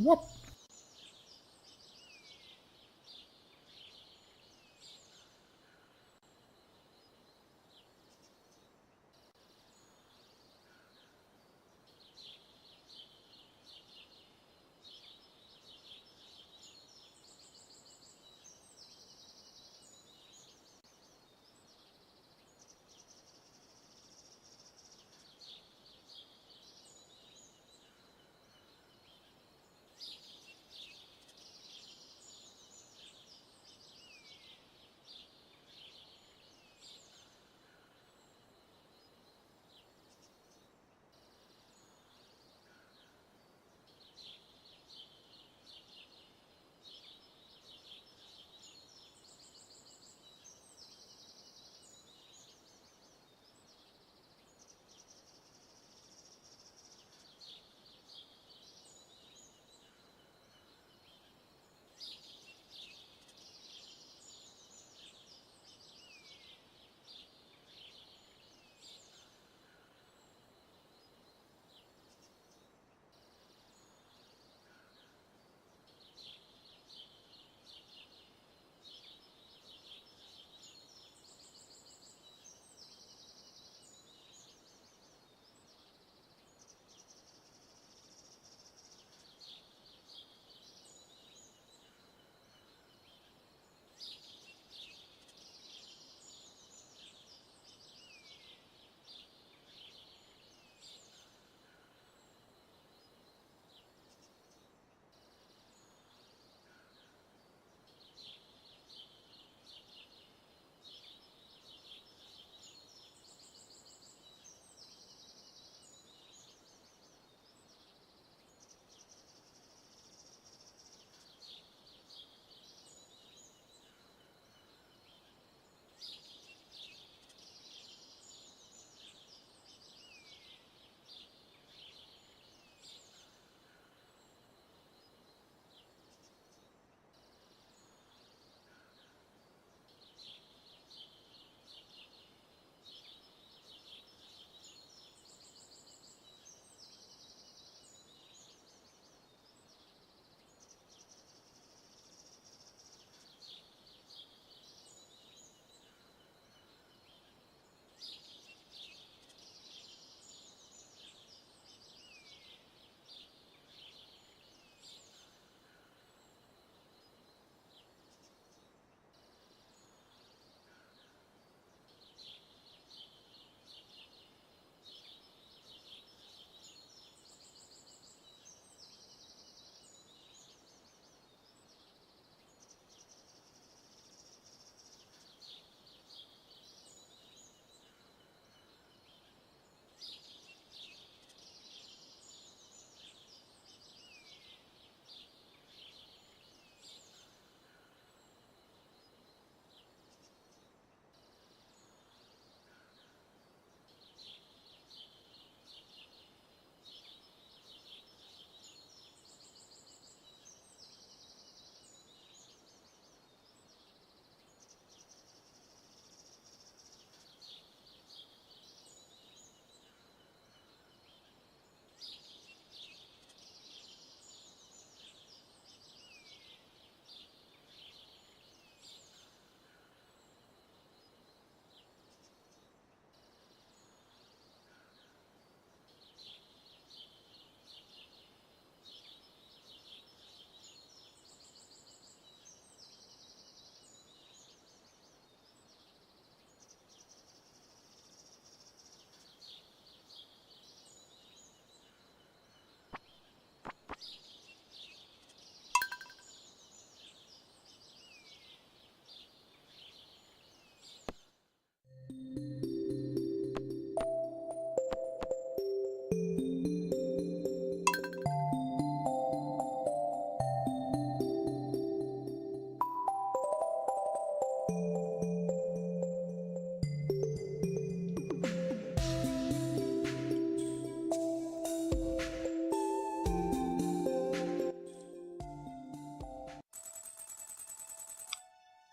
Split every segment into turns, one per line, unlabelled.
Whoop.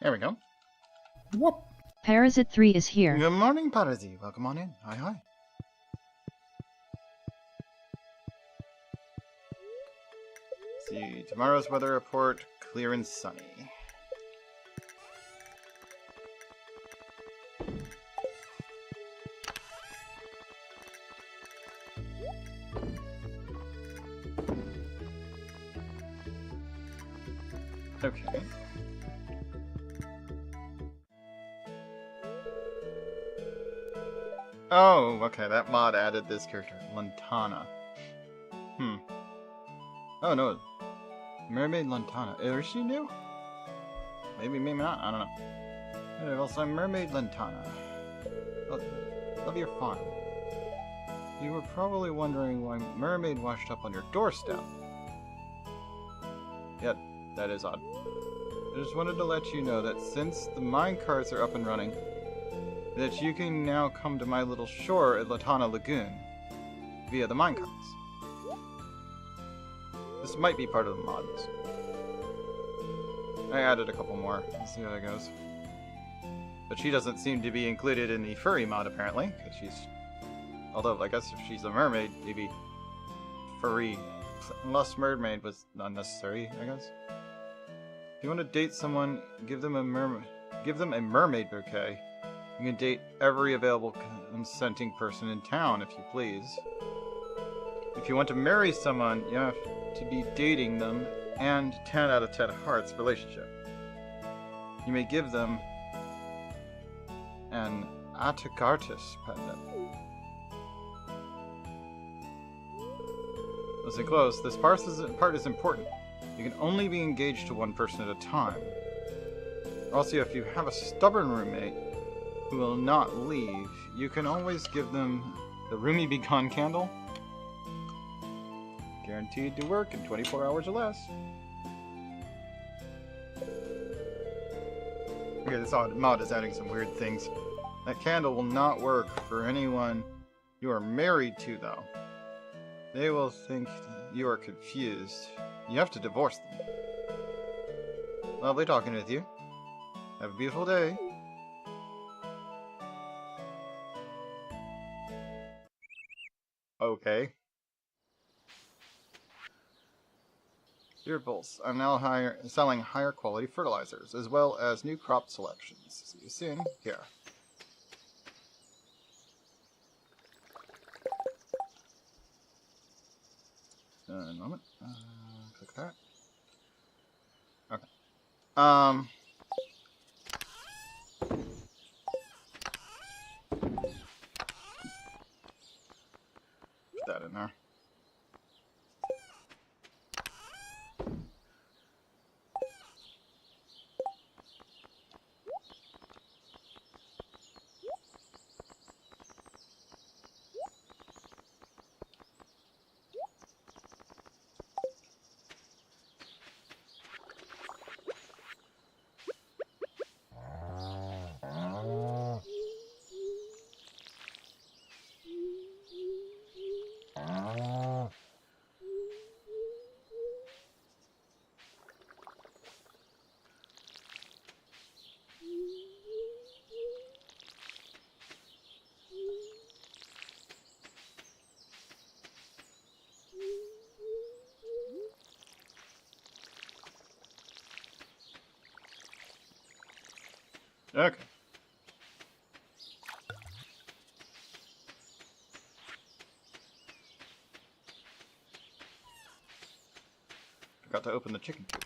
There we go. Whoop.
Parasite 3 is here.
Good morning, Parasite. Welcome on in. Hi, hi. See Tomorrow's weather report, clear and sunny. Okay. Oh, okay, that mod added this character, Lantana. Oh no, Mermaid Lantana. Is she new? Maybe not, I don't know. Anyway, also, Mermaid Lantana. Love your farm. You were probably wondering why Mermaid washed up on your doorstep. Yeah, that is odd. I just wanted to let you know that since the minecarts are up and running, that you can now come to my little shore at Latana Lagoon via the minecarts. This might be part of the mods. I added a couple more. Let's see how that goes. But she doesn't seem to be included in the furry mod, apparently, because she's... Although, I guess if she's a mermaid, maybe furry... Unless mermaid was unnecessary, I guess. If you want to date someone, give them a mermaid bouquet. You can date every available consenting person in town, if you please. If you want to marry someone, you have to be dating them and 10 out of 10 hearts relationship. You may give them an Atagartis pendant. Listen close, this part is important. You can only be engaged to one person at a time. Also, if you have a stubborn roommate who will not leave, you can always give them the Roomy Be Gone candle. Guaranteed to work in 24 hours or less. Okay, this mod is adding some weird things. That candle will not work for anyone you are married to, though. They will think you are confused. You have to divorce them. Lovely talking with you. Have a beautiful day. Okay. Dear Vulse, I'm now selling higher quality fertilizers, as well as new crop selections. See you soon. Here. A moment. Click that. Okay. Put that in there. Okay. Forgot to open the chicken coop.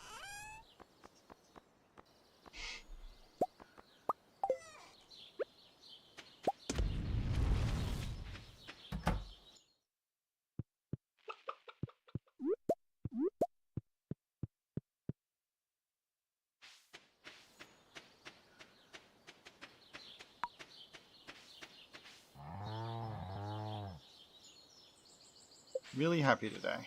Really happy today.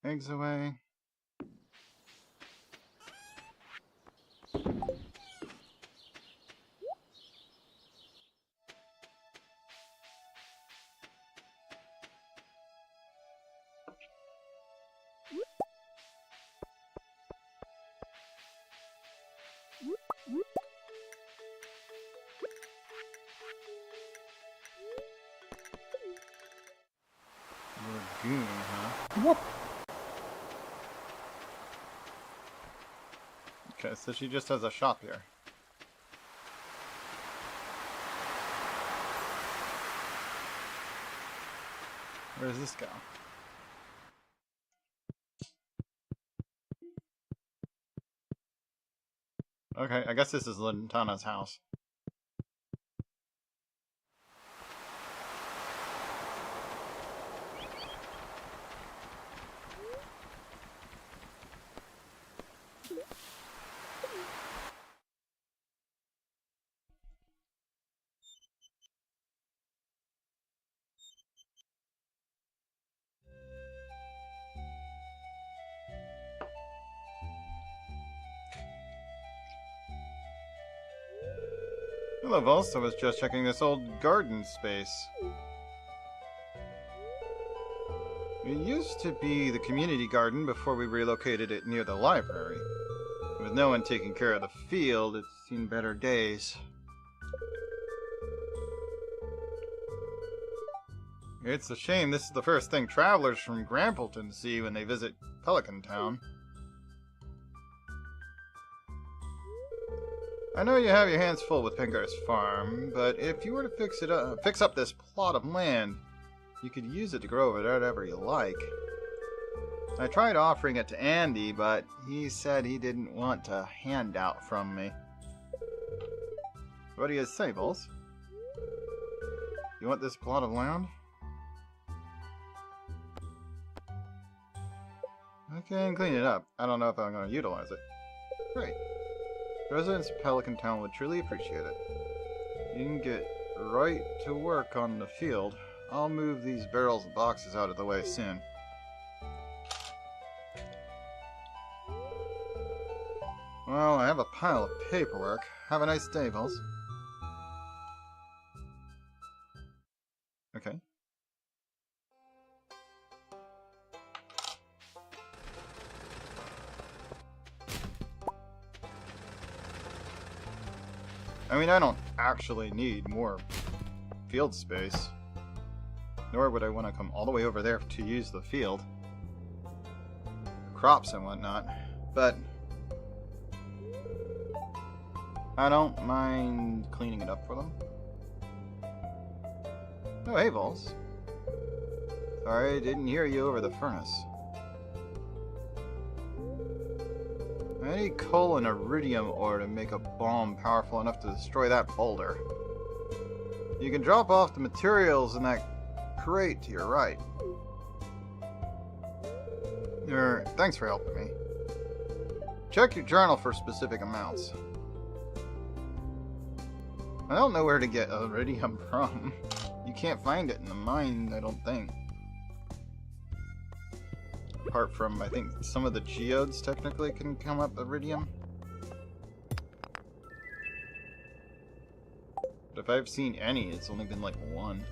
Eggs away. Lagoon, huh? Whoop! Okay, so she just has a shop here. Where does this go? Okay, I guess this is Lintana's house. Hello, Vulse. I was just checking this old garden space. It used to be the community garden before we relocated it near the library. With no one taking care of the field, it's seen better days. It's a shame this is the first thing travelers from Grampleton see when they visit Pelican Town. I know you have your hands full with Pengar's farm, but if you were to fix up this plot of land, you could use it to grow whatever you like. I tried offering it to Andy, but he said he didn't want a handout from me. What do you say, Vulse? You want this plot of land? I can clean it up. I don't know if I'm going to utilize it. Great. Residents of Pelican Town would truly appreciate it. You can get right to work on the field. I'll move these barrels and boxes out of the way soon. Well, I have a pile of paperwork. Have a nice day, Vulse. Okay. I mean, I don't actually need more field space. Nor would I want to come all the way over there to use the field. Crops and whatnot. But I don't mind cleaning it up for them. Oh, hey, Vulse. Sorry, I didn't hear you over the furnace. I need coal and iridium ore to make a bomb powerful enough to destroy that boulder. You can drop off the materials in that crate to your right. Thanks for helping me. Check your journal for specific amounts. I don't know where to get iridium from. You can't find it in the mine, I don't think. Apart from, I think, some of the geodes technically can come up iridium. But if I've seen any, it's only been like one.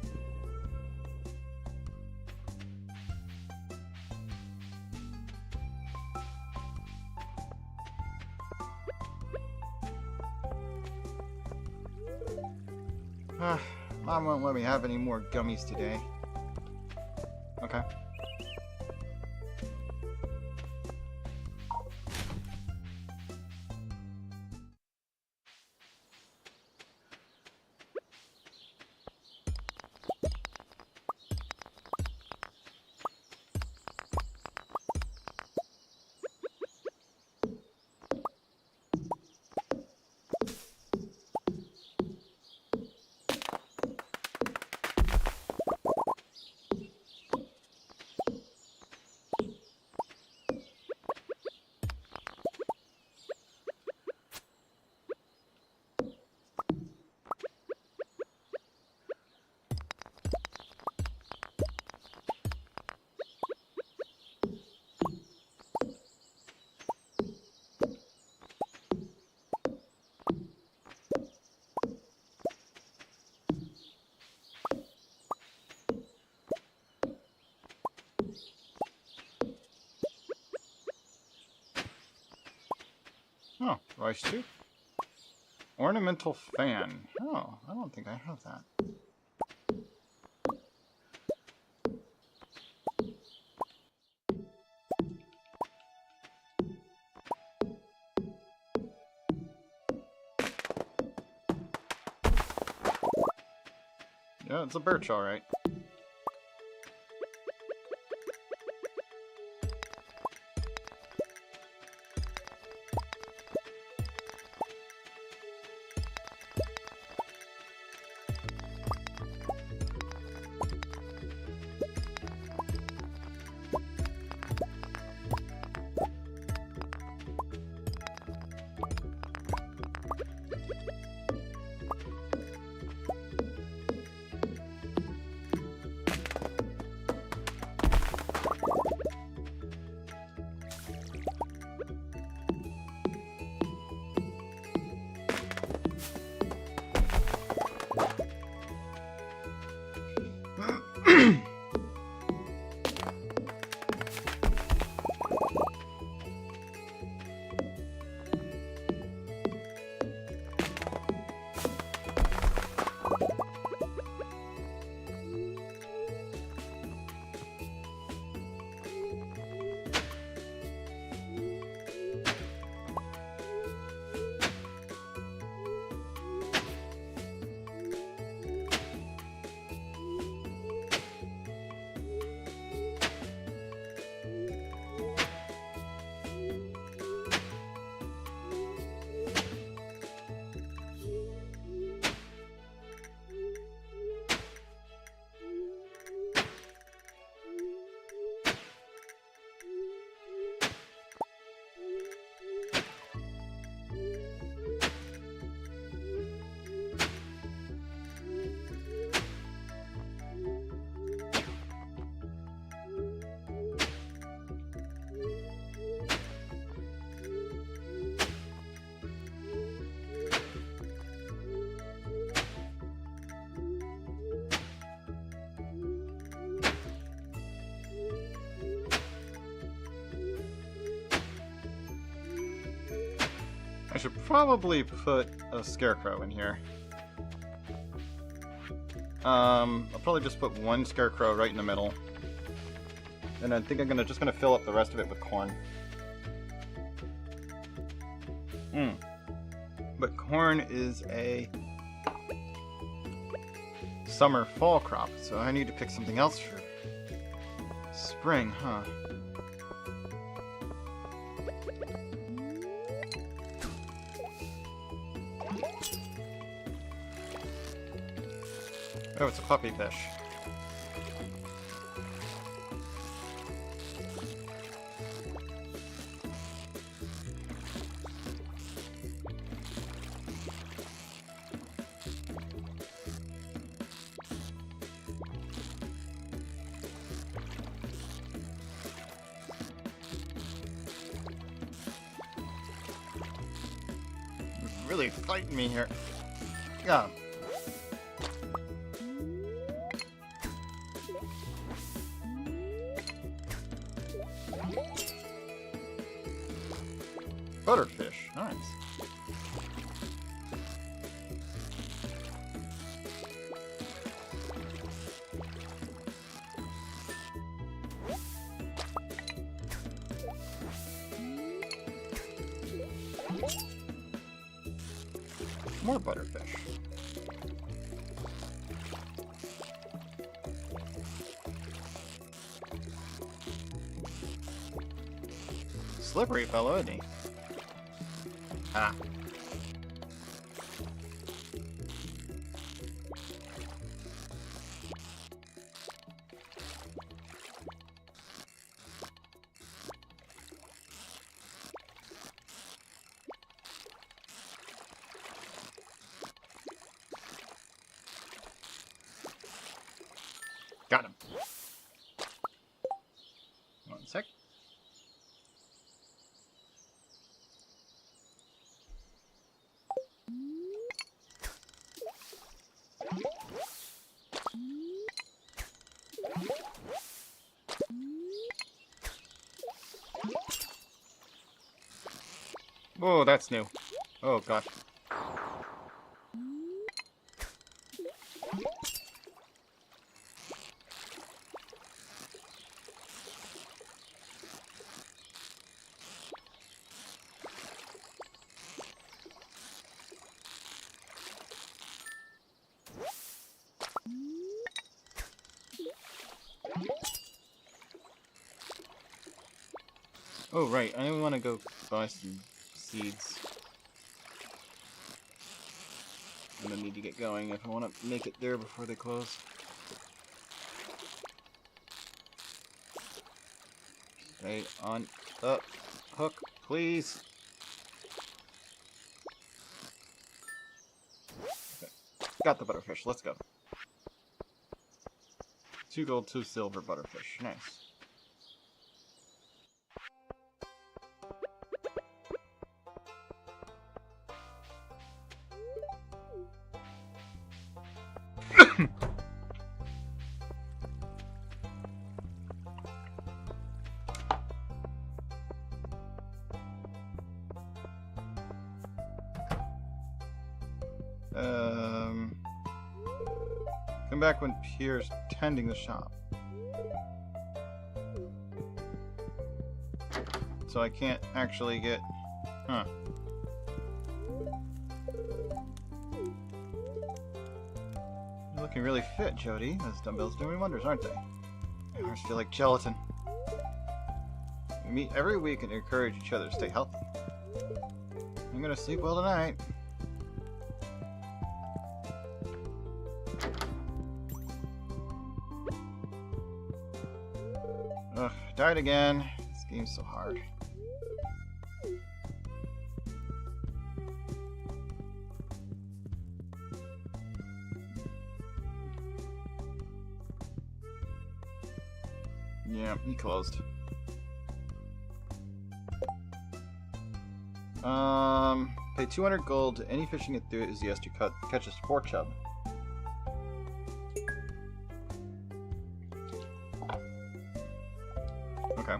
Mom won't let me have any more gummies today. Okay. Oh, rice too. Ornamental fan. Oh, I don't think I have that. Yeah, it's a birch, alright. I should probably put a scarecrow in here. I'll probably just put one scarecrow right in the middle. And I think I'm just gonna fill up the rest of it with corn. But corn is a summer fall crop, so I need to pick something else for spring, huh? Oh, it's a puppy fish. It's really fighting me here. Yeah. Butterfish, nice. More butterfish. Slippery fellow, isn't he? Ah. Got him. One sec. Oh, that's new. Oh, gosh. Oh, right. I want to go buy some seeds. I'm gonna need to get going if I want to make it there before they close. Stay on the hook, please. Okay. Got the butterfish. Let's go. 2 gold, 2 silver butterfish. Nice. Come back when Pierre's tending the shop. So I can't actually get... Huh. You're looking really fit, Jody. Those dumbbells do me wonders, aren't they? My arms feel like gelatin. We meet every week and encourage each other to stay healthy. I'm gonna sleep well tonight. Ugh, died again. This game's so hard. Yeah, he closed. Pay 200 gold to any fishing enthusiast you catch a sport chub. Okay.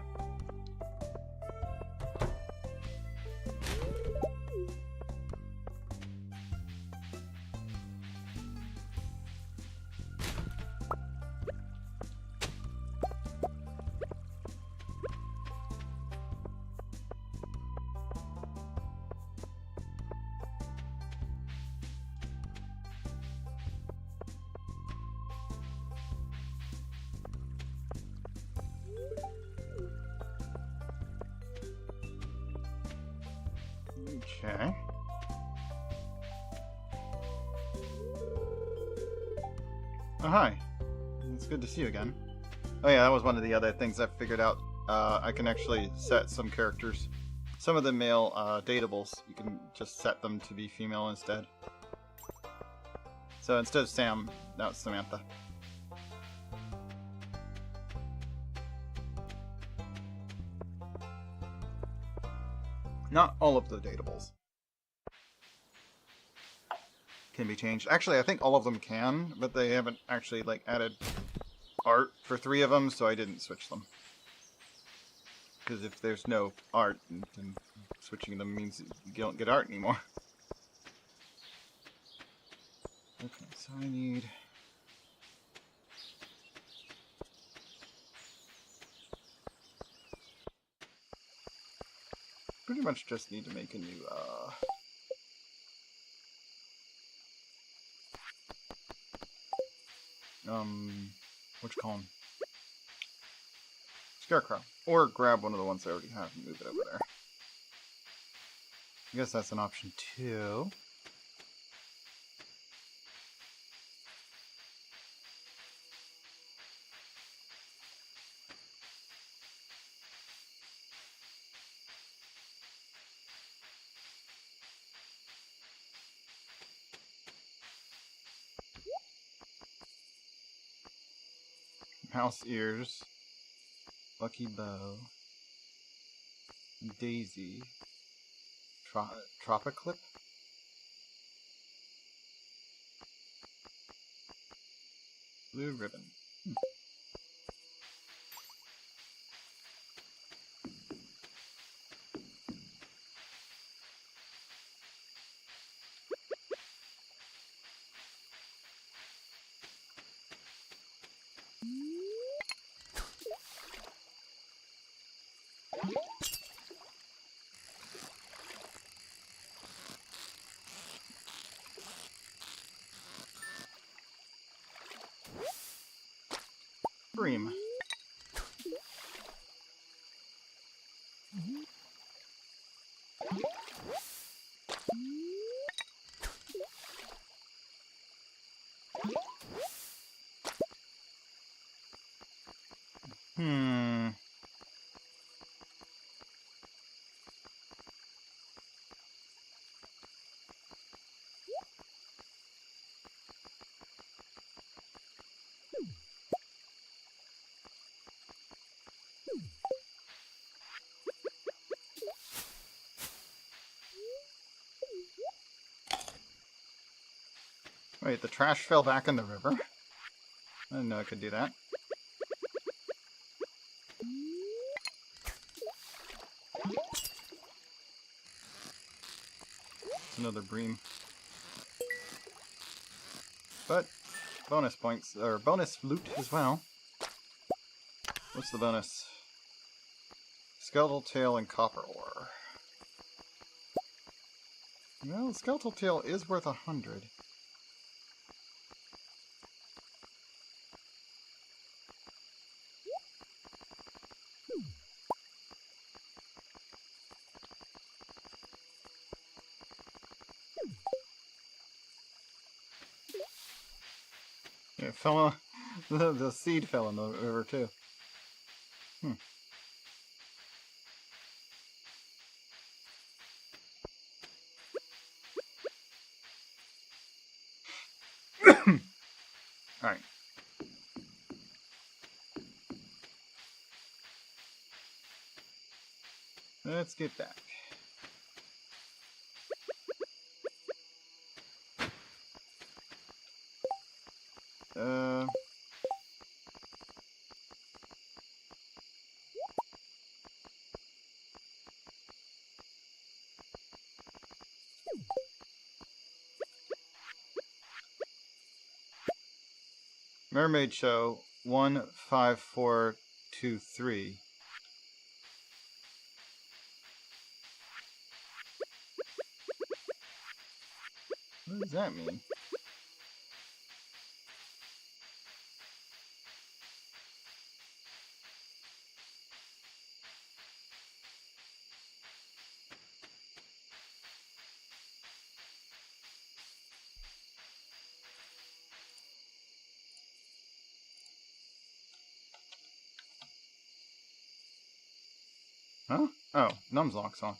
Okay. Oh, hi. It's good to see you again. Oh yeah, that was one of the other things I figured out. I can actually set some characters. Some of the male dateables, you can just set them to be female instead. So instead of Sam, now it's Samantha. Not all of the dateables can be changed. Actually, I think all of them can, but they haven't actually like added art for 3 of them, so I didn't switch them. Because if there's no art, then switching them means you don't get art anymore. Okay, so I need... pretty much just need to make a new, what you call him? Scarecrow. Or grab one of the ones I already have and move it over there. I guess that's an option too. Mouse ears. Lucky bow. Daisy. Tropiclip? Blue ribbon. Bream. Wait, the trash fell back in the river? I didn't know I could do that. Another bream. But bonus points, or bonus loot as well. What's the bonus? Skeletal tail and copper ore. Well, skeletal tail is worth 100. Yeah, it fell. The seed fell in the river too. Alright. Let's get back. Mermaid Show 15423. What does that mean? Huh? Oh, Numslock's on.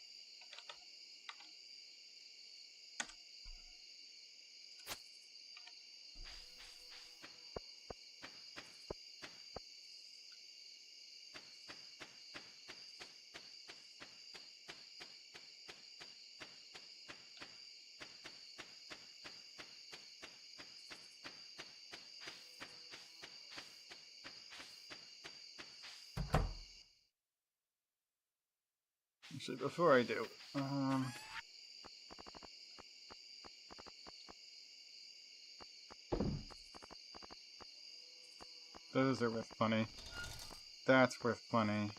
Actually, before I do, those are worth plenty. That's worth plenty.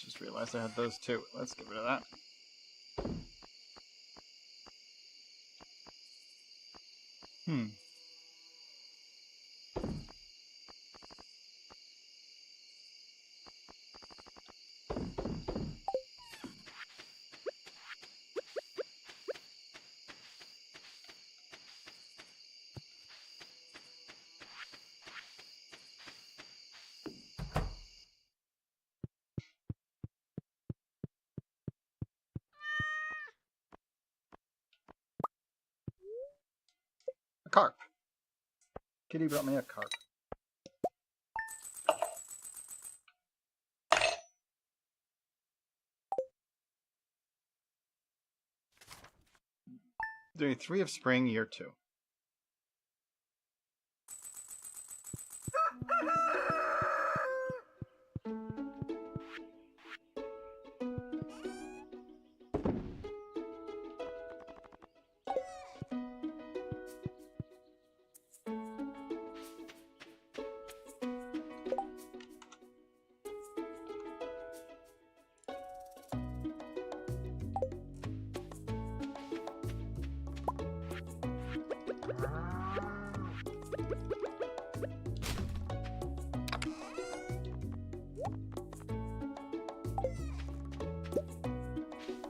Just realized I had those too. Let's get rid of that. A carp. Kitty brought me a carp. Day 3 of spring, year 2.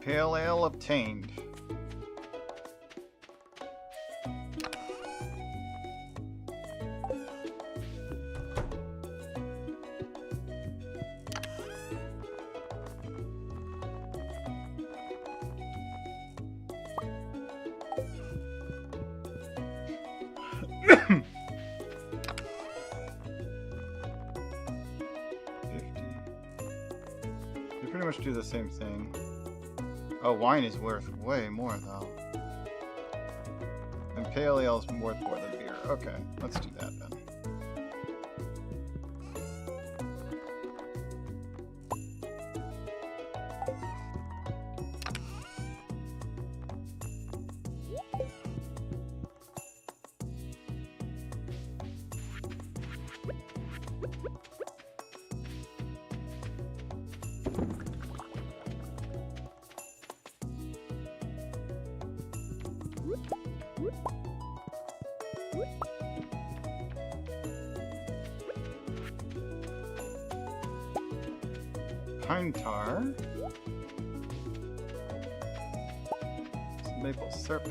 Pale ale obtained. They pretty much do the same thing. Oh, wine is worth way more, though. And pale ale is worth more than beer. Okay, let's do that then. Pine tar. Some maple syrup.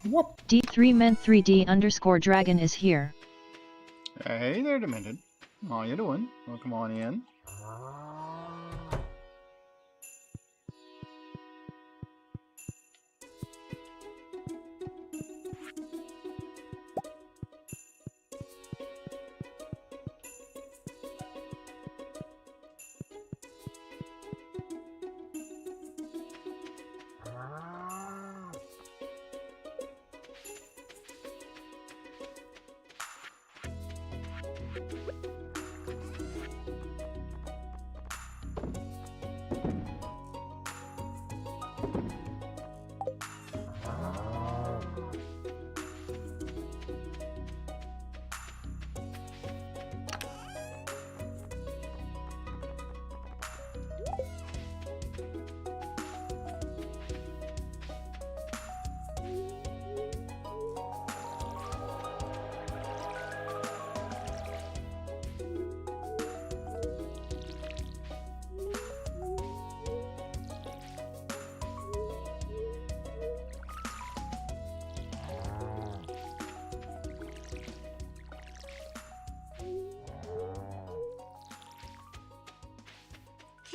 Whoop.
D3men3D_Dragon is here.
Hey there, Demented. How you doing? Welcome on in.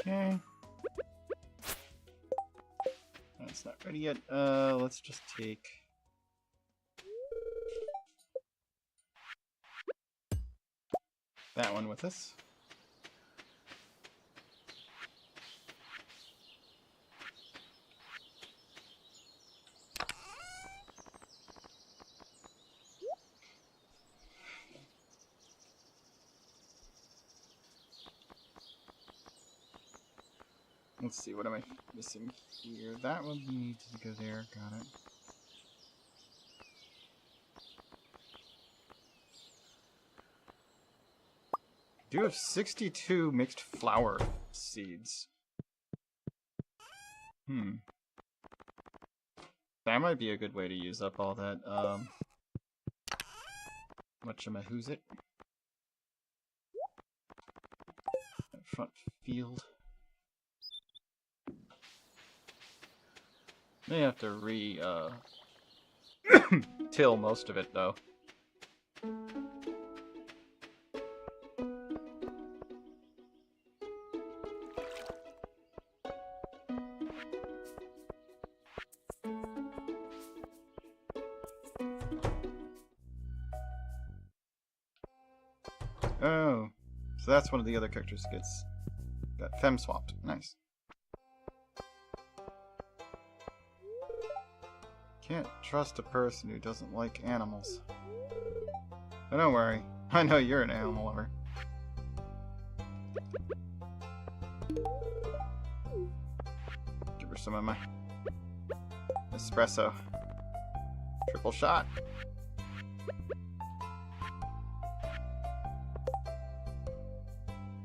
Okay. That's not ready yet. Let's just take that one with us. Let's see, what am I missing here? That one needs to go there, got it. I do have 62 mixed flower seeds. That might be a good way to use up all that, who's it? That front field. May have to till most of it, though. Oh, so that's one of the other characters got fem swapped. Nice. Can't trust a person who doesn't like animals. But don't worry, I know you're an animal lover. Give her some of my espresso. Triple shot.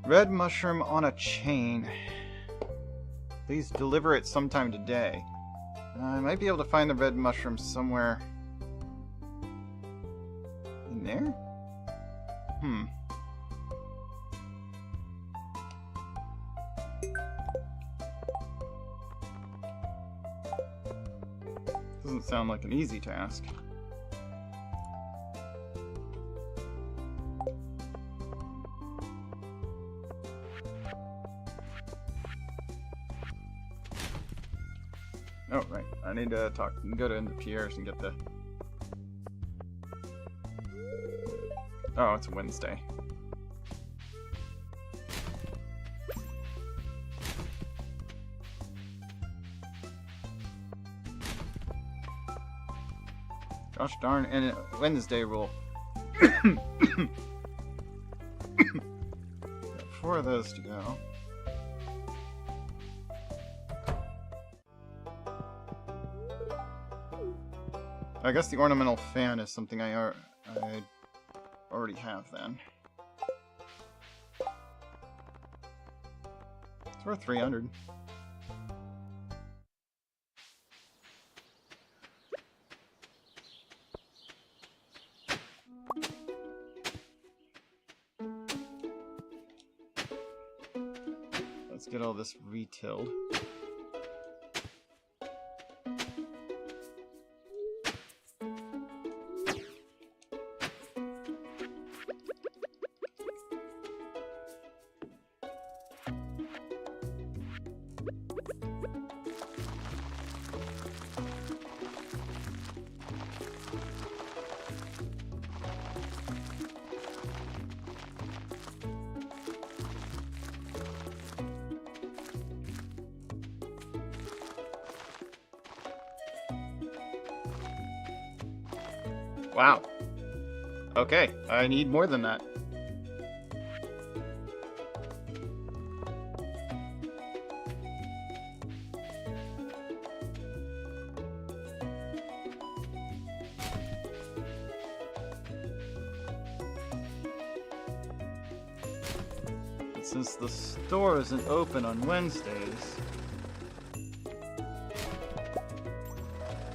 Red mushroom on a chain. Please deliver it sometime today. I might be able to find the red mushroom somewhere in there? Doesn't sound like an easy task. Oh, right. I need to go to Pierre's and get the... Oh, it's Wednesday. Gosh darn, and Wednesday rule. Got 4 of those to go. I guess the ornamental fan is something I already have then. It's worth 300. Let's get all this retilled. Wow. Okay, I need more than that. But since the store isn't open on Wednesdays,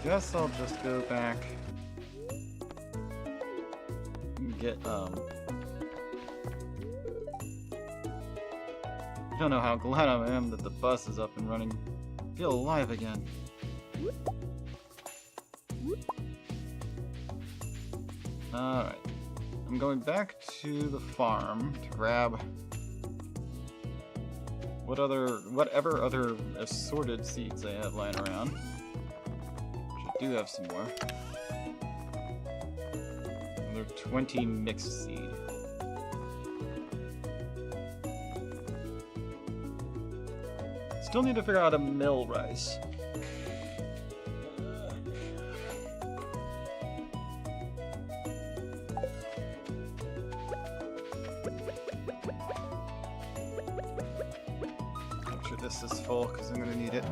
guess I'll just go back and get, I don't know how glad I am that the bus is up and running. I feel alive again. Alright. I'm going back to the farm to grab whatever other assorted seeds I have lying around. Which I do have some more. Another 20 mixed seed. Still need to figure out how to mill rice. Make sure this is full because I'm gonna need it.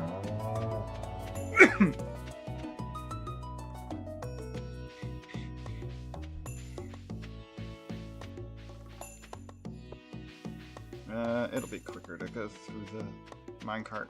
It'll be quicker to go through the minecart.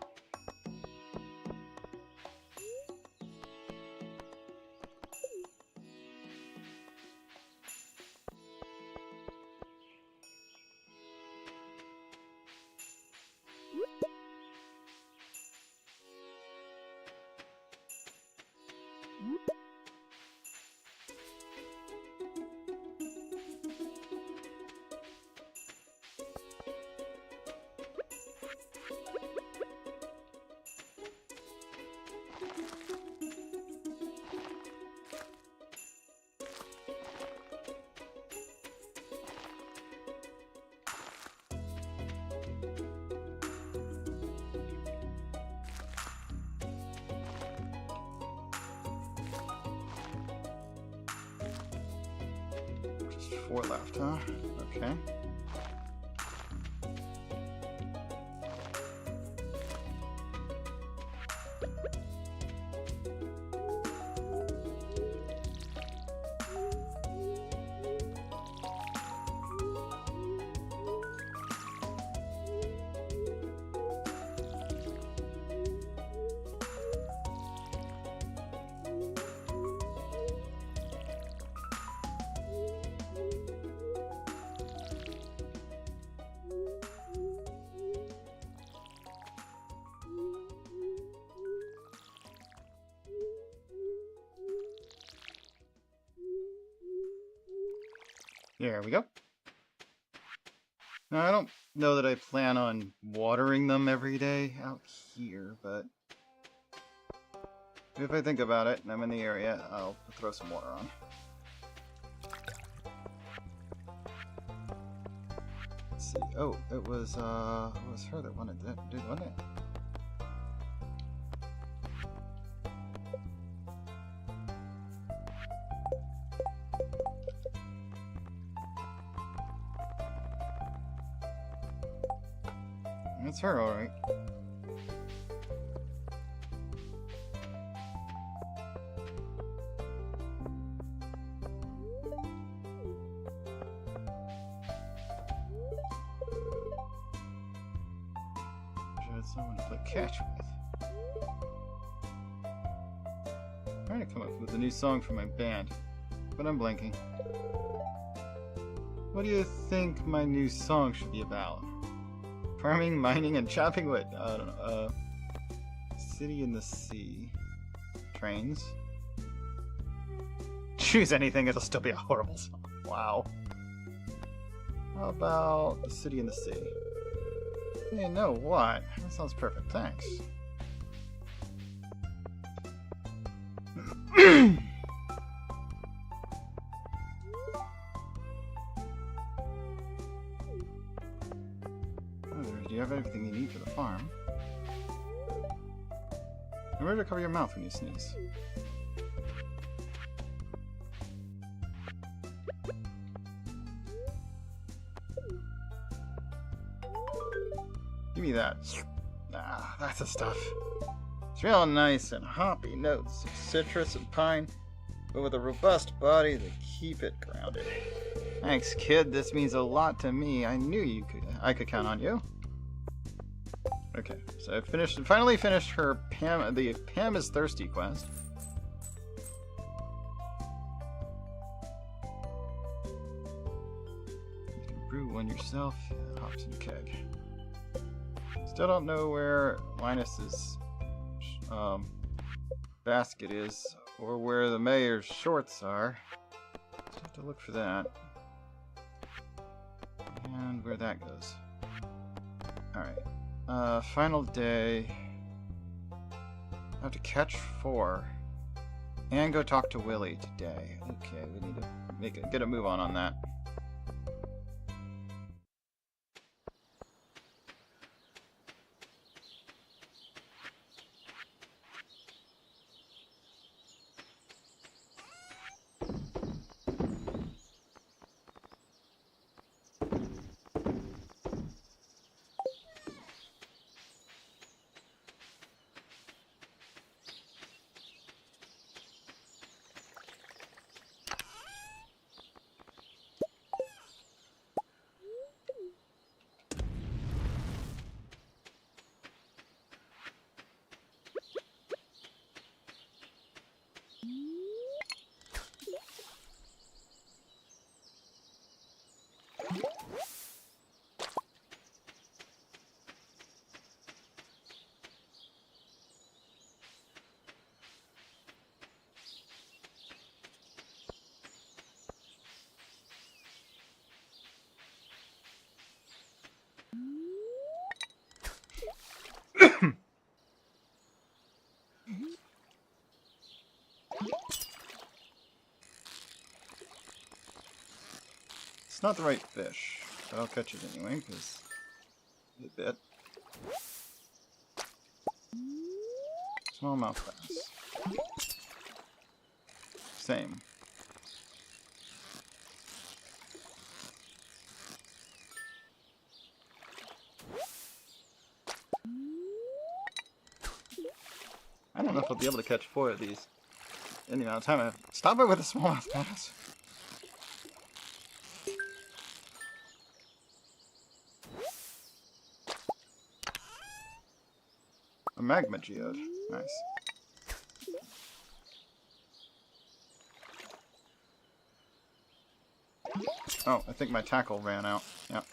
Just 4 left, huh? Okay. There we go. Now, I don't know that I plan on watering them every day out here, but if I think about it and I'm in the area, I'll throw some water on. Let's see. Oh, it was her that wanted that, dude, wasn't it? It's her, alright. She had someone to play catch with. I'm trying to come up with a new song for my band, but I'm blanking. What do you think my new song should be about? Farming, mining, and chopping wood. I don't know. City in the sea. Trains. Choose anything, it'll still be a horrible song. Wow. How about the city in the sea? You know what? That sounds perfect. Thanks. Do you have everything you need for the farm? Remember to cover your mouth when you sneeze. Give me that. Ah, that's the stuff. It's real nice and hoppy notes of citrus and pine, but with a robust body that keep it grounded. Thanks, kid. This means a lot to me. I knew I could count on you. Okay, so I finally finished her the Pam is Thirsty quest. You can brew one yourself, hops in a keg. Still don't know where Linus's basket is, or where the mayor's shorts are. Just have to look for that. And where that goes. Alright. Final day. I have to catch 4 and go talk to Willie today. Okay, we need to get a move on that. It's not the right fish, but I'll catch it anyway, because it bit. Smallmouth bass. Same. I don't know if I'll be able to catch 4 of these in the amount of time. Stop it with the smallmouth bass. A magma geode. Nice. Oh, I think my tackle ran out. Yep.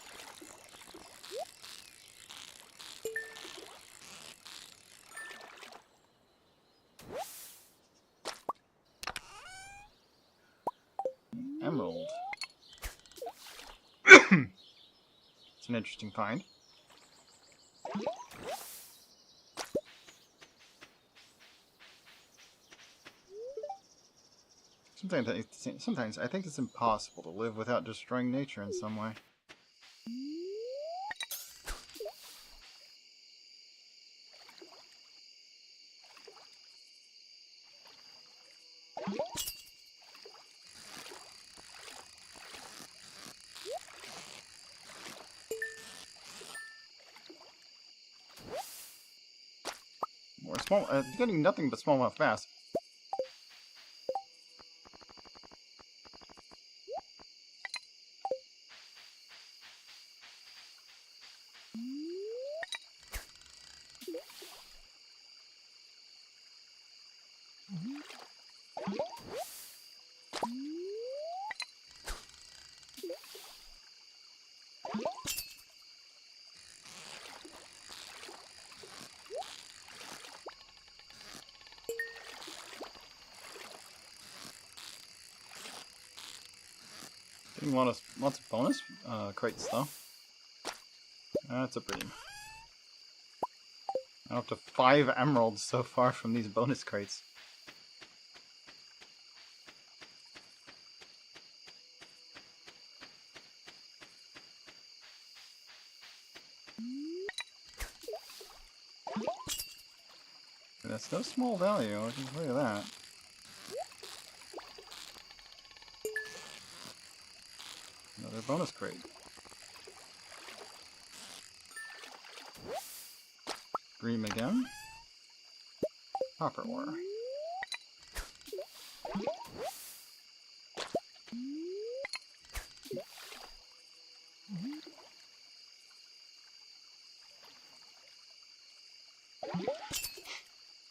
Emerald. It's an interesting find. Sometimes I think it's impossible to live without destroying nature in some way. More small. Getting nothing but smallmouth bass. Getting lots of bonus crates though. That's a pretty. I'm up to 5 emeralds so far from these bonus crates. That's no small value, I can tell you that. Another bonus crate. Bream again. Copper ore.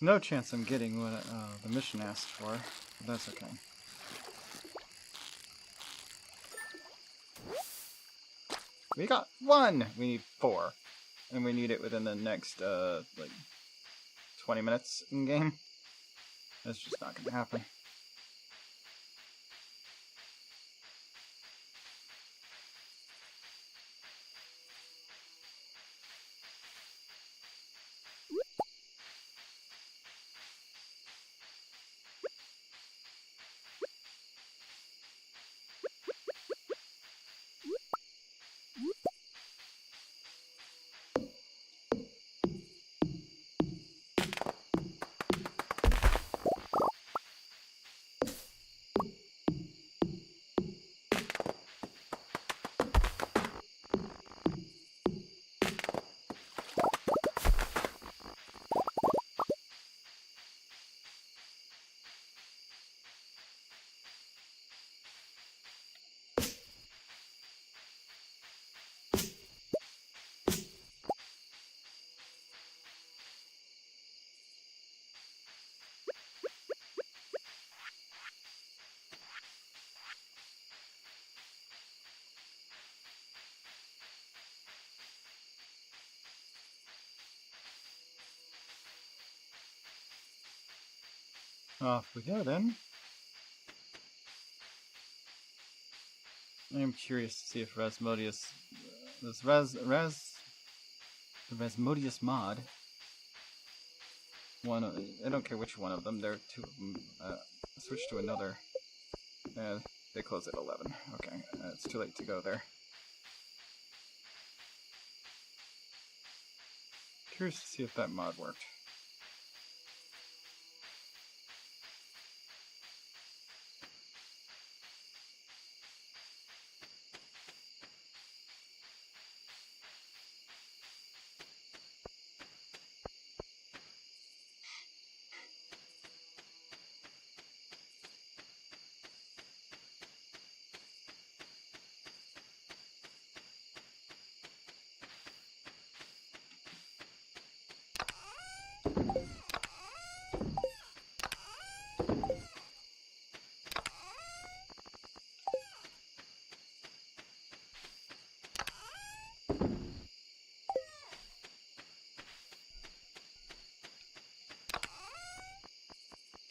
No chance I'm getting what the mission asked for, but that's okay. We got 1! We need 4. And we need it within the next, like, 20 minutes in-game. That's just not gonna happen. Off we go then. I am curious to see if Rasmodius, the Rasmodius mod, I don't care which one of them, there are 2 of them, switch to another, they close at 11, okay, it's too late to go there. Curious to see if that mod worked.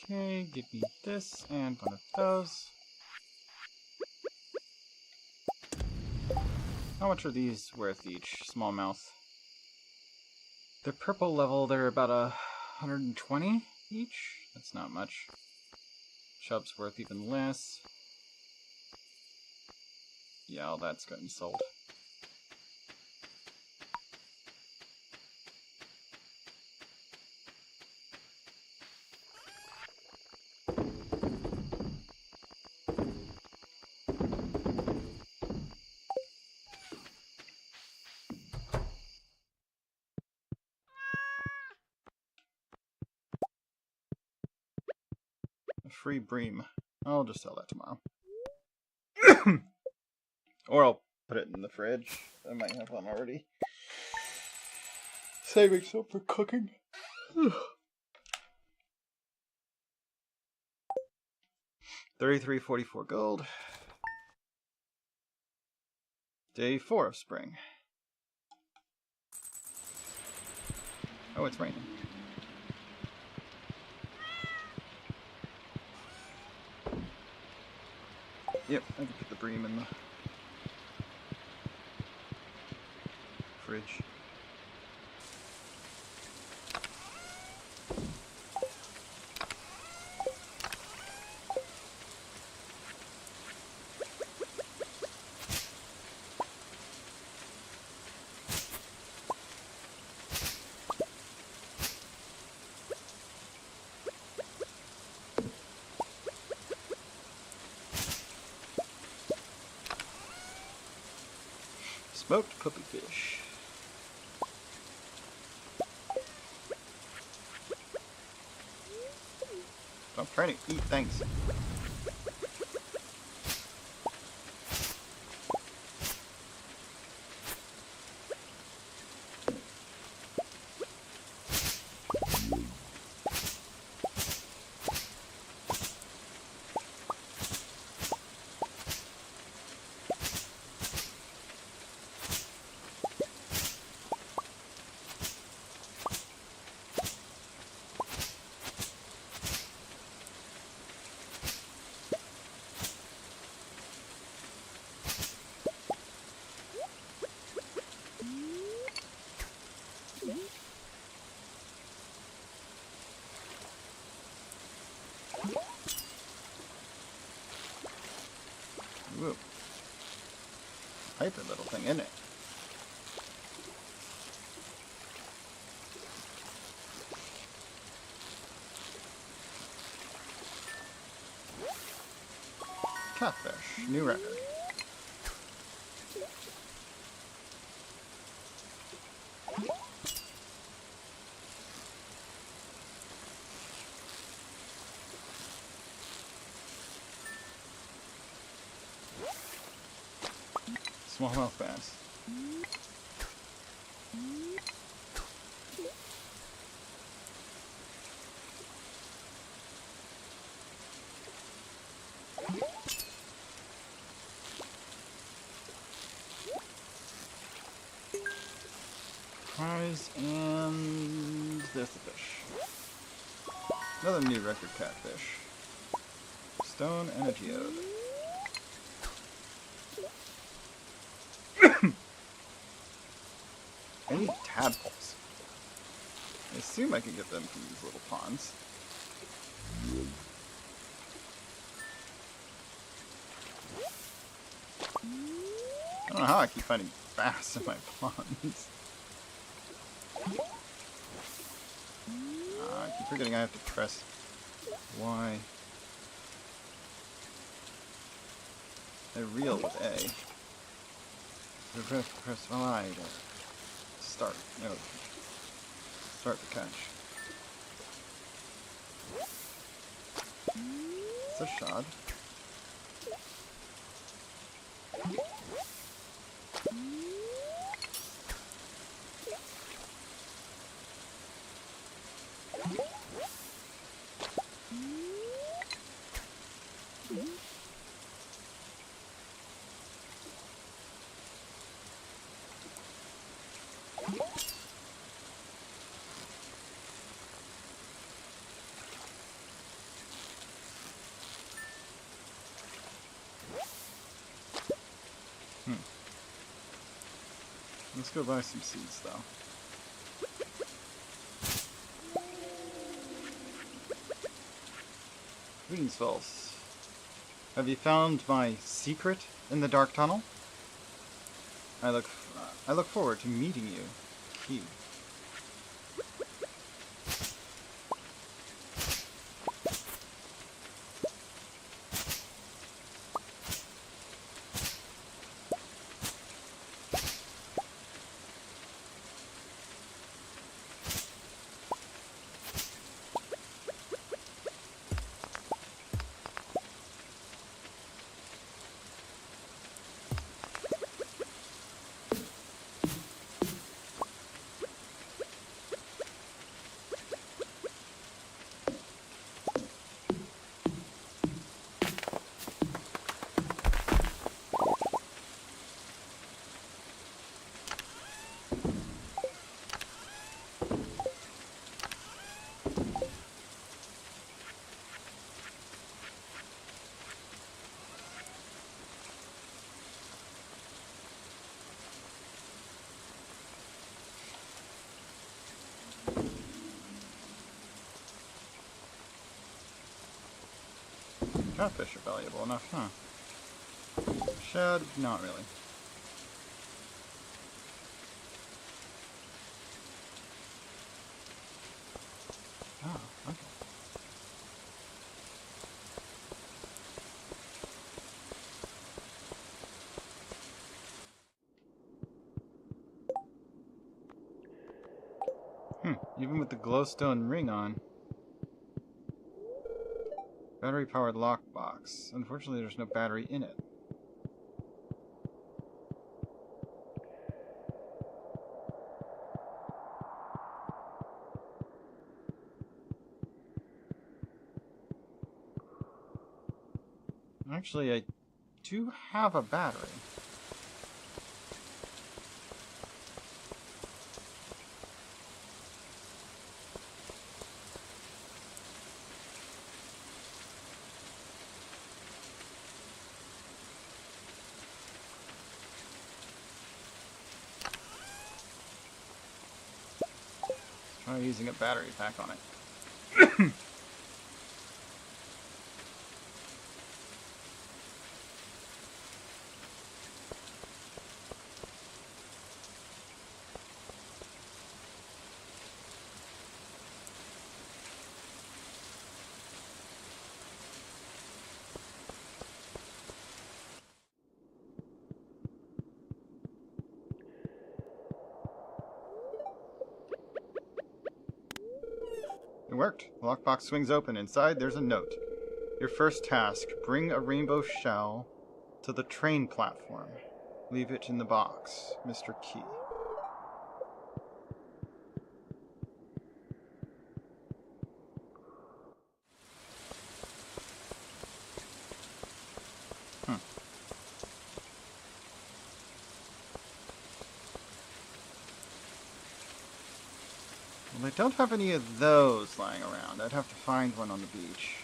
Okay, give me this and one of those. How much are these worth each? Smallmouth. They're purple level, they're about 120 each? That's not much. Chub's worth even less. Yeah, all that's getting sold. A free bream. I'll just sell that tomorrow. Or I'll put it in the fridge. I might have one already. Saving some for cooking. 33.44 gold. Day 4 of spring. Oh, it's raining. Yep, I can put the bream in the fridge. Smoked puppy fish. I'm trying to eat things. Ooh. Hyper little thing, isn't it? Catfish, new record. Smallmouth bass. Prize and there's the fish. Another new record catfish. Stone and a geode. I need tadpoles. I assume I could get them from these little ponds. I don't know how I keep finding bass in my ponds. I keep forgetting I have to press Y. I reel with A. Press Y to start. No. Start the catch. It's a shad. Let's go buy some seeds, though. Greetings, Vulse. Have you found my secret in the dark tunnel? I look forward to meeting you, Key. Catfish are valuable enough, huh? Shad, not really. Oh, okay. Even with the glowstone ring on. Battery-powered lockbox. Unfortunately, there's no battery in it. Actually, I do have a battery. Try using a battery pack on it. It worked. The lockbox swings open. Inside, there's a note. Your first task, bring a rainbow shell to the train platform. Leave it in the box, Mr. Key. Well, I don't have any of those lying around. I'd have to find one on the beach.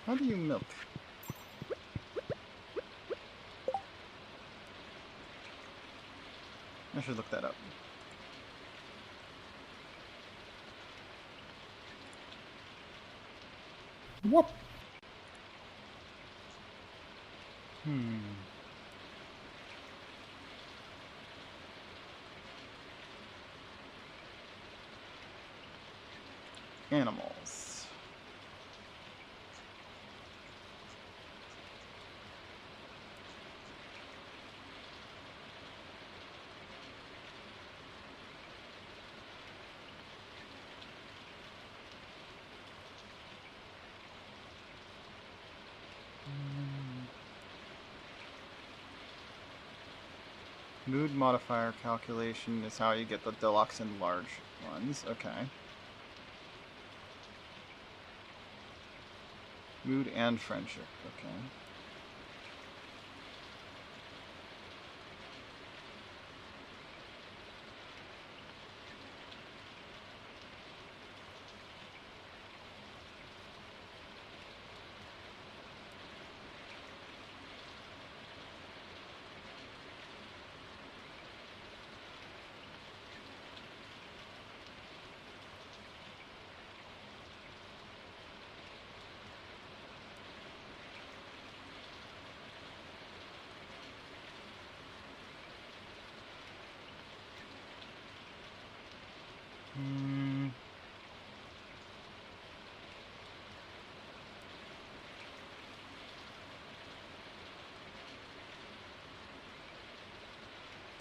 How do you milk? I should look that up. Whoop! Animals. Mood modifier calculation is how you get the deluxe and large ones. Okay. Mood and friendship. Okay.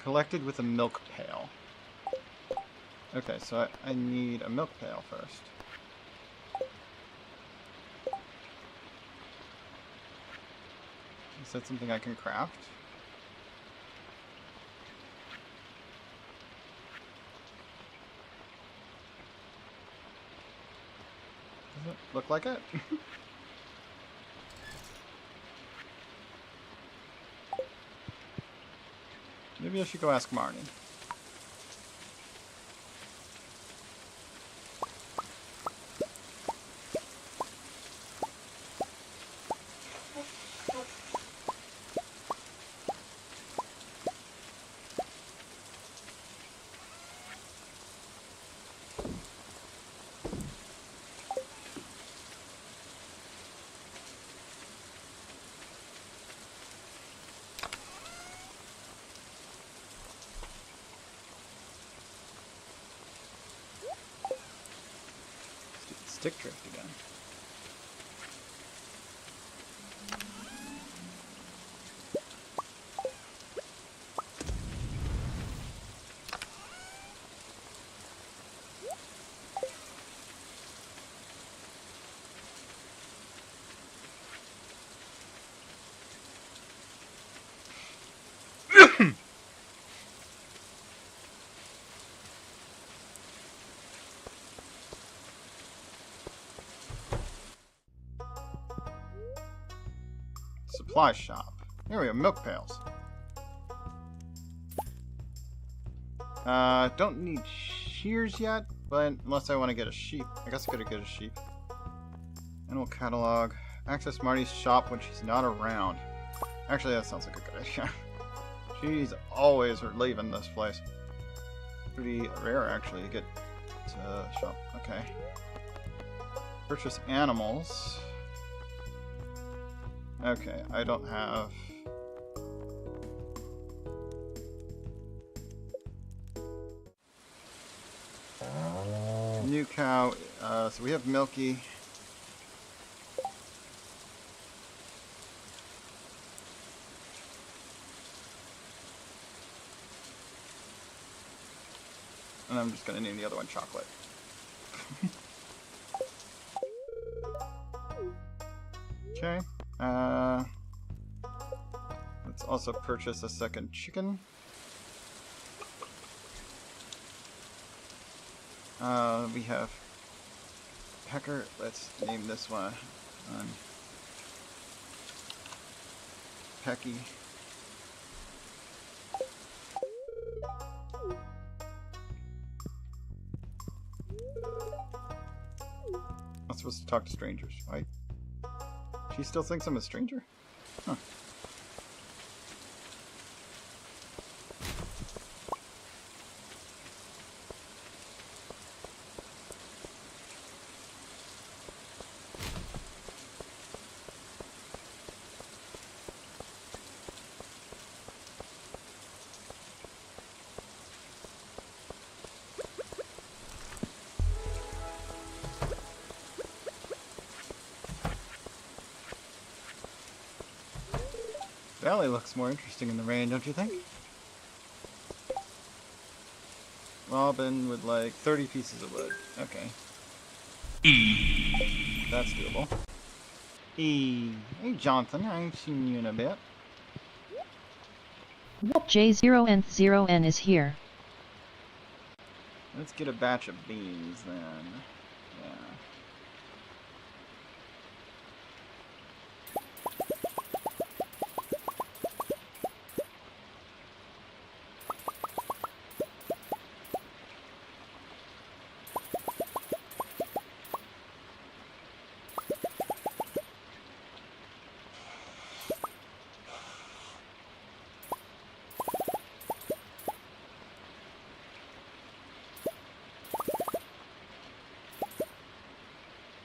Collected with a milk pail. Okay, so I need a milk pail first. Is that something I can craft? Does it look like it? Maybe I should go ask Marnie. Stick drift again. Supply shop. Here we go, milk pails. Don't need shears yet, but unless I want to get a sheep. I guess I could get a sheep. Animal catalog. Access Marty's shop when she's not around. Actually, that sounds like a good idea. She's always leaving this place. Pretty rare, actually, to get to shop. Okay. Purchase animals. Okay, I don't have... New cow, so we have Milky. And I'm just gonna name the other one Chocolate. Okay. Let's also purchase a second chicken. We have Pecker. Let's name this one Pecky. I'm supposed to talk to strangers, right? She still thinks I'm a stranger? Huh. Valley looks more interesting in the rain, don't you think? Robin would like 30 pieces of wood. Okay. That's doable. Hey, Jonathan, I ain't seen you in a bit.
J0N0N is here.
Let's get a batch of beans then. Yeah.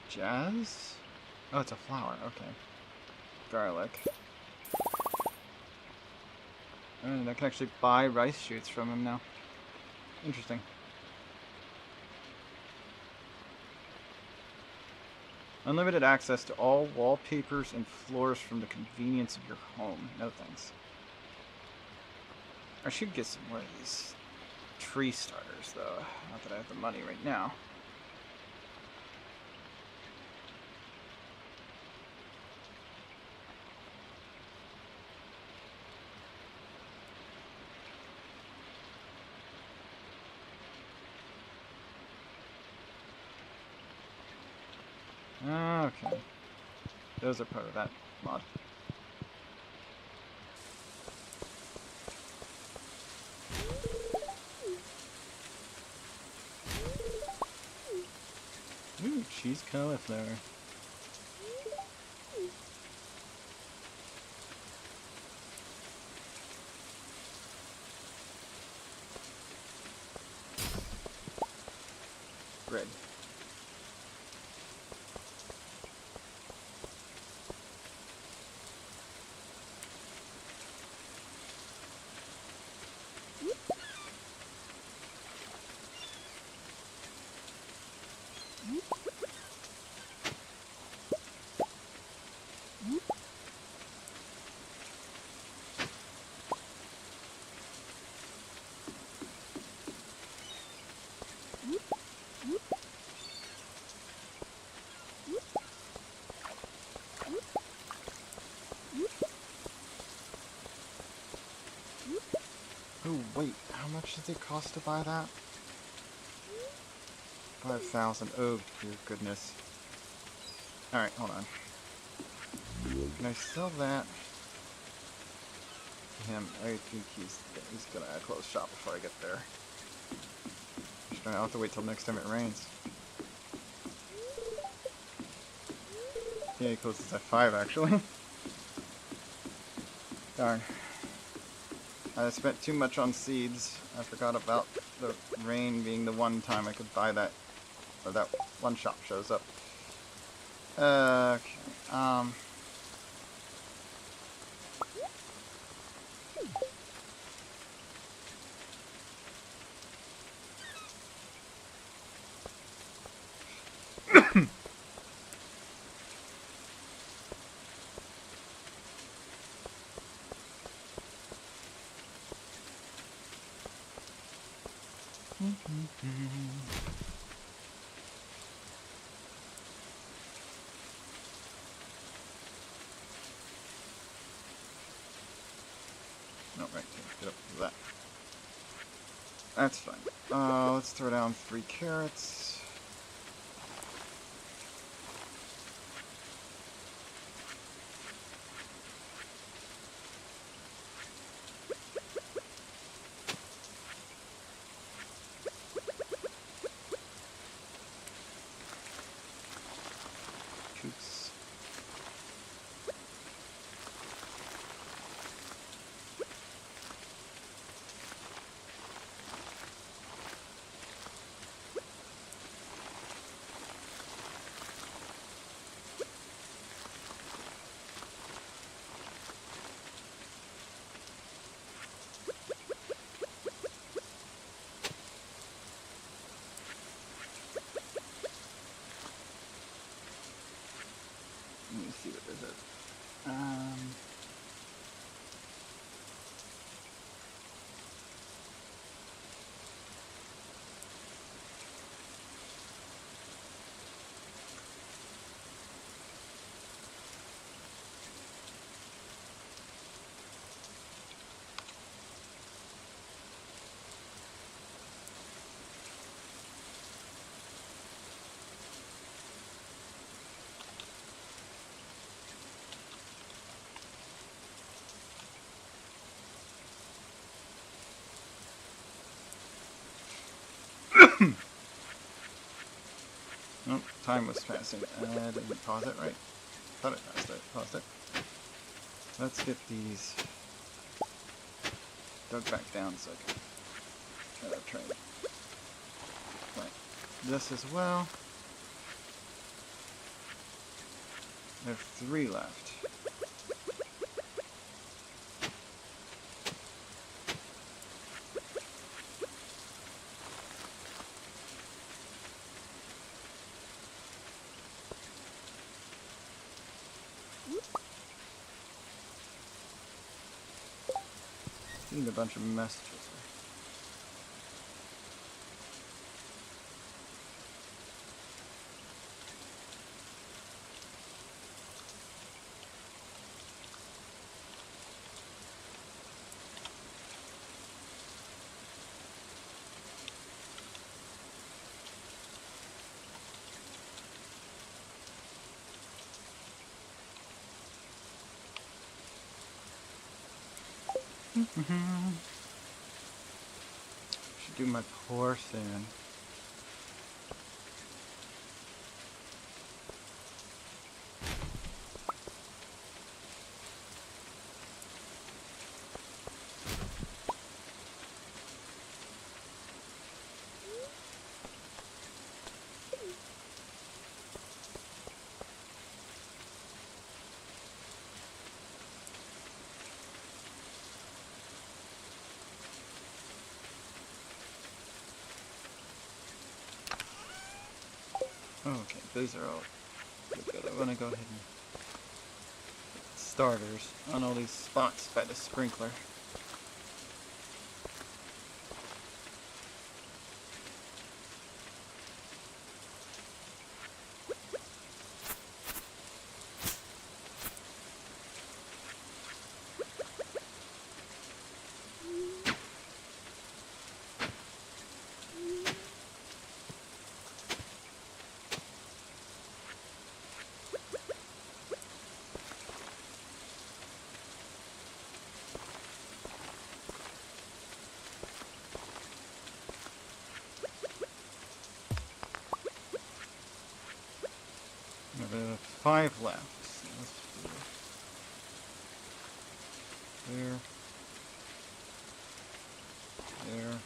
Jazz? Oh, it's a flower. Okay. Garlic. And I can actually buy rice shoots from him now. Interesting. Unlimited access to all wallpapers and floors from the convenience of your home. No thanks. I should get some more of these tree starters, though. Not that I have the money right now. Okay. Those are part of that mod. Ooh, cheese cauliflower. Bread. Oh, wait, how much does it cost to buy that? 5,000. Oh, dear goodness. Alright, hold on. Can I sell that to him? I think he's gonna close shop before I get there. I'll have to wait till next time it rains. Yeah, he closes at 5, actually. Darn. I spent too much on seeds. I forgot about the rain being the one time I could buy that, or that one shop shows up. Okay, no, right, get up to that. That's fine. Let's throw down 3 carrots. Oops. Let me see what this is. time was passing. I didn't pause it right. Thought it paused it. Let's get these dug back down so I can try and plant this as well. I have 3 left. Getting a bunch of messages. Should do my pour soon. Okay, those are all good. I want to go ahead and put starters on all these spots by the sprinkler. We have 5 left. So let's do there, there.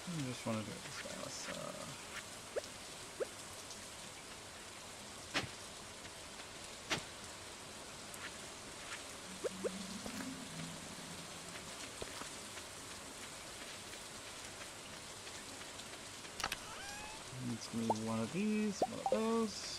I just want to do it this way. Let's it's gonna be one of these, one of those.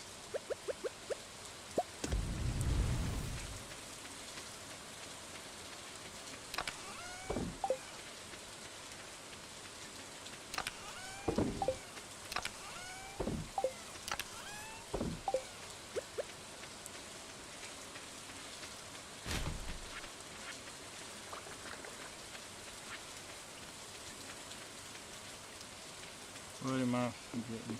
What am I forgetting?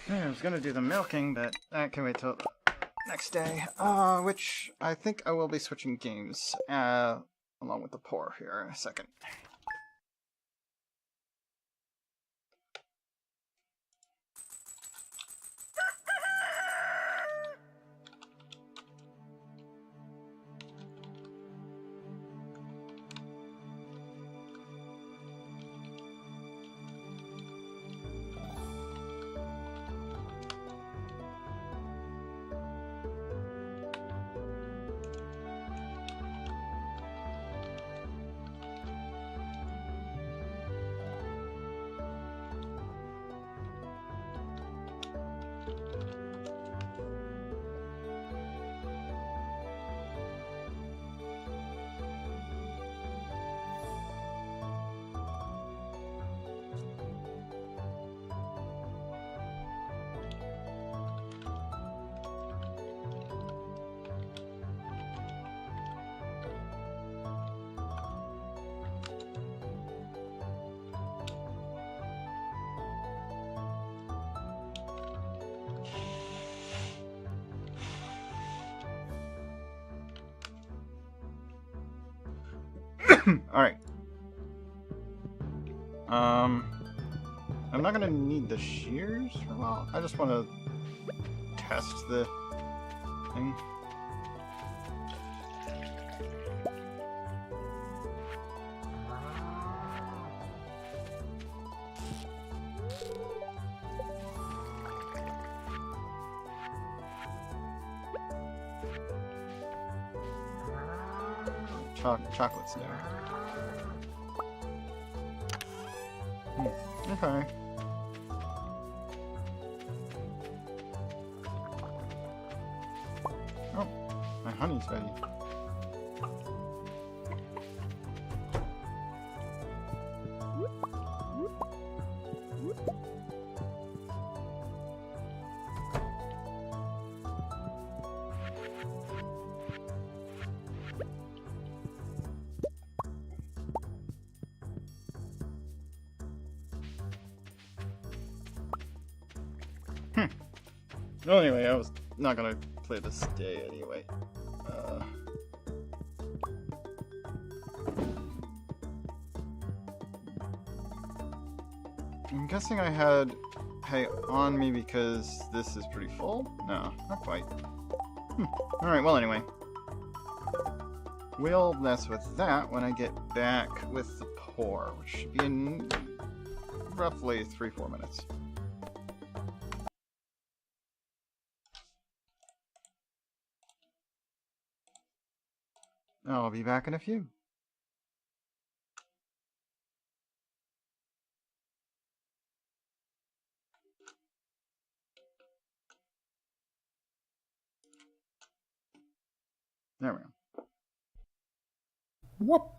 Yeah, I was gonna do the milking, but that can wait till next day. Which I think I will be switching games, along with the pour here in a second. Alright. I'm not gonna need the shears for a while. I just want to test the thing. Chocolate's there. Okay. Oh, my honey's ready. Well, anyway, I was not gonna play this day anyway. I'm guessing I had hay on me because this is pretty full? No, not quite. Alright, well anyway. We'll mess with that when I get back with the pour, which should be in roughly 3-4 minutes. I'll be back in a few. There we go. Whoop!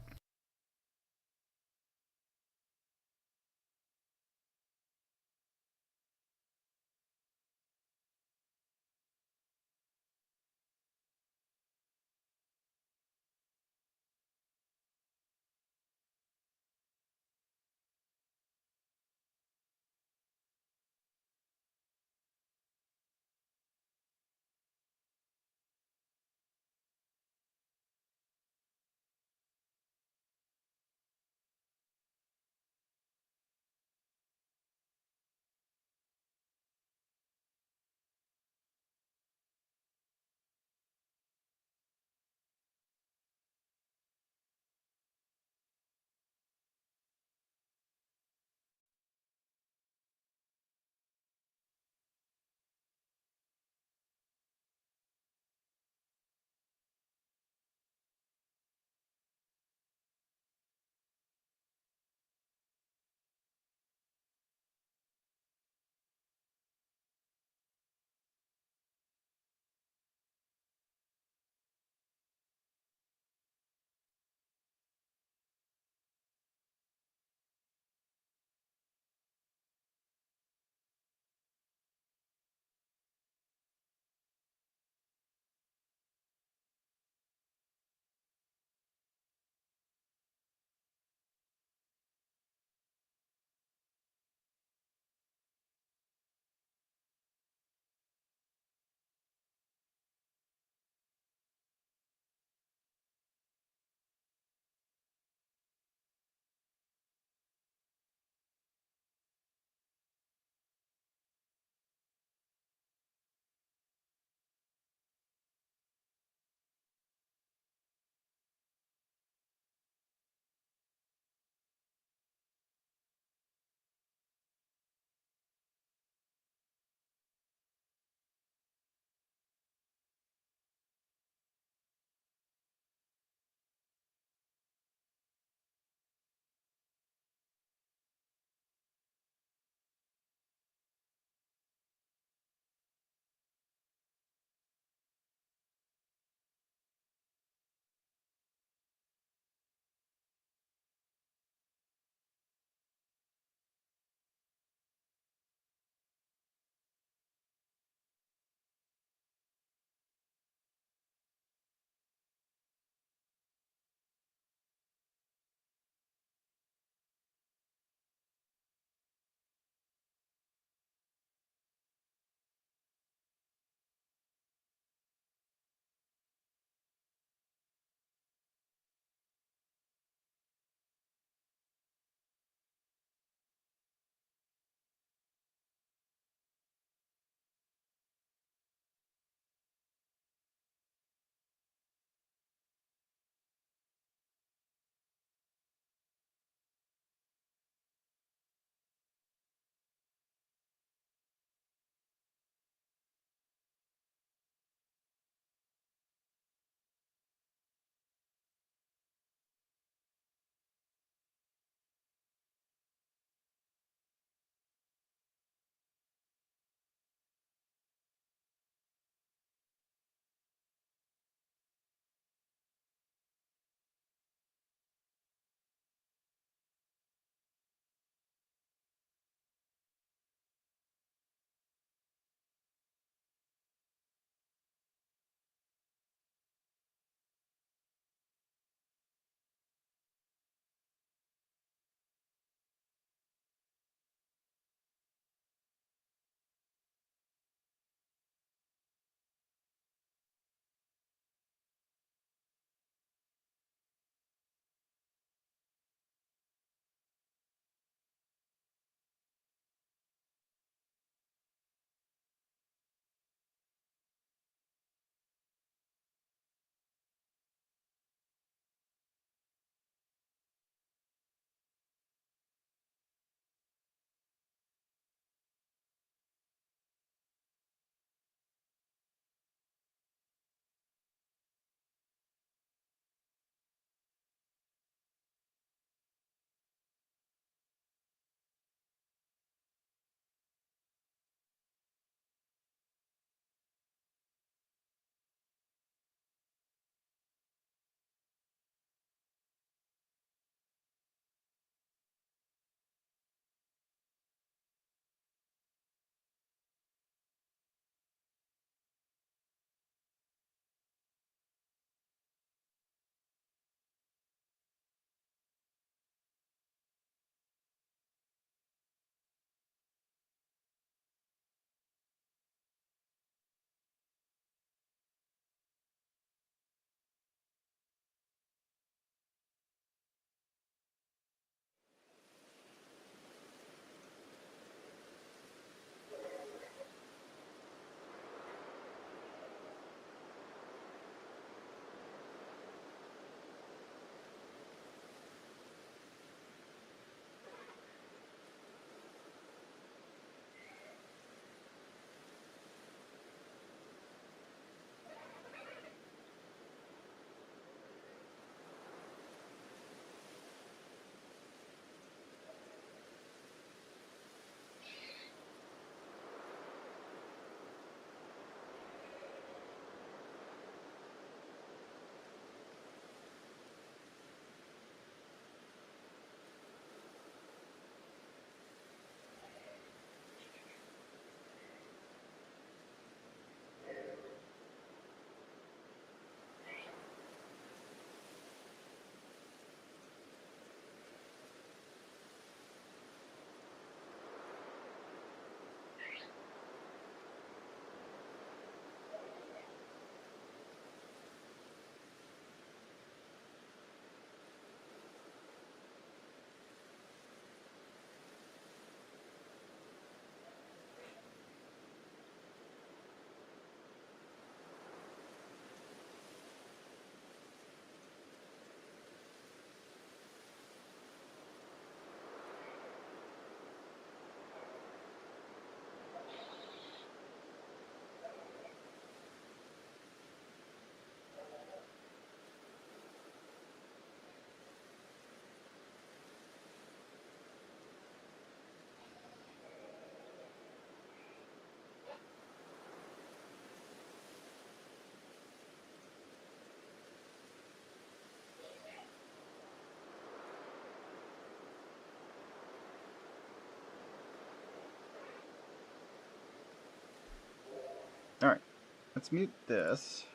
Let's mute this.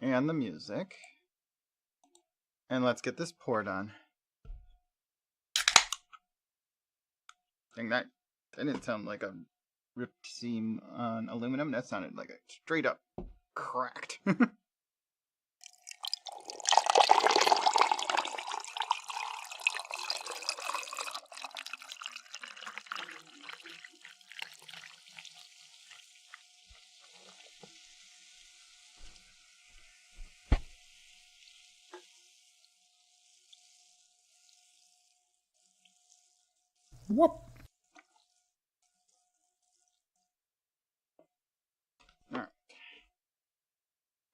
And the music. And let's get this pour done. Dang, that didn't sound like a ripped seam on aluminum. That sounded like a straight up cracked. Whoop. Alright.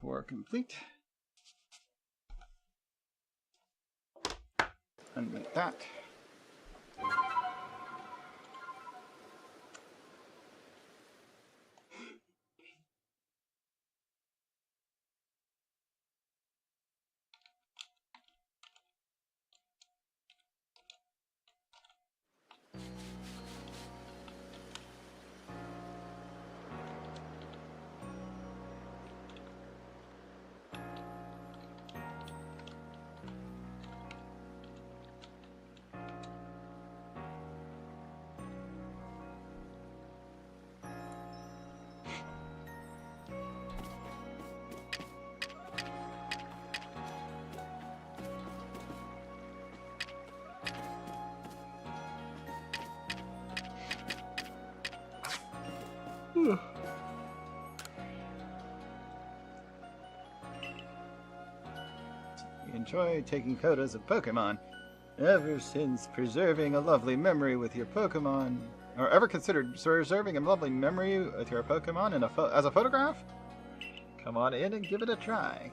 Pour complete. Unmute that. You enjoy taking photos of Pokemon. Ever since preserving a lovely memory with your Pokemon, or ever considered preserving a lovely memory with your Pokemon in as a photograph? Come on in and give it a try.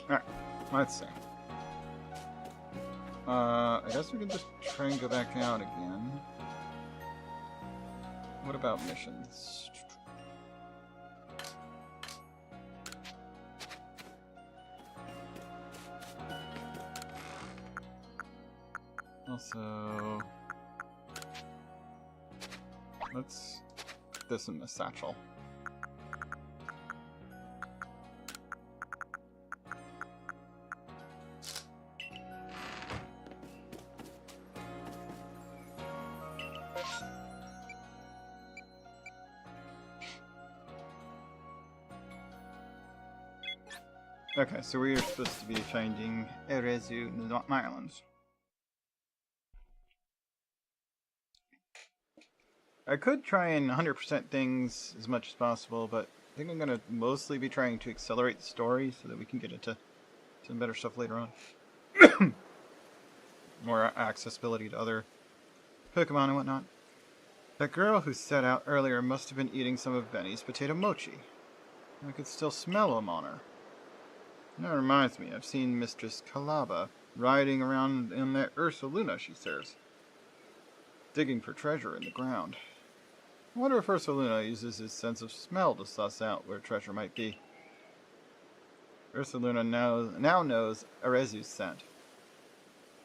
Alright, let's see. I guess we can just try and go back out again. What about missions? Also, let's put this in the satchel. Okay, so we are supposed to be finding Erezu in the Islands. I could try and 100% things as much as possible, but I think I'm going to mostly be trying to accelerate the story so that we can get into some better stuff later on. More accessibility to other Pokemon and whatnot. That girl who set out earlier must have been eating some of Benny's potato mochi. I could still smell them on her. That reminds me, I've seen Mistress Calaba riding around in that Ursaluna she serves, digging for treasure in the ground. I wonder if Ursaluna uses his sense of smell to suss out where treasure might be. Ursaluna now knows Erezu's scent.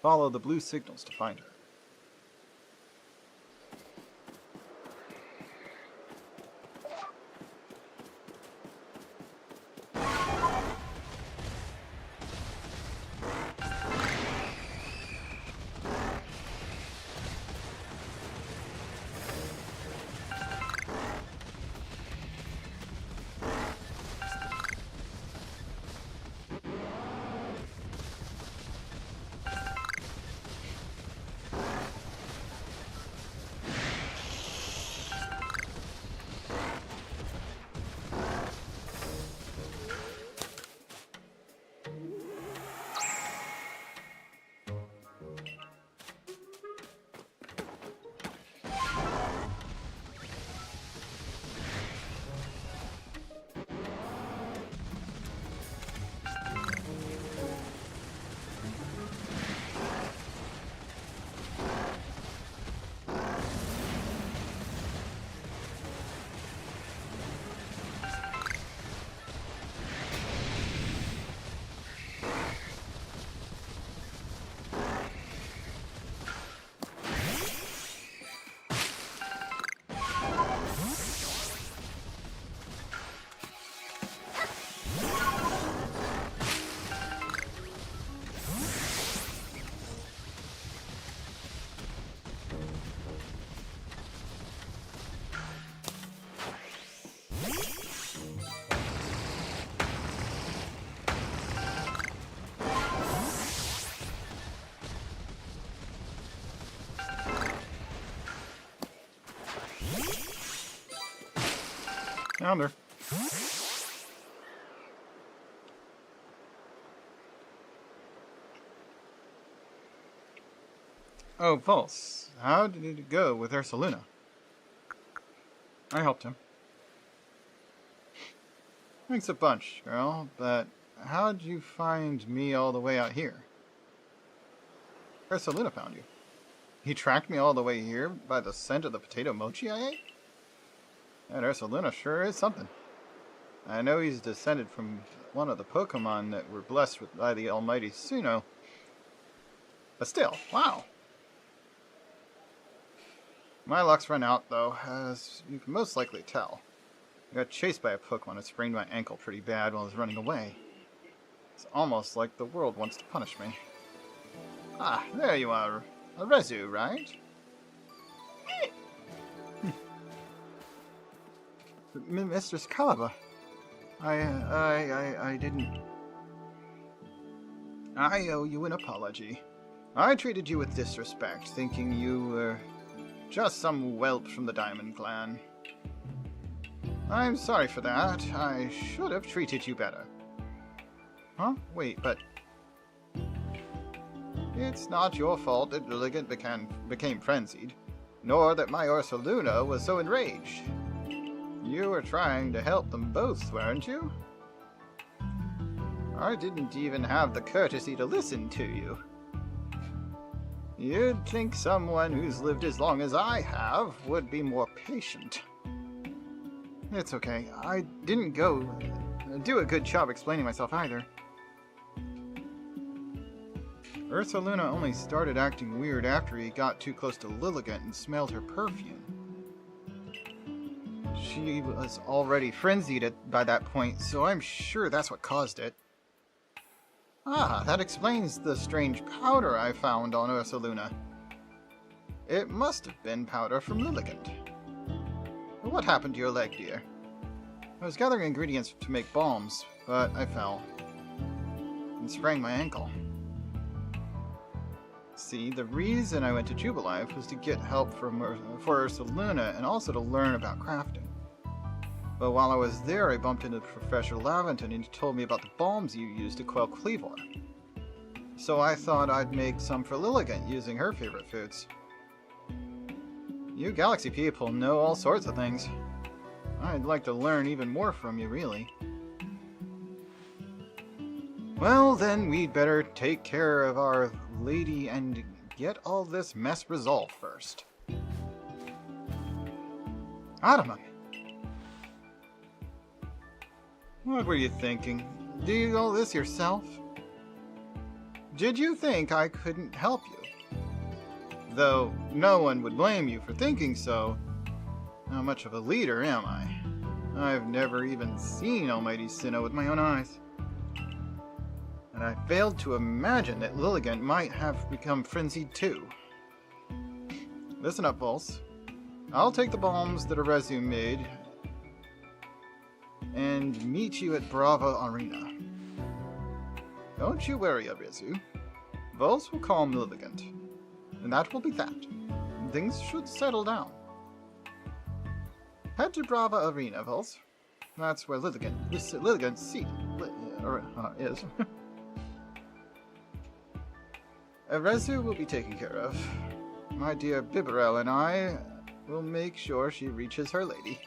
Follow the blue signals to find her. Found her. Oh, Vulse. How did it go with Ursaluna? I helped him. Thanks a bunch, girl, but how'd you find me all the way out here? Ursaluna found you. He tracked me all the way here by the scent of the potato mochi I ate? That Ursaluna sure is something. I know he's descended from one of the Pokemon that were blessed with by the almighty Suno. But still, wow. My luck's run out, though, as you can most likely tell. I got chased by a Pokemon and sprained my ankle pretty bad while I was running away. It's almost like the world wants to punish me. Ah, there you are. A Rezu, right? Mistress Caliber. I didn't... I owe you an apology. I treated you with disrespect, thinking you were just some whelp from the Diamond Clan. I'm sorry for that. I should have treated you better. Huh? Wait, but... It's not your fault that Lilligant became frenzied, nor that my Ursaluna was so enraged. You were trying to help them both, weren't you? I didn't even have the courtesy to listen to you. You'd think someone who's lived as long as I have would be more patient. It's okay. I didn't do a good job explaining myself either. Ursaluna only started acting weird after he got too close to Lilligant and smelled her perfume. She was already frenzied by that point, so I'm sure that's what caused it. Ah, that explains the strange powder I found on Ursaluna. It must have been powder from Lilligant. What happened to your leg, dear? I was gathering ingredients to make balms, but I fell and sprained my ankle. See, the reason I went to Jubilife was to get help for Ursaluna and also to learn about crafting. But while I was there, I bumped into Professor Laventon and he told me about the balms you use to quell Cleavor. So I thought I'd make some for Lilligant using her favorite foods. You Galaxy people know all sorts of things. I'd like to learn even more from you, really. Well, then we'd better take care of our lady and get all this mess resolved first. Ottoman! What were you thinking? Did all this yourself? Did you think I couldn't help you? Though no one would blame you for thinking so. How much of a leader am I? I've never even seen Almighty Sinnoh with my own eyes. And I failed to imagine that Lilligant might have become frenzied too. Listen up, Vulse. I'll take the balms that Arezu made and meet you at Brava Arena. Don't you worry, Arezu. Vulse will calm Lilligant. And that will be that. Things should settle down. Head to Brava Arena, Vulse. That's where Lilligant's seat is. Arezu will be taken care of. My dear Bibarel and I will make sure she reaches her lady.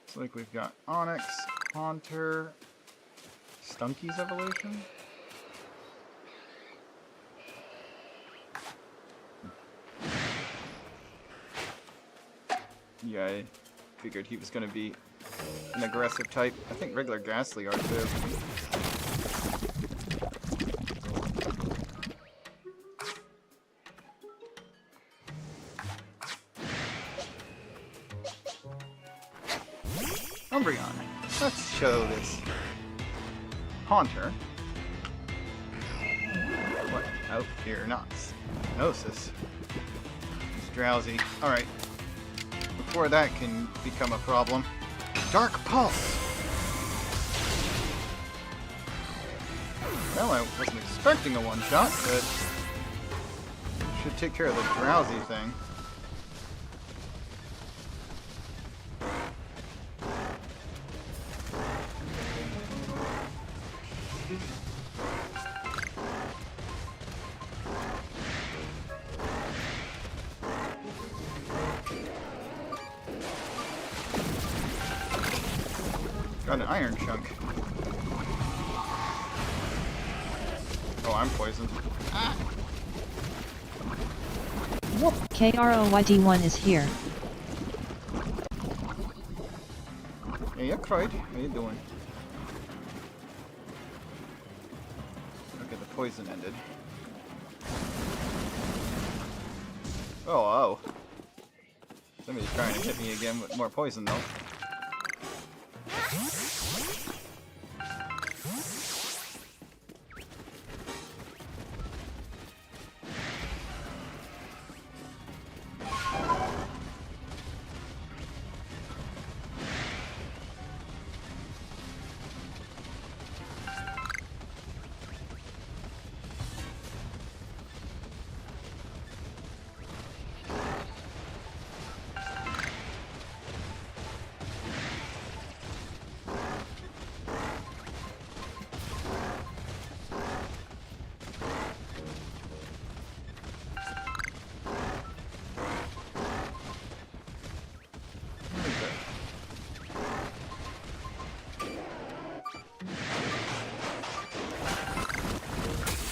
Looks like we've got Onyx, Haunter, Stunky's evolution. Yeah, I figured he was going to be an aggressive type. I think regular Ghastly are too. Umbreon. Let's show this Haunter what out here not Gnosis. He's drowsy. Alright. Before that can become a problem. Dark Pulse! Well, I wasn't expecting expecting a one-shot, but should take care of the drowsy thing. Got an iron chunk. Oh, I'm poisoned. Ah.
KROYD1 is here.
Hey, you cried. How you doing? Okay, the poison ended. Oh. Somebody's trying to hit me again with more poison, though.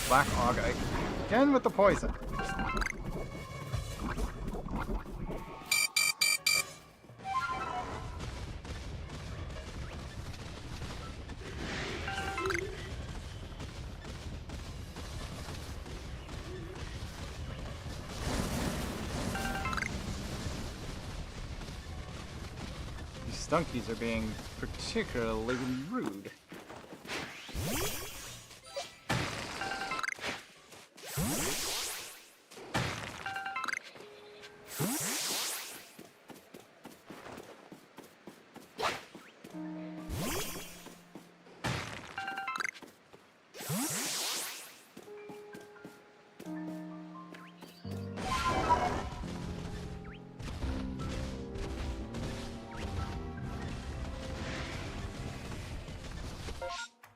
Black Augite. Again with the poison. These stunkies are being particularly rude.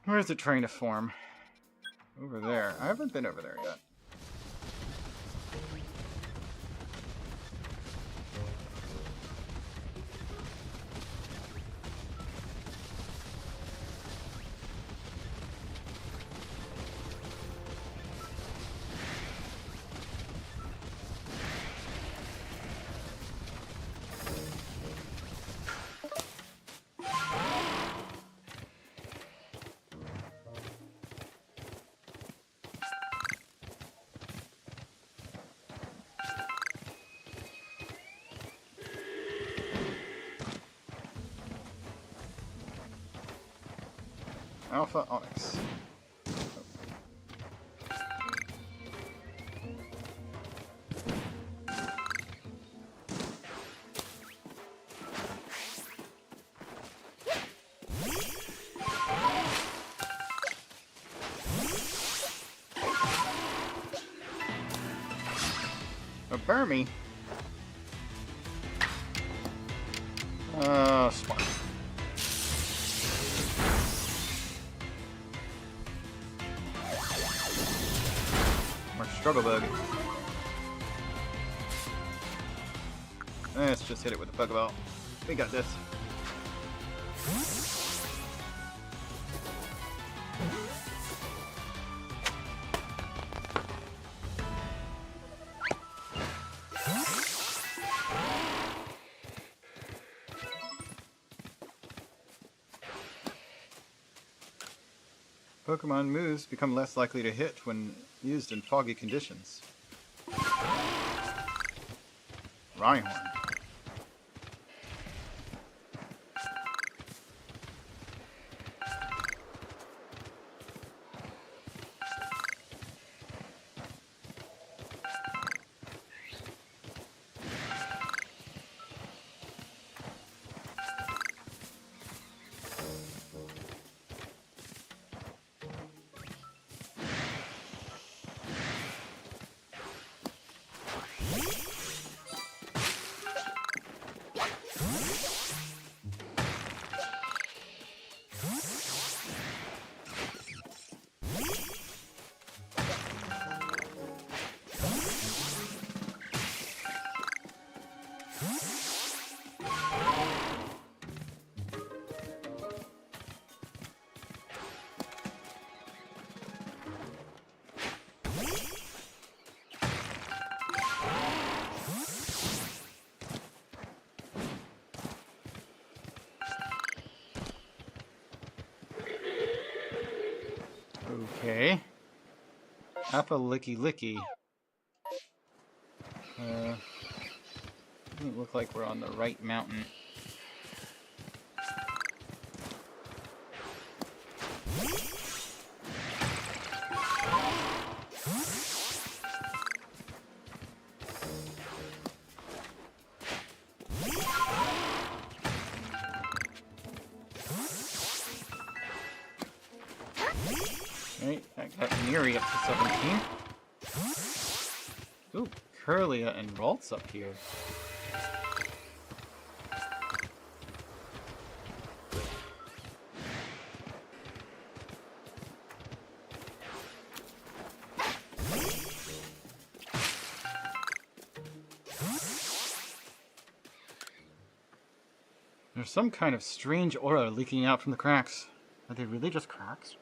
Where's the trying to form? Over there. I haven't been over there yet. Alpha Onyx. A Burmy? Smart. Struggle bug. Let's just hit it with the Pokeball. We got this. Pokemon moves become less likely to hit when used in foggy conditions. Rhyhorn. Okay. Appa Licky Licky. Doesn't look like we're on the right mountain. Right, that got Miri up to 17. Ooh, Curlia and Vulse up here. There's some kind of strange aura leaking out from the cracks. Are they really just cracks?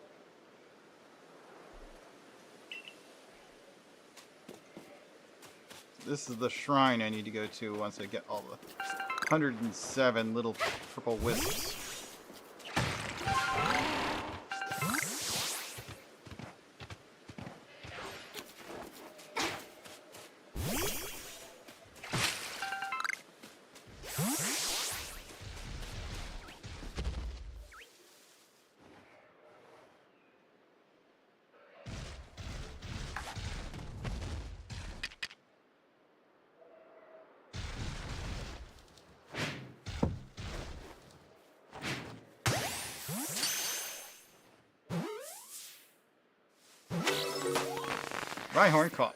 This is the shrine I need to go to once I get all the 107 little purple wisps. Rhyhorn caught.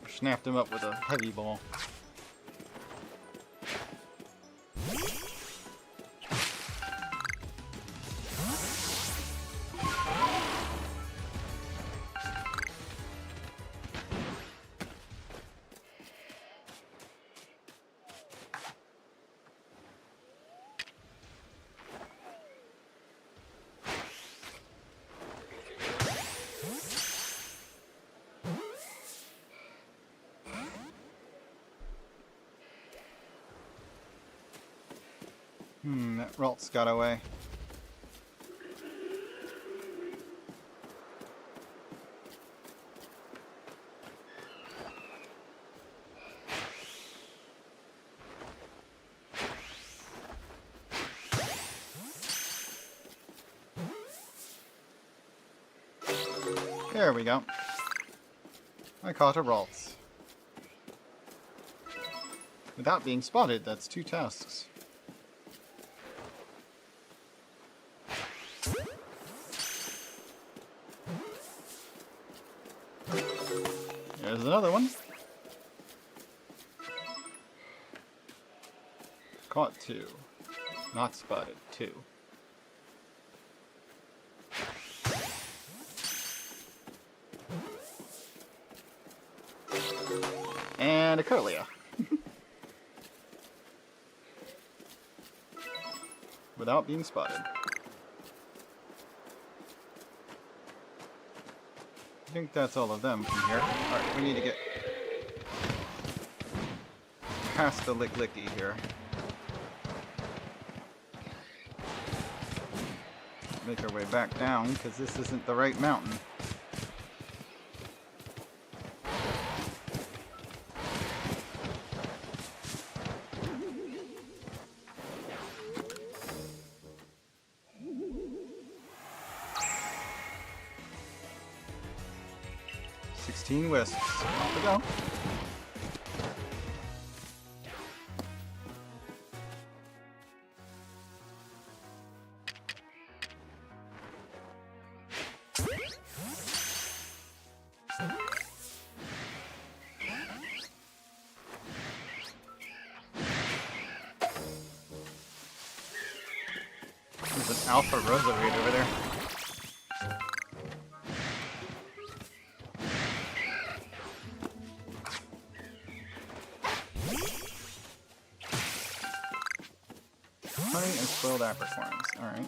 Snapped him up with a heavy ball. That Ralts got away. There we go. I caught a Ralts. Without being spotted, that's 2 tasks. There's another one. Caught 2. Not spotted 2. And a Curlia. Without being spotted. I think that's all of them from here. Alright, we need to get past the Lick-Licky here. Make our way back down, because this isn't the right mountain. Wisps. Off we go. Alpha Roserade over there. Honey and spoiled apricorns. Alright.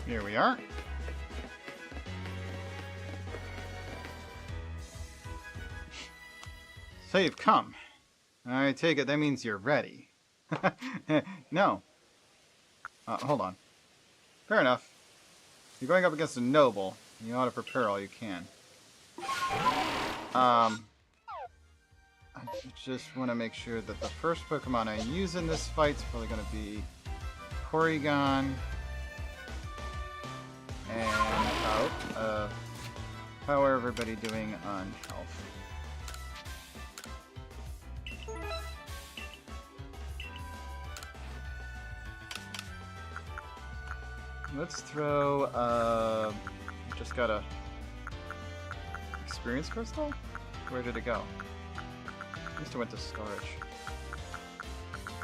Here we are. So you've come. I take it that means you're ready. No. Hold on. Fair enough. You're going up against a noble. You ought to prepare all you can. I just want to make sure that the first Pokemon I use in this fight is probably going to be Porygon. And how are everybody doing on health? Let's throw, just got a experience crystal? Where did it go? At least it went to storage.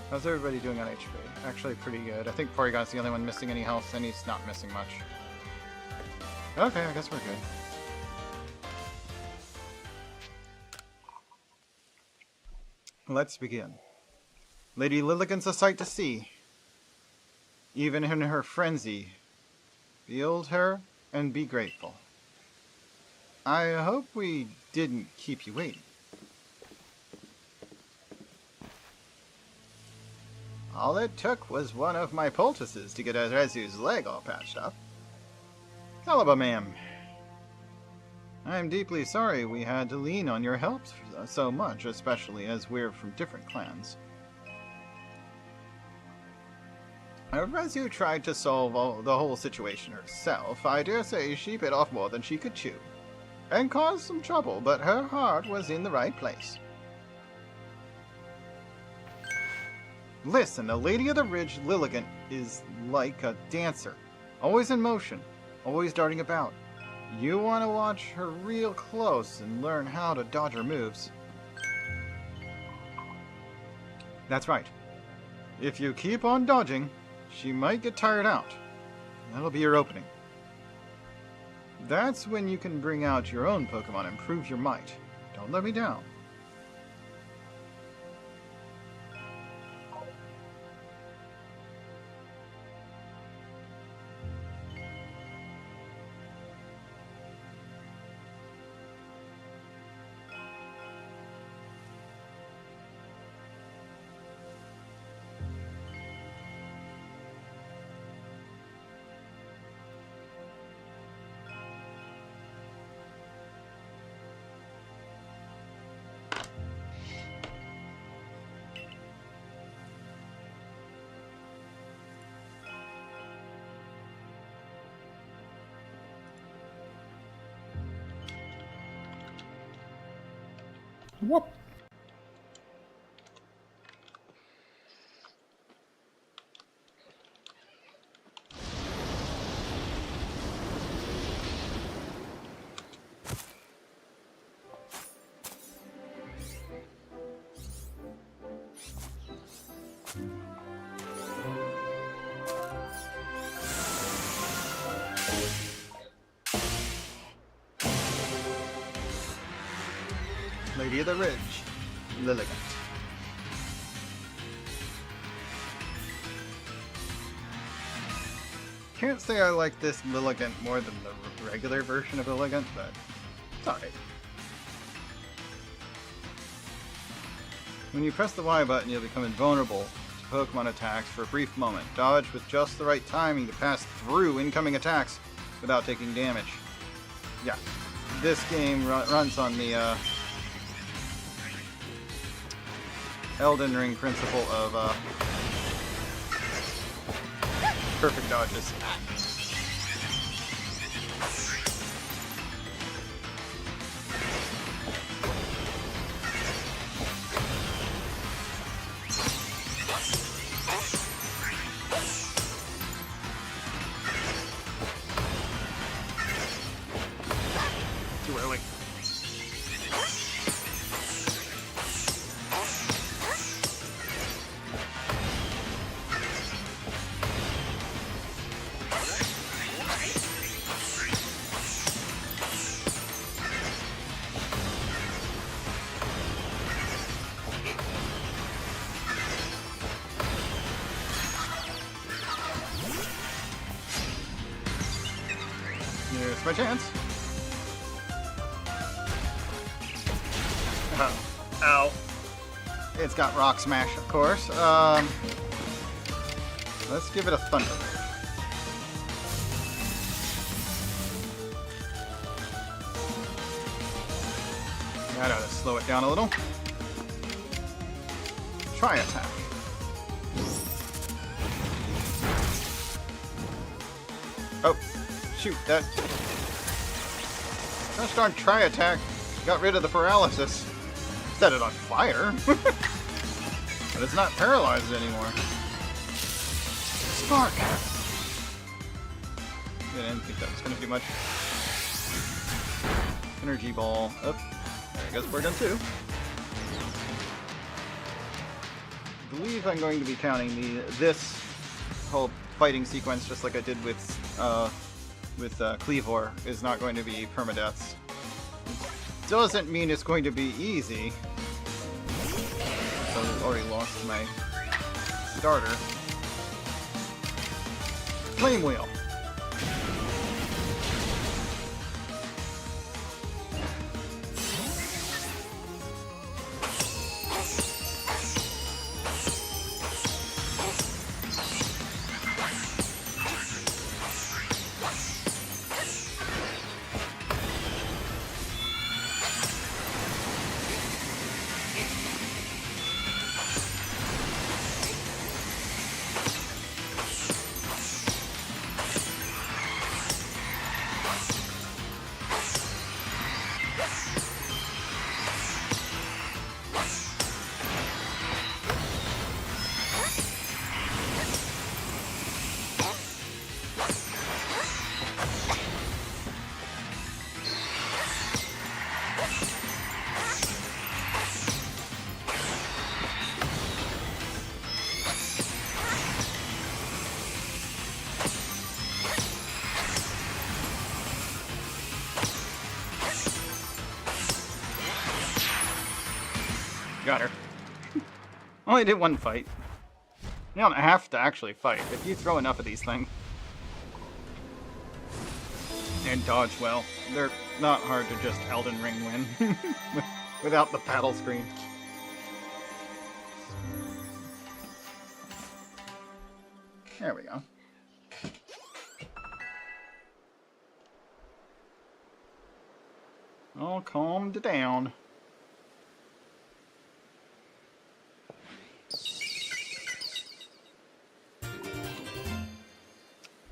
How's everybody doing on HP? Actually pretty good. I think Porygon's the only one missing any health, and he's not missing much. Okay, I guess we're good. Let's begin. Lady Lilligant's a sight to see. Even in her frenzy, behold her and be grateful. I hope we didn't keep you waiting. All it took was one of my poultices to get Rezu's leg all patched up. Caliba, ma'am. I'm deeply sorry we had to lean on your help so much, especially as we're from different clans. Rezu tried to solve the whole situation herself. I dare say she bit off more than she could chew, and caused some trouble, but her heart was in the right place. Listen, the Lady of the Ridge, Lilligant, is like a dancer, always in motion, always darting about. You want to watch her real close and learn how to dodge her moves. That's right. If you keep on dodging, she might get tired out. That'll be your opening. That's when you can bring out your own Pokemon and prove your might. Don't let me down.
Whoop!
Lady of the Ridge, Lilligant. Can't say I like this Lilligant more than the regular version of Lilligant, but it's alright. When you press the Y button, you'll become invulnerable to Pokemon attacks for a brief moment. Dodge with just the right timing to pass through incoming attacks without taking damage. Yeah, this game runs on the Elden Ring principle of perfect dodges. Too early. Here's my chance. Ow. It's got Rock Smash, of course. Let's give it a Thunder. That ought to slow it down a little. Try attack. Oh, shoot, that... Gosh darn try attack got rid of the paralysis. Set it on fire. But it's not paralyzed anymore. Spark! I didn't think that was going to do much. Energy ball. Oh, I guess we're done too. I believe I'm going to be counting this whole fighting sequence just like I did with Cleavor is not going to be permadeaths. Doesn't mean it's going to be easy. I've already lost my starter. Flame Wheel. Got her. Only did one fight. You don't have to actually fight if you throw enough of these things. And dodge well. They're not hard to just Elden Ring win without the battle screen. There we go. All calmed down.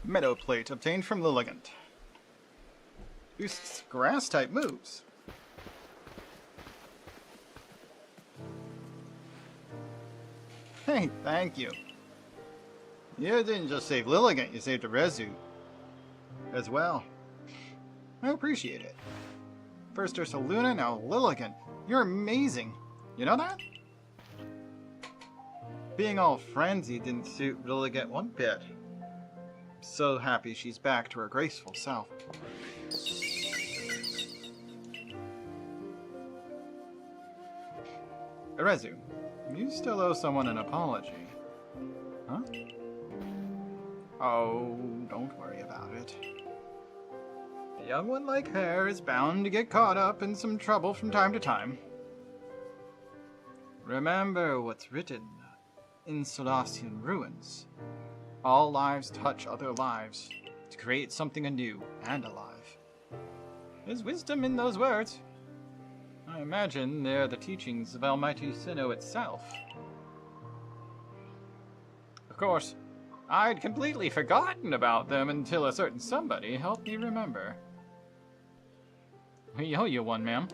Meadow Plate obtained from Lilligant. Boosts grass-type moves. Hey, thank you. You didn't just save Lilligant, you saved a Rezu as well. I appreciate it. First Ursaluna, now Lilligant. You're amazing. You know that? Being all frenzied didn't suit Lilligant one bit. So happy she's back to her graceful self. Arezu, you still owe someone an apology. Huh? Oh, don't worry about it. A young one like her is bound to get caught up in some trouble from time to time. Remember what's written in Solacian ruins. All lives touch other lives to create something anew and alive. There's wisdom in those words. I imagine they're the teachings of Almighty Sinnoh itself. Of course, I'd completely forgotten about them until a certain somebody helped me remember. We owe you one, ma'am.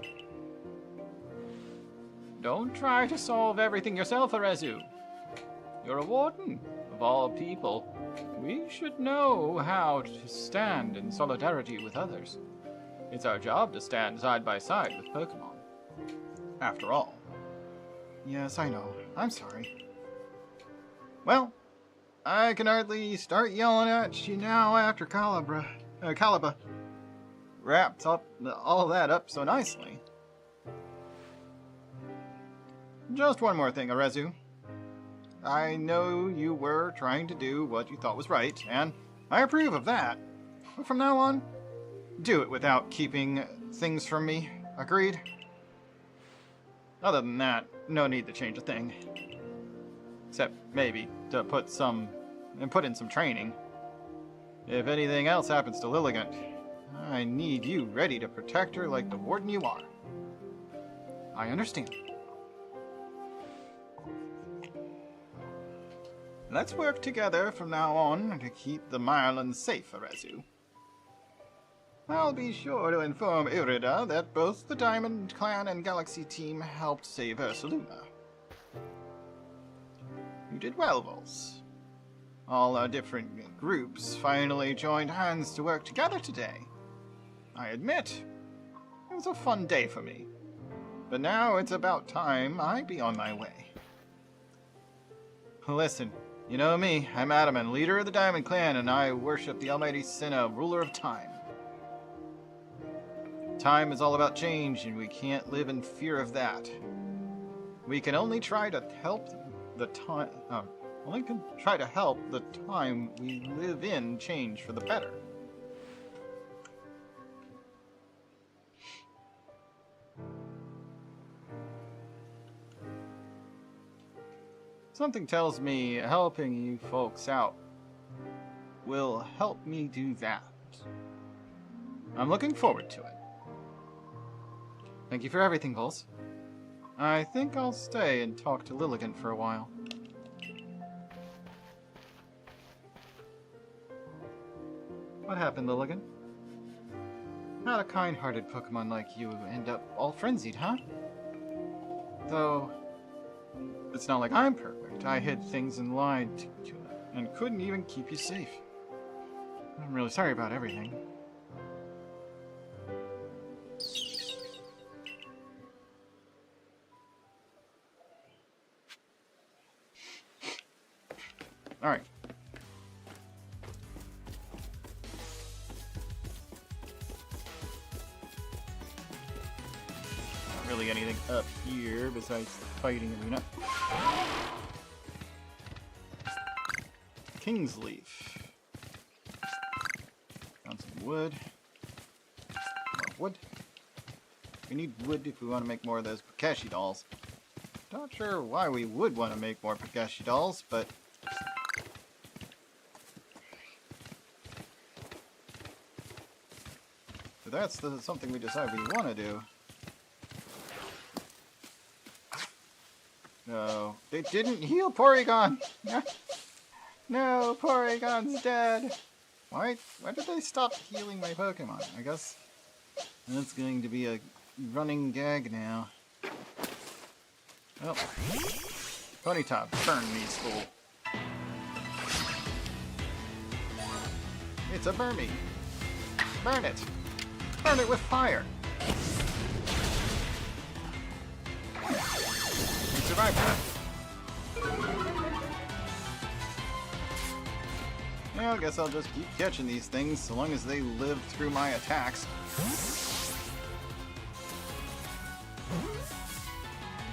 Don't try to solve everything yourself, Arezu. You're a warden, of all people. We should know how to stand in solidarity with others. It's our job to stand side by side with Pokemon. After all. Yes, I know. I'm sorry. Well, I can hardly start yelling at you now after Caliba wrapped up all that up so nicely. Just one more thing, Arezu. I know you were trying to do what you thought was right, and I approve of that. But from now on, do it without keeping things from me. Agreed? Other than that, no need to change a thing. Except maybe to put in some training. If anything else happens to Lilligant, I need you ready to protect her like the warden you are. I understand. Let's work together from now on to keep the Marlins safe, Arezu. I'll be sure to inform Irida that both the Diamond Clan and Galaxy Team helped save Ursaluna. You did well, Vulse. All our different groups finally joined hands to work together today. I admit, it was a fun day for me. But now it's about time I be on my way. Listen, you know me, I'm Adaman, leader of the Diamond Clan, and I worship the Almighty Sinnoh, ruler of time. Time is all about change, and we can't live in fear of that. We can only try to help the time we live in change for the better. Something tells me helping you folks out will help me do that. I'm looking forward to it. Thank you for everything, Vulse. I think I'll stay and talk to Lilligant for a while. What happened, Lilligant? How'd a kind-hearted Pokemon like you end up all frenzied, huh? Though, it's not like I'm perfect. I hid things and lied to you and couldn't even keep you safe. I'm really sorry about everything. Alright. Not really anything up here besides the fighting arena. King's Leaf. Found some wood. More wood. We need wood if we want to make more of those Pikachu dolls. Not sure why we would want to make more Pikachu dolls, but if that's something we decide we want to do. No, they didn't heal Porygon! No, Porygon's dead! Why did they stop healing my Pokemon? I guess that's going to be a running gag now. Oh. Ponyta, burn me, school. It's a Burmy. Burn it! Burn it with fire! You survived that. Well, I guess I'll just keep catching these things so long as they live through my attacks.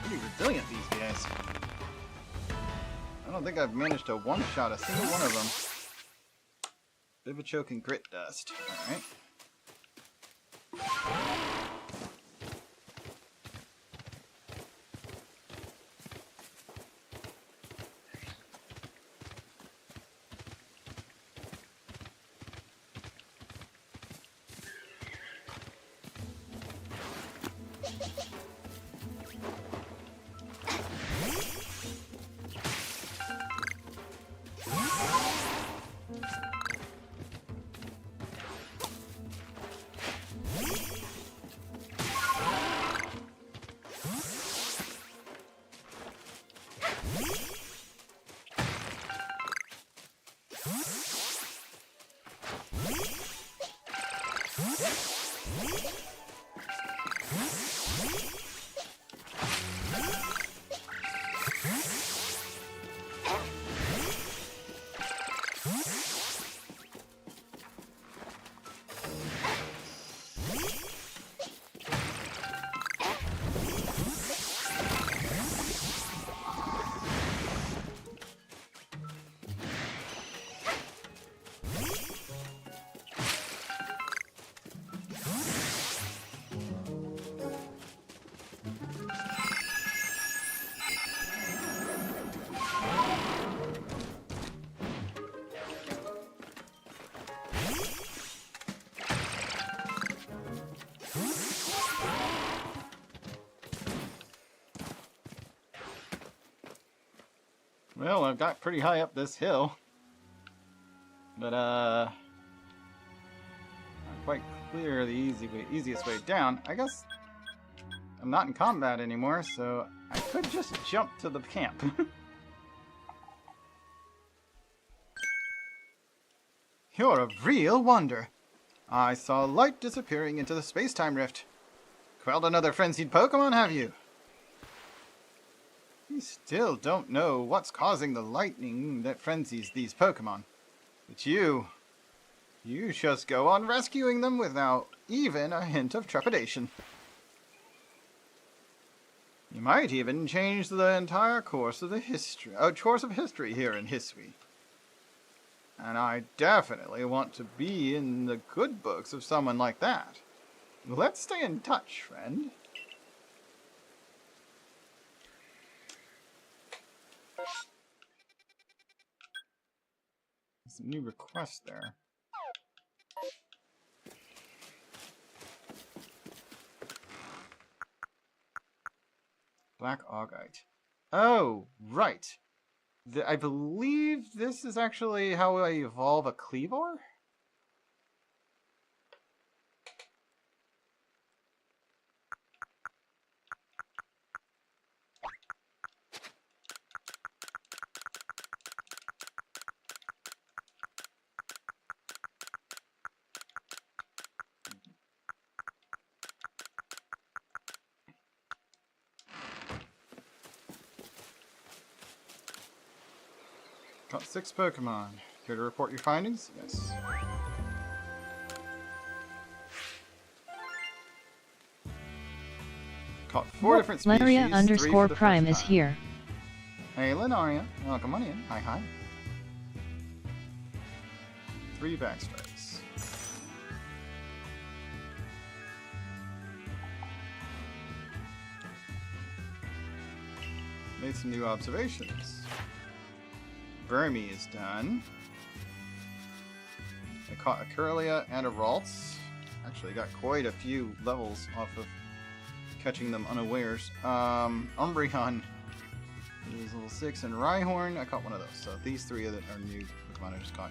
Pretty resilient, these guys. I don't think I've managed to one-shot a single one of them. Vivichoke and Grit Dust. Alright. Well, I've got pretty high up this hill. But, not quite clear the easiest way down. I guess I'm not in combat anymore, so I could just jump to the camp. You're a real wonder. I saw light disappearing into the space-time rift. Quelled another frenzied Pokemon, have you? We still don't know what's causing the lightning that frenzies these Pokemon. But you just go on rescuing them without even a hint of trepidation. You might even change the entire course of history here in Hisui. And I definitely want to be in the good books of someone like that. Let's stay in touch, friend. Some new requests there. Black Augite. Oh, right. I believe this is actually how I evolve a Cleavor? Caught 6 Pokemon. Here to report your findings? Yes. Caught 4 different species.
Laria_Prime is here.
Hey, Lenaria. Oh, come on in. Hi, hi. 3 backstrikes. Made some new observations. Burmy is done. I caught a Curlia and a Ralts. Actually, got quite a few levels off of catching them unawares. Umbreon is level 6, and Rhyhorn, I caught one of those. So these 3 are new Pokemon I just caught.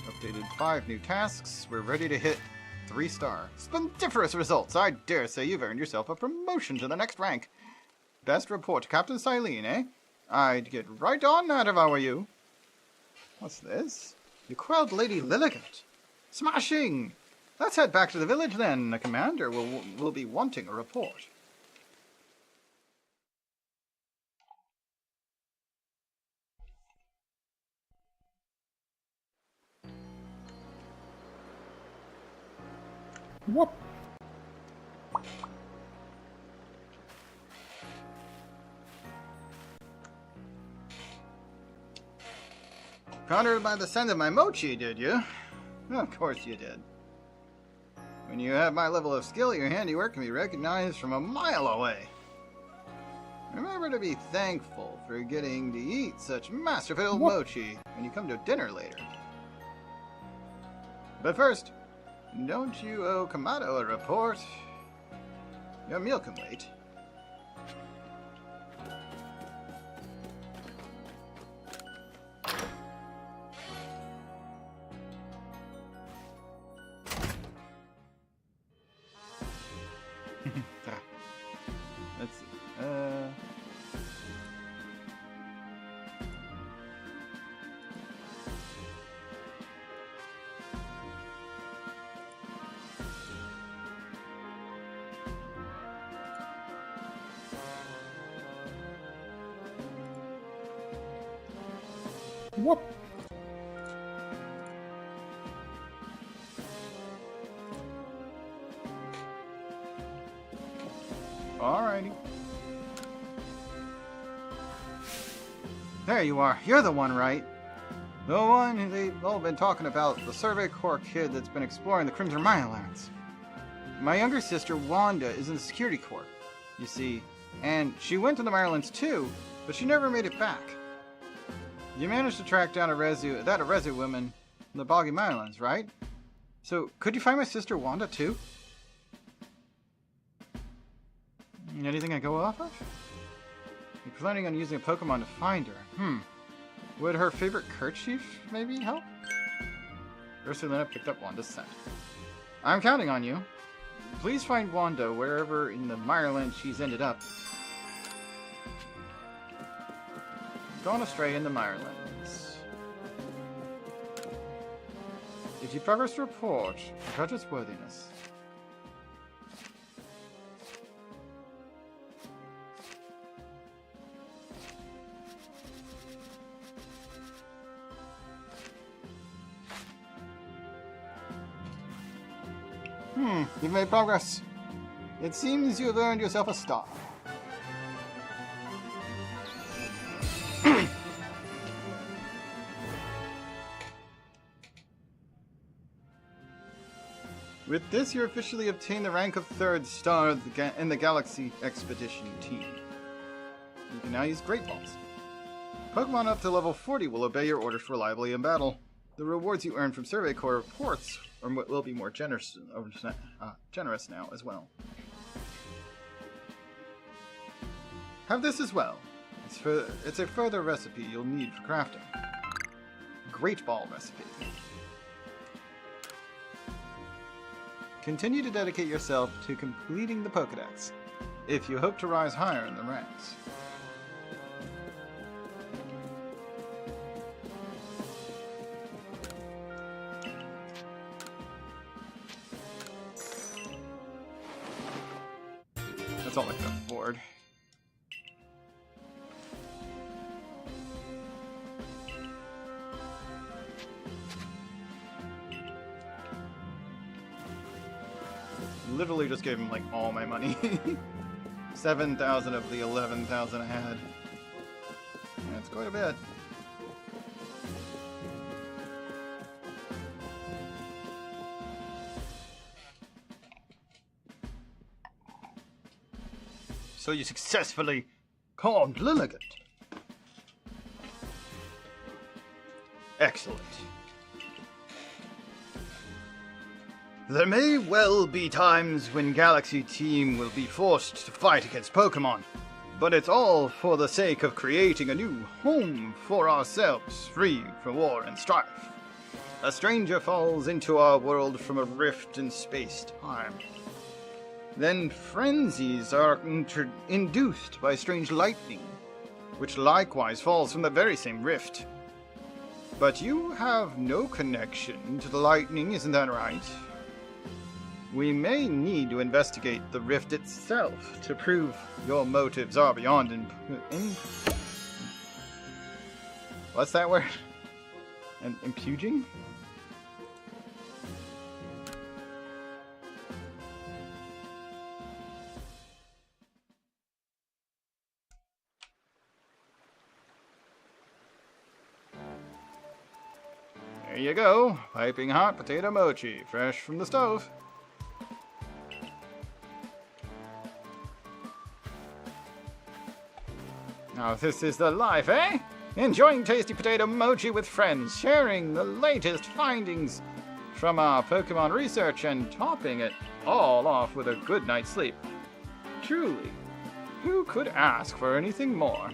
Updated 5 new tasks. We're ready to hit 3-star. Splendiferous results! I dare say you've earned yourself a promotion to the next rank. Best report to Captain Silene, eh? I'd get right on that if I were you. What's this? You quelled Lady Lilligant. Smashing! Let's head back to the village then. The commander will be wanting a report.
Whoop!
Honored by the scent of my mochi, did you? Of course you did. When you have my level of skill, your handiwork can be recognized from a mile away. Remember to be thankful for getting to eat such masterful mochi when you come to dinner later. But first, don't you owe Kamado a report? Your meal can wait. Let's see.
Whoop.
Alrighty. There you are. You're the one, right? The one who they've all been talking about, the Survey Corps kid that's been exploring the Crimson Mirelands. My younger sister, Wanda, is in the Security Corps, you see, and she went to the Mirelands too, but she never made it back. You managed to track down a Rezu woman in the Boggy Mirelands, right? So, could you find my sister Wanda too? Anything I go off of? You're planning on using a Pokemon to find her. Would her favorite kerchief maybe help? Ursulina picked up Wanda's scent. I'm counting on you. Please find Wanda wherever in the Mireland she's ended up. Gone astray in the Mirelands. If you progress to report, judge its worthiness. You've made progress. It seems you have earned yourself a star. With this, you officially obtain the rank of 3rd star in the Galaxy Expedition team. You can now use Great Balls. Pokemon up to level 40 will obey your orders reliably in battle. The rewards you earn from Survey Corps reports will be more generous now as well. Have this as well. It's a further recipe you'll need for crafting. Great Ball recipe. Continue to dedicate yourself to completing the Pokédex, if you hope to rise higher in the ranks. That's all I can afford. Literally just gave him like all my money. 7,000 of the 11,000 I had. That's quite a bit. So you successfully calmed Lilligant. Excellent. There may well be times when Galaxy Team will be forced to fight against Pokemon, but it's all for the sake of creating a new home for ourselves, free from war and strife. A stranger falls into our world from a rift in space-time. Then frenzies are induced by strange lightning, which likewise falls from the very same rift. But you have no connection to the lightning, isn't that right? We may need to investigate the rift itself to prove your motives are beyond what's that word? Impugning? There you go, piping hot potato mochi, fresh from the stove. Now this is the life, eh? Enjoying tasty potato mochi with friends, sharing the latest findings from our Pokemon research and topping it all off with a good night's sleep. Truly, who could ask for anything more?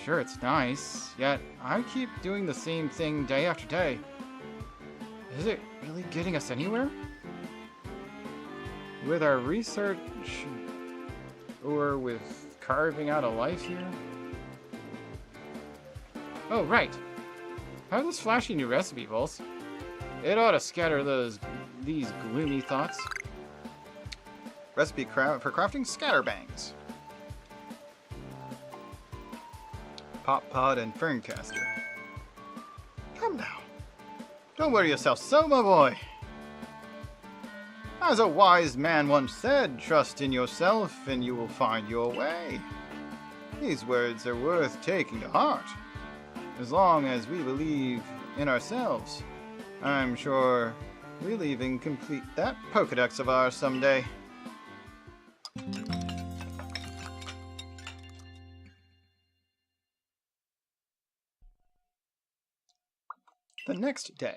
Sure, it's nice, yet I keep doing the same thing day after day. Is it really getting us anywhere? With our research, or with carving out a life here? Oh, right. How's this flashy new recipe, Vulse? It ought to scatter these gloomy thoughts. Recipe for crafting scatterbangs. Pop Pod and Ferncaster. Come now. Don't worry yourself so, my boy. As a wise man once said, trust in yourself and you will find your way. These words are worth taking to heart. As long as we believe in ourselves, I'm sure we'll even complete that Pokedex of ours someday. The next day.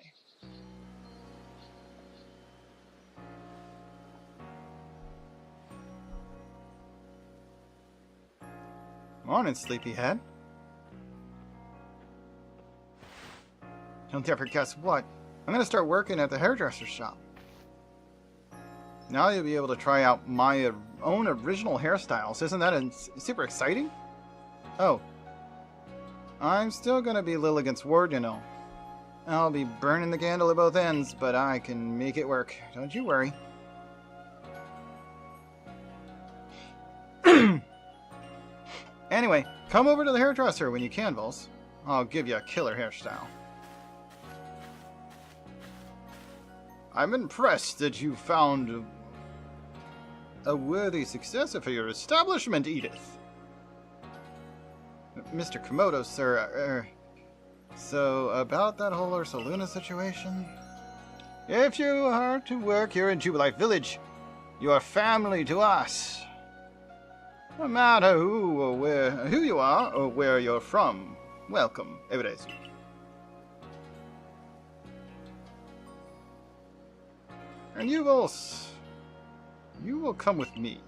Morning, sleepyhead. Don't ever guess what? I'm gonna start working at the hairdresser's shop. Now you'll be able to try out my own original hairstyles. Isn't that super exciting? Oh. I'm still gonna be Lilligant's ward, you know. I'll be burning the candle at both ends, but I can make it work. Don't you worry. Anyway, come over to the hairdresser when you can, Vulse. I'll give you a killer hairstyle. I'm impressed that you found a worthy successor for your establishment, Edith. Mr. Komodo, sir, so about that whole Ursaluna situation? If you are to work here in Jubilife Village, you are family to us. No matter who you are or where you're from, welcome, Evidesu. And you, Vulse, you will come with me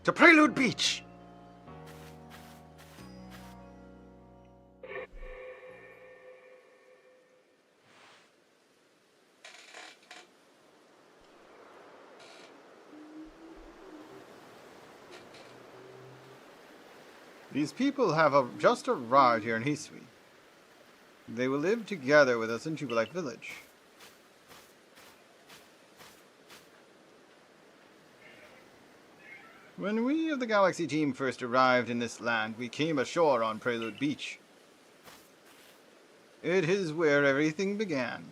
to Prelude Beach. These people have just arrived here in Hisui. They will live together with us in Jubilife Village. When we of the Galaxy team first arrived in this land, we came ashore on Prelude Beach. It is where everything began.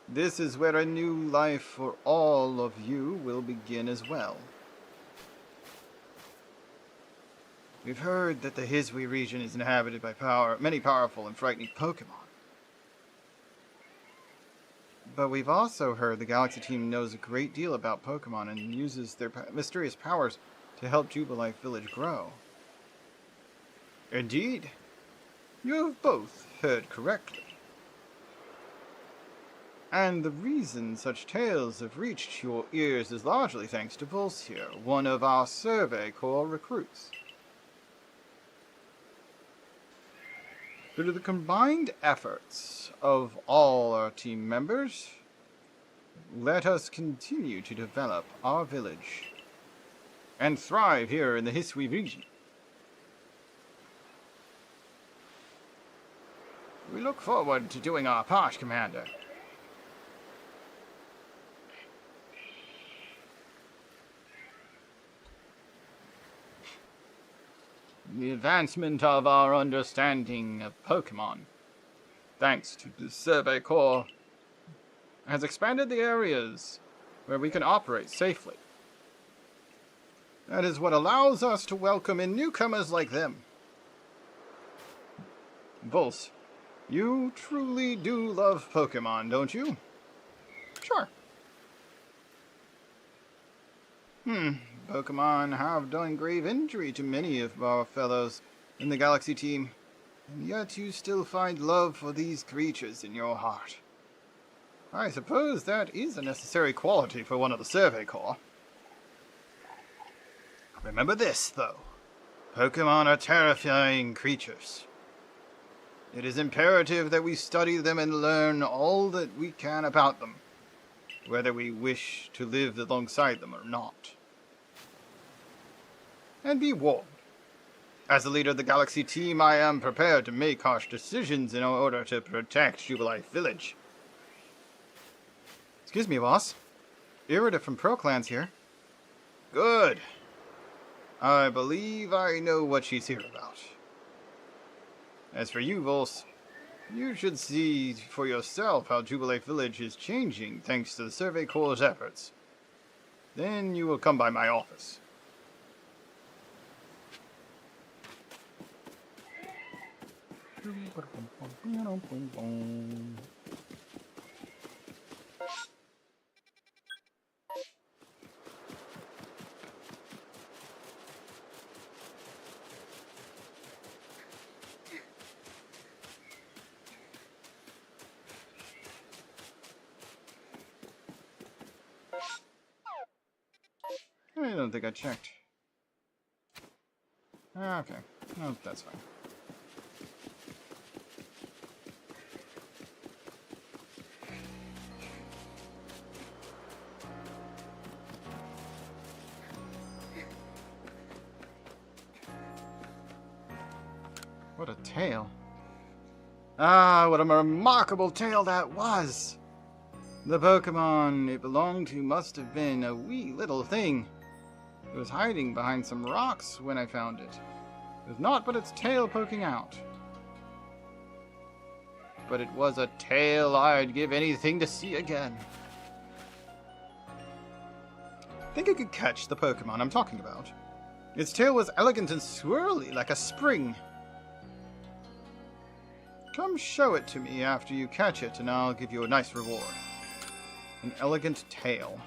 This is where a new life for all of you will begin as well. We've heard that the Hisui region is inhabited by many powerful and frightening Pokemon. But we've also heard the Galaxy team knows a great deal about Pokemon and uses their mysterious powers to help Jubilife Village grow. Indeed, you have both heard correctly. And the reason such tales have reached your ears is largely thanks to Vulse here, one of our Survey Corps recruits. Through the combined efforts of all our team members, let us continue to develop our village and thrive here in the Hisui region. We look forward to doing our part, Commander. The advancement of our understanding of Pokemon, thanks to the Survey Corps, has expanded the areas where we can operate safely. That is what allows us to welcome in newcomers like them. Vulse, you truly do love Pokemon, don't you? Sure. Pokemon have done grave injury to many of our fellows in the Galaxy team, and yet you still find love for these creatures in your heart. I suppose that is a necessary quality for one of the Survey Corps. Remember this, though. Pokemon are terrifying creatures. It is imperative that we study them and learn all that we can about them, whether we wish to live alongside them or not. And be warned. As the leader of the Galaxy team, I am prepared to make harsh decisions in order to protect Jubilife Village. Excuse me, boss. Irida from ProClans here. Good. I believe I know what she's here about. As for you, Vulse, you should see for yourself how Jubilee Village is changing thanks to the Survey Corps' efforts. Then you will come by my office. I don't think I checked. Okay. No, that's fine. What a tale. Ah, what a remarkable tale that was! The Pokemon it belonged to must have been a wee little thing. It was hiding behind some rocks when I found it. It was naught but its tail poking out. But it was a tail I'd give anything to see again. I think I could catch the Pokemon I'm talking about. Its tail was elegant and swirly like a spring. Come show it to me after you catch it and I'll give you a nice reward. An elegant tail.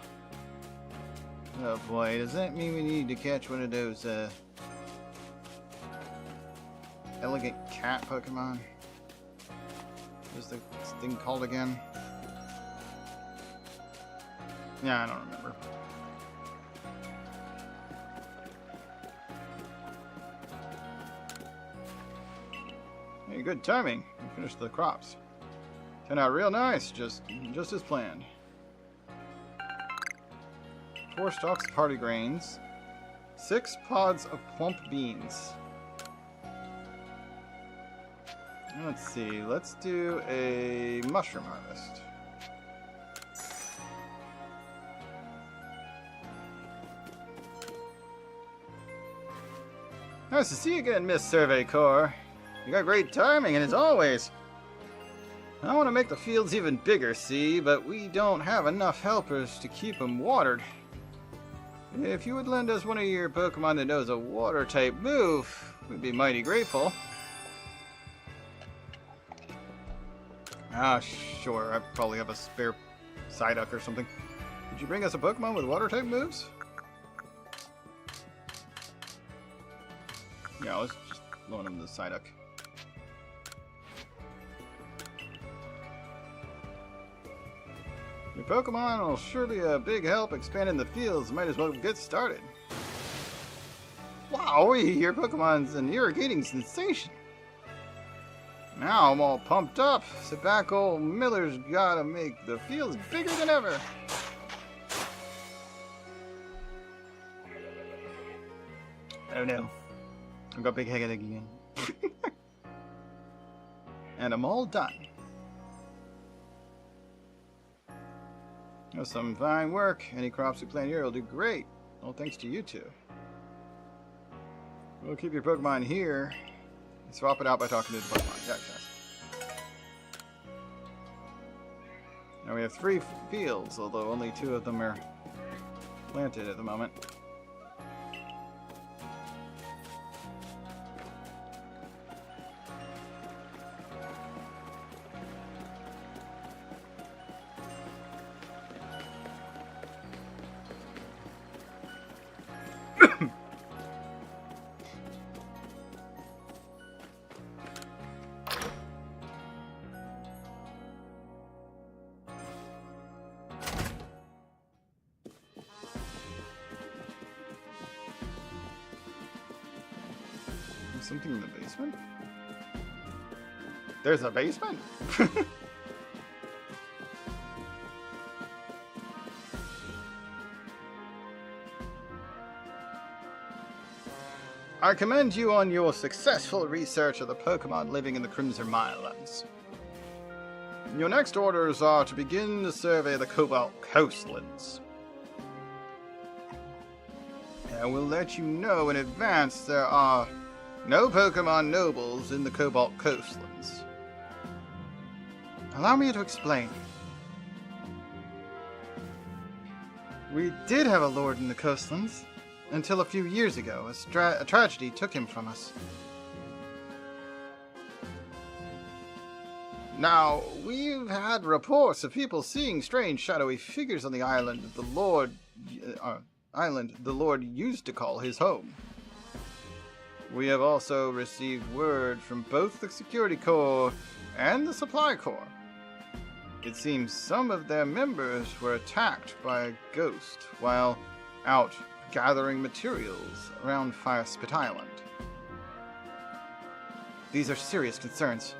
Oh boy, does that mean we need to catch one of those, elegant cat Pokemon? What's this thing called again? Yeah, I don't remember. Hey, good timing. We finished the crops. Turned out real nice, just as planned. 4 stalks of party grains, 6 pods of plump beans. Let's see, let's do a mushroom harvest. Nice to see you again, Miss Survey Corps. You got great timing, and as always, I want to make the fields even bigger, see, but we don't have enough helpers to keep them watered. If you would lend us one of your Pokemon that knows a water-type move, we'd be mighty grateful. Ah, sure. I probably have a spare Psyduck or something. Could you bring us a Pokemon with water-type moves? Yeah, let's just loan him the Psyduck. Your Pokemon will surely be a big help expanding the fields. Might as well get started. Wow, your Pokemon's an irrigating sensation. Now I'm all pumped up. Sit back, old Miller's gotta make the fields bigger than ever. Oh no. I've got big head again. And I'm all done. That's some fine work. Any crops we plant here will do great. All thanks to you two. We'll keep your Pokemon here. Swap it out by talking to the Pokemon. Yeah, yes. Now we have 3 fields, although only 2 of them are planted at the moment. Something in the basement? There's a basement? I commend you on your successful research of the Pokemon living in the Crimson Mirelands. Your next orders are to begin the survey of the Cobalt Coastlands. I will let you know in advance there are No Pokemon nobles in the Cobalt Coastlands. Allow me to explain. We did have a lord in the coastlands, until a few years ago. A tragedy took him from us. Now, we've had reports of people seeing strange shadowy figures on the island the Lord used to call his home. We have also received word from both the Security Corps and the Supply Corps. It seems some of their members were attacked by a ghost while out gathering materials around Firespit Island. These are serious concerns.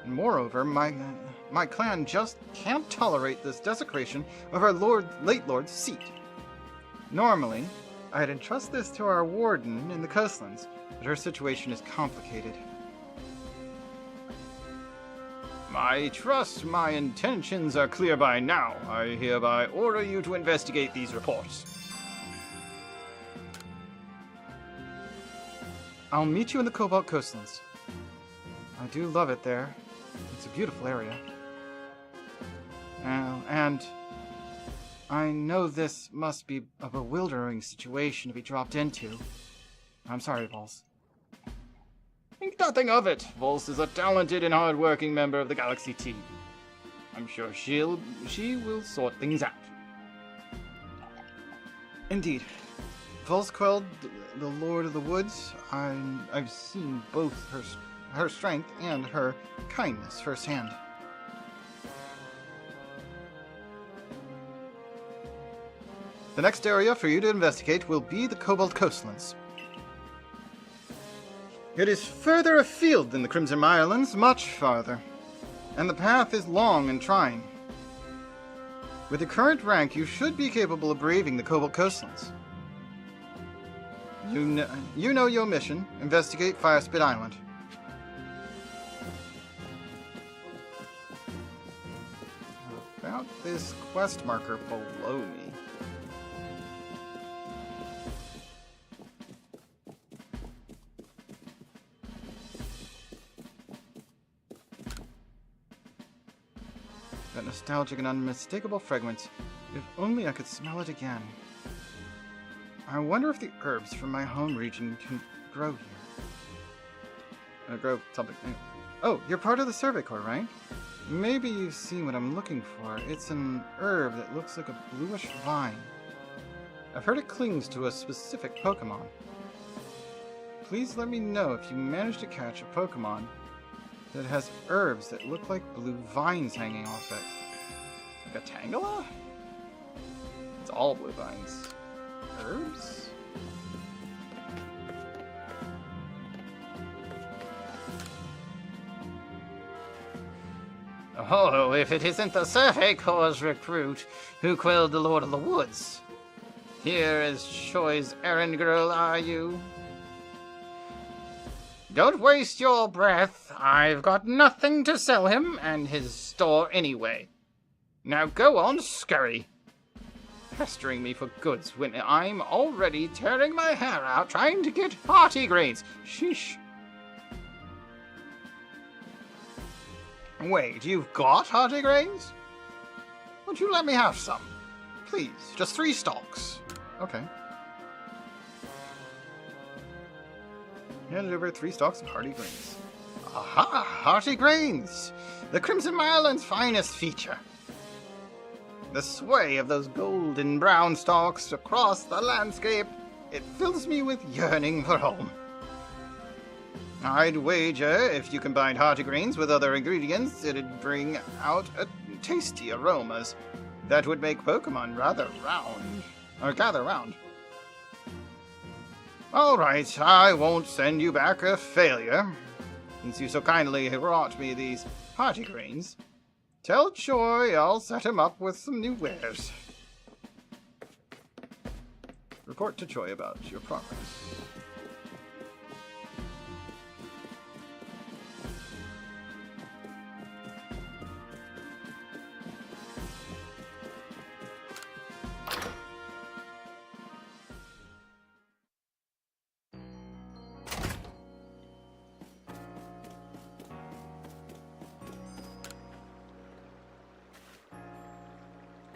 And moreover, my clan just can't tolerate this desecration of our late lord's seat. Normally, I'd entrust this to our warden in the coastlands, but her situation is complicated. I trust my intentions are clear by now. I hereby order you to investigate these reports. I'll meet you in the Cobalt Coastlands. I do love it there. It's a beautiful area. And I know this must be a bewildering situation to be dropped into. I'm sorry, Vulse. Think nothing of it. Vulse is a talented and hard-working member of the Galaxy team. I'm sure she will sort things out. Indeed. Vulse quelled the Lord of the Woods. I've seen both her strength and her kindness firsthand. The next area for you to investigate will be the Cobalt Coastlands. It is further afield than the Crimson Islands, much farther, and the path is long and trying. With your current rank, you should be capable of braving the Cobalt Coastlands. You know your mission. Investigate Firespit Island. About this quest marker below me. That nostalgic and unmistakable fragrance. If only I could smell it again. I wonder if the herbs from my home region can grow here. Grow something. Oh, you're part of the Survey Corps, right? Maybe you've seen what I'm looking for. It's an herb that looks like a bluish vine. I've heard it clings to a specific Pokemon. Please let me know if you manage to catch a Pokemon that has herbs that look like blue vines hanging off it. Like a Tangela? It's all blue vines. Herbs? Oh, if it isn't the Survey Corps recruit who quelled the Lord of the Woods. Here is Choi's errand girl, are you? Don't waste your breath. I've got nothing to sell him and his store anyway. Now go on, scurry. Pestering me for goods when I'm already tearing my hair out trying to get hearty grains. Sheesh. Wait, you've got hearty grains? Would you let me have some? Please, just 3 stalks. Okay. Handed over 3 stalks of hearty grains. Aha! Hearty grains! The Crimson Island's finest feature. The sway of those golden brown stalks across the landscape, it fills me with yearning for home. I'd wager if you combined hearty grains with other ingredients, it'd bring out tasty aromas that would make Pokemon gather round. Alright, I won't send you back a failure, since you so kindly brought me these hearty grains. Tell Choi I'll set him up with some new wares. Report to Choi about your progress.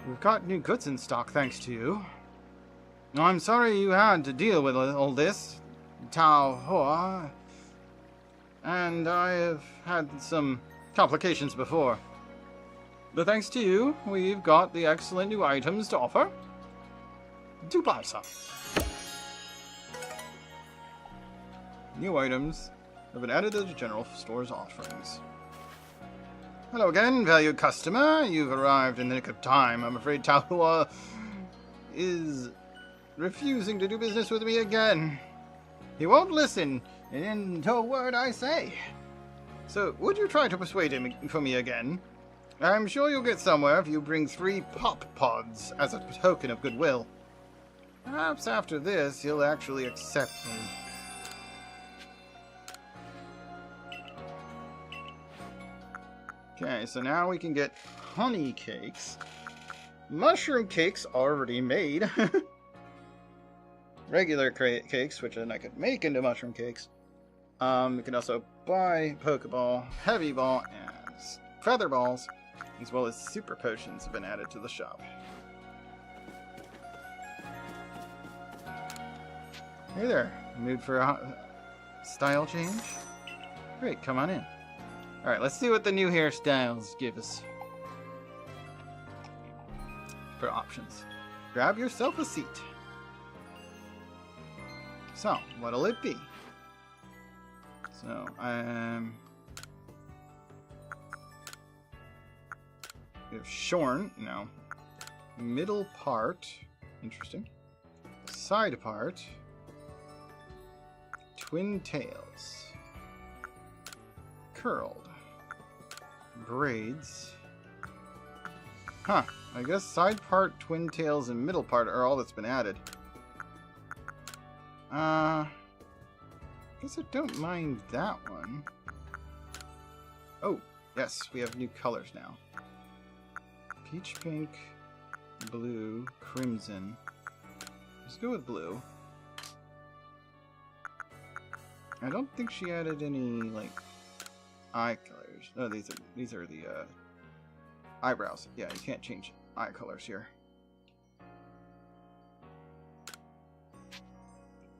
We've got new goods in stock, thanks to you. I'm sorry you had to deal with all this, Tao Hoa. And I have had some complications before. But thanks to you, we've got the excellent new items to offer. Do buy some. New items have been added to the general store's offerings. Hello again, valued customer. You've arrived in the nick of time. I'm afraid Tahua is refusing to do business with me again. He won't listen to a word I say. So, would you try to persuade him for me again? I'm sure you'll get somewhere if you bring 3 pop pods as a token of goodwill. Perhaps after this, he'll actually accept me. Okay, so now we can get honey cakes. Mushroom cakes already made. Regular cakes, which then I could make into mushroom cakes. We can also buy Pokeball, Heavy Ball, and Feather Balls, as well as Super Potions have been added to the shop. Hey there, mood for a style change? Great, come on in. Alright, let's see what the new hairstyles give us for options. Grab yourself a seat. So, what'll it be? So, we have shorn, no. Middle part, interesting. Side part, twin tails. Curled. Braids. Huh, I guess side part, twin tails, and middle part are all that's been added. Guess I don't mind that one. Oh, yes, we have new colors now. Peach pink, blue, crimson. Let's go with blue. I don't think she added any, like, eye colors. No, these are the eyebrows. Yeah, you can't change eye colors here.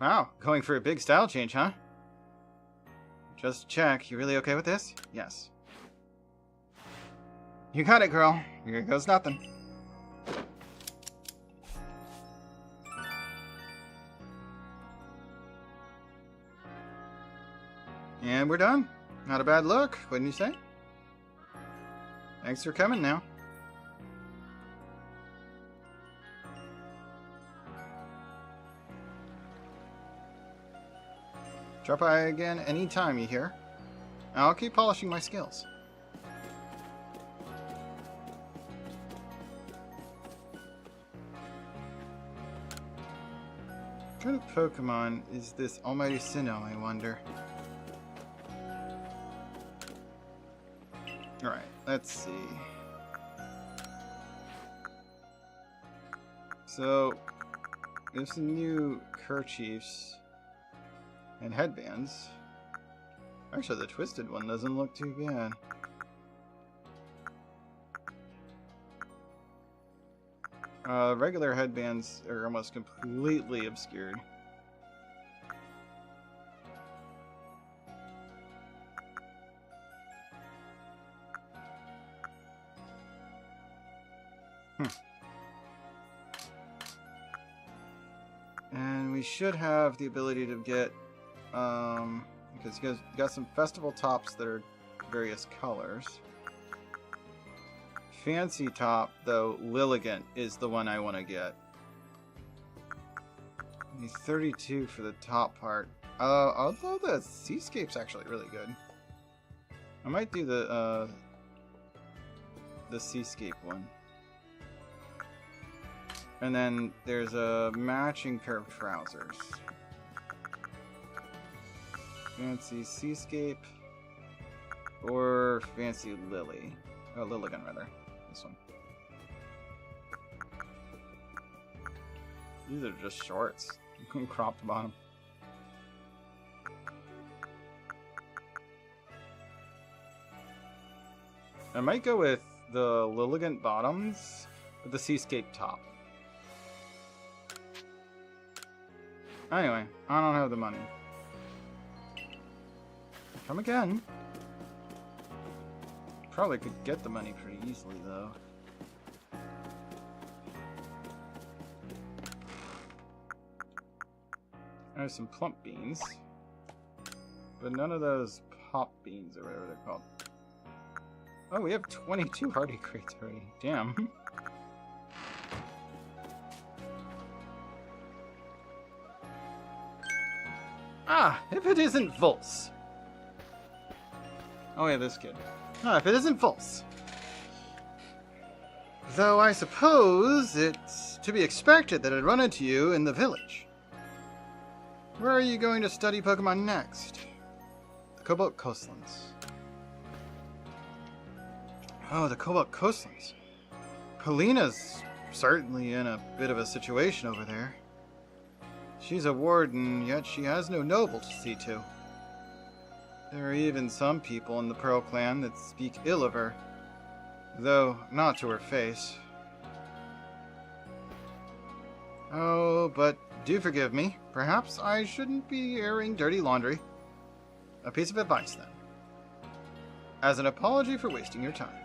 Wow, going for a big style change, huh? Just check. You really okay with this? Yes. You got it, girl. Here goes nothing. And we're done. Not a bad look, wouldn't you say? Thanks for coming now. Drop by again anytime, you hear? I'll keep polishing my skills. What kind of Pokemon is this Almighty Sinnoh, I wonder? Alright, let's see. So, there's some new kerchiefs and headbands. Actually, the twisted one doesn't look too bad. Regular headbands are almost completely obscured. And we should have the ability to get, because you got some festival tops that are various colors. Fancy top, though, Lilligant is the one I want to get. Only 32 for the top part. Although the seascape's actually really good. I might do the seascape one. And then there's a matching pair of trousers. Fancy seascape or fancy lily. Oh, Lilligant rather. This one. These are just shorts. Cropped bottom. I might go with the Lilligant bottoms with the seascape top. Anyway, I don't have the money. Come again. Probably could get the money pretty easily, though. There's some plump beans. But none of those pop beans or whatever they're called. Oh, we have 22 hardy crates already. Damn. Ah, if it isn't Vulse. Oh yeah, this kid. Ah, if it isn't Vulse. Though I suppose it's to be expected that I'd run into you in the village. Where are you going to study Pokemon next? The Cobalt Coastlands. Oh, the Cobalt Coastlands. Polina's certainly in a bit of a situation over there. She's a warden, yet she has no noble to see to. There are even some people in the Pearl clan that speak ill of her, though not to her face. Oh, but do forgive me. Perhaps I shouldn't be airing dirty laundry. A piece of advice, then. As an apology for wasting your time.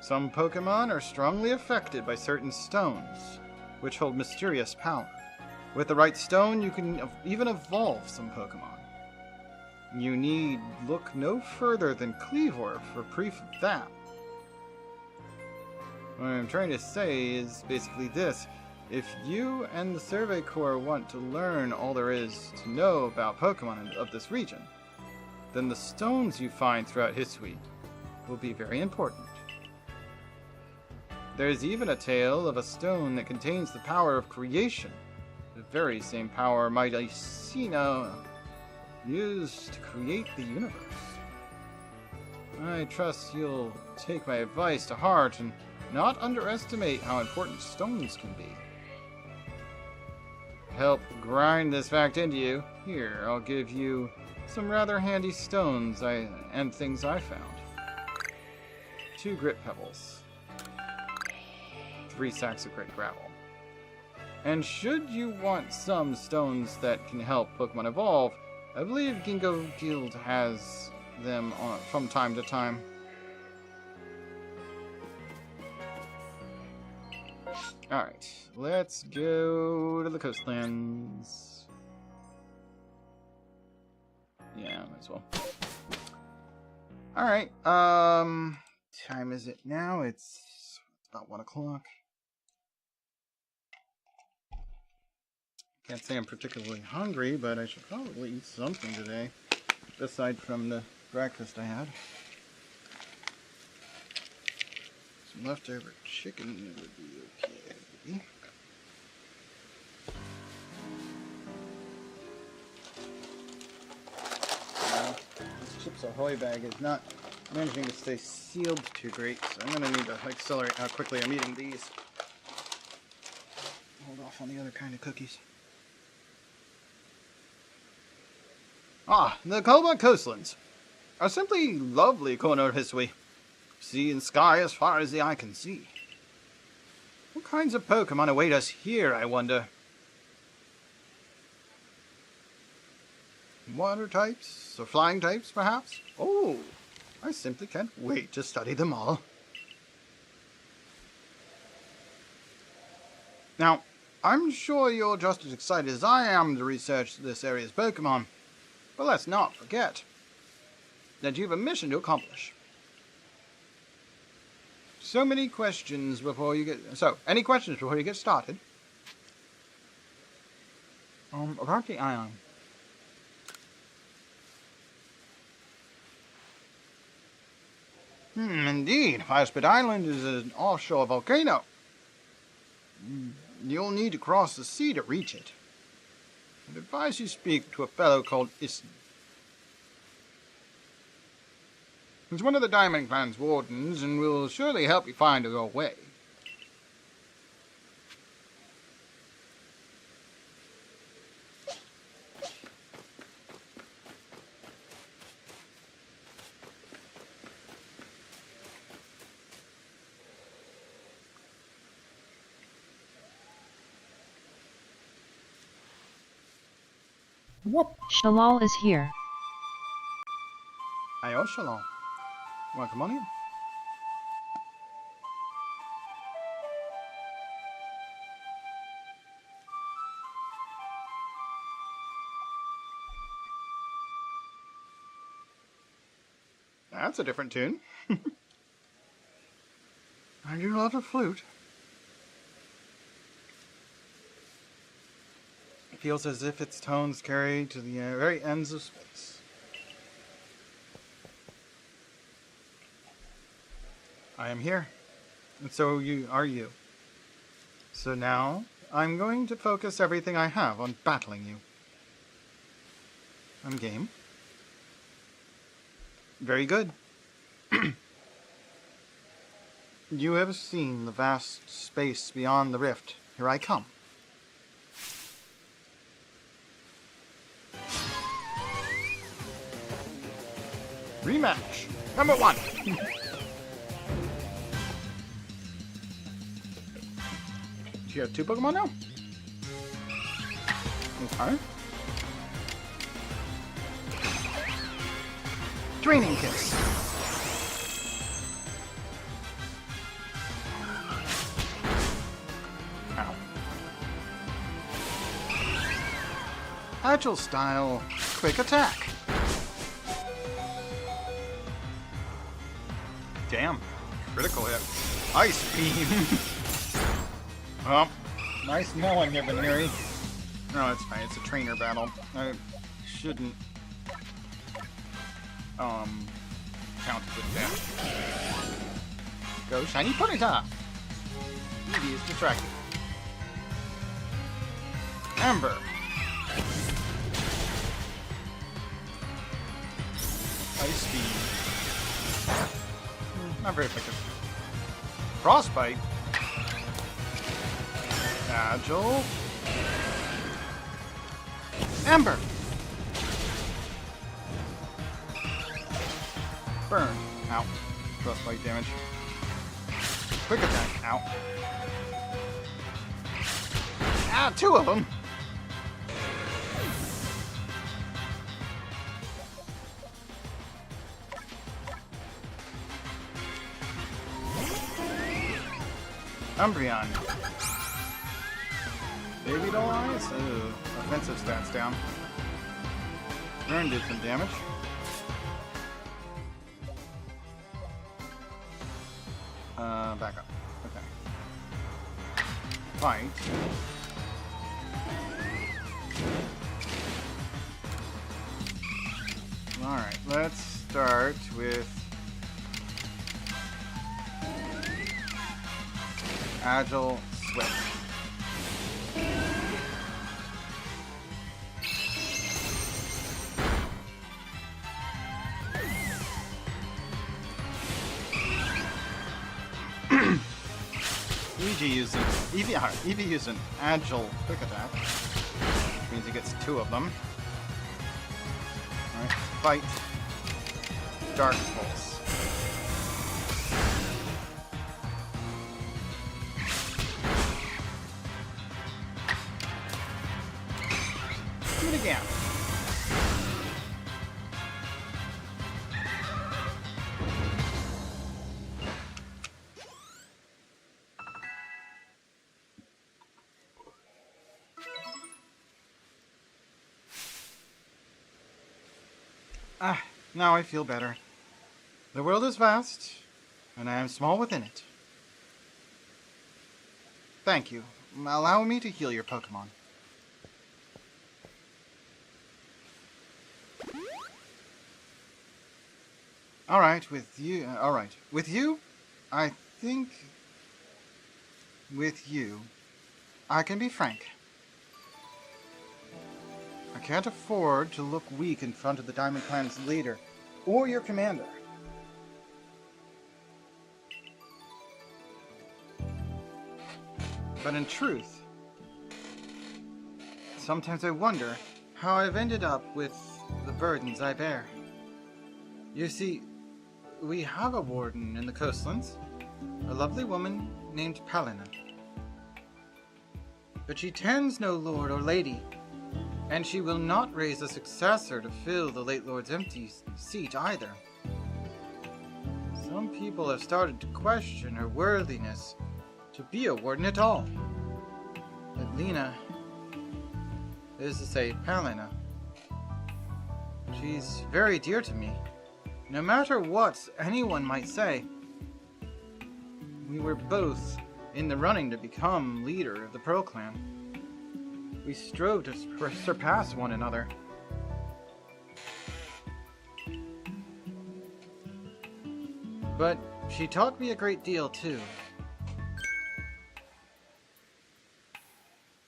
Some Pokemon are strongly affected by certain stones, which hold mysterious power. With the right stone, you can even evolve some Pokemon. You need look no further than Cleavor for proof of that. What I'm trying to say is basically this. If you and the Survey Corps want to learn all there is to know about Pokemon of this region, then the stones you find throughout Hisui will be very important. There's even a tale of a stone that contains the power of creation, the very same power mighty Sina used to create the universe. I trust you'll take my advice to heart and not underestimate how important stones can be. To help grind this fact into you, here, I'll give you some rather handy stones and things I found. 2 grit pebbles. 3 sacks of grit gravel. And should you want some stones that can help Pokemon evolve, I believe Ginkgo Guild has them from time to time. Alright, let's go to the coastlands. Yeah, might as well. Alright, time is it now? It's about 1 o'clock. Can't say I'm particularly hungry, but I should probably eat something today, aside from the breakfast I had. Some leftover chicken would be okay. This Chips Ahoy bag is not managing to stay sealed too great, so I'm going to need to accelerate how quickly I'm eating these. Hold off on the other kind of cookies. Ah, the Cobalt Coastlands are simply lovely corner of Hisui. Sea and sky as far as the eye can see. What kinds of Pokemon await us here, I wonder? Water types, or flying types, perhaps? Oh, I simply can't wait to study them all. Now, I'm sure you're just as excited as I am to research this area's Pokemon. But let's not forget that you have a mission to accomplish. Any questions before you get started? About the ion. Indeed, Firespit Island is an offshore volcano. You'll need to cross the sea to reach it. I'd advise you speak to a fellow called Isen. He's one of the Diamond Clan's wardens and will surely help you find your way.
Whoop.
Shalal is here.
Ayo, Shalom. Wanna come on in? That's a different tune. I do love a flute. It feels as if its tones carry to the very ends of space. I am here, and so are you. So now, I'm going to focus everything I have on battling you. I'm game. Very good. You have seen the vast space beyond the rift. Here I come. Rematch! Number 1! You have 2 Pokemon now? Okay. Draining Kiss. Ow. Agile Style. Quick Attack. Damn. Critical hit. Ice Beam. Well, nice knowing you, Venery. No, it's fine. It's a trainer battle. I shouldn't count it with that. Go Shiny Ponyta! Eevee is distracted. Amber. Ice Beam. Not very effective. Frostbite. Agile. Amber. Burn. Ow. Frostbite damage. Quick attack. Ow. Ah, 2 of them. Umbreon. Baby doll eyes? Ooh. Offensive stats down. Burn did some damage. Back up. Okay. Fight. Alright, let's start with Agile Switch. Eevee used an Agile Quick Attack, which means he gets 2 of them. Alright, fight. Dark Pulse. Do it again. Now I feel better. The world is vast, and I am small within it. Thank you. Allow me to heal your Pokemon. Alright, with you... With you, I think... With you, I can be frank. I can't afford to look weak in front of the Diamond Clan's leader, or your commander. But in truth, sometimes I wonder how I've ended up with the burdens I bear. You see, we have a warden in the coastlands, a lovely woman named Palina. But she tends no lord or lady, And she will not raise a successor to fill the late Lord's empty seat either. Some people have started to question her worthiness to be a warden at all. But Lena, that is to say, Palina, she's very dear to me. No matter what anyone might say, we were both in the running to become leader of the Pearl Clan. We strove to surpass one another. But she taught me a great deal, too.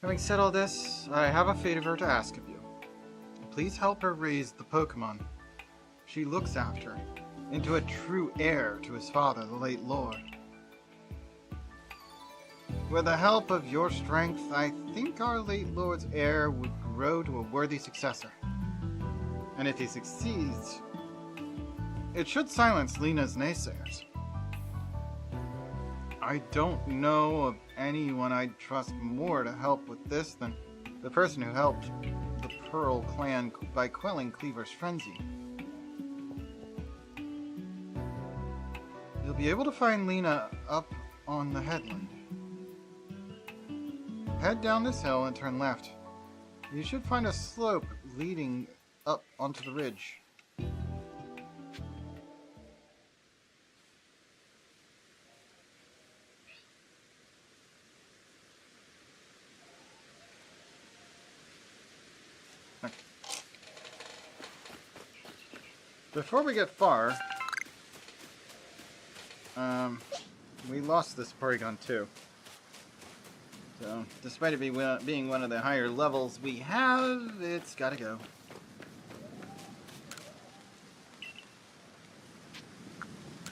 Having said all this, I have a favor to ask of you. Please help her raise the Pokemon she looks after into a true heir to his father, the late Lord. With the help of your strength, I think our late Lord's heir would grow to a worthy successor. And if he succeeds, it should silence Lena's naysayers. I don't know of anyone I'd trust more to help with this than the person who helped the Pearl Clan by quelling Cleaver's frenzy. You'll be able to find Lena up on the headland. Head down this hill and turn left. You should find a slope leading up onto the ridge. Before we get far, we lost this Porygon too. So, despite it being one of the higher levels we have, it's gotta go.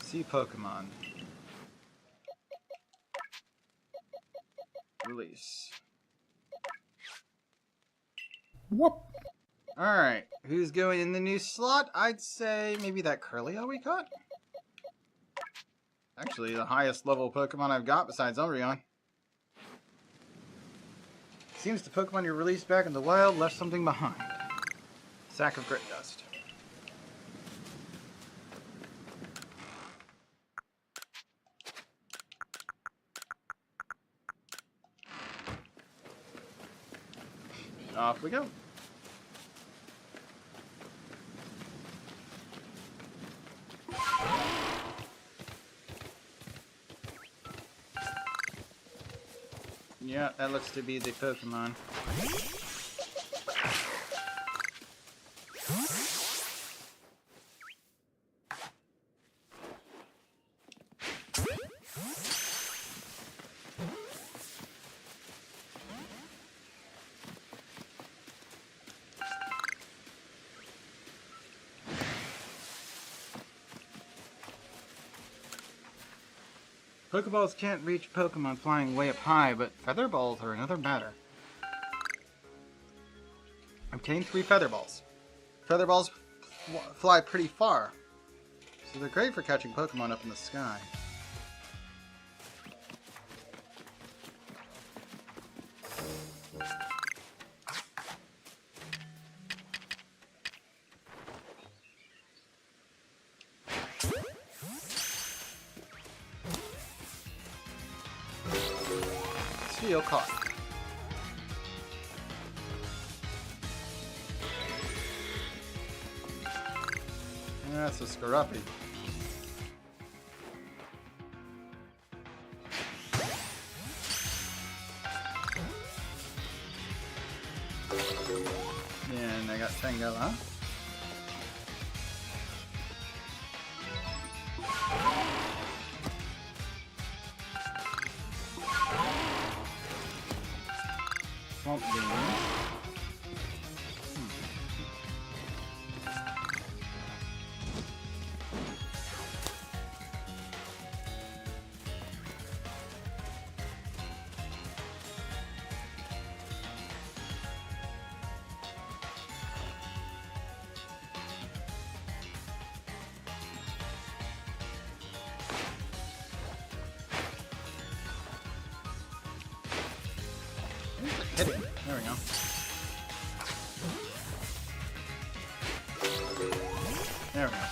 See Pokemon. Release.
Whoop.
Alright, who's going in the new slot? I'd say maybe that Curlio we caught? Actually, the highest level Pokemon I've got besides Umbreon. Seems the Pokemon you released back in the wild left something behind. Sack of grit dust. Off we go. Yeah, that looks to be the Pokemon. Pokeballs can't reach Pokemon flying way up high, but Feather Balls are another matter. Obtain 3 Feather Balls. Feather Balls fly pretty far, so they're great for catching Pokemon up in the sky. Steel caught. That's a Scaruppi. And I got Tangela. Swamp Bean. Hitting. There we go.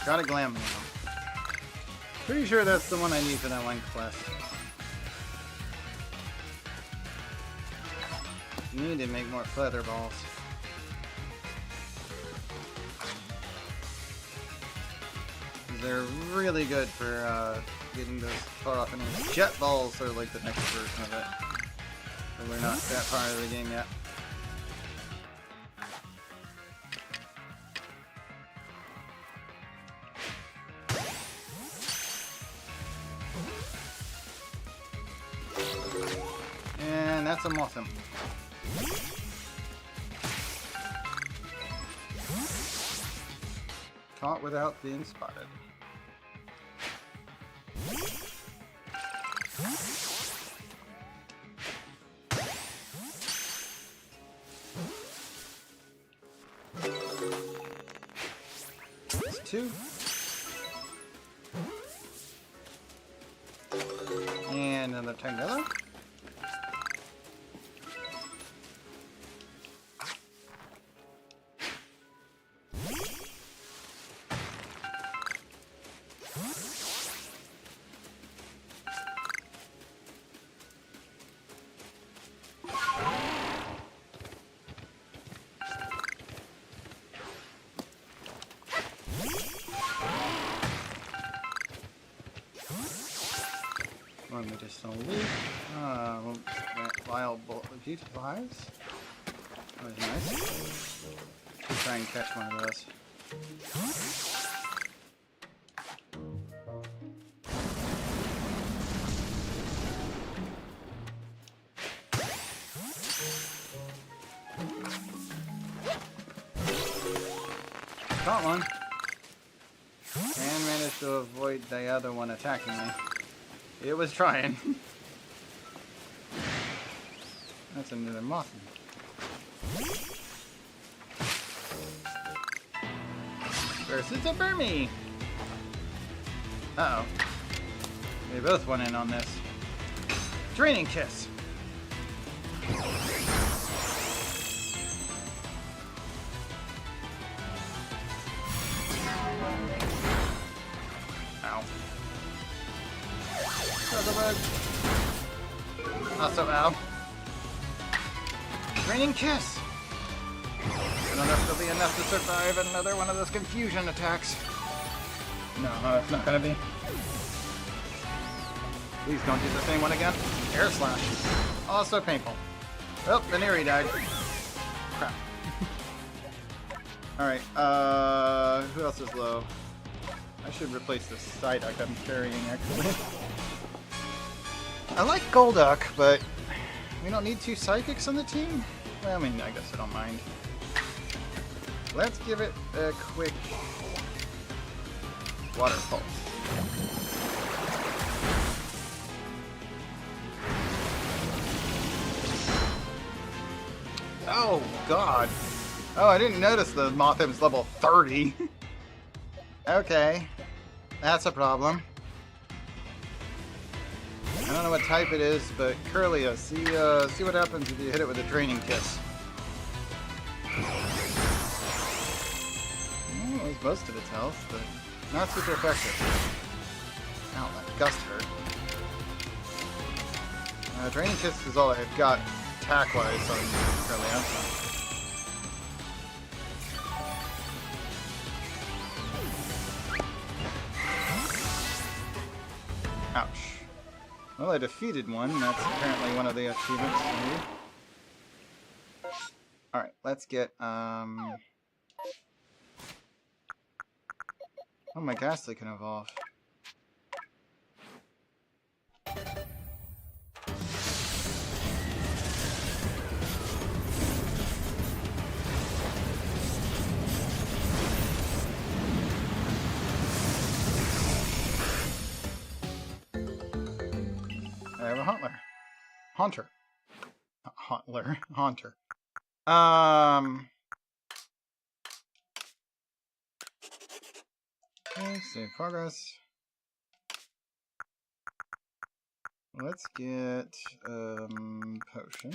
Got a glam now. Pretty sure that's the one I need for that one quest. Need to make more feather balls. They're really good for getting those far off enemies. Jet balls are like the next version of it. But we're not that far into the game yet. And that's a Mothim. Caught without being spotted. That's two. And another Tangela. One medicinal leaf. That wild bolt of beautiful eyes. That was nice. Should try and catch one of those. Caught one. And managed to avoid the other one attacking me. It was trying. That's another moth. Versus a Burmy. Uh oh. They both went in on this. Draining Kiss. Ow. Also, ow. Draining Kiss! I don't know if it'll be enough to survive another one of those confusion attacks. No, it's not gonna be. Please don't do the same one again. Air Slash. Also painful. Oh, Veneri died. Crap. Alright, who else is low? I should replace this Psyduck I'm carrying, actually. I like Golduck, but we don't need two Psychics on the team? Well, I mean, I guess I don't mind. Let's give it a quick Water Pulse. Oh, God. Oh, I didn't notice the Mothim's level 30. Okay. That's a problem. I don't know what type it is, but Curlia, see what happens if you hit it with a Draining Kiss. Well, it was most of its health, but not super effective. Ow, that gust hurt. Draining Kiss is all I've got attack-wise on Curlia. Ouch. Well, I defeated one. That's apparently one of the achievements. Alright, let's get, Oh, my Ghastly can evolve. I have a Haunter. Haunter. Okay, save progress. Let's get, potion.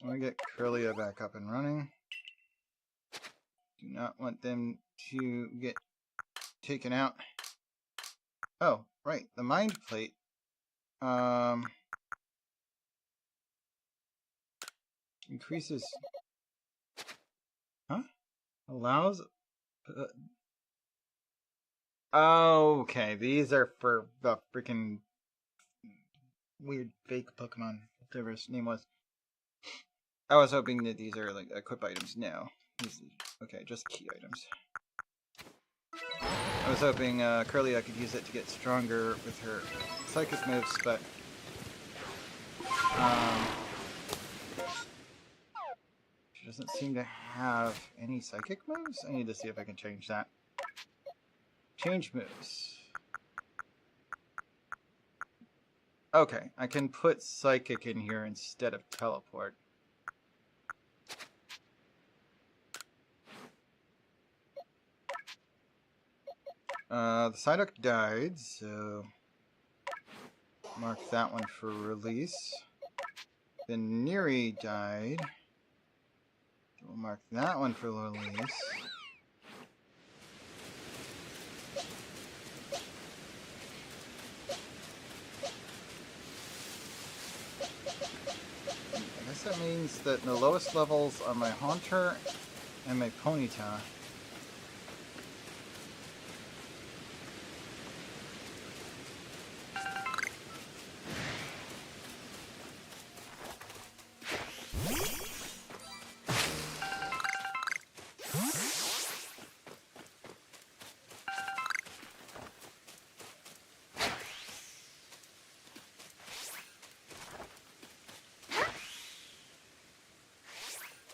I want to get Curlia back up and running. Do not want them to get taken out. Oh, right, the mind plate. Increases. Huh? Allows. Oh, okay. These are for the freaking weird fake Pokemon, whatever his name was. I was hoping that these are like equip items. No. Okay, just key items. I was hoping Curlia could use it to get stronger with her psychic moves, but she doesn't seem to have any psychic moves. I need to see if I can change that. Change moves. Okay, I can put psychic in here instead of teleport. The Psyduck died, so mark that one for release. The Neri died. We'll mark that one for release. I guess that means that the lowest levels are my Haunter and my Ponyta.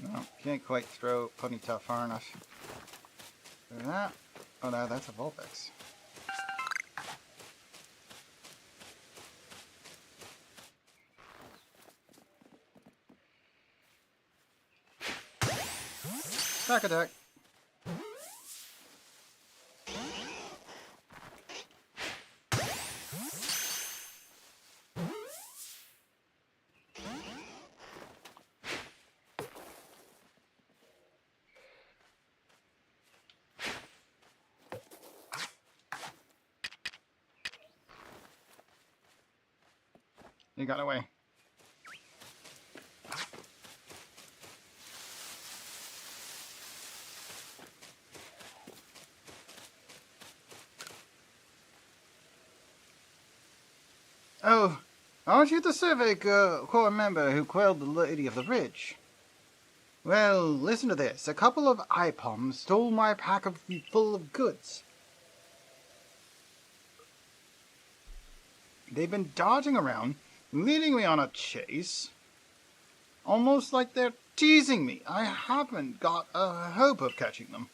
No, can't quite throw Ponyta far enough. Do that. Oh no, that's a Vulpix. Back attack. You got away. Oh, aren't you the Survey Corps member who quelled the Lady of the Ridge? Well, listen to this. A couple of IPOMs stole my pack full of goods. They've been dodging around, leading me on a chase. Almost like they're teasing me. I haven't got a hope of catching them.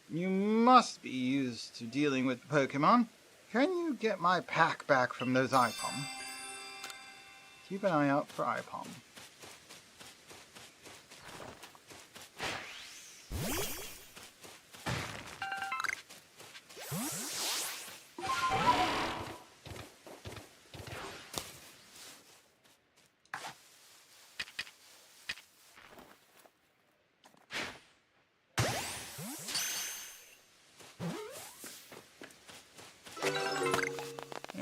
You must be used to dealing with Pokemon. Can you get my pack back from those IPOM? Keep an eye out for IPOM.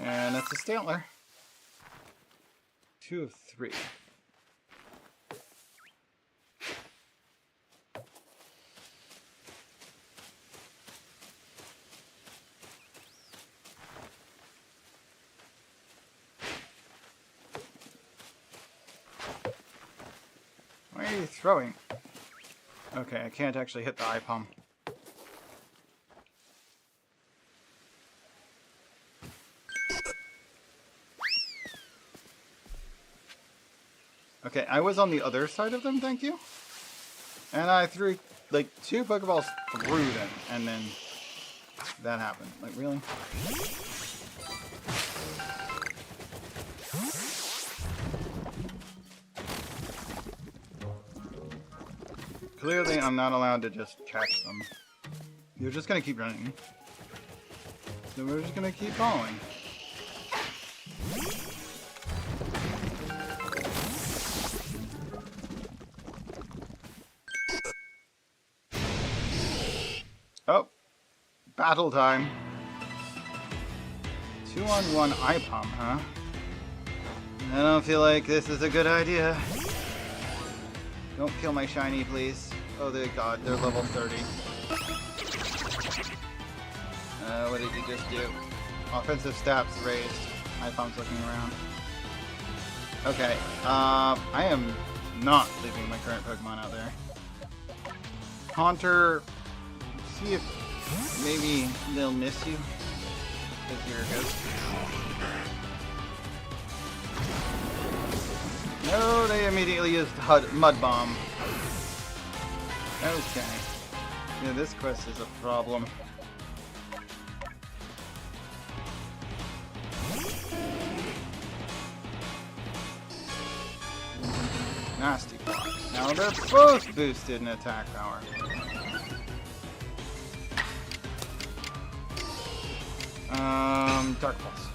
And that's a Stantler. 2 of 3. Why are you throwing? Okay, I can't actually hit the IPOM. Okay, I was on the other side of them, thank you. And I threw, like, 2 Pokeballs through them, and then that happened. Like, really? Clearly, I'm not allowed to just catch them. You're just gonna keep running. So we're just gonna keep following. Oh, battle time. 2-on-1 IPOM, huh? I don't feel like this is a good idea. Don't kill my shiny, please. Oh, god, they're level 30. What did you just do? Offensive stats raised. IPOM's looking around. Okay, I am not leaving my current Pokemon out there. Haunter, see if maybe they'll miss you. Because you're a ghost. No, they immediately used Mud Bomb. Okay. Yeah, this quest is a problem. Nasty block. Now they're both boosted in attack power. Dark Pulse.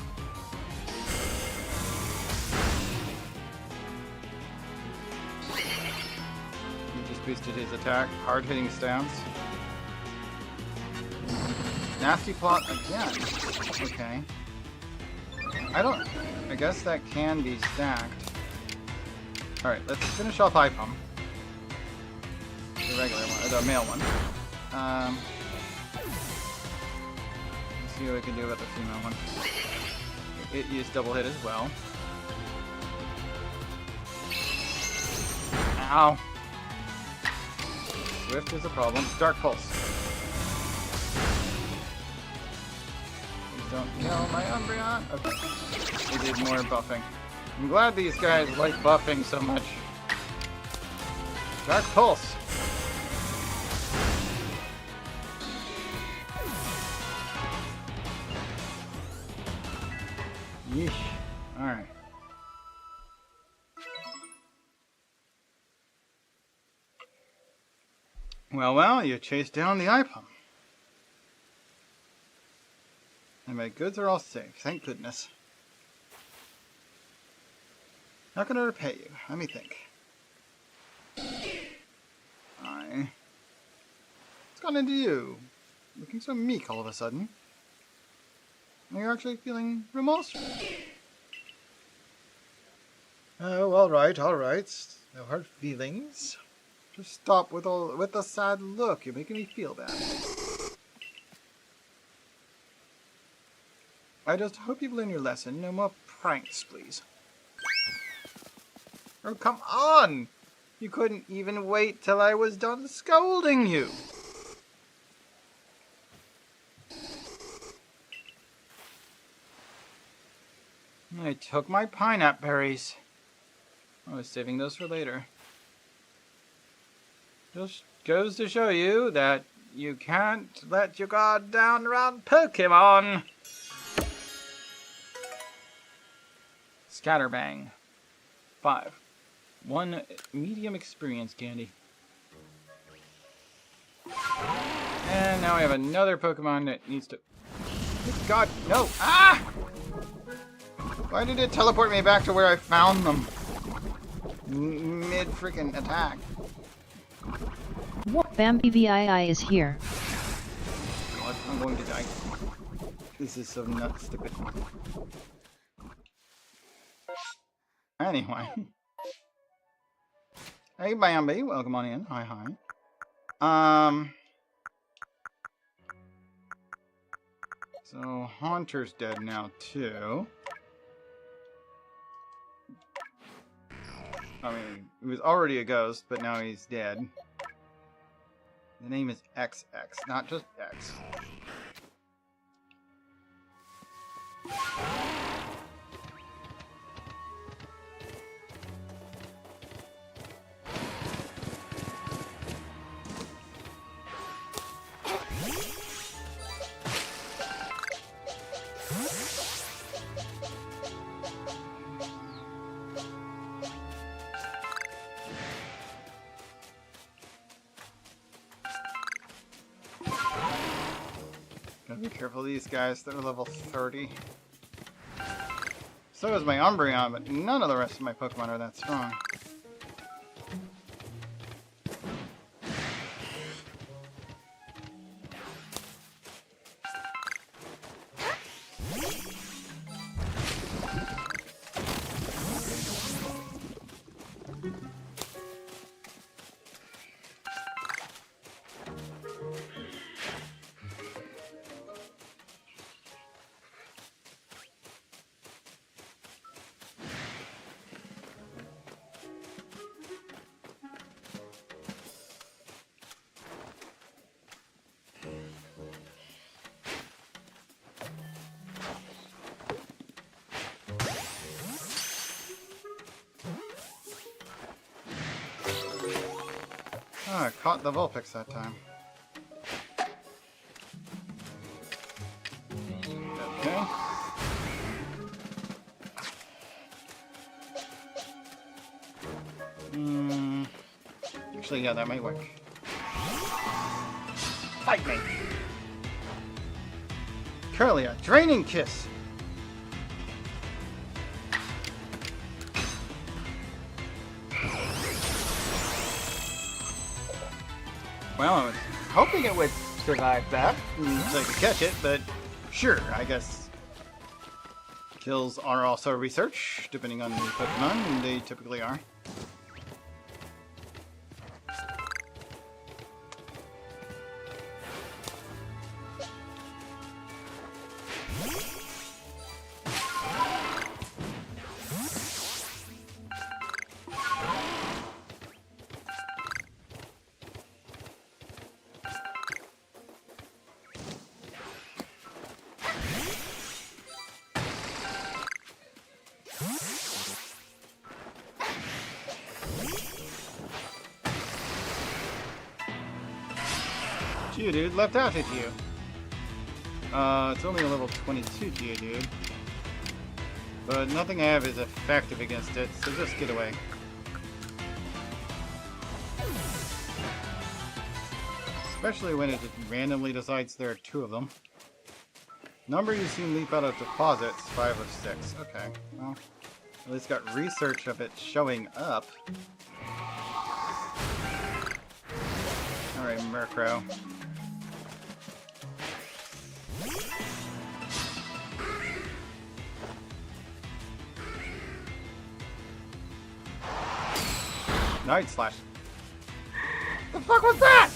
He just boosted his attack. Hard hitting stance. Nasty plot again. Okay. I guess that can be stacked. Alright, let's finish off IPOM. The regular one, or the male one. Let's see what we can do about the female one. It used double hit as well. Ow! Swift is a problem. Dark Pulse. Please don't kill my Umbreon. Okay. They did more buffing. I'm glad these guys like buffing so much. Dark Pulse. Yeesh. Alright. Well, you chased down the IPOM. And my goods are all safe, thank goodness. How can I repay you? Let me think. What's gone into you? Looking so meek all of a sudden. And you're actually feeling remorseful. Oh, alright. No hard feelings. Just stop with the sad look. You're making me feel bad. I just hope you've learned your lesson. No more pranks, please. Oh, come on! You couldn't even wait till I was done scolding you! I took my pineapple berries. I was saving those for later. Just goes to show you that you can't let your guard down around Pokemon! Scatterbang. 5. 1 medium experience candy. And now I have another Pokemon that needs to... God, no! Ah! Why did it teleport me back to where I found them? Mid-freaking attack.
Bambi VII is here.
God, I'm going to die. This is so nuts stupid. Anyway. Hey Bambi, welcome on in. Hi. So Haunter's dead now too. I mean, he was already a ghost, but now he's dead. The name is XX, not just X. Gotta be careful of these guys, they're level 30. So is my Umbreon, but none of the rest of my Pokemon are that strong. I caught the Vulpix that time. Okay. Actually, yeah, that might work. Fight me! Curlia, Draining Kiss! Well, I was hoping it would survive that, so I could catch it, but sure, I guess. Kills are also research, depending on the Pokemon, and they typically are. Geodude left out at you. It's only a level 22 Geodude. But nothing I have is effective against it, so just get away. Especially when it randomly decides there are two of them. Number you've seen leap out of deposits, 5 of 6. Okay, well, at least got research of it showing up. Alright, Murkrow. Night Slash. The fuck was that?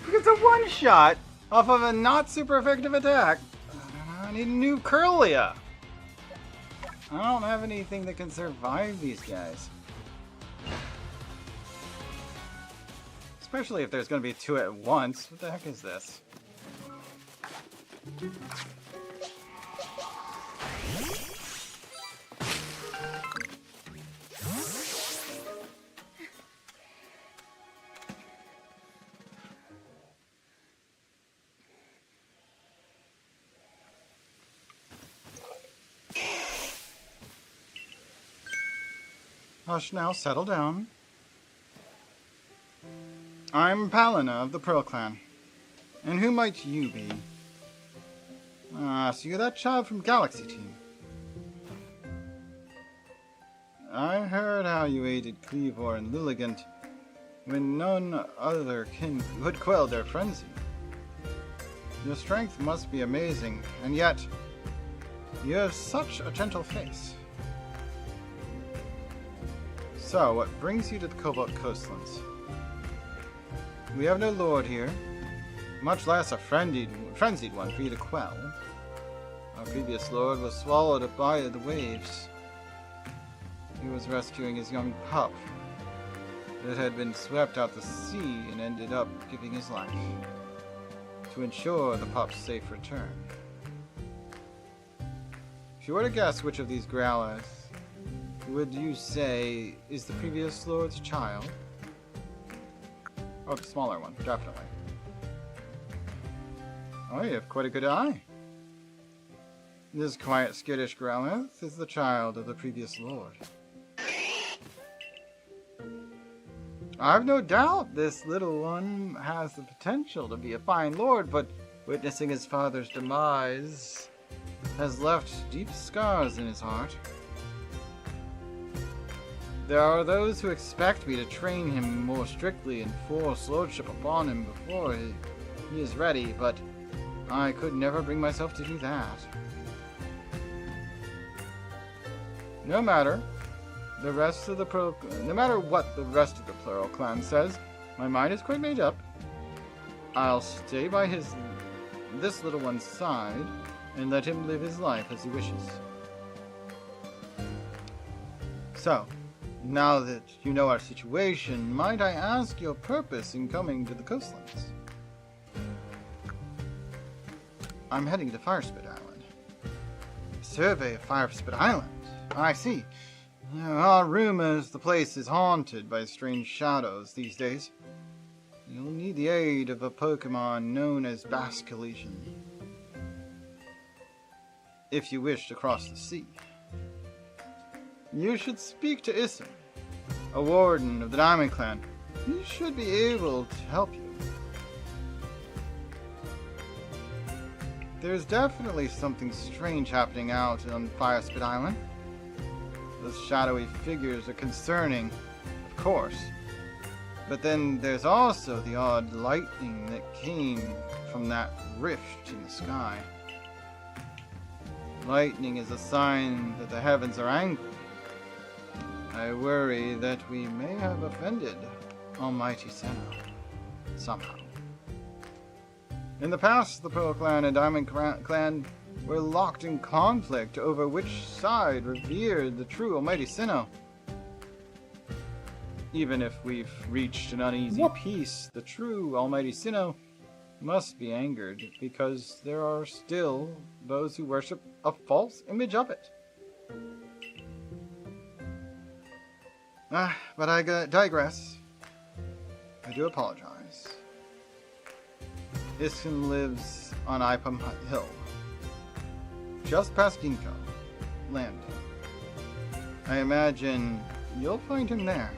It's a one-shot off of a not super effective attack. I need a new Curlia. I don't have anything that can survive these guys. Especially if there's going to be two at once. What the heck is this? Hush now, settle down. I'm Palina of the Pearl Clan. And who might you be? Ah, so you're that child from Galaxy Team. I heard how you aided Cleavor and Lilligant when none other could quell their frenzy. Your strength must be amazing, and yet you have such a gentle face. So, what brings you to the Cobalt Coastlands? We have no lord here, much less a frenzied one for you to quell. Our previous lord was swallowed up by the waves. He was rescuing his young pup that had been swept out to sea and ended up giving his life to ensure the pup's safe return. If you were to guess which of these growlers would you say is the previous lord's child? Oh, the smaller one, definitely. Oh, you have quite a good eye. This quiet, skittish Growlithe is the child of the previous lord. I've no doubt this little one has the potential to be a fine lord, but witnessing his father's demise has left deep scars in his heart. There are those who expect me to train him more strictly and force lordship upon him before he is ready, but I could never bring myself to do that. No matter what the rest of the Pearl Clan says, my mind is quite made up. I'll stay by this little one's side and let him live his life as he wishes. So, now that you know our situation, might I ask your purpose in coming to the coastlands? I'm heading to Firespit Island. Survey of Firespit Island? I see. There are rumors the place is haunted by strange shadows these days. you'll need the aid of a Pokemon known as Basculation if you wish to cross the sea. You should speak to Ism, a warden of the Diamond Clan. He should be able to help you. There's definitely something strange happening out on Firespit Island. Those shadowy figures are concerning, of course. But then there's also the odd lightning that came from that rift in the sky. Lightning is a sign that the heavens are angry. I worry that we may have offended Almighty Senna somehow. In the past, the Pearl Clan and Diamond Clan were locked in conflict over which side revered the true Almighty Sinnoh. Even if we've reached an uneasy peace, the true Almighty Sinnoh must be angered because there are still those who worship a false image of it. But I digress. I do apologize. Iskin lives on Ipum Hill, just past Ginkgo Landing. I imagine you'll find him there.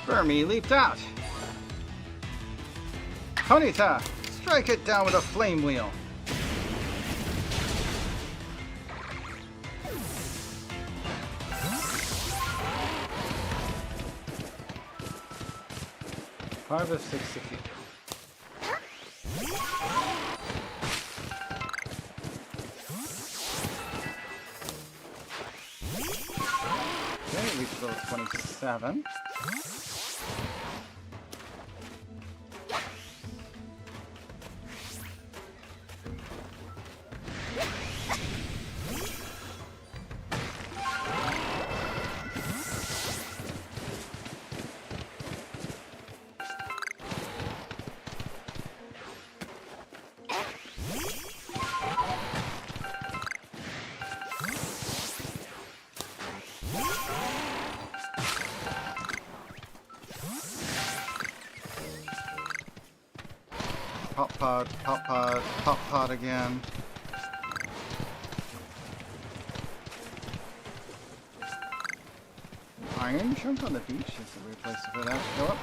Burmy leaped out. Ponyta, strike it down with a flame wheel. Five of 6 defeated. Okay, reach level 27. Pop pod, pop pod, pop pod again. Iron Chunk on the beach is a weird place for that to go up.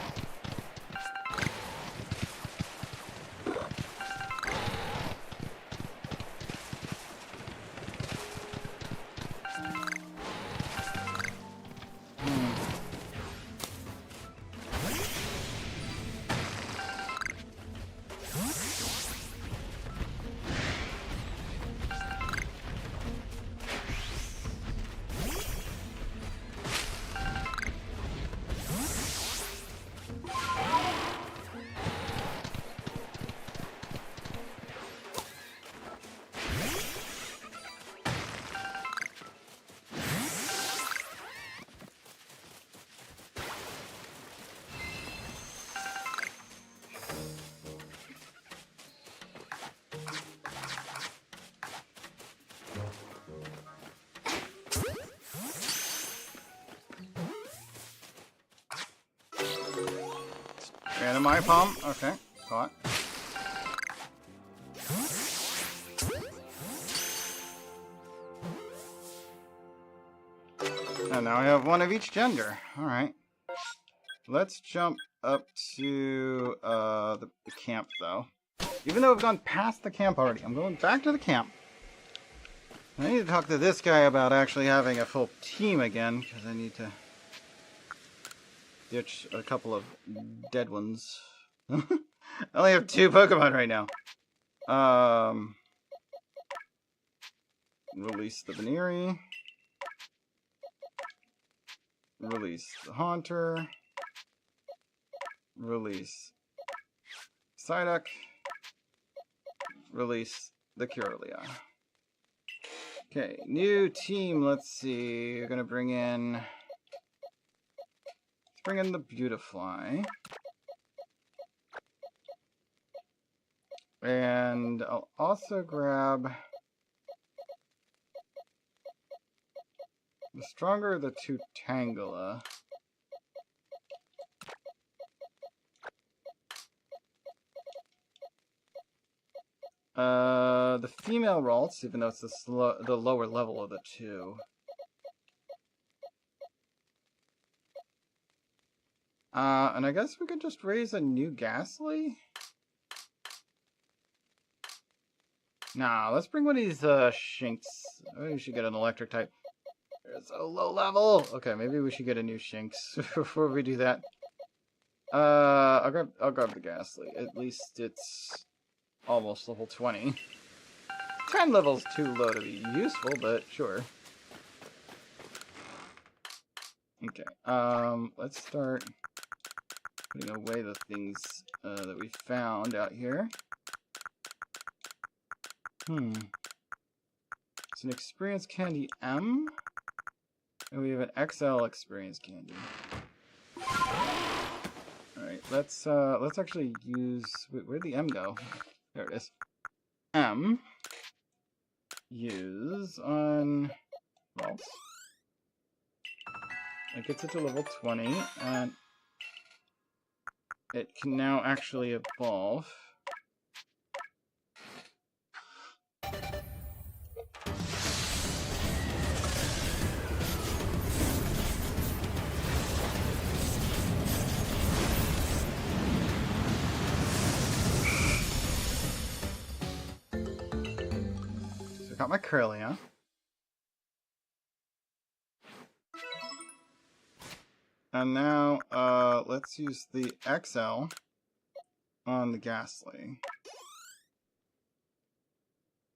And my palm. Okay, caught. And now I have one of each gender. Alright. Let's jump up to the camp, though. Even though I've gone past the camp already, I'm going back to the camp. I need to talk to this guy about actually having a full team again, because I need to ditch a couple of dead ones. I only have 2 Pokemon right now. Release the Venery. Release the Haunter. Release Psyduck. Release the Kirlia. Okay, new team. Let's see. We're gonna bring in. Let's bring in the Beautifly. And I'll also grab the stronger of the 2 Tangela. The female Ralts, even though it's the lower level of the 2. And I guess we could just raise a new Ghastly? Nah, let's bring one of these Shinx. Maybe we should get an electric type. It's a low level! Okay, maybe we should get a new Shinx before we do that. I'll grab the Ghastly. At least it's almost level 20. 10 levels too low to be useful, but sure. Okay, let's start putting away the things that we found out here. It's an experience candy M, and we have an XL experience candy. Alright, let's actually use... Where'd the M go? There it is. M. Use on Vulse. It gets it to level 20, and it can now actually evolve. Got my Kirlia. And now, let's use the XL on the Ghastly.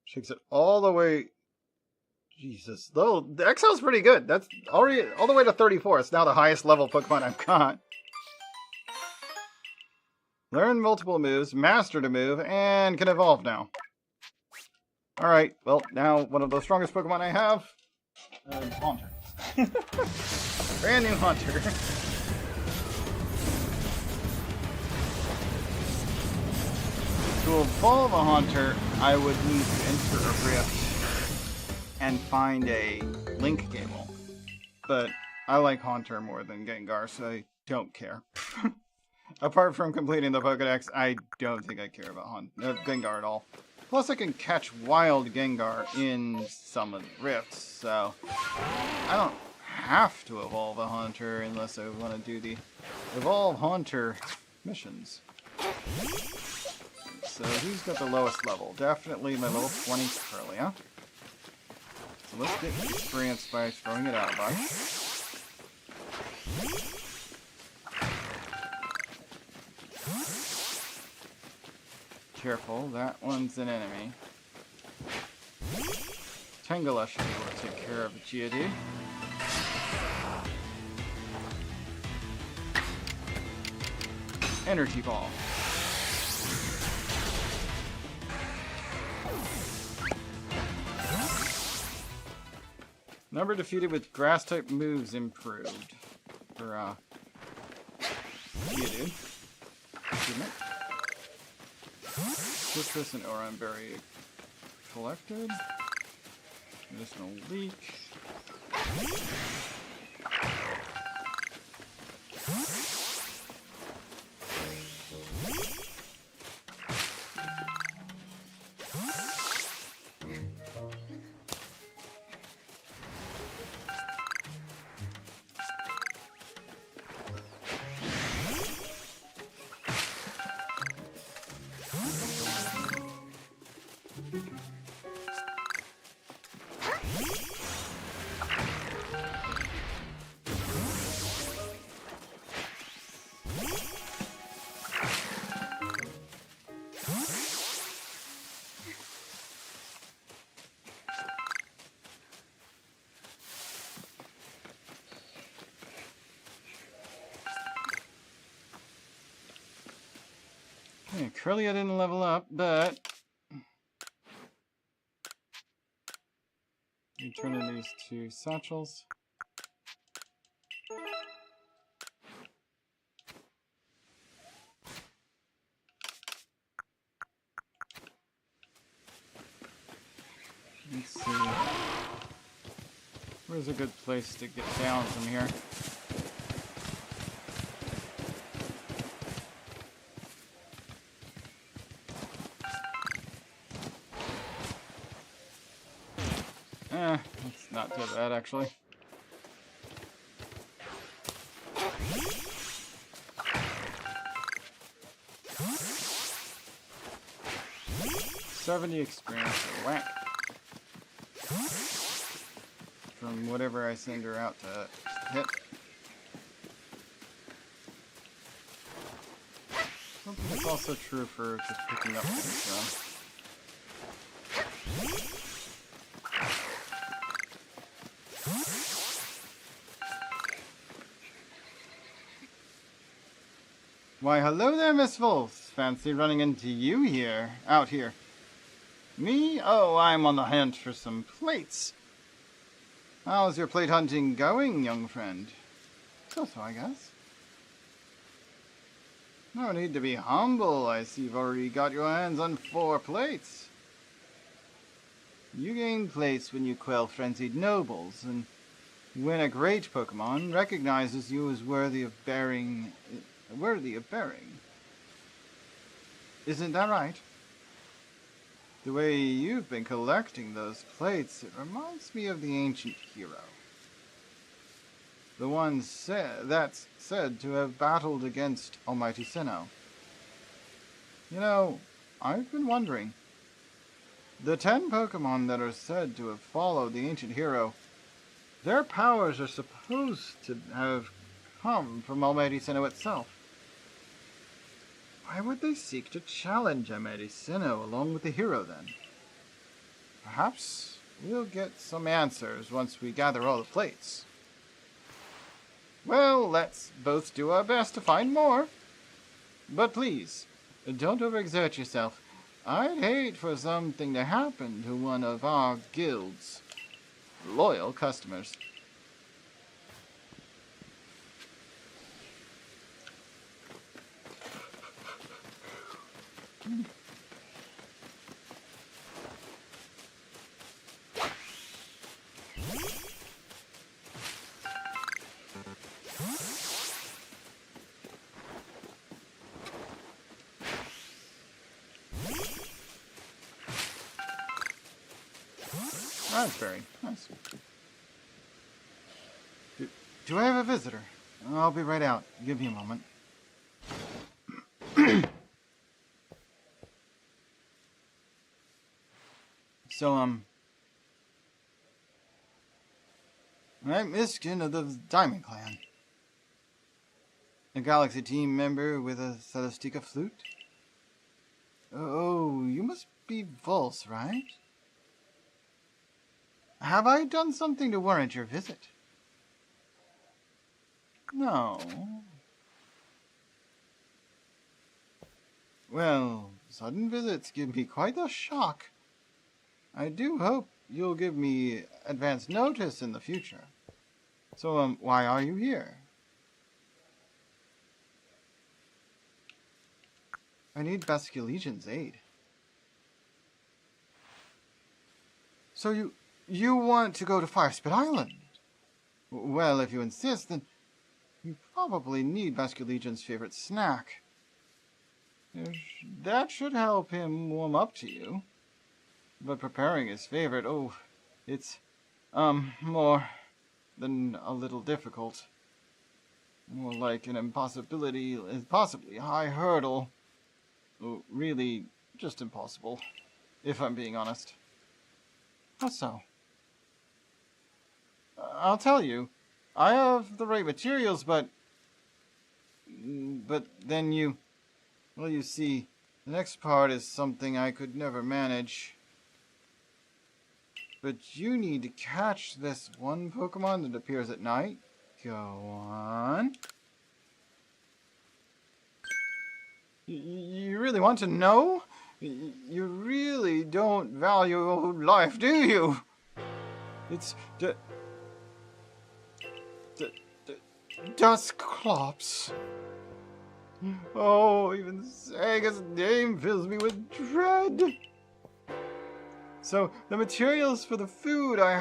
Shakes it all the way. Jesus, though the XL is pretty good. That's already all the way to 34. It's now the highest level Pokemon I've got. Learn multiple moves, master the move, and can evolve now. Alright, well, now one of the strongest Pokemon I have, Haunter. Brand new Haunter. To evolve a Haunter, I would need to enter a rift and find a link cable. But I like Haunter more than Gengar, so I don't care. Apart from completing the Pokedex, I don't think I care about Gengar at all. Plus, I can catch wild Gengar in some of the rifts, so I don't have to evolve a Haunter unless I want to do the Evolve Haunter missions. So who's got the lowest level? Definitely my level 20 Curlia. So let's get experience by throwing it out by. Careful, that one's an enemy. Tangela should be able to take care of the Geodude. Energy Ball. Number defeated with grass-type moves improved. For, Geodude. Achievement. Citrus and Oran Berry collected. Medicinal leak. Okay, Curlia didn't level up, but we turn in these two satchels. Let's see. Where's a good place to get down from here? That's not too bad, actually. $70 experience for whack. From whatever I send her out to hit. Something that's also true for just picking up things, so. Why, hello there, Miss Vulse. Fancy running into you here, out here. Me? Oh, I'm on the hunt for some plates. How's your plate hunting going, young friend? So-so, I guess. No need to be humble. I see you've already got your hands on 4 plates. You gain plates when you quell frenzied nobles, and when a great Pokemon recognizes you as worthy of bearing. Isn't that right? The way you've been collecting those plates, it reminds me of the ancient hero. The one that's said to have battled against Almighty Sinnoh. You know, I've been wondering. The 10 Pokemon that are said to have followed the ancient hero, their powers are supposed to have come from Almighty Sinnoh itself. Why would they seek to challenge Almighty Sinnoh along with the hero, then? Perhaps we'll get some answers once we gather all the plates. Well, let's both do our best to find more. But please, don't overexert yourself. I'd hate for something to happen to one of our guild's loyal customers. raspberry. Nice. Do I have a visitor? I'll be right out. Give me a moment. So, I'm Miskin of the Diamond Clan. A Galaxy team member with a Celestica flute? Oh, you must be Vulse, right? Have I done something to warrant your visit? No. Well, sudden visits give me quite a shock. I do hope you'll give me advance notice in the future. So, why are you here? I need Basculegion's aid. So you want to go to Firespit Island? Well, if you insist, then you probably need Basculegion's favorite snack. That should help him warm up to you. But preparing his favorite, oh, it's, more than a little difficult. More like an impossibility, possibly high hurdle. Oh, really, just impossible, if I'm being honest. How so? I'll tell you, I have the right materials, but then you see, the next part is something I could never manage. But you need to catch this one Pokemon that appears at night. Go on. You really want to know? You really don't value life, do you? It's Dusclops. Oh, even saying its name fills me with dread. So, the materials for the food I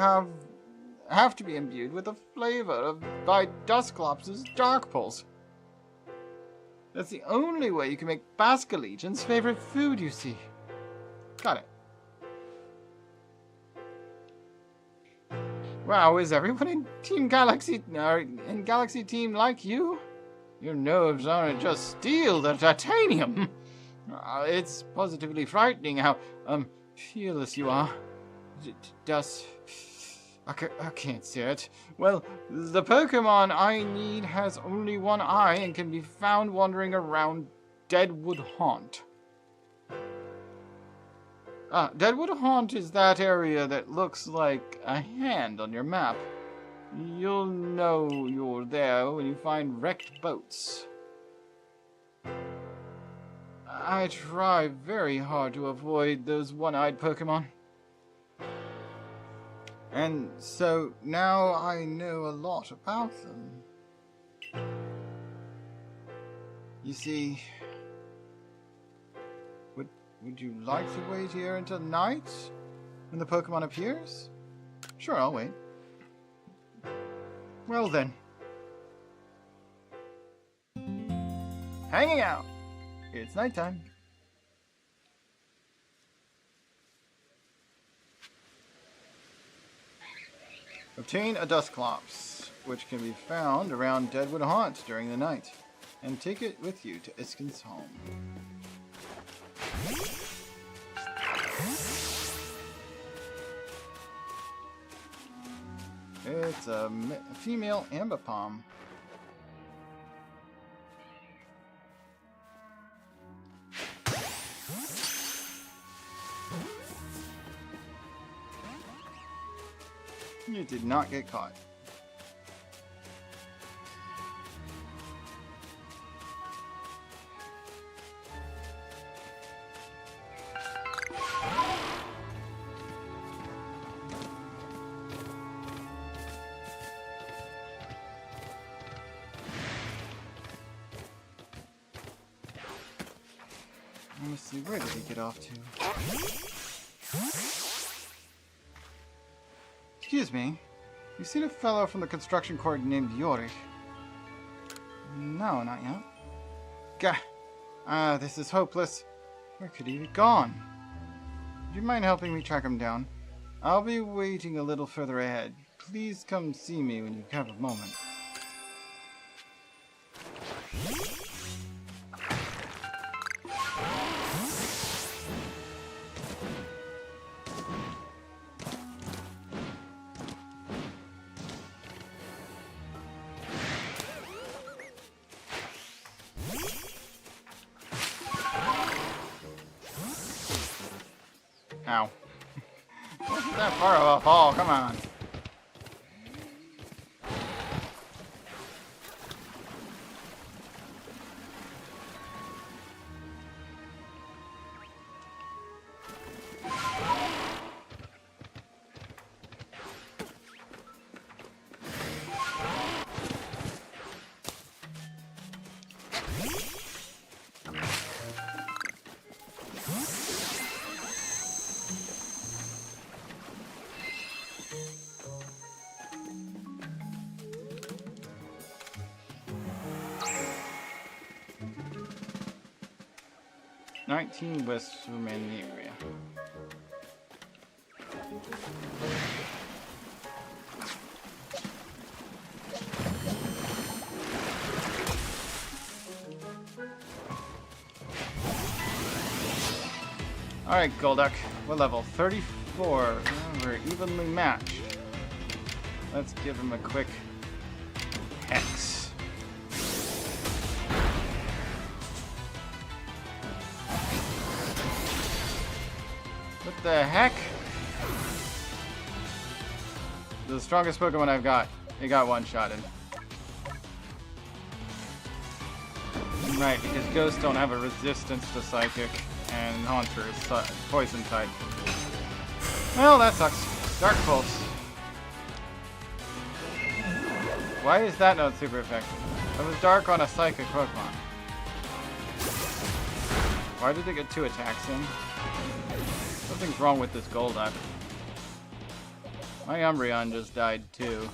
have to be imbued with the flavor by Dusclops' Dark Pulse. That's the only way you can make Basculegion's favorite food, you see. Got it. Wow, is everyone in Team Galaxy, in Galaxy Team like you? Your nerves aren't just steel, they're titanium. It's positively frightening how, fearless you are. I can't see it. Well, the Pokemon I need has only one eye and can be found wandering around Deadwood Haunt. Deadwood Haunt is that area that looks like a hand on your map. You'll know you're there when you find wrecked boats. I try very hard to avoid those one-eyed Pokemon. And so now I know a lot about them. You see, would you like to wait here until night when the Pokemon appears? Sure, I'll wait. Well then. Hanging out. It's nighttime. Obtain a Dusclops, which can be found around Deadwood Haunt during the night, and take it with you to Iskin's home. It's a female Ambipom. You did not get caught. Let me see, where did he get off to? Excuse me, you seen a fellow from the construction court named Yorick? No, not yet. Gah! This is hopeless. Where could he be gone? Would you mind helping me track him down? I'll be waiting a little further ahead. Please come see me when you have a moment. Ow. Wasn't that far of a fall, come on. "19 West remain in the area." Alright, Golduck. What level? 34. Oh, we're evenly matched. Let's give him a quick hex. What the heck? The strongest Pokemon I've got. It got one-shotted. Right, because Ghosts don't have a resistance to Psychic, and Haunter is Poison type. Well, that sucks. Dark Pulse. Why is that not super effective? It was Dark on a Psychic Pokemon. Why did it get 2 attacks in? Something's wrong with this Golduck. My Umbreon just died too.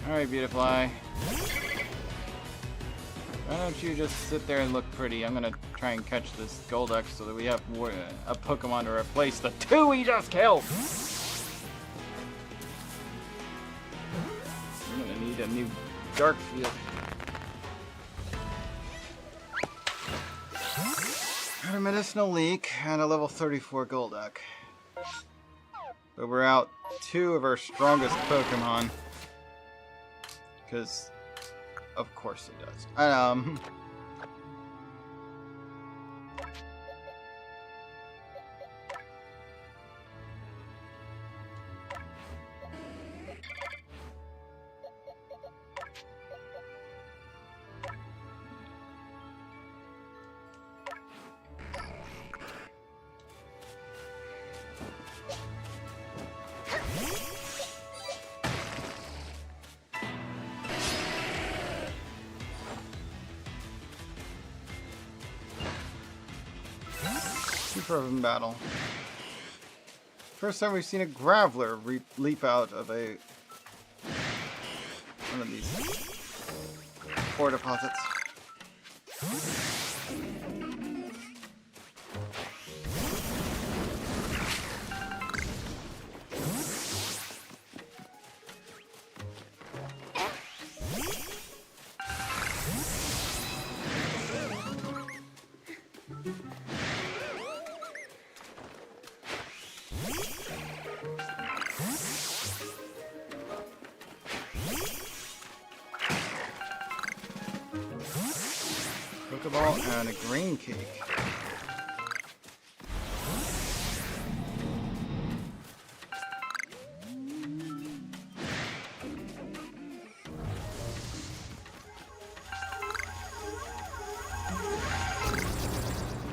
Alright, Beautifly. Why don't you just sit there and look pretty? I'm gonna try and catch this Golduck so that we have a Pokemon to replace the 2 we just killed! I'm gonna need a new Dark Field. Got a Medicinal Leak and a level 34 Golduck. But we're out 2 of our strongest Pokemon. Because, of course it does. Super in battle. First time we've seen a Graveler leap out of one of these 4 deposits. Pokeball and a green cake.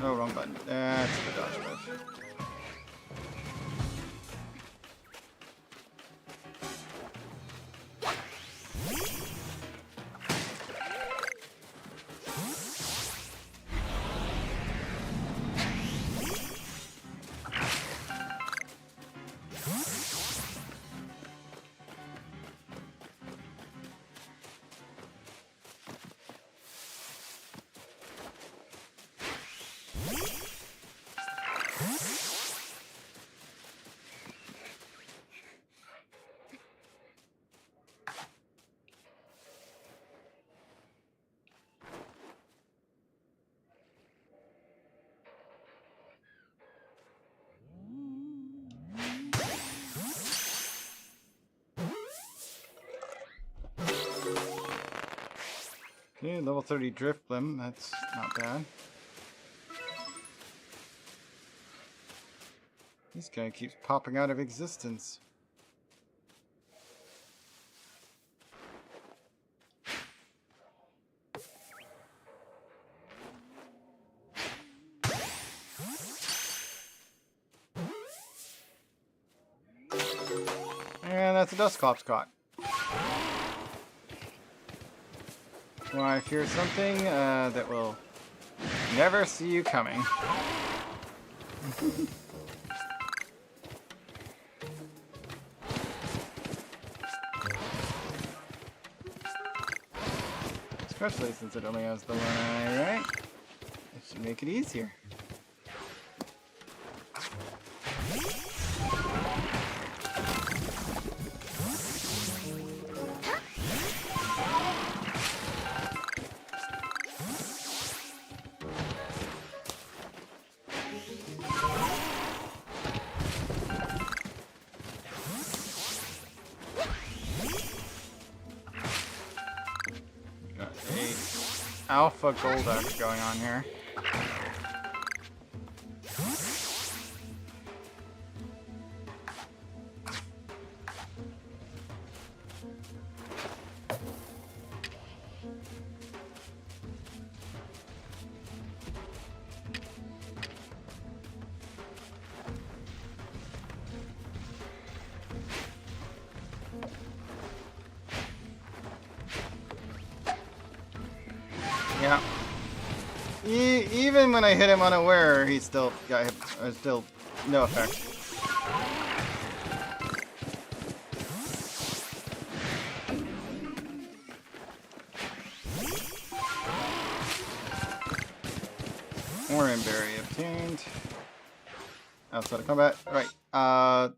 Oh, wrong button. That's the dodge move. Okay, level 30 Driftblim. That's not bad. This guy keeps popping out of existence. And that's a Dusclops caught. Well, I fear something that will never see you coming. Especially since it only has the one eye, right? It should make it easier. Alpha Golduck going on here. Yeah. Even when I hit him unaware, he still got hit. Still no effect. Oran berry obtained. Outside of combat. Right. I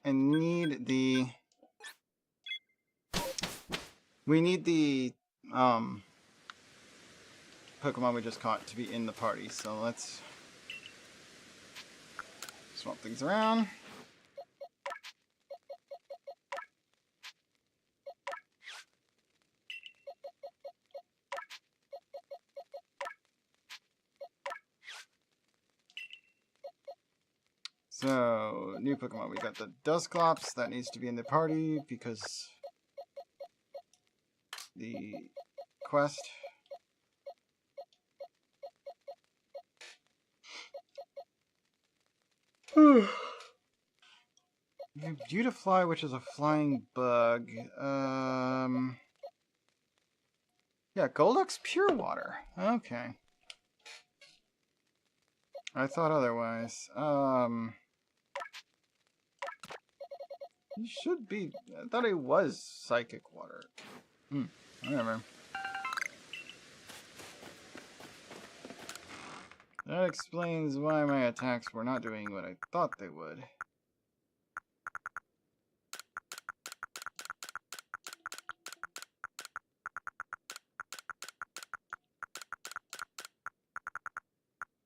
need the. We need the Pokemon we just caught to be in the party, so let's swap things around. So, new Pokemon. We got the Dusclops. That needs to be in the party because the quest. Beautifly, which is a flying bug. Yeah, Golduck's pure water. Okay. I thought otherwise. He should be. I thought he was psychic water. Whatever. That explains why my attacks were not doing what I thought they would.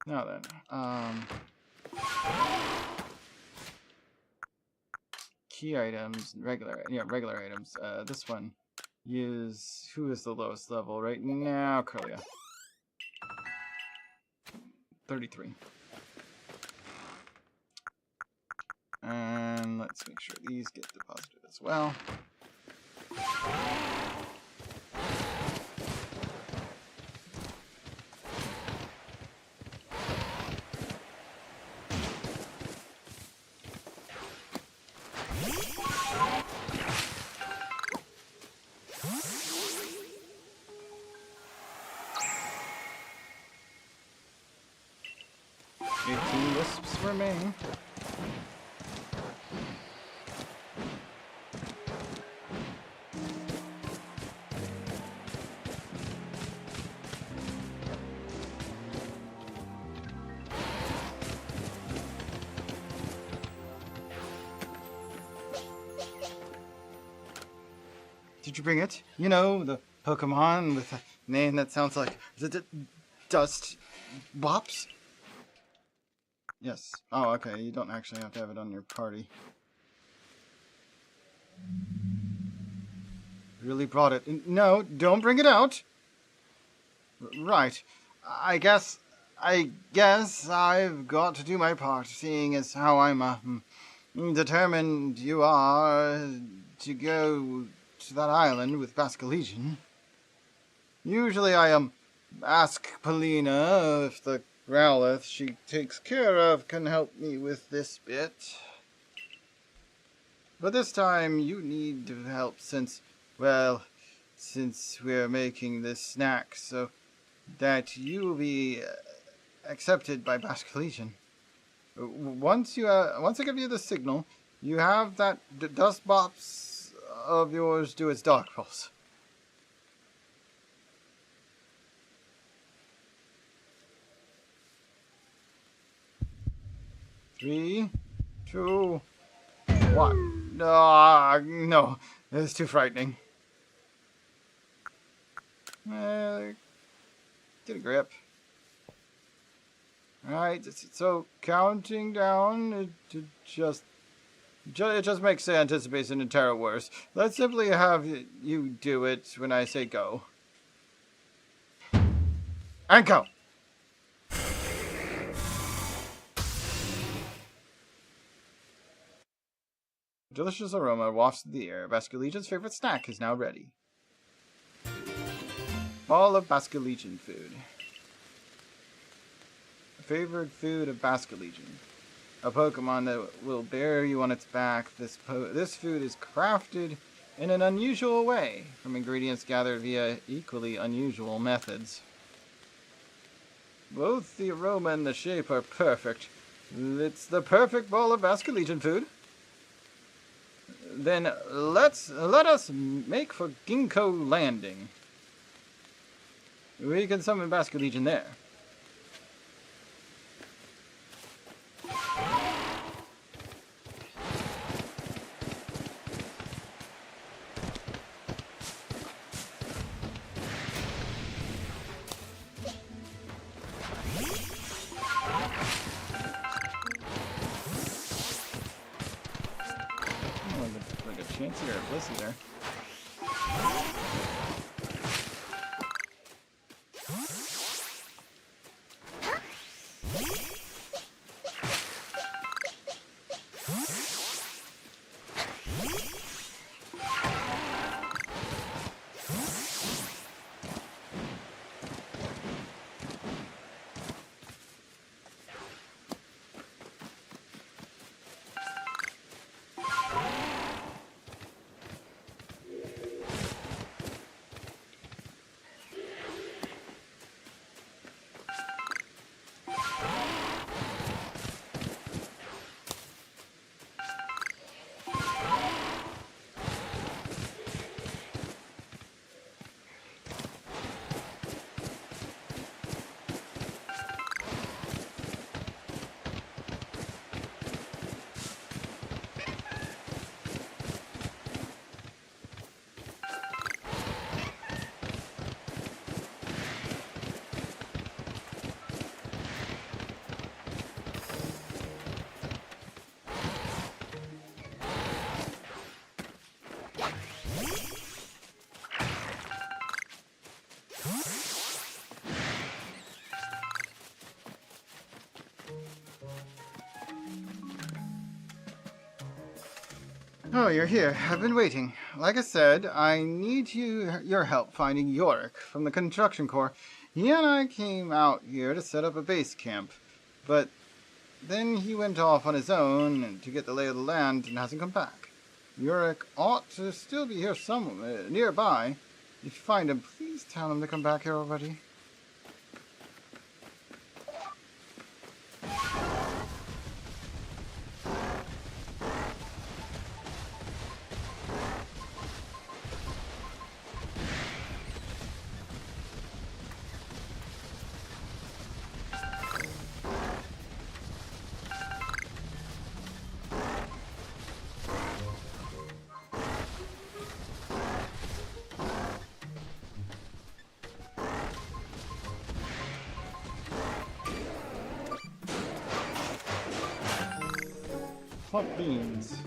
Now then, key items, regular items. This one is, who is the lowest level right now? Curlia. 33. And let's make sure these get deposited as well. Wisps remain. Did you bring it? You know, the Pokemon with a name that sounds like Dust Bops? Yes. Oh, okay. You don't actually have to have it on your party. Really brought it. No, don't bring it out. Right. I guess. I guess I've got to do my part, seeing as how I'm determined you are to go to that island with Basque Legion. Usually I ask Polina if the Growlith she takes care of can help me with this bit. But this time you need to help since we're making this snack so that you will be accepted by Basque Legion. Once I give you the signal, you have that dust box of yours do its dark pulse. 3, 2, 1. No, it's too frightening. Get a grip. Alright, so counting down, it just makes the anticipation and terror worse. Let's simply have you do it when I say go. And go! Delicious aroma wafts through the air. Basque Legion's favorite snack is now ready. Ball of Basque Legion food. Favorite food of Basque Legion. A Pokemon that will bear you on its back. This food is crafted in an unusual way from ingredients gathered via equally unusual methods. Both the aroma and the shape are perfect. It's the perfect ball of Basque Legion food. Then let us make for Ginkgo Landing. We can summon Basque Legion there. Like a chance here at Blissey there. Oh, you're here. I've been waiting. Like I said, I need your help finding Yorick from the construction corps. He and I came out here to set up a base camp, but then he went off on his own to get the lay of the land and hasn't come back. Yorick ought to still be here somewhere nearby. If you find him, please tell him to come back here already. Hot beans.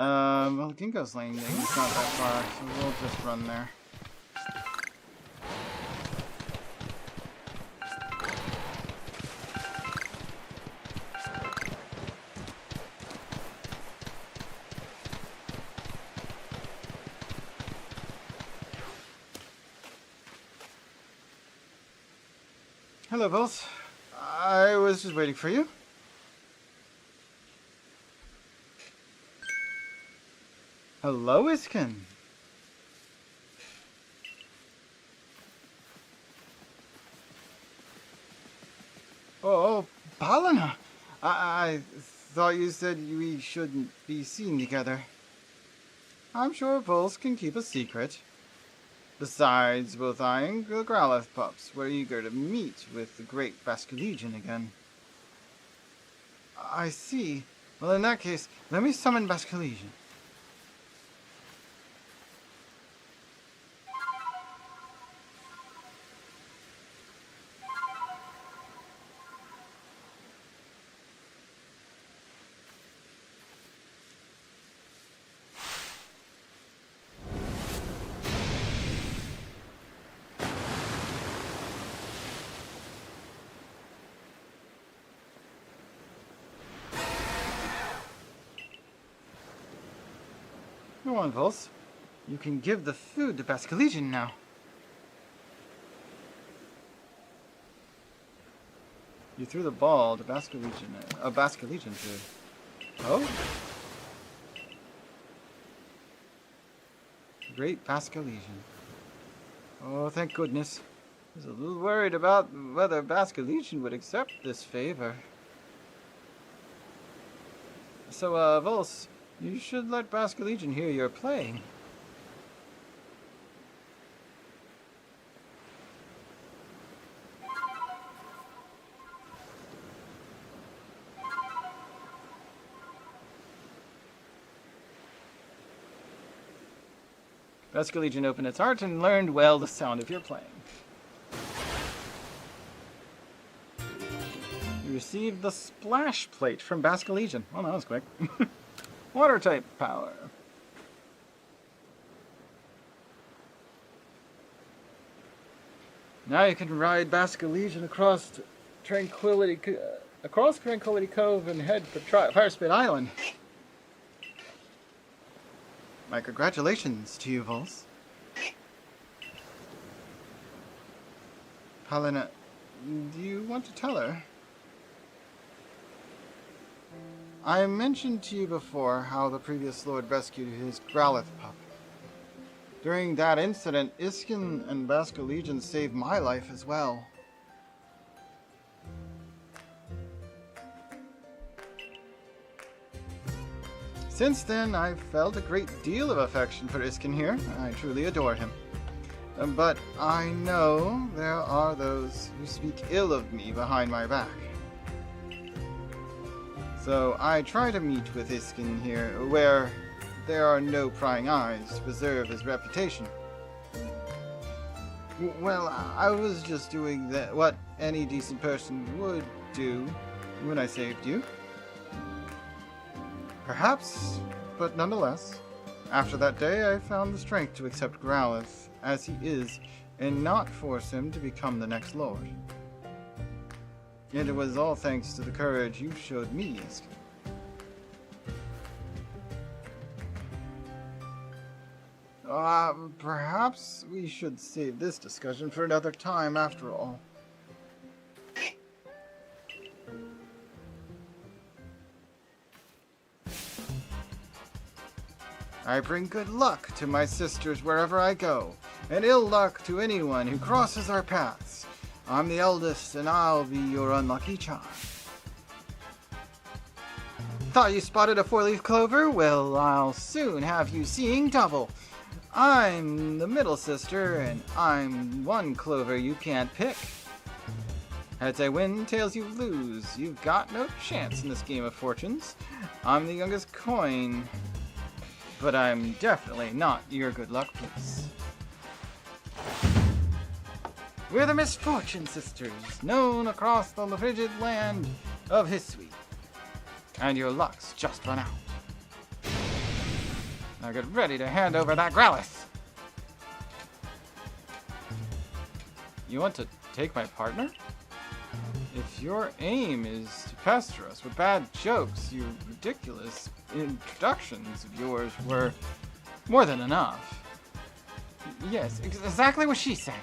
Well, Ginkgo's Lane is not that far, so we'll just run there. Hello, Vulse. I was just waiting for you. Hello, Iskin. Oh, Palina. I thought you said we shouldn't be seen together. I'm sure Vulse can keep a secret. Besides, both I and the Growlithe pups were eager to meet with the great Basculegion again. I see. Well, in that case, let me summon Basculegion. Go on, Vulse. You can give the food to Basculegion now. You threw the ball to Basculegion too. Oh? Great Basculegion. Oh, thank goodness. I was a little worried about whether Basculegion would accept this favor. So, Vulse, you should let Basculegion hear you're playing. Basculegion opened its heart and learned well the sound of your playing. You received the splash plate from Basculegion. Well, that was quick. Water type power. Now you can ride Basculegion across Tranquility Cove and head for Firespit Island. My congratulations to you, Vulse. Palina, do you want to tell her? I mentioned to you before how the previous lord rescued his Growlithe pup. During that incident, Iskin and Basculegion saved my life as well. Since then, I've felt a great deal of affection for Iskin here. I truly adore him. But I know there are those who speak ill of me behind my back. So I try to meet with Iskin here, where there are no prying eyes to preserve his reputation. Well, I was just doing what any decent person would do when I saved you. Perhaps, but nonetheless, after that day I found the strength to accept Growlithe as he is and not force him to become the next lord. And it was all thanks to the courage you showed me, Iskin. Perhaps we should save this discussion for another time after all. I bring good luck to my sisters wherever I go, and ill luck to anyone who crosses our paths. I'm the eldest, and I'll be your unlucky child. Thought you spotted a four-leaf clover? Well, I'll soon have you seeing double. I'm the middle sister, and I'm one clover you can't pick. Heads I win, tails you lose. You've got no chance in this game of fortunes. I'm the youngest coin, but I'm definitely not your good luck piece. We're the Misfortune Sisters, known across the frigid land of Hisui. And your luck's just run out. Now get ready to hand over that Growlithe. You want to take my partner? If your aim is to pester us with bad jokes, your ridiculous introductions of yours were more than enough. Yes, exactly what she said.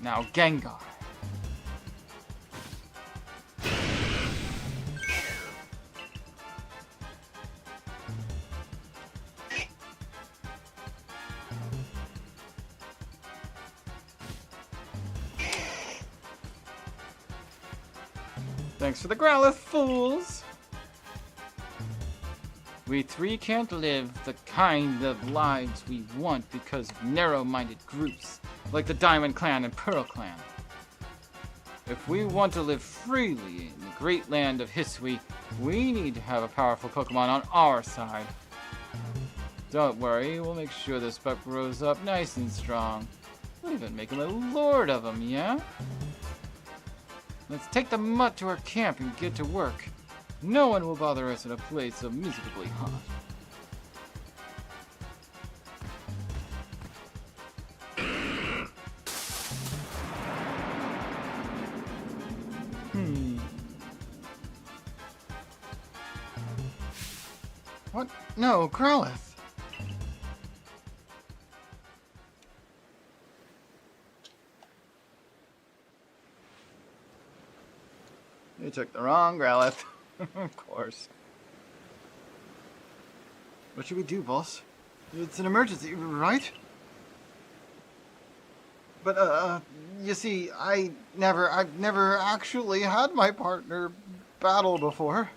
Now, Gengar. Thanks for the Growlithe, fools! We three can't live the kind of lives we want because of narrow-minded groups, like the Diamond Clan and Pearl Clan. If we want to live freely in the great land of Hisui, we need to have a powerful Pokemon on our side. Don't worry, we'll make sure this pup grows up nice and strong. We'll even make him a lord of him, yeah? Let's take the mutt to our camp and get to work. No one will bother us in a place so miserably hot. What? No, Growlithe. You took the wrong Growlithe. Of course. What should we do, boss? It's an emergency, right? But, you see, I've never actually had my partner battle before.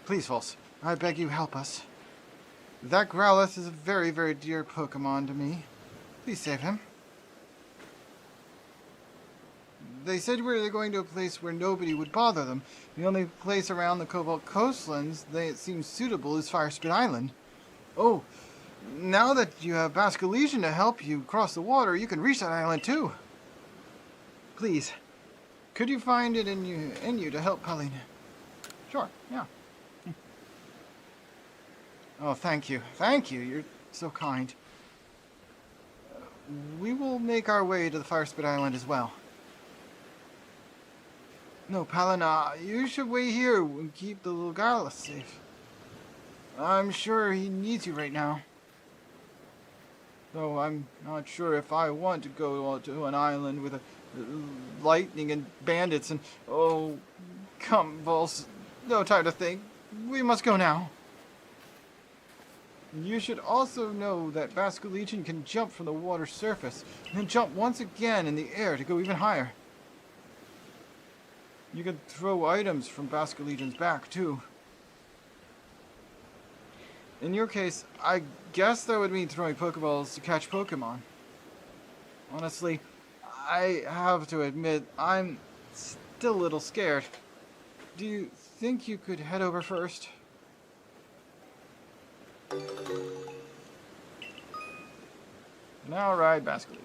Please, Vulse, I beg you help us. That Growlithe is a very, very dear Pokemon to me. Please save him. They said we were going to a place where nobody would bother them. The only place around the Cobalt Coastlands that seems suitable is Firespit Island. Oh, now that you have Basculegion to help you cross the water, you can reach that island too. Please, could you find it in you to help Pauline? Sure, yeah. Oh, thank you. Thank you. You're so kind. We will make our way to the Firespit Island as well. No, Palina, you should wait here and keep the little Growlithe safe. I'm sure he needs you right now. Though I'm not sure if I want to go to an island with lightning and bandits and... Oh, come, Vulse. No time to think. We must go now. You should also know that Basculegion can jump from the water surface and then jump once again in the air to go even higher. You can throw items from Basculegion's back, too. In your case, I guess that would mean throwing Pokeballs to catch Pokemon. Honestly, I have to admit, I'm still a little scared. Do you think you could head over first? Now ride Basculegion.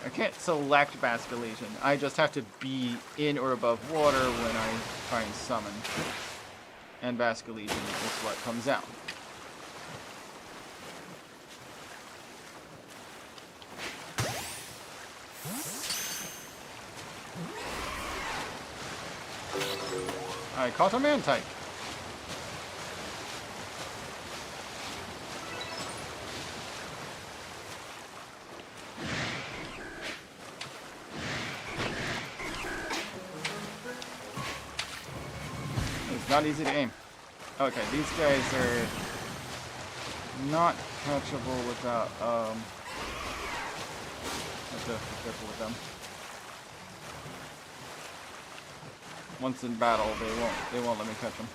I can't select Basculegion. I just have to be in or above water when I try and summon. And Basculegion is what comes out. I caught a Mantike. It's not easy to aim. Okay, these guys are not catchable without, have to be careful with them. Once in battle, they won't let me catch them.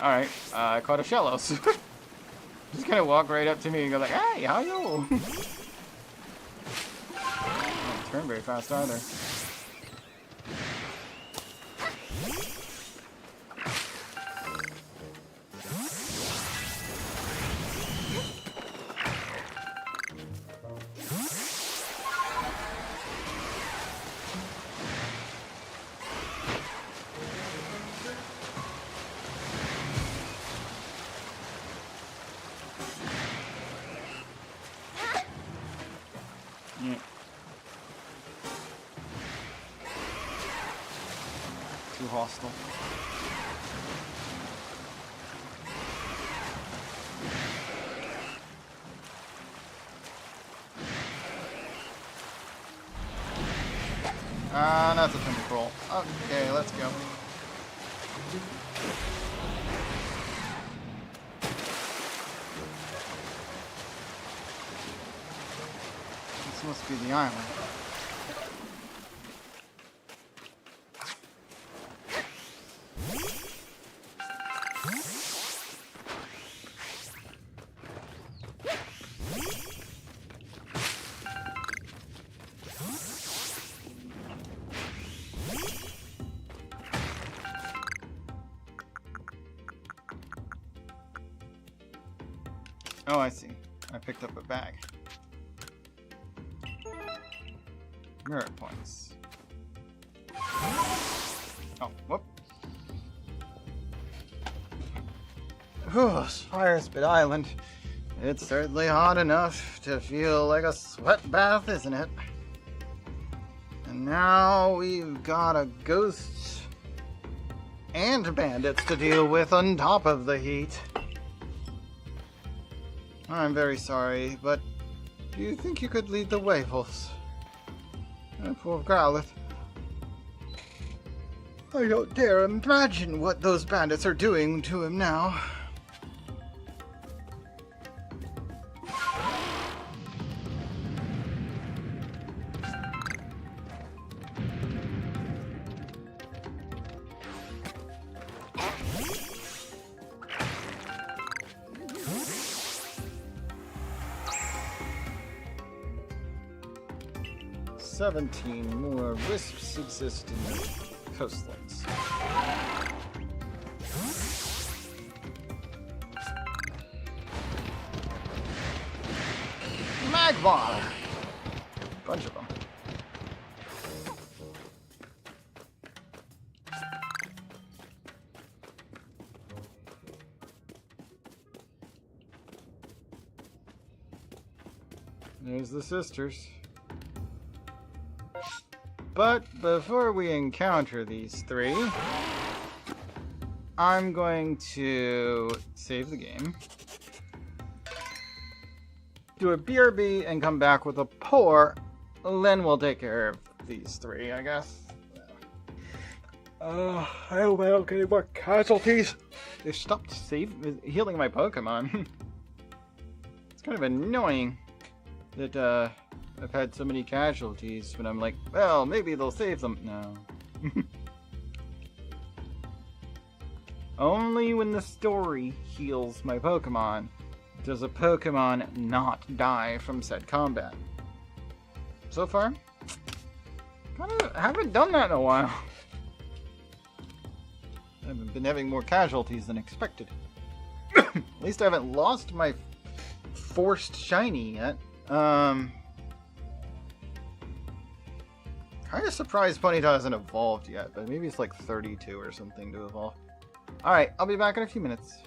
Alright, I caught a Shellos. Just gonna walk right up to me and go like, hey, how you? Don't turn very fast either. Yeah. Too hostile. That's a control. Okay, let's go. This must be the island. Oh, I see. I picked up a bag. Merit points. Oh, whoop. Whew, Fire Spit Island. It's certainly hot enough to feel like a sweat bath, isn't it? And now we've got a ghost and bandits to deal with on top of the heat. I'm very sorry, but do you think you could lead the way, Vulse? Poor Growlithe. I don't dare imagine what those bandits are doing to him now. "17 more wisps exist in the coastlands." Magmar! Bunch of them. There's the sisters. But before we encounter these three, I'm going to save the game, do a BRB, and come back with a pour. Then we'll take care of these three, I guess. I hope I don't get any more casualties. They stopped healing my Pokemon. It's kind of annoying that I've had so many casualties when I'm like, well, maybe they'll save them. No. Only when the story heals my Pokemon does a Pokemon not die from said combat. So far, haven't done that in a while. I haven't been having more casualties than expected. At least I haven't lost my forced shiny yet. Kind of surprised Ponyta hasn't evolved yet, but maybe it's like 32 or something to evolve. Alright, I'll be back in a few minutes.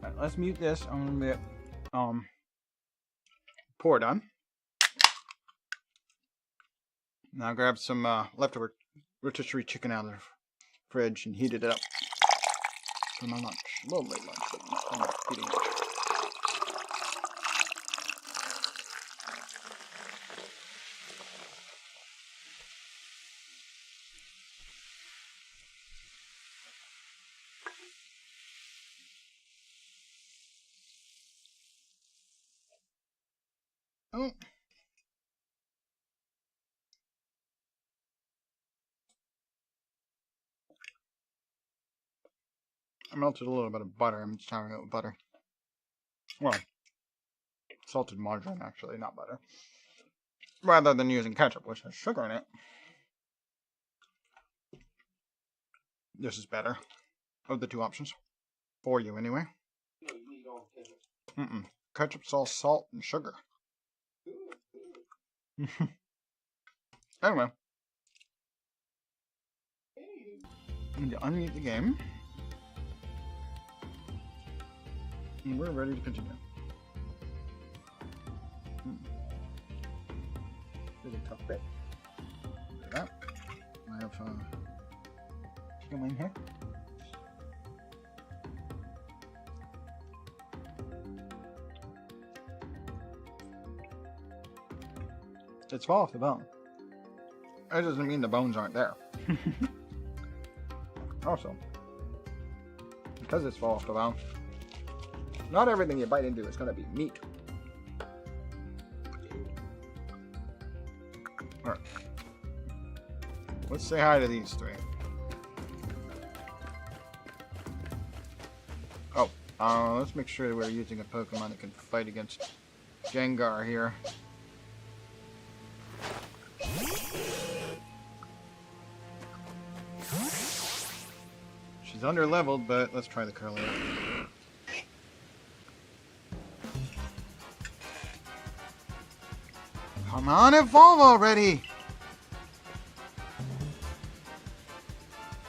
Right, let's mute this. I'm gonna get pour done. Now grab some leftover rotisserie chicken out of the fridge and heated it up for my lunch. Lovely lunch. I'm not eating much. Oh. I melted a little bit of butter. I'm just having it with butter. Well, salted margarine, actually, not butter. Rather than using ketchup, which has sugar in it. This is better of the two options. For you, anyway. Ketchup's all salt and sugar. Anyway. I need to unmute the game. And we're ready to continue. This is a tough bit. Look at that. I have Chillin here. It's fall off the bone. That doesn't mean the bones aren't there. Also, because it's fall off the bone, not everything you bite into is going to be meat. Alright. Let's say hi to these three. Oh, let's make sure that we're using a Pokemon that can fight against Gengar here. She's under leveled, but let's try the Curly. Come on, evolve already!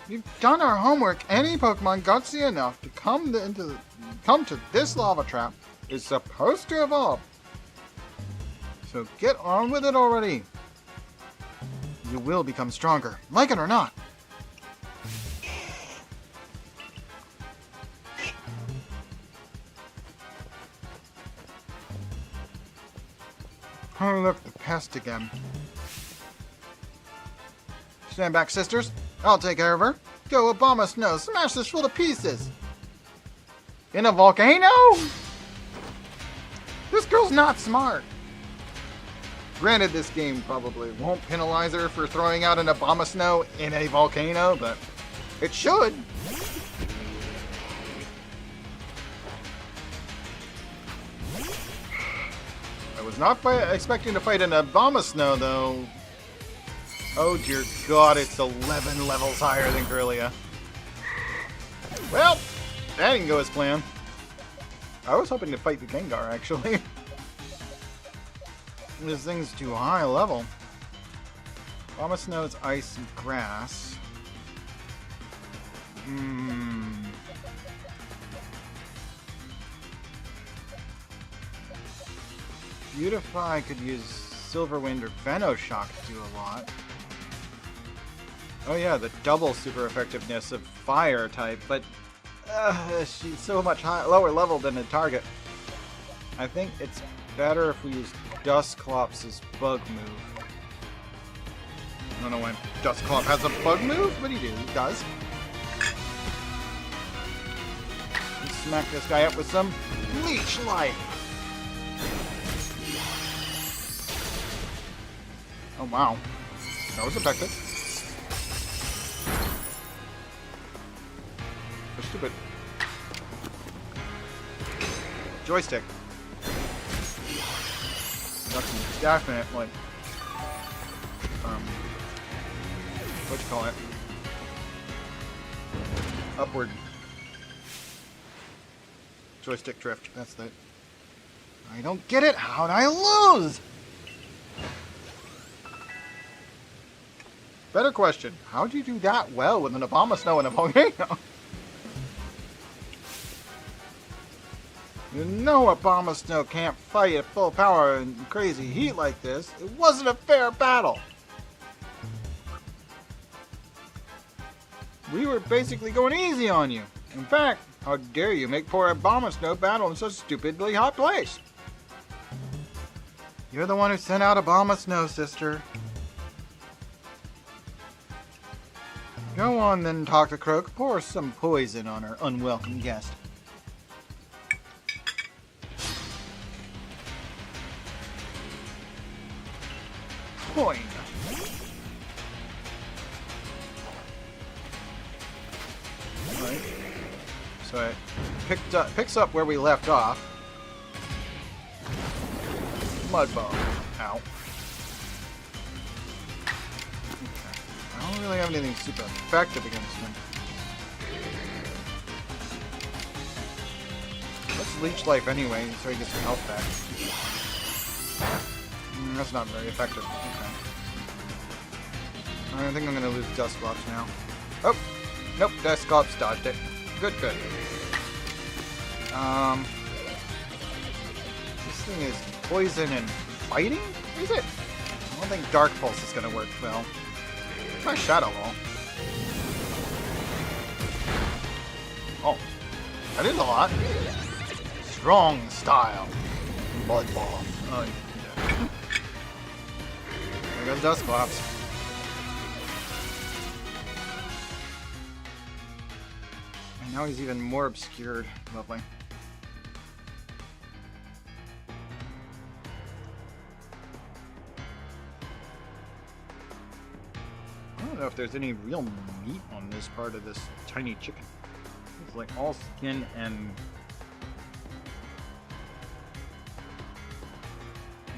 We've done our homework. Any Pokemon gutsy enough to come to this lava trap is supposed to evolve. So get on with it already. You will become stronger, like it or not. Oh, look, the pest again. Stand back, sisters. I'll take care of her. Go, Obama Snow. Smash this fool to pieces. In a volcano? This girl's not smart. Granted, this game probably won't penalize her for throwing out an Obama Snow in a volcano, but it should. I was not expecting to fight an Obama Snow, though. Oh dear God, it's 11 levels higher than Kirlia. Well, that didn't go as planned. I was hoping to fight the Gengar, actually. This thing's too high a level. Obama Snow is ice and grass. Beautify could use Silver Wind or Venoshock to do a lot. Oh yeah, the double super effectiveness of fire type, but she's so much lower level than the target. I think it's better if we use Dusclops' bug move. I don't know when Dusclop has a bug move, but he does. Let's smack this guy up with some Leech Life. Oh wow, that was effective. Stupid joystick. Got some definite, like, what you call it? Upward joystick drift. That's the. I don't get it. How'd I lose? Better question. How'd you do that well with an Obama Snow and a volcano? You know Abomasnow can't fight at full power in crazy heat like this. It wasn't a fair battle. We were basically going easy on you. In fact, how dare you make poor Abomasnow battle in such a stupidly hot place? You're the one who sent out Abomasnow, sister. Go on then, Toxicroak. Pour some poison on our unwelcome guest. Coin. Right. So it picks up where we left off. Mud bomb. Ow. Okay. I don't really have anything super effective against him. Let's leech life anyway, so he gets some health back. That's not very effective. Okay. I think I'm gonna lose Dusclops now. Oh! Nope, Dusclops dodged it. Good, good. This thing is poison and fighting? Is it? I don't think Dark Pulse is gonna work well. Try Shadow Wall. Oh, that is a lot. Strong style. Blood Ball. Oh, yeah. There goes Dusclops. And now he's even more obscured. Lovely. I don't know if there's any real meat on this part of this tiny chicken. It's like all skin and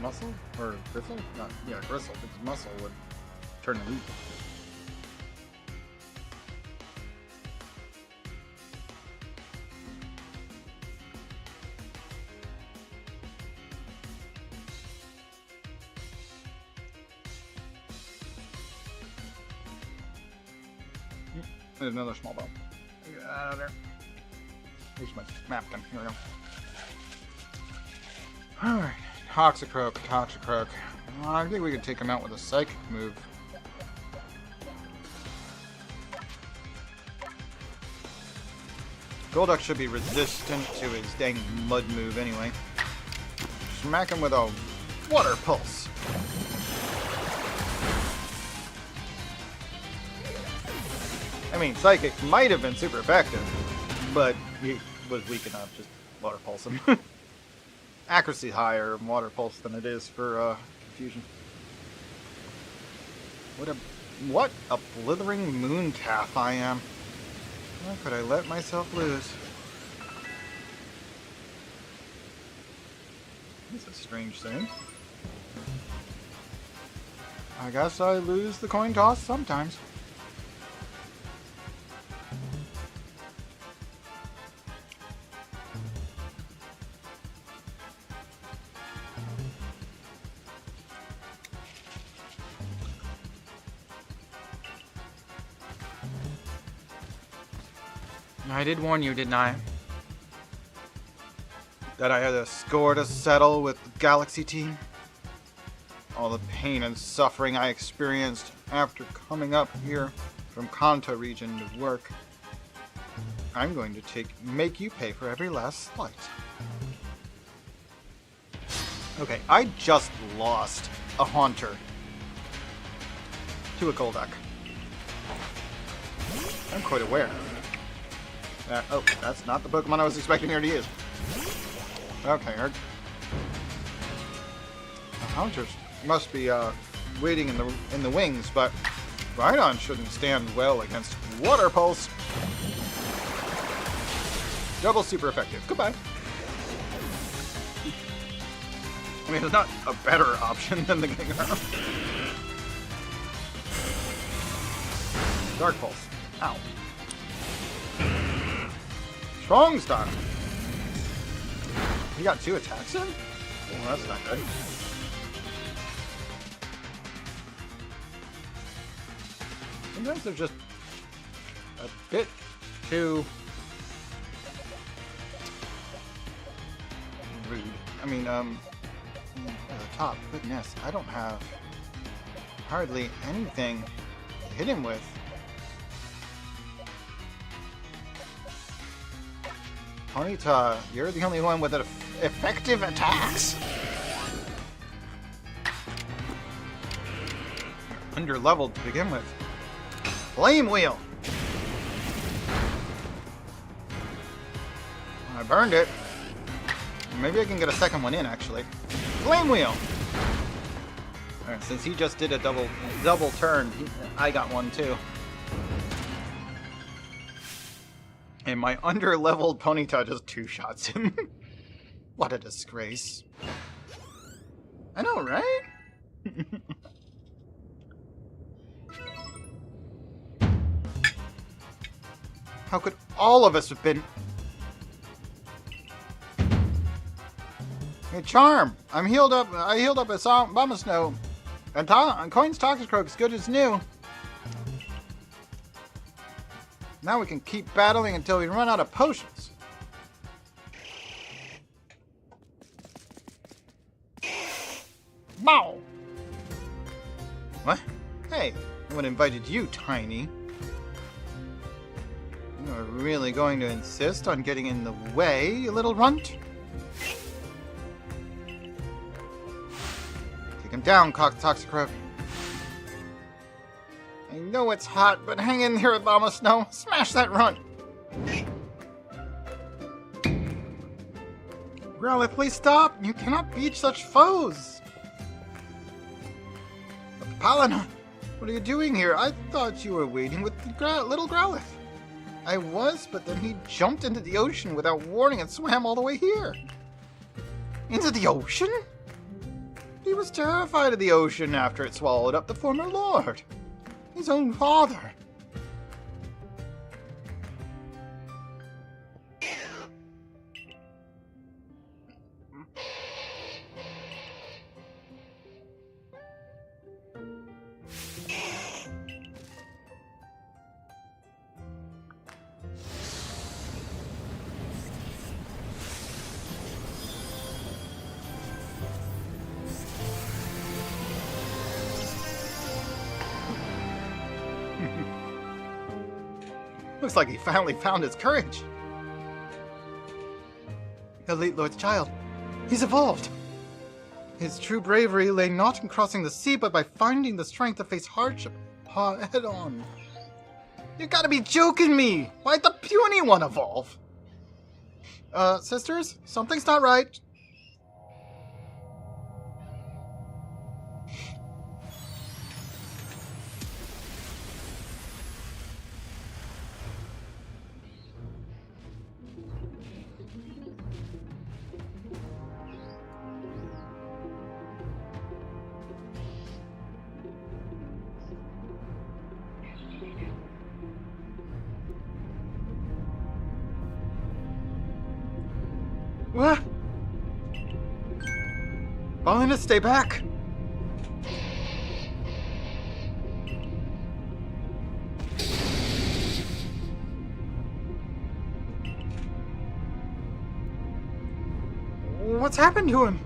muscle? Or gristle? Not, yeah, gristle, because muscle would turn to meat. There's another small bone. Get out of there. Here's my napkin. Here we go. Alright. Toxicroak. I think we could take him out with a psychic move. Golduck should be resistant to his dang mud move anyway. Smack him with a water pulse. I mean, Psychic might have been super effective, but he was weak enough. Just water pulse him. Accuracy higher in water pulse than it is for confusion. What a blithering moon calf I am. How could I let myself lose? That's a strange thing. I guess I lose the coin toss sometimes. I did warn you, didn't I? That I had a score to settle with the Galaxy team. All the pain and suffering I experienced after coming up here from Kanto region to work. I'm going to make you pay for every last slight. Okay, I just lost a Haunter to a Golduck. I'm quite aware. Oh, that's not the Pokemon I was expecting her to use. Okay, the Haunters must be waiting in the wings, but Rhydon shouldn't stand well against Water Pulse. Double super effective. Goodbye. I mean, it's not a better option than the Gengar. Dark Pulse. Ow. Strong style. He got 2 attacks in? Well, that's not good. Sometimes they're just a bit too rude. I mean, at the top, goodness, I don't have hardly anything to hit him with. Ponyta, you're the only one with effective attacks. Under-leveled to begin with. Flame Wheel! I burned it. Maybe I can get a second one in, actually. Flame Wheel! Alright, since he just did a double turn, I got one too. And my under-leveled Ponyta just two-shots him. What a disgrace. I know, right? How could all of us have been... Hey, Charm! I'm healed up. I healed up a Bomba Snow. And Coin's Toxicroak is good as new. Now we can keep battling until we run out of potions. Bow! What? Hey, no one invited you, Tiny. You are really going to insist on getting in the way, you little runt? Take him down, Toxicroak. I know it's hot, but hang in here, Obama Snow. Smash that runt! Growlithe, please stop! You cannot beat such foes! Palina, what are you doing here? I thought you were waiting with the little Growlithe. I was, but then he jumped into the ocean without warning and swam all the way here. Into the ocean? He was terrified of the ocean after it swallowed up the former lord. His own father. Looks like he finally found his courage. The late Lord's child. He's evolved. His true bravery lay not in crossing the sea, but by finding the strength to face hardship head on. You gotta be joking me! Why'd the puny one evolve? Sisters? Something's not right. What? Balina, stay back! What's happened to him?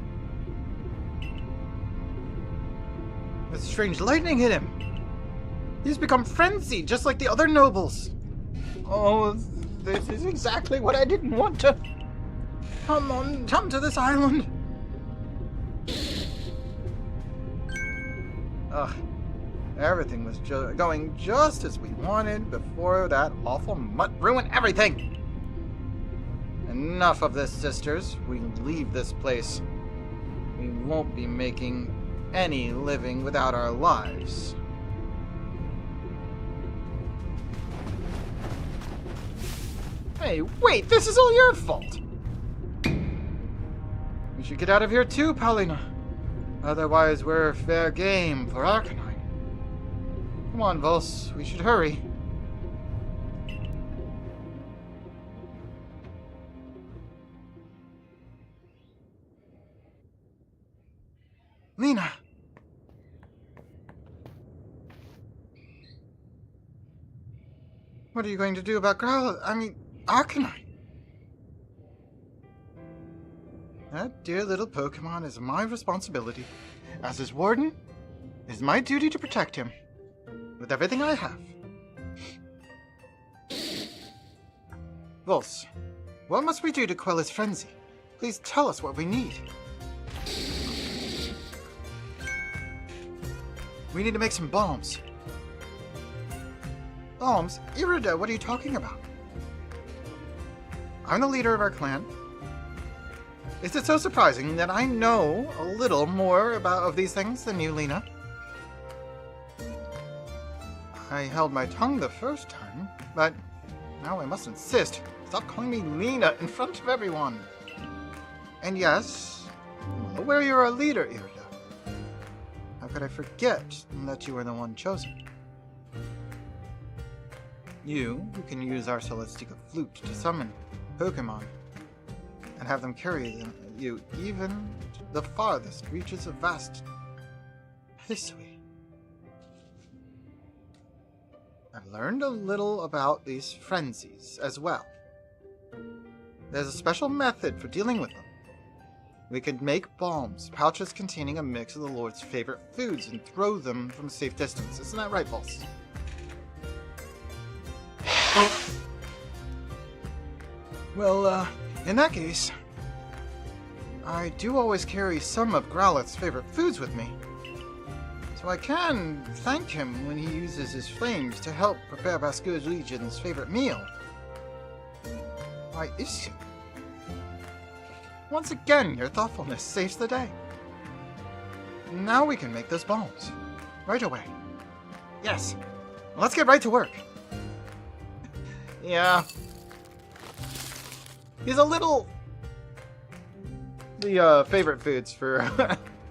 A strange lightning hit him. He's become frenzied, just like the other nobles. Oh, this is exactly what I didn't want to... Come to this island. Ugh. Everything was going just as we wanted before that awful mutt ruined everything. Enough of this, sisters. We leave this place. We won't be making any living without our lives. Hey, wait! This is all your fault! We should get out of here too, Palina. Otherwise, we're fair game for Arcanine. Come on, Vulse. We should hurry. Lena! What are you going to do about Arcanine? That dear little Pokemon is my responsibility. As his warden, it is my duty to protect him. With everything I have. Vulse, what must we do to quell his frenzy? Please tell us what we need. We need to make some bombs. Bombs? Irida, what are you talking about? I'm the leader of our clan. Is it so surprising that I know a little more of these things than you, Lena? I held my tongue the first time, but now I must insist. Stop calling me Lena in front of everyone. And yes, I'm aware you're a leader, Irida. How could I forget that you were the one chosen? You can use our Celestica flute to summon Pokemon and have them carry you even to the farthest reaches of vast history. I've learned a little about these frenzies as well. There's a special method for dealing with them. We could make bombs, pouches containing a mix of the Lord's favorite foods, and throw them from a safe distance. Isn't that right, Vulse? Well, in that case, I do always carry some of Growlithe's favorite foods with me. So I can thank him when he uses his flames to help prepare Basculegion's favorite meal. Why is it? Once again, your thoughtfulness saves the day. Now we can make those bombs. Right away. Yes. Let's get right to work. Yeah. He's a little... The favorite foods for,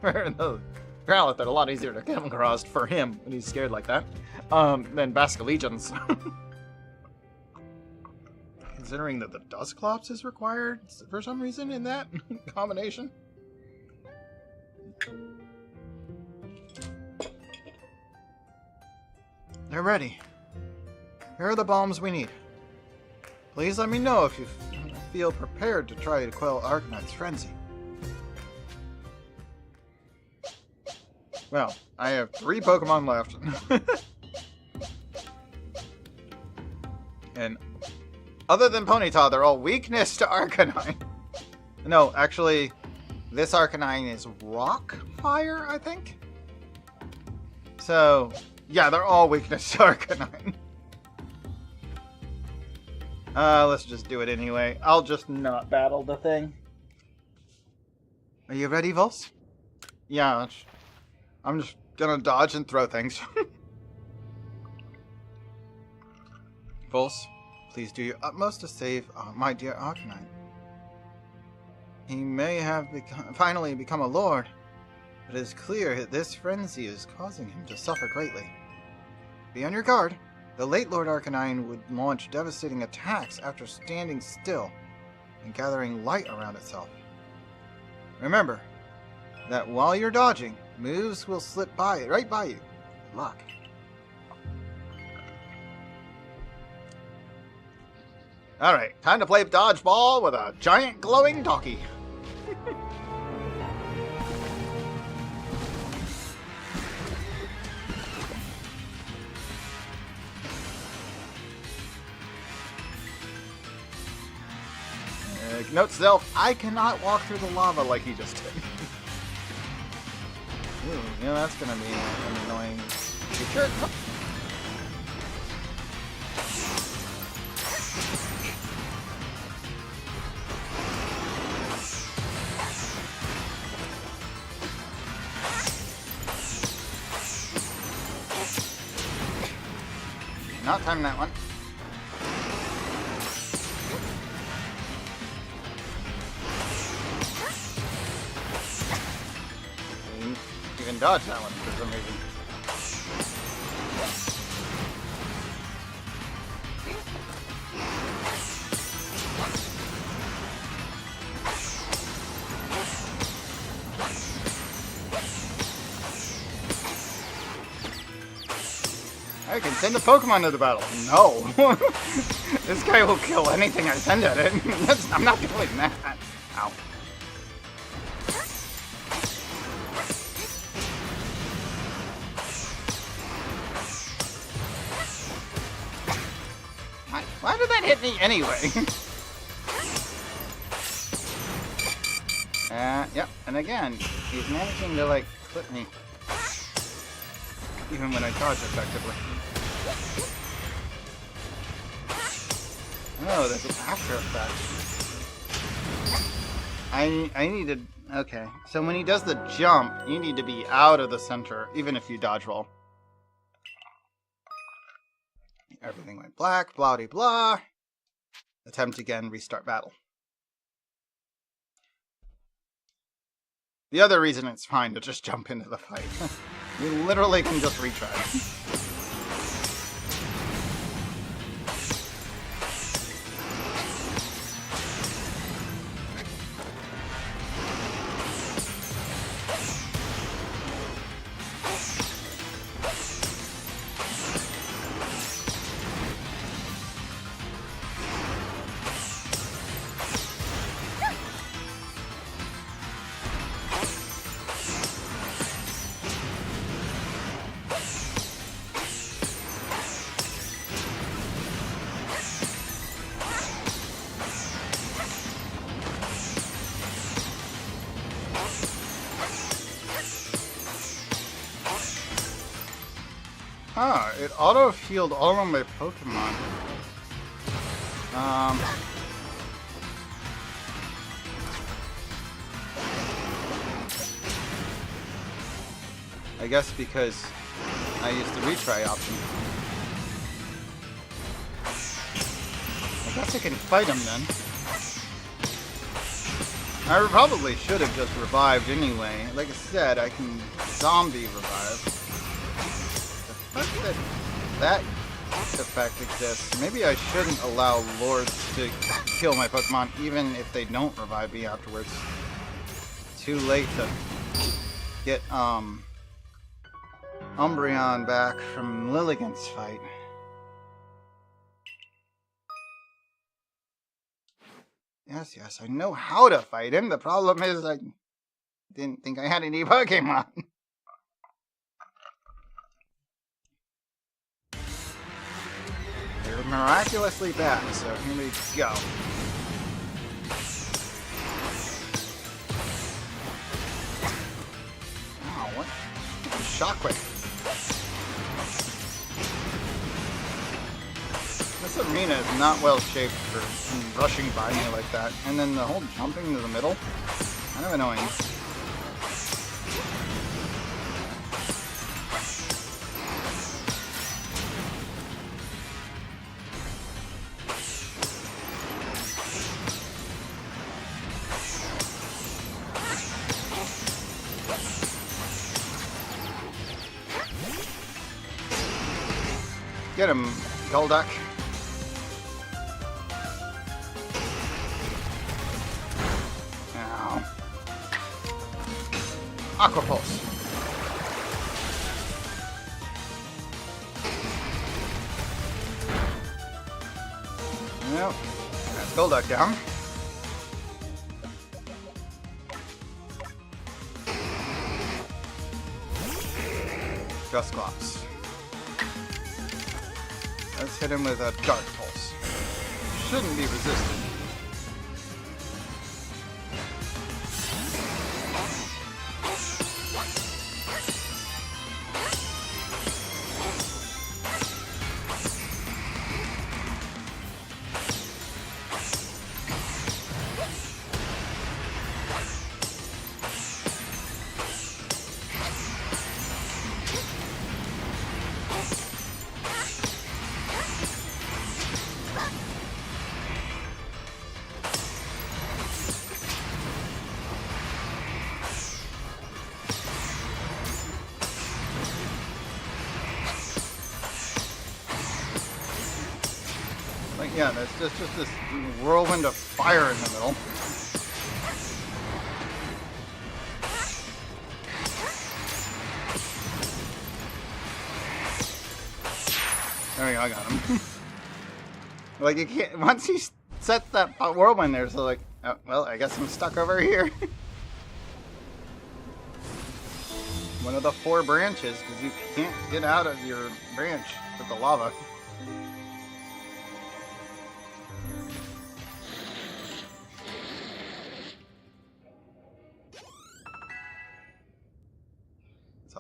for the Growlithe are a lot easier to come across for him when he's scared like that than Basculegion's. Considering that the Dusclops is required for some reason in that combination. They're ready. Here are the bombs we need. Please let me know if you feel prepared to try to quell Arcanite's frenzy. Well, I have 3 Pokemon left. And other than Ponyta, they're all weakness to Arcanine. No, actually, this Arcanine is Rock Fire, I think? So, yeah, they're all weakness to Arcanine. Let's just do it anyway. I'll just not battle the thing. Are you ready, Vulse? Yeah, I'm just gonna dodge and throw things. Vulse, please do your utmost to save my dear Arcanine. He may have finally become a lord, but it is clear that this frenzy is causing him to suffer greatly. Be on your guard. The late Lord Arcanine would launch devastating attacks after standing still and gathering light around itself. Remember that while you're dodging, moves will slip right by you. Good luck. Alright, time to play dodgeball with a giant glowing donkey. Note to self, I cannot walk through the lava like he just did. Ooh, yeah, that's gonna be an annoying feature. Not timing that one. Even dodge that one for some reason. I can send a Pokemon to the battle. No. This guy will kill anything I send at it. I'm not doing that. Ow. can't hit me anyway. Yep, and again, he's managing to, like, clip me. Even when I dodge effectively. Oh, there's an after effect. I needed... Okay, so when he does the jump, you need to be out of the center, even if you dodge roll. Everything went black, blah-de-blah. Attempt again, restart battle. The other reason it's fine to just jump into the fight. You literally can just retry. Ah, it auto-healed all of my Pokemon. I guess because I used the retry option. I guess I can fight him then. I probably should have just revived anyway. Like I said, I can zombie revive. The fact that effect exists, maybe I shouldn't allow Lords to kill my Pokemon even if they don't revive me afterwards. Too late to get Umbreon back from Lilligant's fight. Yes, I know how to fight him. The problem is I didn't think I had any Pokemon. They're miraculously back, so here we go. Oh, what? Shockwave. This arena is not well shaped for rushing by me like that. And then the whole jumping to the middle, kind of annoying. Get him, Golduck. Now. Aqua Pulse. Nope. That's Golduck down. Dusclops. Let's hit him with a Dark Pulse. Shouldn't be resisted. Yeah, there's just this whirlwind of fire in the middle. There we go, I got him. Like, you can't, once he sets that whirlwind there, so like, oh, well, I guess I'm stuck over here. One of the 4 branches, because you can't get out of your branch with the lava.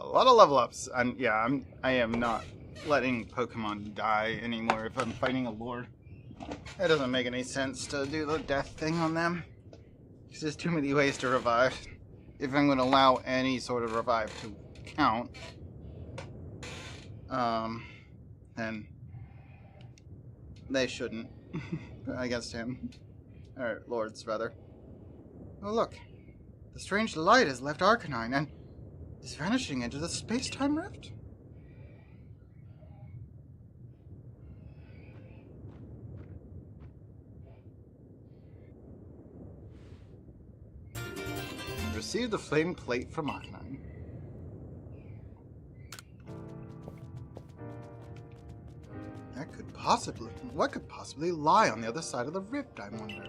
a lot of level ups. And yeah, I am not letting Pokemon die anymore if I'm fighting a Lord. It doesn't make any sense to do the death thing on them. There's just too many ways to revive. If I'm going to allow any sort of revive to count, then they shouldn't against him. Or Lords, rather. Oh, look. The strange light has left Arcanine and is vanishing into the space-time rift. Receive the flame plate from Arcanine. What could possibly lie on the other side of the rift, I wonder?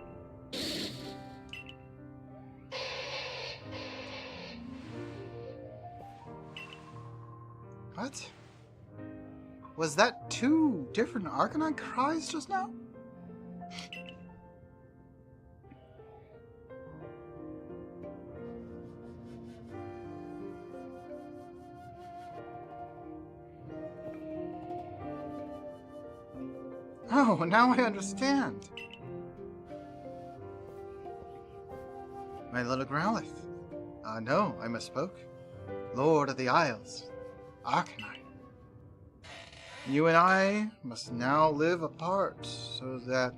What? Was that 2 different Arcanine cries just now? Oh, now I understand. My little Growlithe. No, I misspoke. Lord of the Isles. Arcanine. You and I must now live apart so that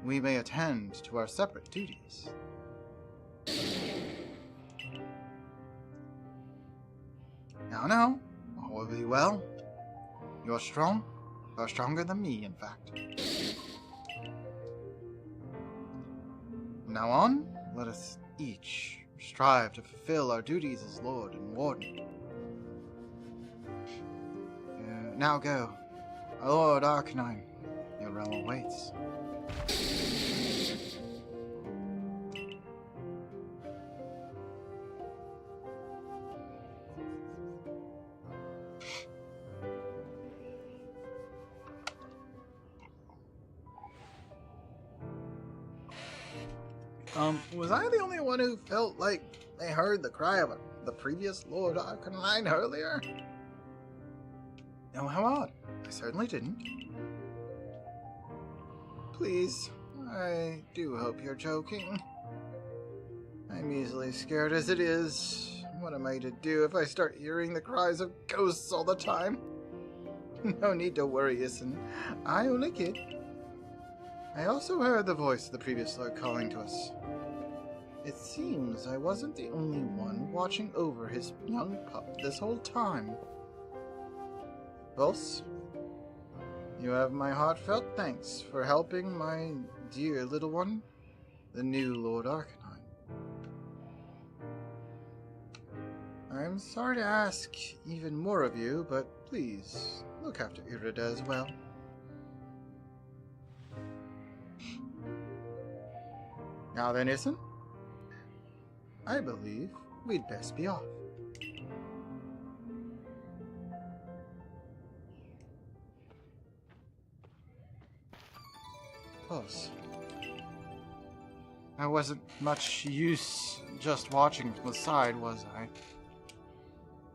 we may attend to our separate duties. Now, all will be well. You're strong. You're stronger than me, in fact. From now on, let us each strive to fulfill our duties as Lord and Warden. Now go. Our Lord Arcanine, your realm awaits. Was I the only one who felt like they heard the cry of the previous Lord Arcanine earlier? Oh, how odd. I certainly didn't. Please, I do hope you're joking. I'm easily scared as it is. What am I to do if I start hearing the cries of ghosts all the time? No need to worry, Ison. I only kid. I also heard the voice of the previous Lord calling to us. It seems I wasn't the only one watching over his young pup this whole time. Vulse, you have my heartfelt thanks for helping my dear little one, the new Lord Arcanine. I'm sorry to ask even more of you, but please look after Irida as well. Now then, Ison, I believe we'd best be off. Close. I wasn't much use just watching from the side, was I?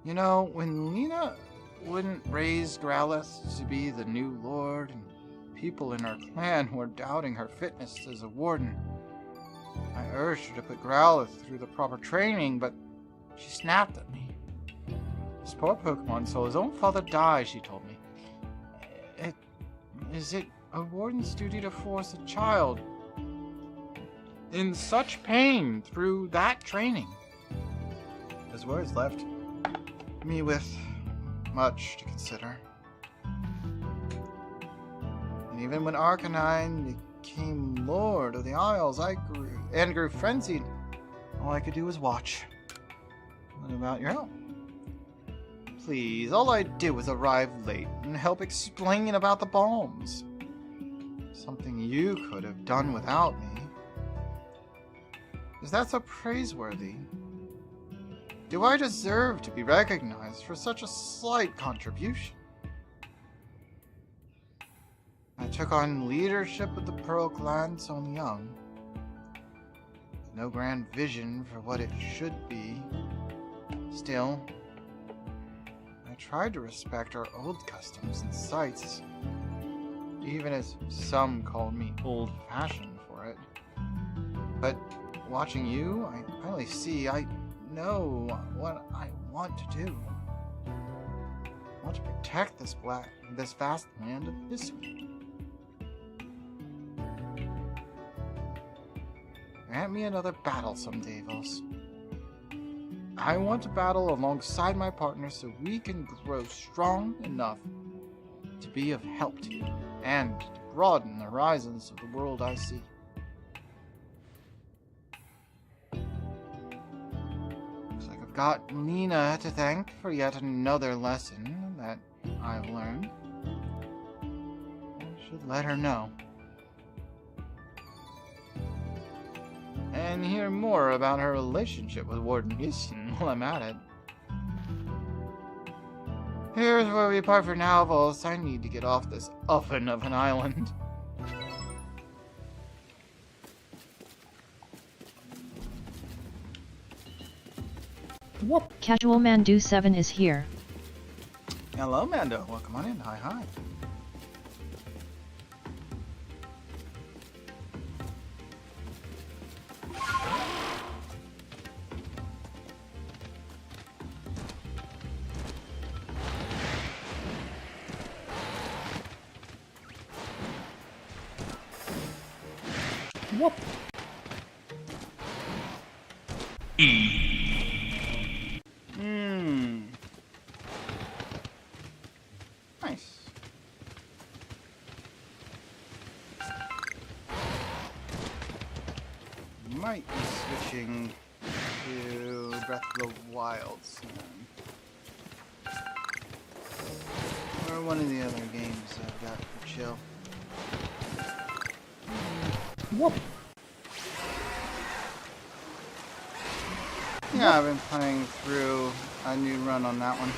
You know, when Lena wouldn't raise Growlithe to be the new lord, and people in our clan were doubting her fitness as a warden, I urged her to put Growlithe through the proper training, but she snapped at me. This poor Pokemon saw his own father die, she told me. Is it a warden's duty to force a child in such pain through that training? His words left me with much to consider. And even when Arcanine became Lord of the Isles, I grew frenzied. All I could do was watch. What about your help? Please, all I did was arrive late and help explain about the bombs. Something you could have done without me. Is that so praiseworthy? Do I deserve to be recognized for such a slight contribution? I took on leadership of the Pearl Clan so young. No grand vision for what it should be. Still, I tried to respect our old customs and sites, even as some called me old-fashioned for it. But watching you, I finally see I know what I want to do. I want to protect this vast land of history. Grant me another battle someday, Vulse. I want to battle alongside my partner so we can grow strong enough to be of help to you and to broaden the horizons of the world I see. Looks like I've got Lena to thank for yet another lesson that I've learned. I should let her know. And hear more about her relationship with Warden Gishin while I'm at it. Here's where we part for now, Vulse. I need to get off this oven of an island.
Whoop! Casual Mandu 7 is here.
Hello, Mando. Welcome on in. Hi, hi.
Whoop!
Nice. Might be switching to Breath of the Wild soon. Or one of the other games I've got for chill.
Whoop!
Yeah, I've been playing through a new run on that one.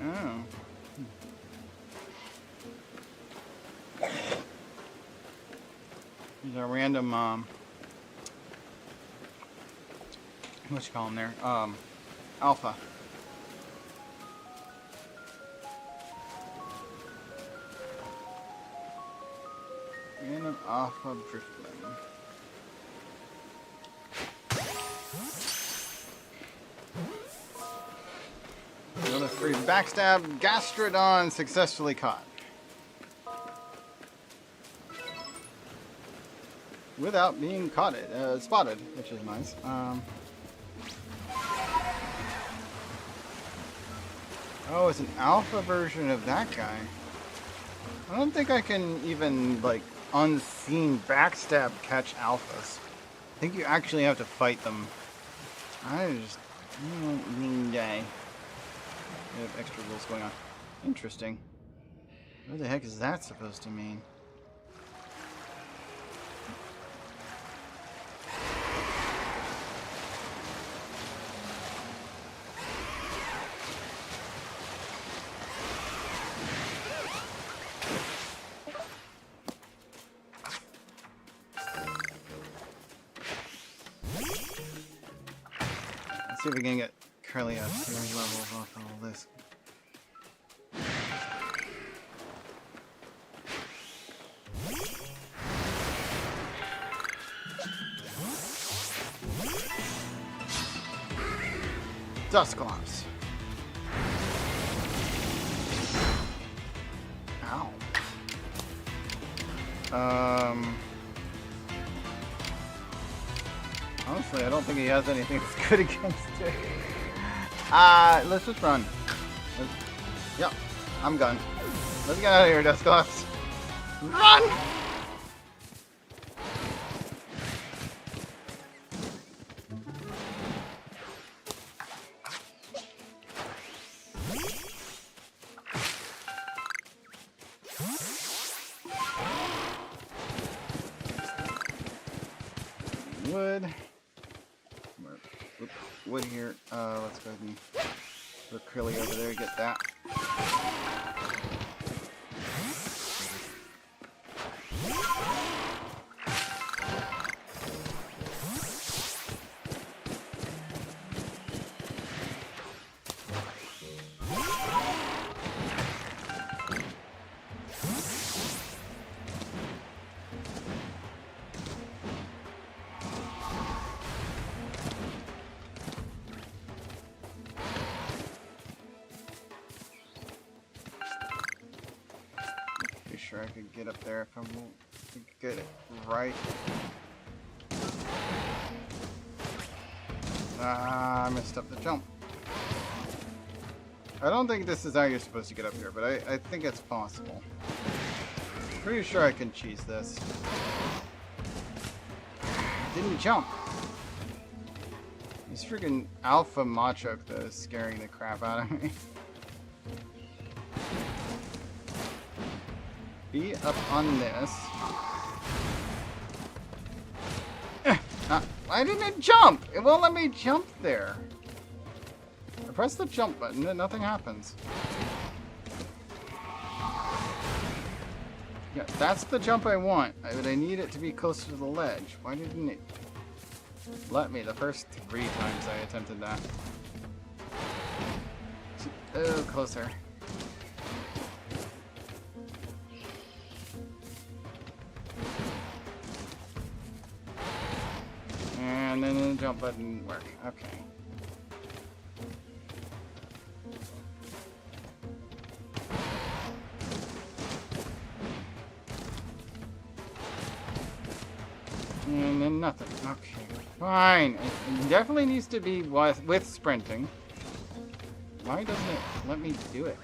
Oh. These are random, what you call them there? Alpha. Random alpha driftling. Another free backstab. Gastrodon successfully caught. Without being spotted, which is nice. Oh, it's an alpha version of that guy. I don't think I can even, like, unseen backstab catch alphas. I think you actually have to fight them. I just... guy. We have extra rules going on. Interesting. What the heck is that supposed to mean? Let's see if we can get Curly up to levels off all this. Dusclops. Honestly, I don't think he has anything that's good against it. Let's just run. Yep, I'm gone. Let's get out of here, Dusclops. Run! Wood. Wood here. Let's go ahead and put Curly over there, get that. Sure I could get up there if I could get it right. I messed up the jump. I don't think this is how you're supposed to get up here, but I think it's possible. Pretty sure I can cheese this. Didn't jump. This freaking alpha Machoke though is scaring the crap out of me. Be up on this. Why didn't it jump? It won't let me jump there. I press the jump button and nothing happens. Yeah, that's the jump I want. But I need it to be closer to the ledge. Why didn't it let me the first 3 times I attempted that? Oh, closer. And then the jump button didn't work. Okay. And then nothing. Okay. Fine. It definitely needs to be with sprinting. Why doesn't it let me do it?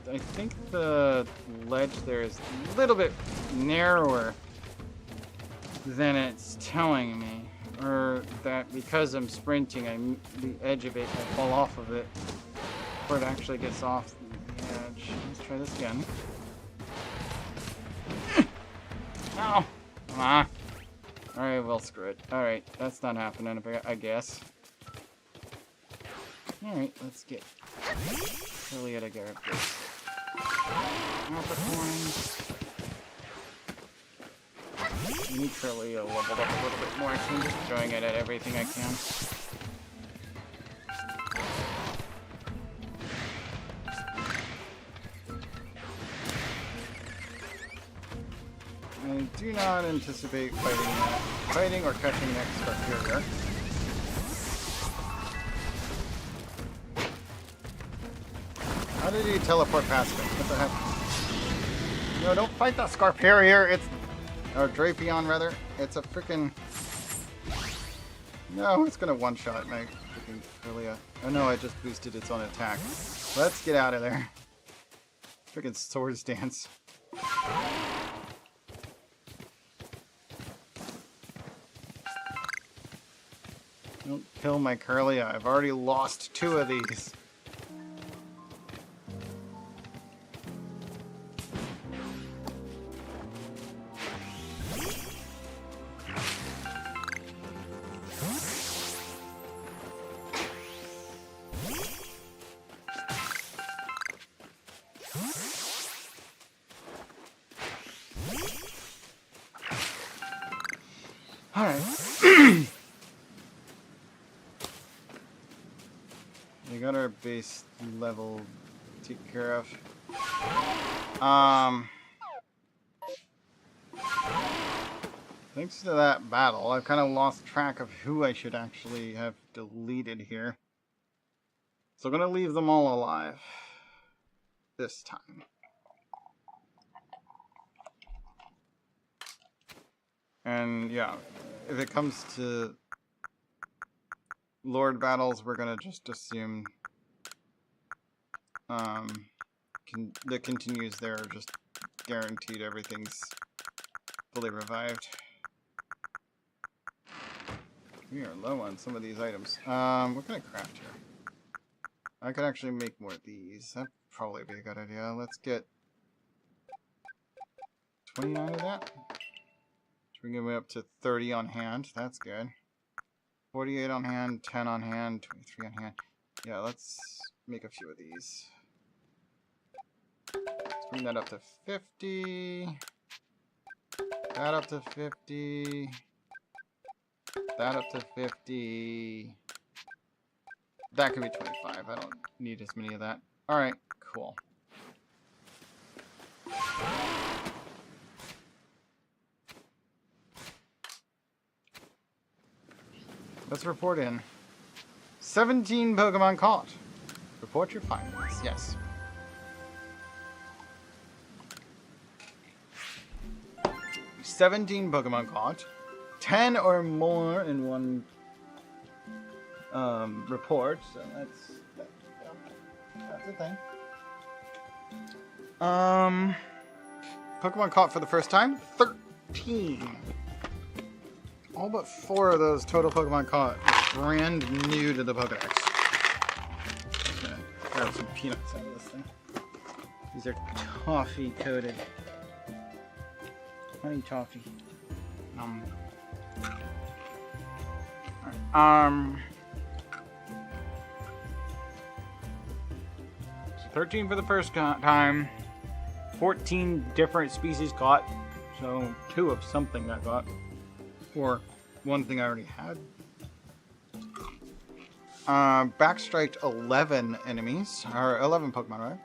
I think the ledge there is a little bit narrower than it's telling me. Or that because I'm sprinting, the edge of it, I fall off of it before it actually gets off the edge. Let's try this again. Ow! Come on. Alright, well, screw it. Alright, that's not happening, I guess. Alright, let's get Julia to get this. Alpha coins. I need Trillia leveled up a little bit more, so I'm just throwing it at everything I can. I do not anticipate fighting or catching next Scarperia. How did he teleport past me? What the heck? No, don't fight that Scarperia. It's... or Drapion, rather. It's a freaking... No, it's gonna one-shot my freaking Trillia. Oh no, I just boosted its own attack. Let's get out of there. Freaking Swords Dance. Don't kill my Curlia. I've already lost 2 of these. Alright. We got our base level taken care of. Thanks to that battle, I've kind of lost track of who I should actually have deleted here. So I'm going to leave them all alive. this time. And yeah, if it comes to Lord battles, we're gonna just assume the continues there are just guaranteed everything's fully revived. We are low on some of these items. What can I craft here? I could actually make more of these. That'd probably be a good idea. Let's get 29 of that. Bring it up to 30 on hand. That's good. 48 on hand, 10 on hand, 23 on hand. Yeah, let's make a few of these. Let's bring that up to 50. That up to 50. That up to 50. That could be 25. I don't need as many of that. Alright, cool. Let's report in. 17 Pokemon caught. Report your findings. Yes. "17 Pokemon caught. 10 or more in one report." So that's a thing. Pokemon caught for the first time. 13. All but 4 of those total Pokemon caught are brand new to the Pokedex. Just gonna grab some peanuts out of this thing. These are toffee coated. Honey toffee. Alright. So 13 for the first time. 14 different species caught. So 2 of something got caught. Or one thing I already had. Backstriked 11 enemies. Or 11 Pokemon, right?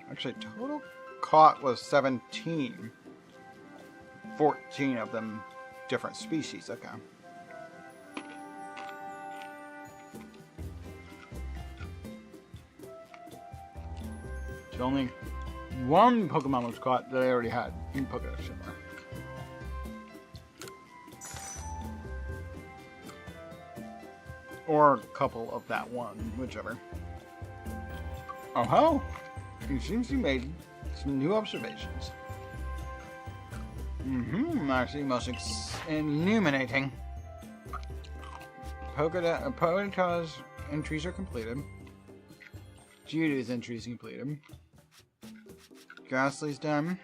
Actually, total caught was 17. 14 of them different species. Okay. So only one Pokemon was caught that I already had in Pokedex somewhere. Or a couple of that one, whichever. Oh ho! It seems you made some new observations. Actually, most illuminating. Ponyta's entries are completed. Judy's entries completed. Ghastly's done.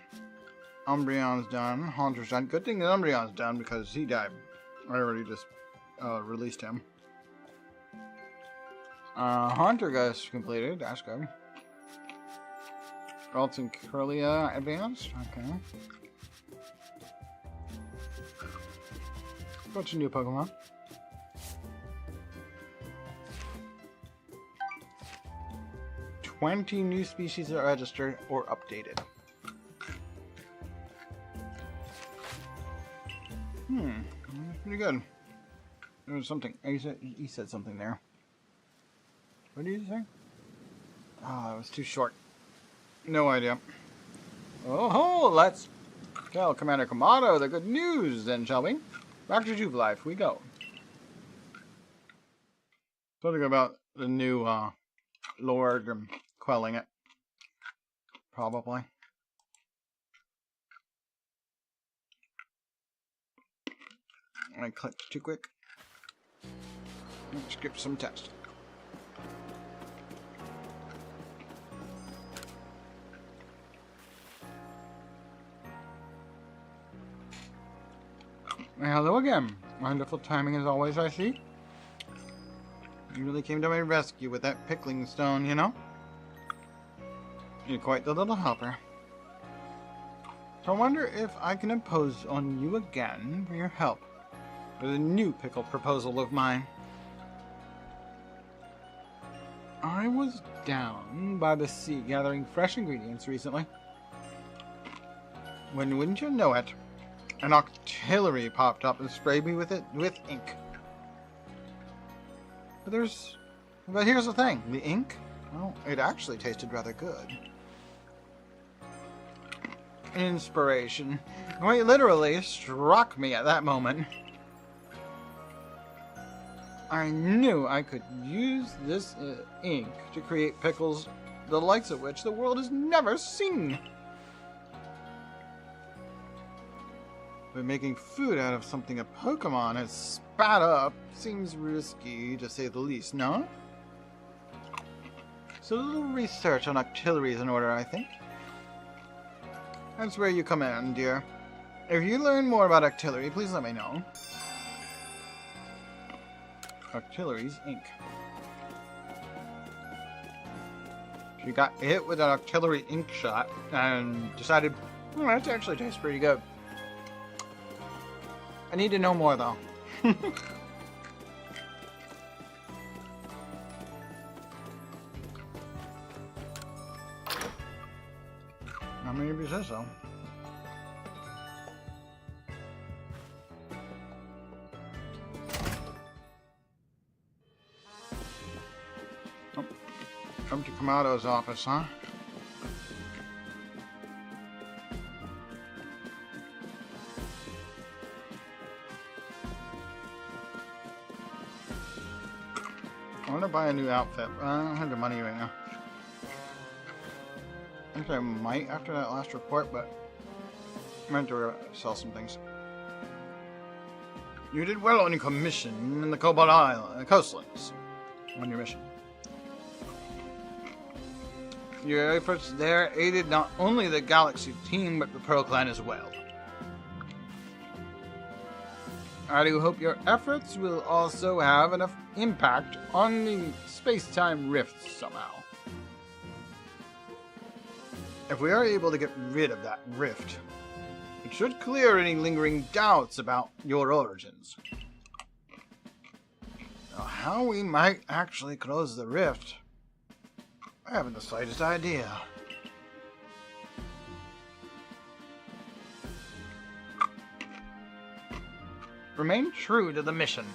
Umbreon's done. Haunter's done. Good thing that Umbreon's done because he died. I already just released him. Haunter got completed. That's good. Alton Curlia advanced. Okay. Bunch of new Pokemon. "20 new species are registered or updated." That's pretty good. There was something. He said something there. What did you say? Oh, it was too short. No idea. Oh ho! Let's tell Commander Kamado the good news then, shall we? Back to Jubilife we go. Something about the new Lord and quelling it. Probably. I clicked too quick. Let's skip some text. Hello again. Wonderful timing as always, I see. You really came to my rescue with that pickling stone, you know? You're quite the little helper. So I wonder if I can impose on you again for your help with a new pickle proposal of mine. I was down by the sea gathering fresh ingredients recently. When wouldn't you know it, an octillery popped up and sprayed me with ink. But here's the thing. The ink, well, it actually tasted rather good. inspiration. Quite literally struck me at that moment. I knew I could use this ink to create pickles, the likes of which the world has never seen. But making food out of something a Pokemon has spat up seems risky, to say the least, no? So a little research on octillery is in order, I think. That's where you come in, dear. If you learn more about octillery, please let me know. Octillery's ink. She got hit with an octillery ink shot and decided, that actually tastes pretty good. I need to know more, though. How many of you say so? Oh, come to Kamado's office, huh? I want to buy a new outfit, but I don't have the money right now. Actually, I might after that last report, but I meant to sell some things. You did well on your commission in the Cobalt Island, coastlands. On your mission. Your efforts there aided not only the Galaxy team, but the Pearl Clan as well. I do hope your efforts will also have enough impact on the space-time rift somehow. If we are able to get rid of that rift, it should clear any lingering doubts about your origins. Now, how we might actually close the rift, I haven't the slightest idea. Remain true to the mission.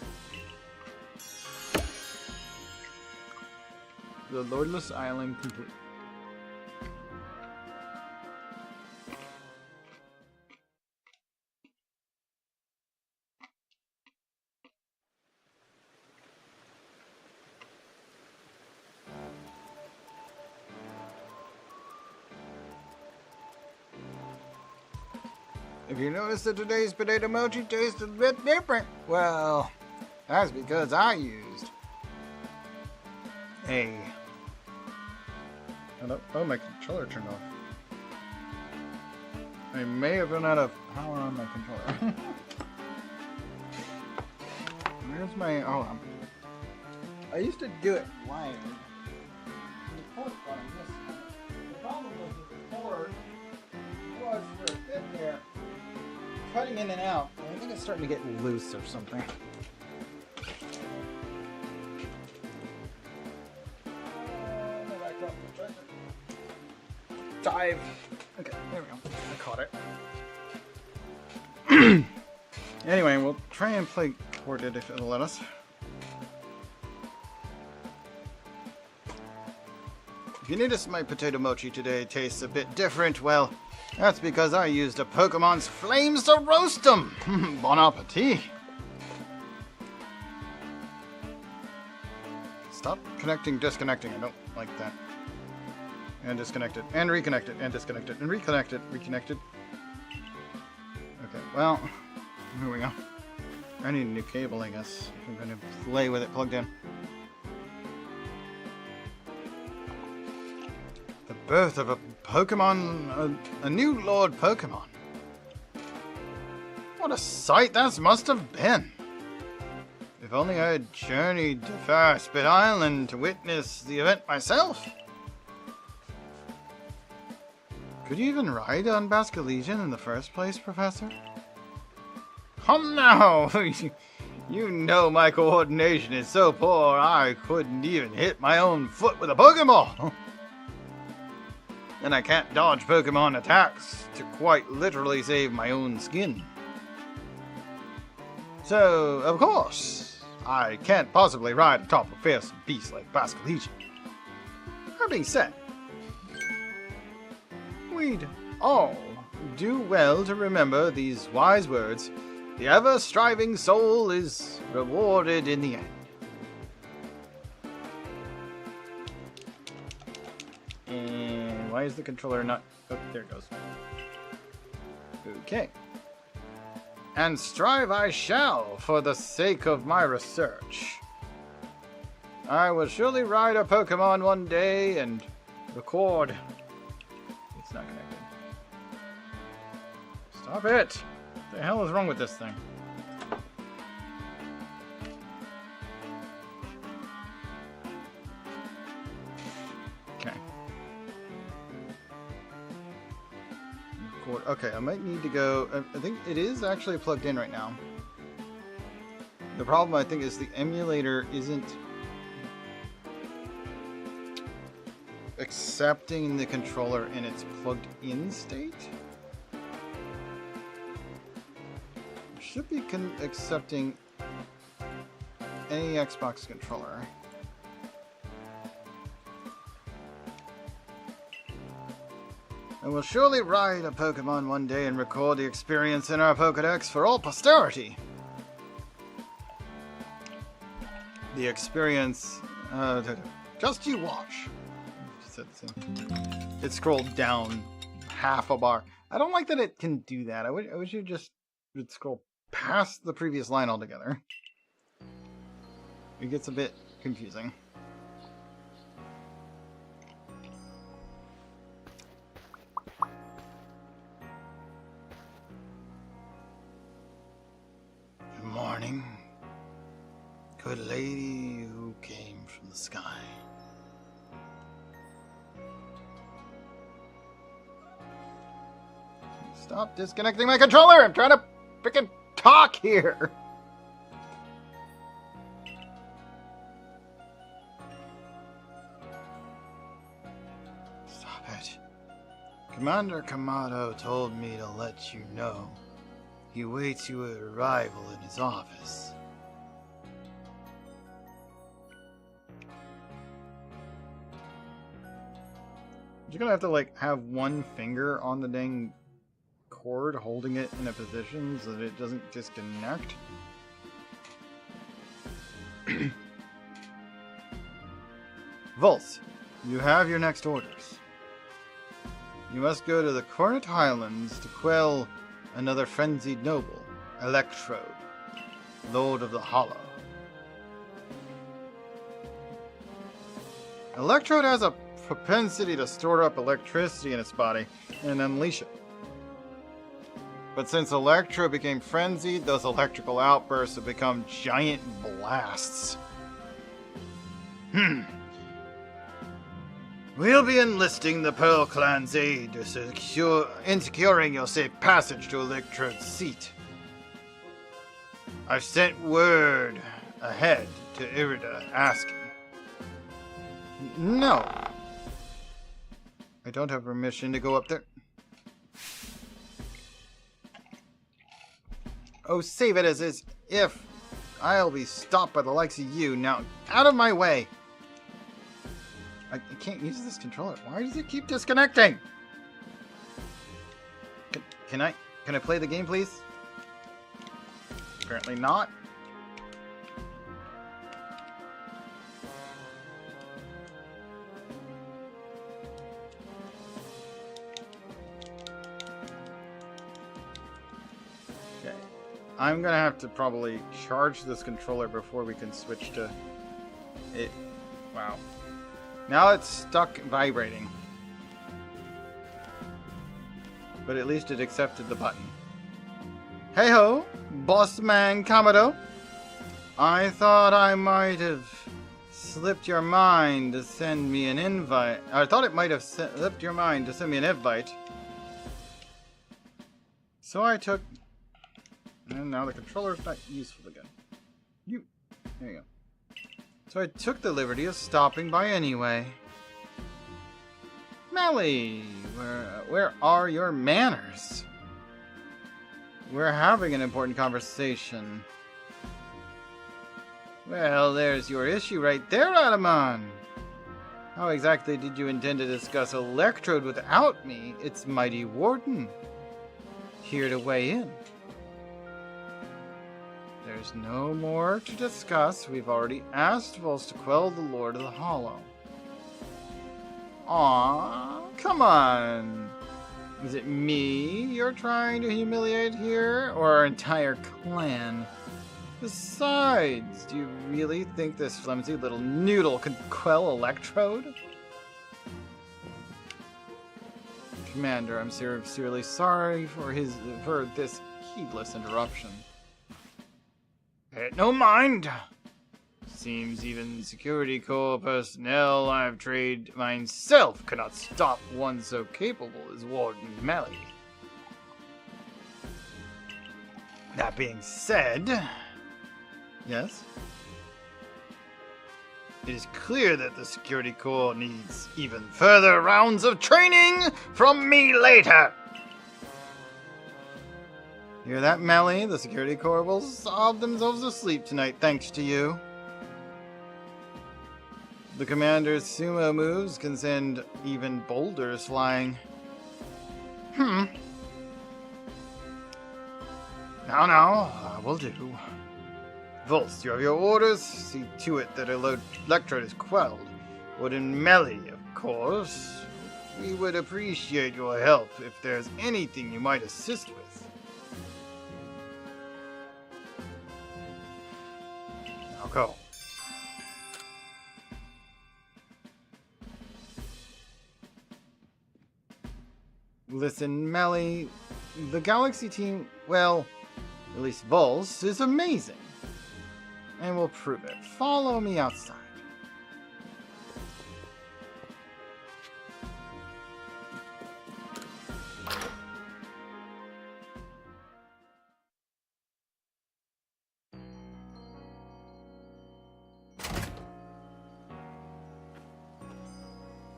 The Lordless Island complete. If you notice that today's potato mochi tastes a bit different, well, that's because I used a... Oh, my controller turned off. I may have run out of power on my controller. Where's my... Oh, I used to do it wired. The problem was the cord was for a bit there. Cutting in and out. I think it's starting to get loose or something. Dive. Okay, there we go. I caught it. Anyway, we'll try and play corded if it'll let us. If you notice my potato mochi today tastes a bit different, well, that's because I used a Pokemon's flames to roast them! Bon appetit! Stop connecting, disconnecting. I don't like that. And disconnected, and reconnected, and disconnected, and reconnected, reconnected. Okay, well, here we go. I need a new cable, I guess. I'm going to play with it plugged in. The birth of a Pokemon, a new Lord Pokemon. What a sight that must have been. If only I had journeyed to Farspit Island to witness the event myself. Could you even ride on Basculegion in the first place, Professor? Come now! You know my coordination is so poor I couldn't even hit my own foot with a Pokeball! And I can't dodge Pokemon attacks to quite literally save my own skin. So, of course, I can't possibly ride atop a fearsome beast like Basculegion. That being said, we'd all do well to remember these wise words. The ever-striving soul is rewarded in the end. And why is the controller not... Oh, there it goes. Okay. And strive I shall for the sake of my research. I will surely ride a Pokemon one day and record... It's not connected. Stop it! What the hell is wrong with this thing? Okay. Record. Okay, I might need to go... I think it is actually plugged in right now. The problem, I think, is the emulator isn't accepting the controller in its plugged-in state. It should be accepting any Xbox controller. I will surely ride a Pokemon one day and record the experience in our Pokedex for all posterity. The experience... just you watch. It scrolled down half a bar. I don't like that it can do that. I wish it just would scroll past the previous line altogether. It gets a bit confusing. Good morning, good lady who came from the sky. Stop disconnecting my controller! I'm trying to freaking talk here! Stop it. Commander Kamado told me to let you know. He waits your arrival in his office. You're gonna have to, like, have one finger on the dang cord holding it in a position so that it doesn't disconnect. Vulse, you have your next orders. You must go to the Cornet Highlands to quell another frenzied noble, Electrode, Lord of the Hollow. Electrode has a propensity to store up electricity in its body and unleash it. But since Electro became frenzied, those electrical outbursts have become giant blasts. We'll be enlisting the Pearl Clan's aid in securing your safe passage to Electrode's seat. I've sent word ahead to Irida asking. No. I don't have permission to go up there. Oh, save it as if I'll be stopped by the likes of you. Now, out of my way! I can't use this controller. Why does it keep disconnecting? Can I play the game, please? Apparently not. I'm gonna have to probably charge this controller before we can switch to it. Wow. Now it's stuck vibrating. But at least it accepted the button. Hey ho, boss man Kamado. I thought I might have slipped your mind to send me an invite. I thought it might have slipped your mind to send me an invite. So I took... And now the controller's not useful again. There you go. So I took the liberty of stopping by anyway. Melly, where are your manners? We're having an important conversation. Well, there's your issue right there, Adamon. How exactly did you intend to discuss Electrode without me, its mighty warden? here to weigh in. There's no more to discuss. We've already asked Vulse to quell the Lord of the Hollow. Aww, come on. Is it me you're trying to humiliate here, or our entire clan? Besides, do you really think this flimsy little noodle could quell Electrode? Commander, I'm sincerely sorry for this heedless interruption. Pay it no mind. Seems even security corps personnel I've trained myself cannot stop one so capable as Warden Melly. That being said, yes? It is clear that the security corps needs even further rounds of training from me later. Hear that, Melly? The security corps will sob themselves asleep tonight thanks to you. The commander's sumo moves can send even boulders flying. Now, will do. Vulse, you have your orders. See to it that Electrode is quelled. Warden Melly, of course. We would appreciate your help if there's anything you might assist with. Now go. Listen, Melly, the Galaxy team, well, at least Vulse, is amazing. And we'll prove it. Follow me outside.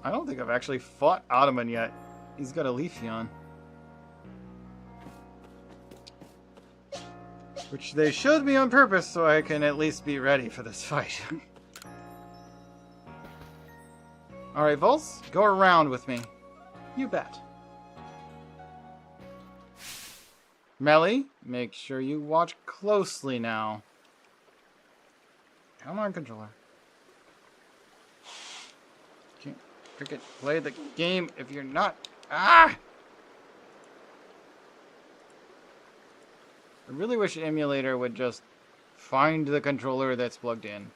I don't think I've actually fought Ottoman yet. He's got a Leafeon. Which they showed me on purpose so I can at least be ready for this fight. Alright, Vulse, go around with me. You bet. Melly, make sure you watch closely now. Come on, controller. Can't freaking play the game if you're not... Ah! I really wish the emulator would just find the controller that's plugged in.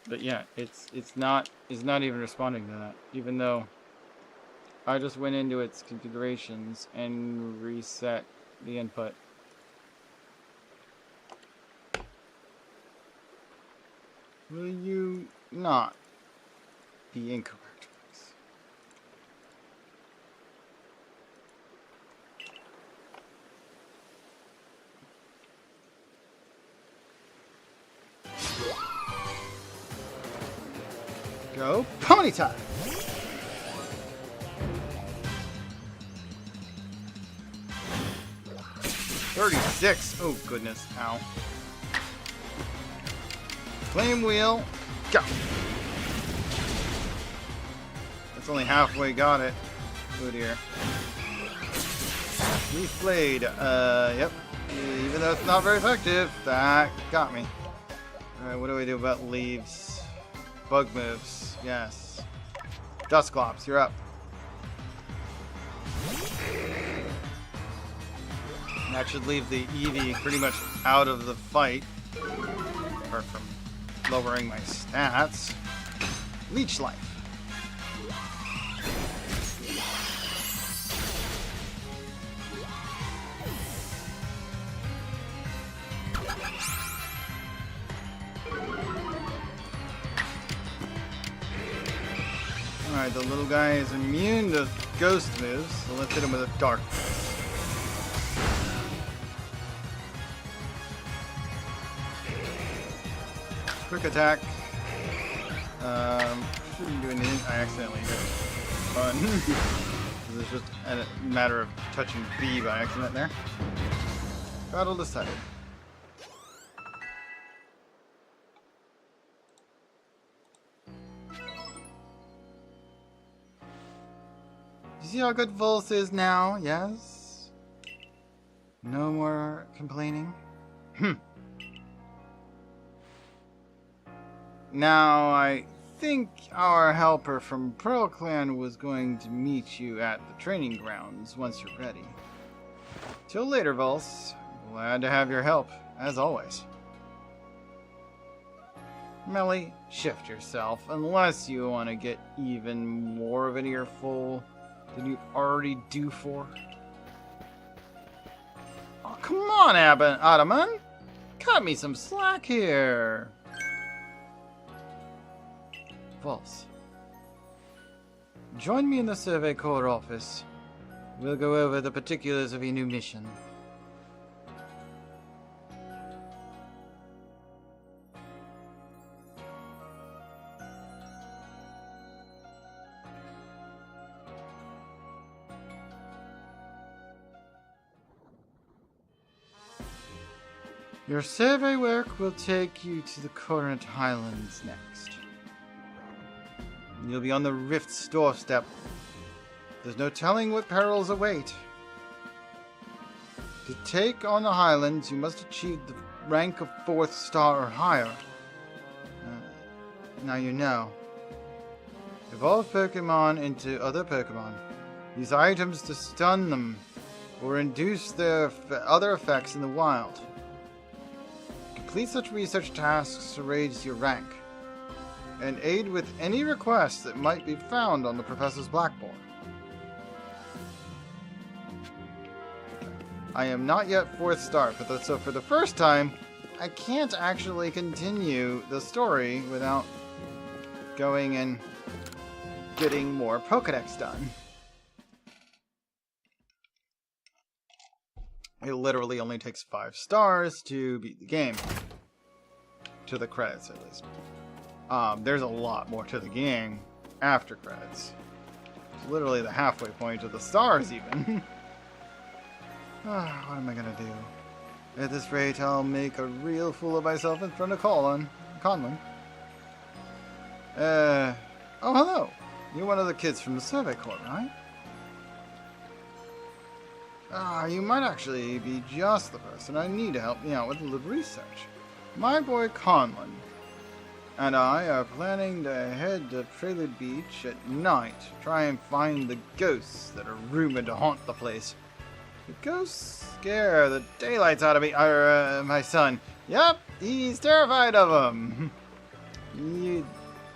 But yeah, it's not even responding to that, even though I just went into its configurations and reset the input. Will you not be incorrect, please? Go pony time! 36. Oh, goodness. Ow. Flame wheel. Go. That's only halfway got it. Oh, dear. Leaf blade. Yep. Even though it's not very effective, that got me. Alright, what do we do about leaves? Bug moves. Yes. Dusclops, you're up. That should leave the Eevee pretty much out of the fight. Apart from lowering my stats. Leech Life. Alright, the little guy is immune to ghost moves, so let's hit him with a dark. Quick attack. Shouldn't do anything. I accidentally hit fun. It's just a matter of touching B by accident there. Battle decided. You see how good Vulse is now? Yes? No more complaining? Now, I think our helper from Pearl Clan was going to meet you at the training grounds once you're ready. Till later, Vulse. Glad to have your help, as always. Melly, shift yourself, unless you want to get even more of an earful than you already do for. Oh, come on, Ataman! Cut me some slack here! Vulse. Join me in the Survey Corps office. We'll go over the particulars of your new mission. Your survey work will take you to the Coronate Highlands next. You'll be on the Rift's doorstep. There's no telling what perils await. To take on the Highlands, you must achieve the rank of 4th star or higher. Now you know. Evolve Pokemon into other Pokemon. Use items to stun them, or induce their other effects in the wild. Complete such research tasks to raise your rank, and aid with any requests that might be found on the Professor's blackboard. I am not yet 4th star, so for the first time, I can't actually continue the story without going and getting more Pokedex done. It literally only takes 5 stars to beat the game. To the credits, at least. There's a lot more to the game after credits. It's literally the halfway point of the stars, even. What am I gonna do? At this rate, I'll make a real fool of myself in front of Conlon. Oh, hello. You're one of the kids from the Survey Corps, right? You might actually be just the person I need to help me out with a little research. My boy Conlon and I are planning to head to Prelude Beach at night to try and find the ghosts that are rumored to haunt the place. The ghosts scare the daylights out of me, my son. Yep, he's terrified of them. You'd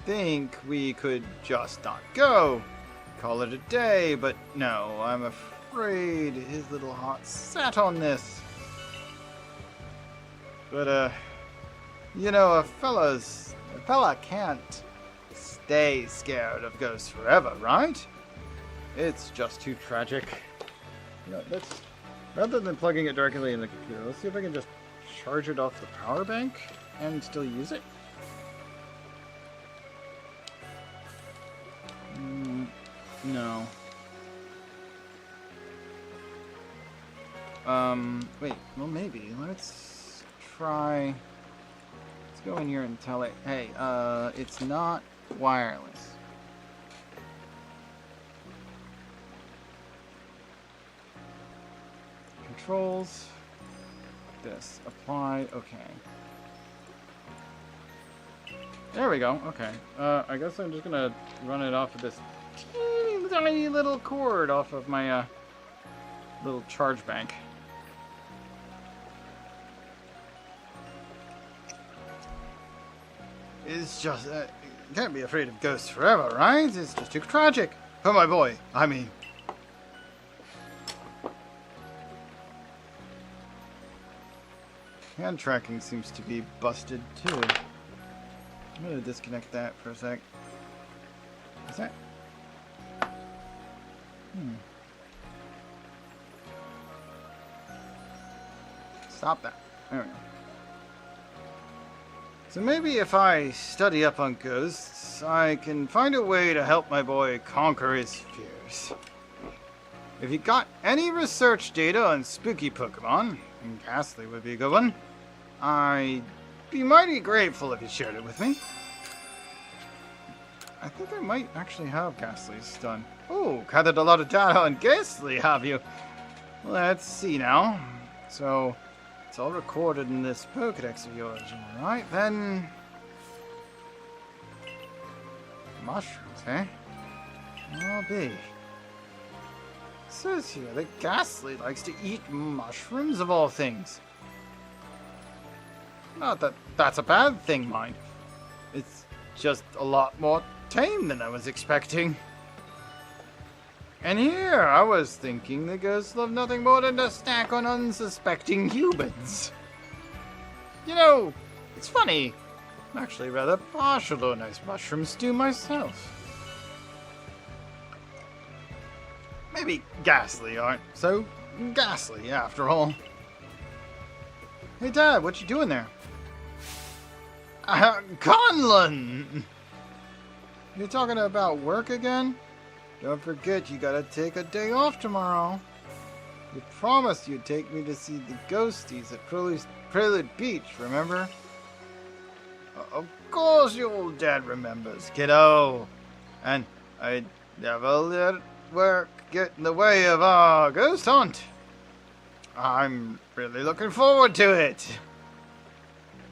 think we could just not go, call it a day, but no, I'm afraid his little heart sat on this. But, you know, a fella can't stay scared of ghosts forever, right? It's just too tragic. You know, rather than plugging it directly in the computer, let's see if I can just charge it off the power bank and still use it. No. Wait, well maybe. Let's try... Let's go in here and tell it, hey, it's not wireless. Controls. This. Apply. Okay. There we go. Okay. I guess I'm just gonna run it off of this teeny tiny little cord off of my little charge bank. It's just you can't be afraid of ghosts forever, right? It's just too tragic. For my boy, I mean. Hand tracking seems to be busted too. I'm gonna disconnect that for a sec. Is that? Stop that. There we go. So maybe if I study up on ghosts, I can find a way to help my boy conquer his fears. If you got any research data on spooky Pokemon, and Ghastly would be a good one, I'd be mighty grateful if you shared it with me. I think I might actually have Ghastly's done. Oh, gathered a lot of data on Ghastly, have you? Let's see now. So, it's all recorded in this Pokedex of yours, alright then. Mushrooms, eh? I'll be. It says here that Ghastly likes to eat mushrooms of all things. Not that that's a bad thing, mind. It's just a lot more tame than I was expecting. And here, I was thinking the ghosts love nothing more than to snack on unsuspecting humans. You know, it's funny. I'm actually rather partial to a nice mushroom stew myself. Maybe Ghastly aren't so ghastly after all. Hey Dad, what you doing there? Conlon! You're talking about work again? Don't forget you gotta take a day off tomorrow. You promised you'd take me to see the ghosties at Prelude Beach, remember? Of course your old dad remembers, kiddo. And I'd never let work get in the way of our ghost hunt. I'm really looking forward to it.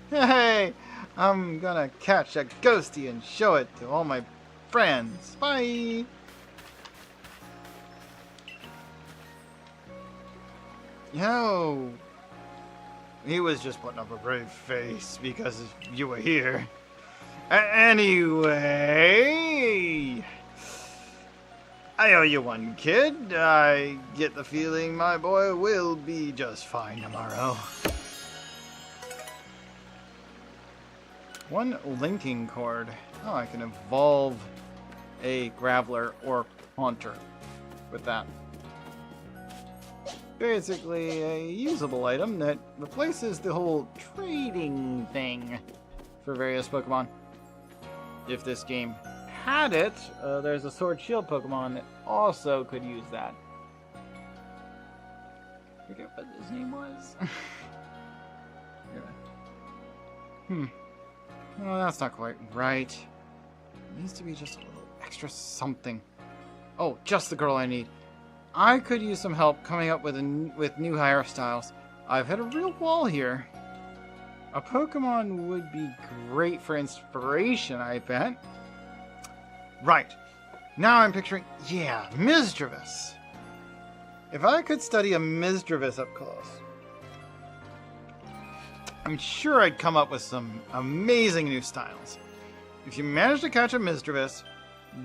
Hey, I'm gonna catch a ghostie and show it to all my friends. Bye. Yo. He was just putting up a brave face because you were here. Anyway, I owe you one, kid. I get the feeling my boy will be just fine tomorrow. One linking cord. Oh, I can evolve a Graveler or Haunter with that. Basically a usable item that replaces the whole trading thing for various Pokemon. If this game had it, there's a Sword Shield Pokemon that also could use that. I forget what his name was. Oh, that's not quite right. It needs to be just a little extra something. Oh, just the girl I need. I could use some help coming up with new hairstyles. I've hit a real wall here. A Pokemon would be great for inspiration, I bet. Right. Now I'm picturing, yeah, Misdreavus. If I could study a Misdreavus up close, I'm sure I'd come up with some amazing new styles. If you manage to catch a Misdreavus,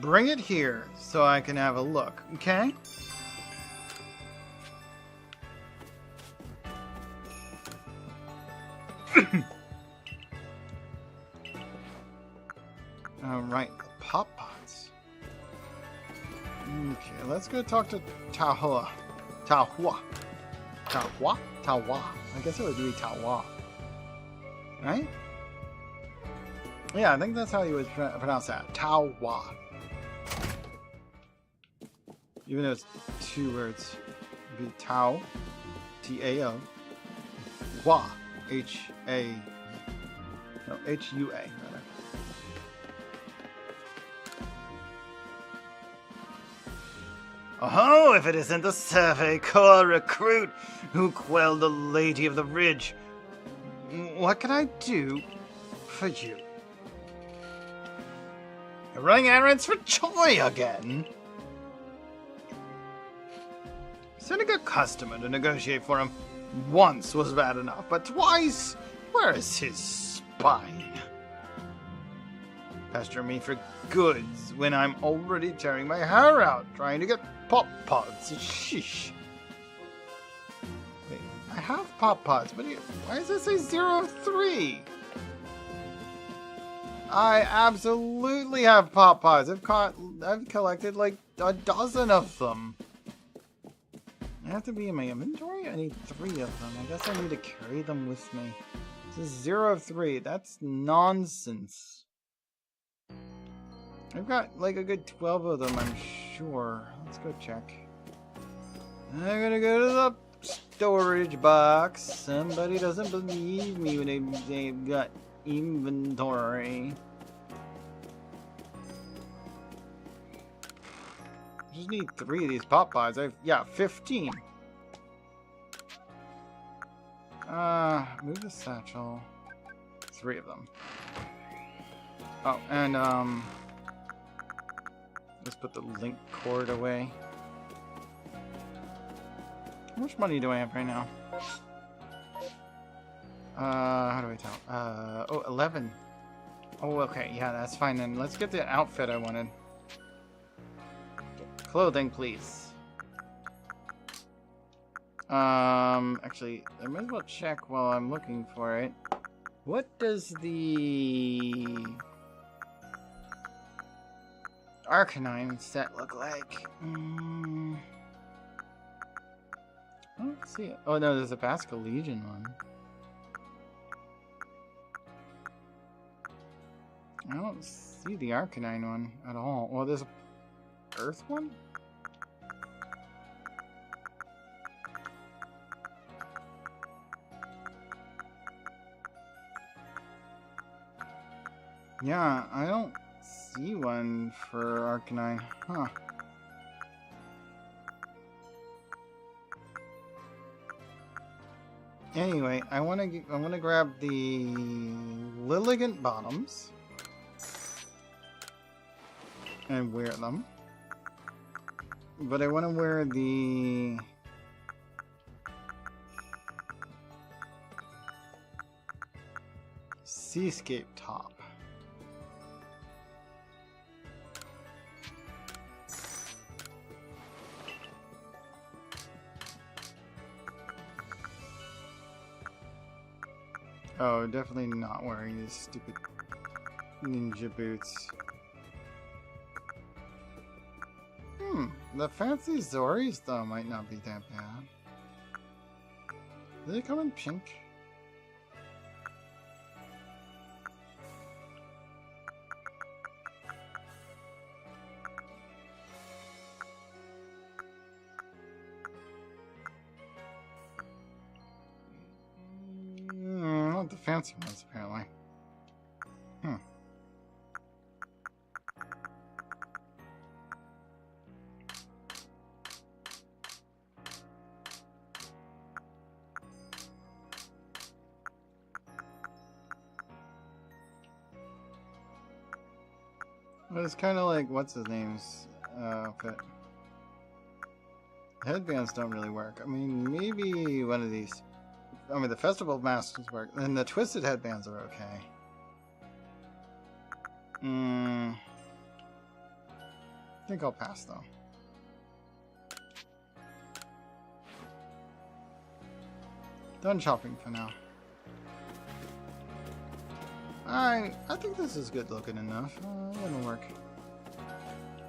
bring it here so I can have a look, okay? Alright, Pop Pots. Okay, let's go talk to Tahua. Tahua. Tahua? Tahua. I guess it would be Tahua. Right? Yeah, I think that's how you would pronounce that. Tahua. Even though it's two words. It would be Tao. T-A-O. Hua. H-A. No, H-U-A, rather. Oh, if it isn't the Survey Corps recruit who quelled the Lady of the Ridge. What can I do for you? You're running errands for Choi again? Sending a customer to negotiate for him once was bad enough, but twice? Where is his spine? Pester me for goods when I'm already tearing my hair out trying to get Pop Pods. Sheesh. Wait, I have Pop Pods, but why does it say 0-3? I absolutely have Pop Pods. I've collected like a dozen of them. They have to be in my inventory? I need 3 of them. I guess I need to carry them with me. This is 0-3. That's nonsense. I've got like a good 12 of them, I'm sure. Let's go check. I'm gonna go to the storage box. Somebody doesn't believe me when they've got inventory. I just need 3 of these pop pods. Yeah, 15. Move the satchel. 3 of them. Oh, and let's put the link cord away. How much money do I have right now? How do I tell? Oh, 11. Oh, okay, yeah, that's fine then. Let's get the outfit I wanted. Clothing, please. Actually, I might as well check while I'm looking for it. What does the Arcanine set look like? I don't see it. Oh no, there's a Basque Legion one. I don't see the Arcanine one at all. Well, there's a Earth one? Yeah, I don't see one for Arcanine. Huh. Anyway, I want to grab the Lilligant bottoms and wear them. But I want to wear the Seascape top. Oh, definitely not wearing these stupid ninja boots. The fancy Zoris, though, might not be that bad. Do they come in pink? Not the fancy ones, apparently. But it's kind of like, what's his name's outfit? Headbands don't really work. I mean, maybe one of these. I mean, the festival masks work, and the twisted headbands are okay. I think I'll pass, though. Done shopping for now. I think this is good looking enough. It'll work.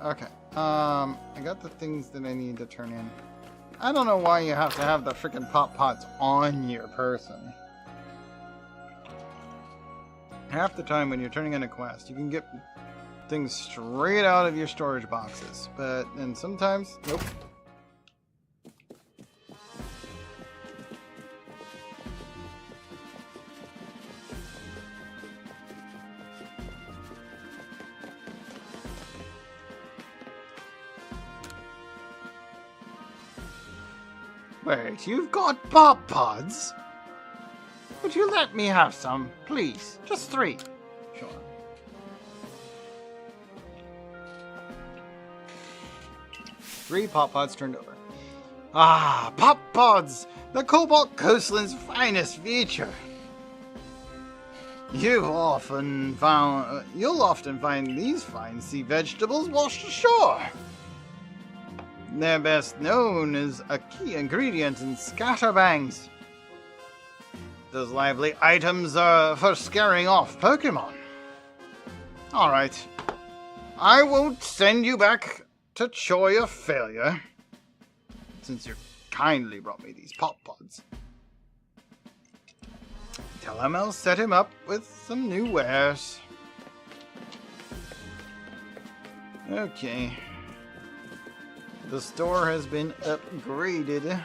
Okay. I got the things that I need to turn in. I don't know why you have to have the freaking pop pots on your person. Half the time when you're turning in a quest, you can get things straight out of your storage boxes. But then sometimes, nope. Wait, you've got pop pods? Would you let me have some, please? Just 3. Sure. Three pop pods turned over. Ah, pop pods! The Cobalt Coastland's finest feature. You'll often find these fine sea vegetables washed ashore. They're best known as a key ingredient in scatterbangs. Those lively items are for scaring off Pokemon. Alright. I won't send you back to Choi of failure, since you kindly brought me these pop pods. Tell him I'll set him up with some new wares. Okay. The store has been upgraded.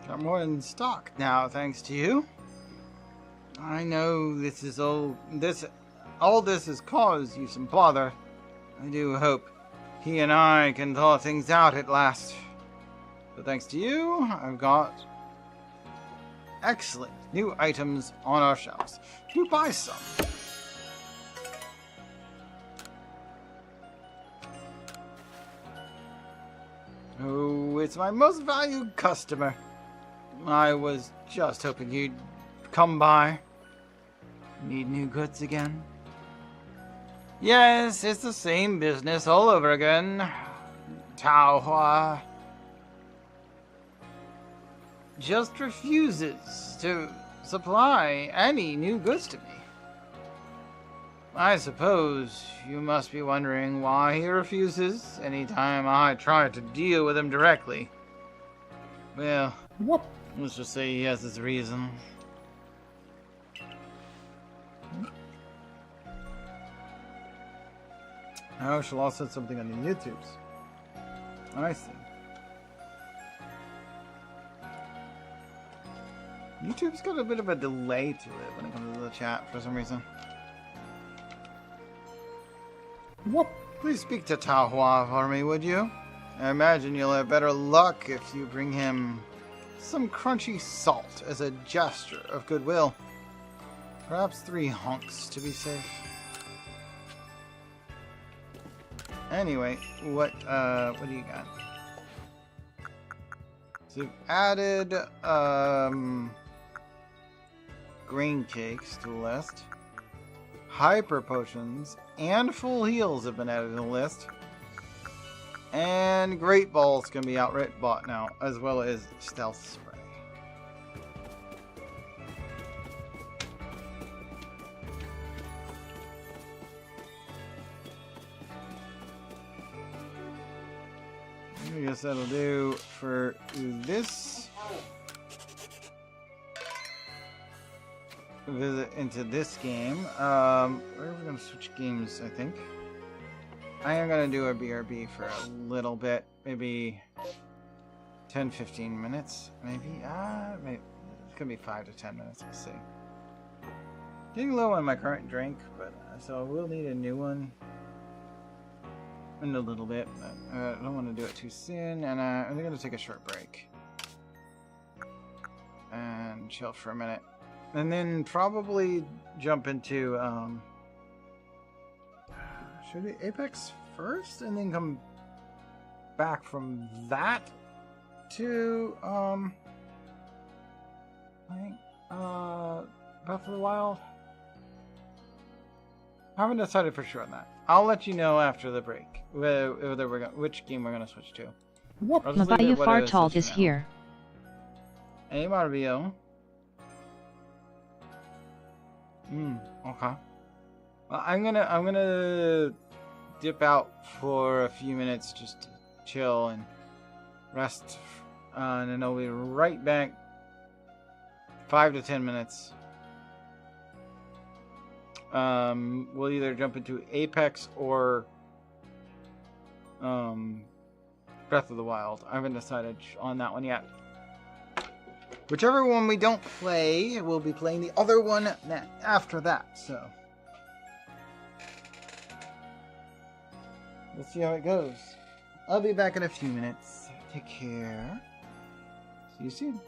Got more in stock now, thanks to you. I know this is all this has caused you some bother. I do hope he and I can thaw things out at last. But thanks to you, I've got excellent new items on our shelves. Do buy some. Oh, it's my most valued customer. I was just hoping you'd come by. Need new goods again? Yes, it's the same business all over again. Taohua just refuses to supply any new goods to me. I suppose you must be wondering why he refuses anytime I try to deal with him directly. Well,
What?
let's just say he has his reason. I shall also set something on the YouTubes. I see. YouTube's got a bit of a delay to it when it comes to the chat for some reason.
What?
Please speak to Taohua for me, would you? I imagine you'll have better luck if you bring him some crunchy salt as a gesture of goodwill. Perhaps 3 hunks to be safe. Anyway, what do you got? So we've added grain cakes to the list. Hyper potions and full heals have been added to the list. And great balls can be outright bought now, as well as stealth spray. I guess that'll do for this visit into this game. We're going to switch games, I think. I am going to do a BRB for a little bit, maybe 10-15 minutes, maybe. Maybe it's going to be 5 to 10 minutes, we'll see. Getting low on my current drink, but so we'll need a new one in a little bit. But, I don't want to do it too soon, and I'm going to take a short break and chill for a minute, and then probably jump into should we Apex first, and then come back from that to I think Breath of the Wild. I haven't decided for sure on that. I'll let you know after the break whether which game we're gonna switch to.
What?
Mabayu Fartalt is here.
Hey Marvio. Okay. Well, I'm gonna dip out for a few minutes just to chill and rest, and then I'll be right back. 5 to 10 minutes. We'll either jump into Apex or Breath of the Wild. I haven't decided on that one yet. Whichever one we don't play, we'll be playing the other one after that, so we'll see how it goes. I'll be back in a few minutes. Take care. See you soon.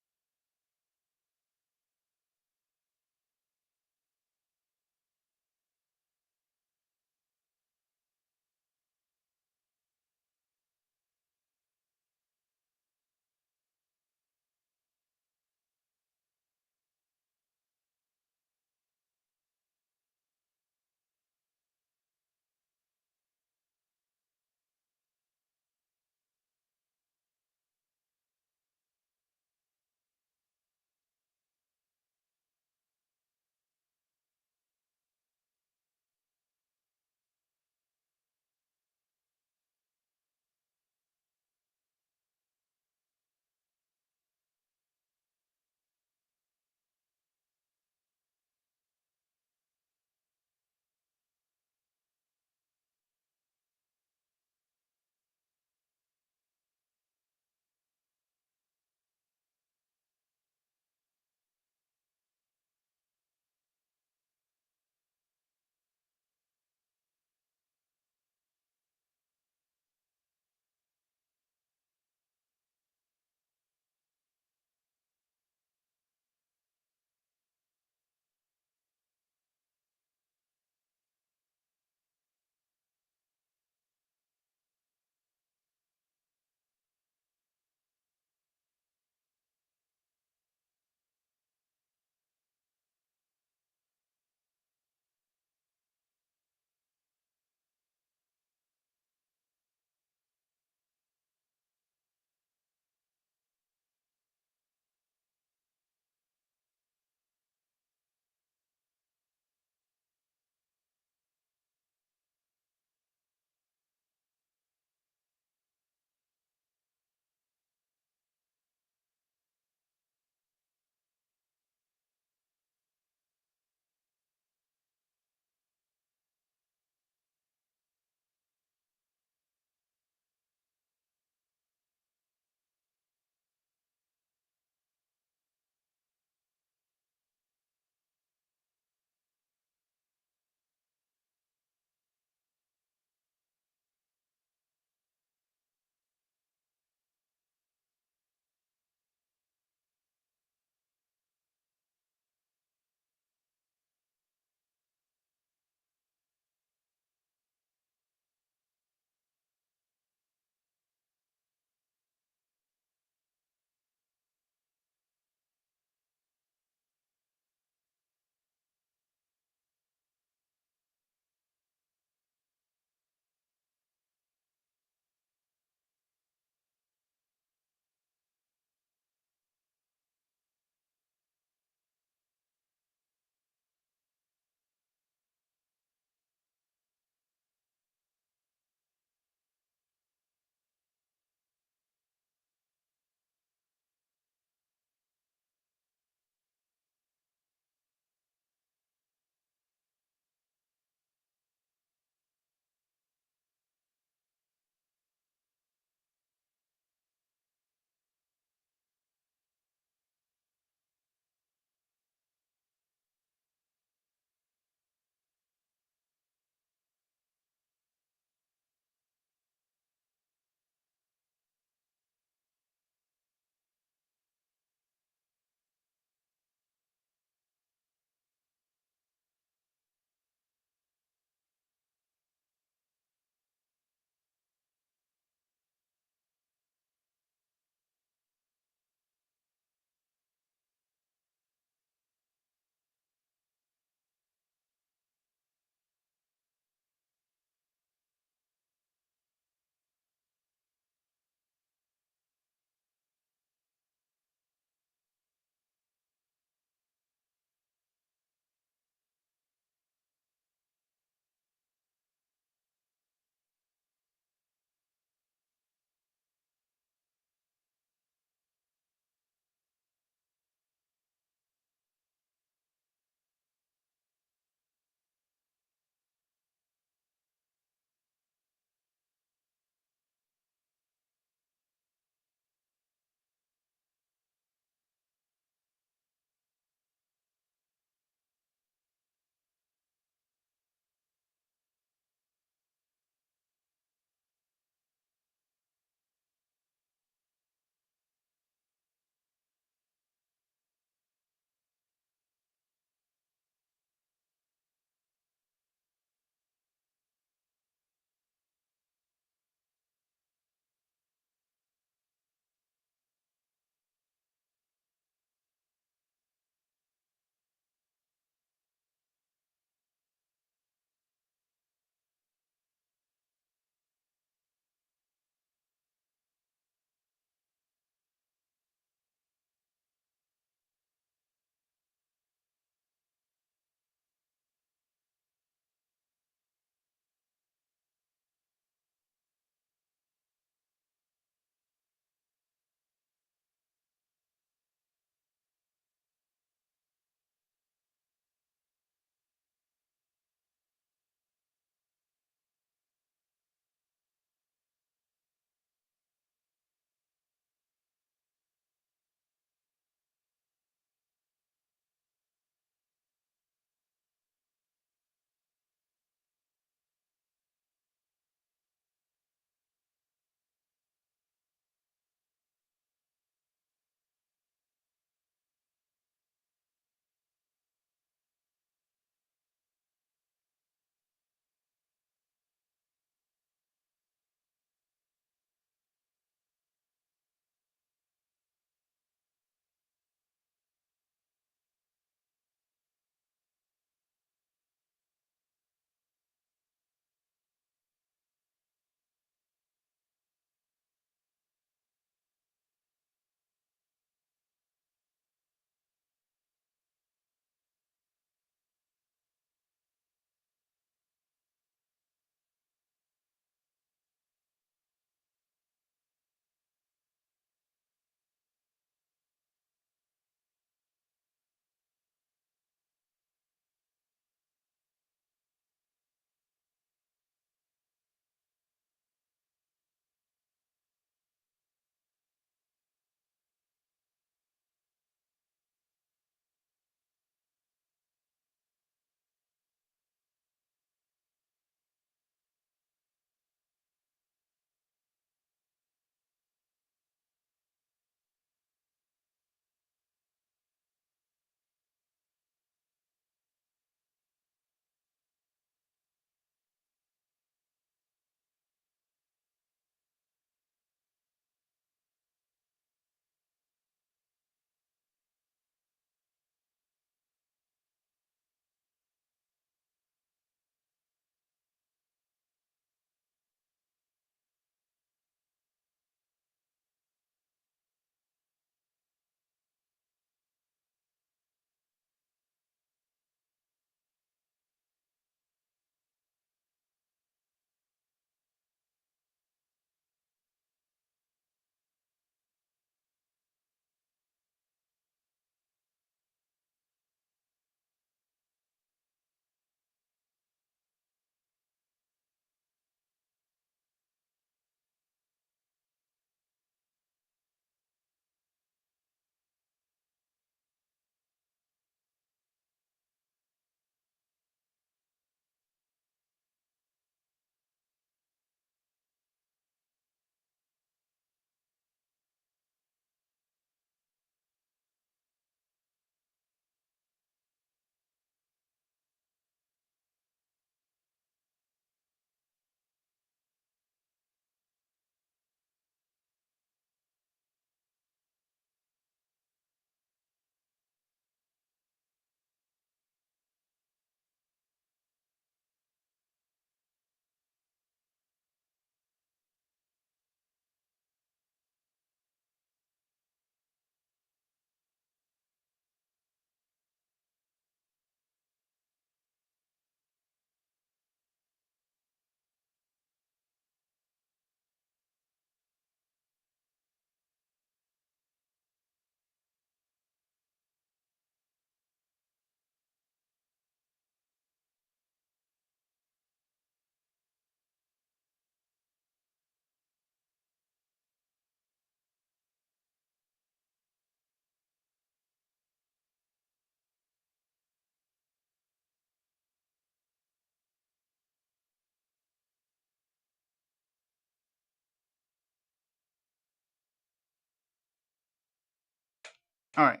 Alright.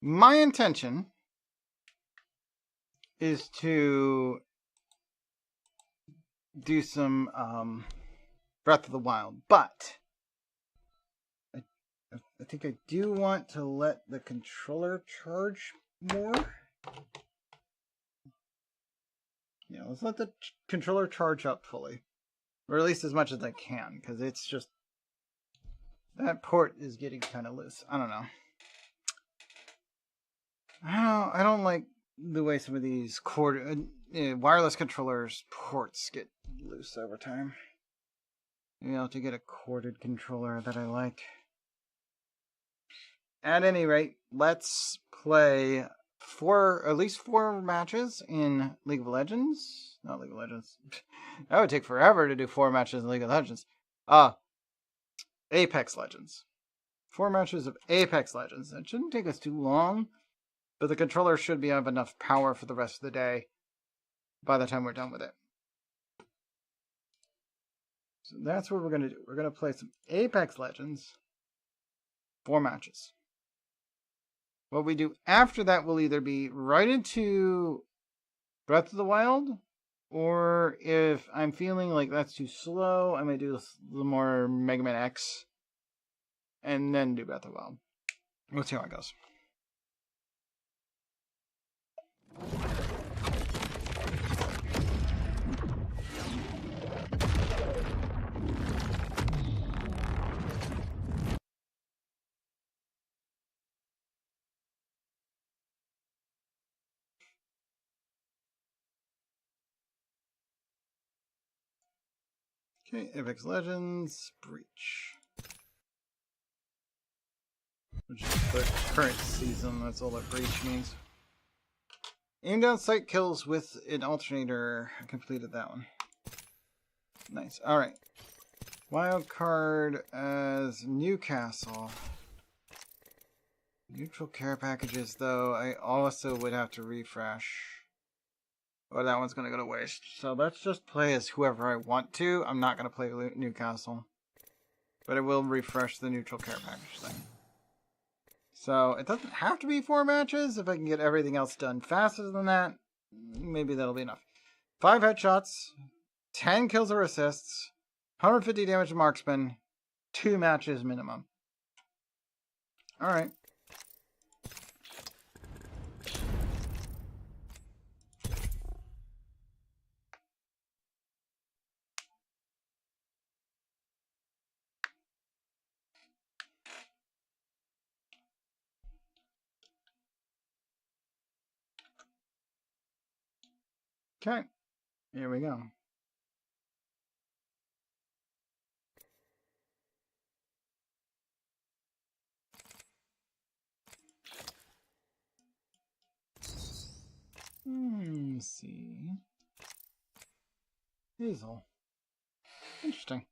My intention is to do some Breath of the Wild, but I think I do want to let the controller charge more. Yeah, let's let the controller charge up fully. Or at least as much as I can, because it's just... that port is getting kind of loose. I don't know. I don't like the way some of these wireless controllers ports get loose over time. Maybe I'll have to get a corded controller that I like. At any rate, let's play at least 4 matches in League of Legends. Not League of Legends. That would take forever to do 4 matches in League of Legends. Apex Legends. 4 matches of Apex Legends. That shouldn't take us too long, but the controller should be have enough power for the rest of the day by the time we're done with it. So that's what we're going to do. We're going to play some Apex Legends. 4 matches. What we do after that will either be right into Breath of the Wild, or if I'm feeling like that's too slow, I may do a little more Mega Man X, and then do Breath of the Wild. We'll see how it goes. Okay, Apex Legends, Breach. Which is the current season, that's all that Breach means. Aim down sight kills with an alternator. I completed that one. Nice. Alright. Wild card as Newcastle. Neutral care packages, though, I also would have to refresh. Or that one's going to go to waste. So let's just play as whoever I want to. I'm not going to play Newcastle. But I will refresh the neutral care package thing. So it doesn't have to be 4 matches. If I can get everything else done faster than that, maybe that'll be enough. 5 headshots, 10 kills or assists, 150 damage to marksman, 2 matches minimum. Alright. Okay, here we go. Let's see. Hazel. Interesting.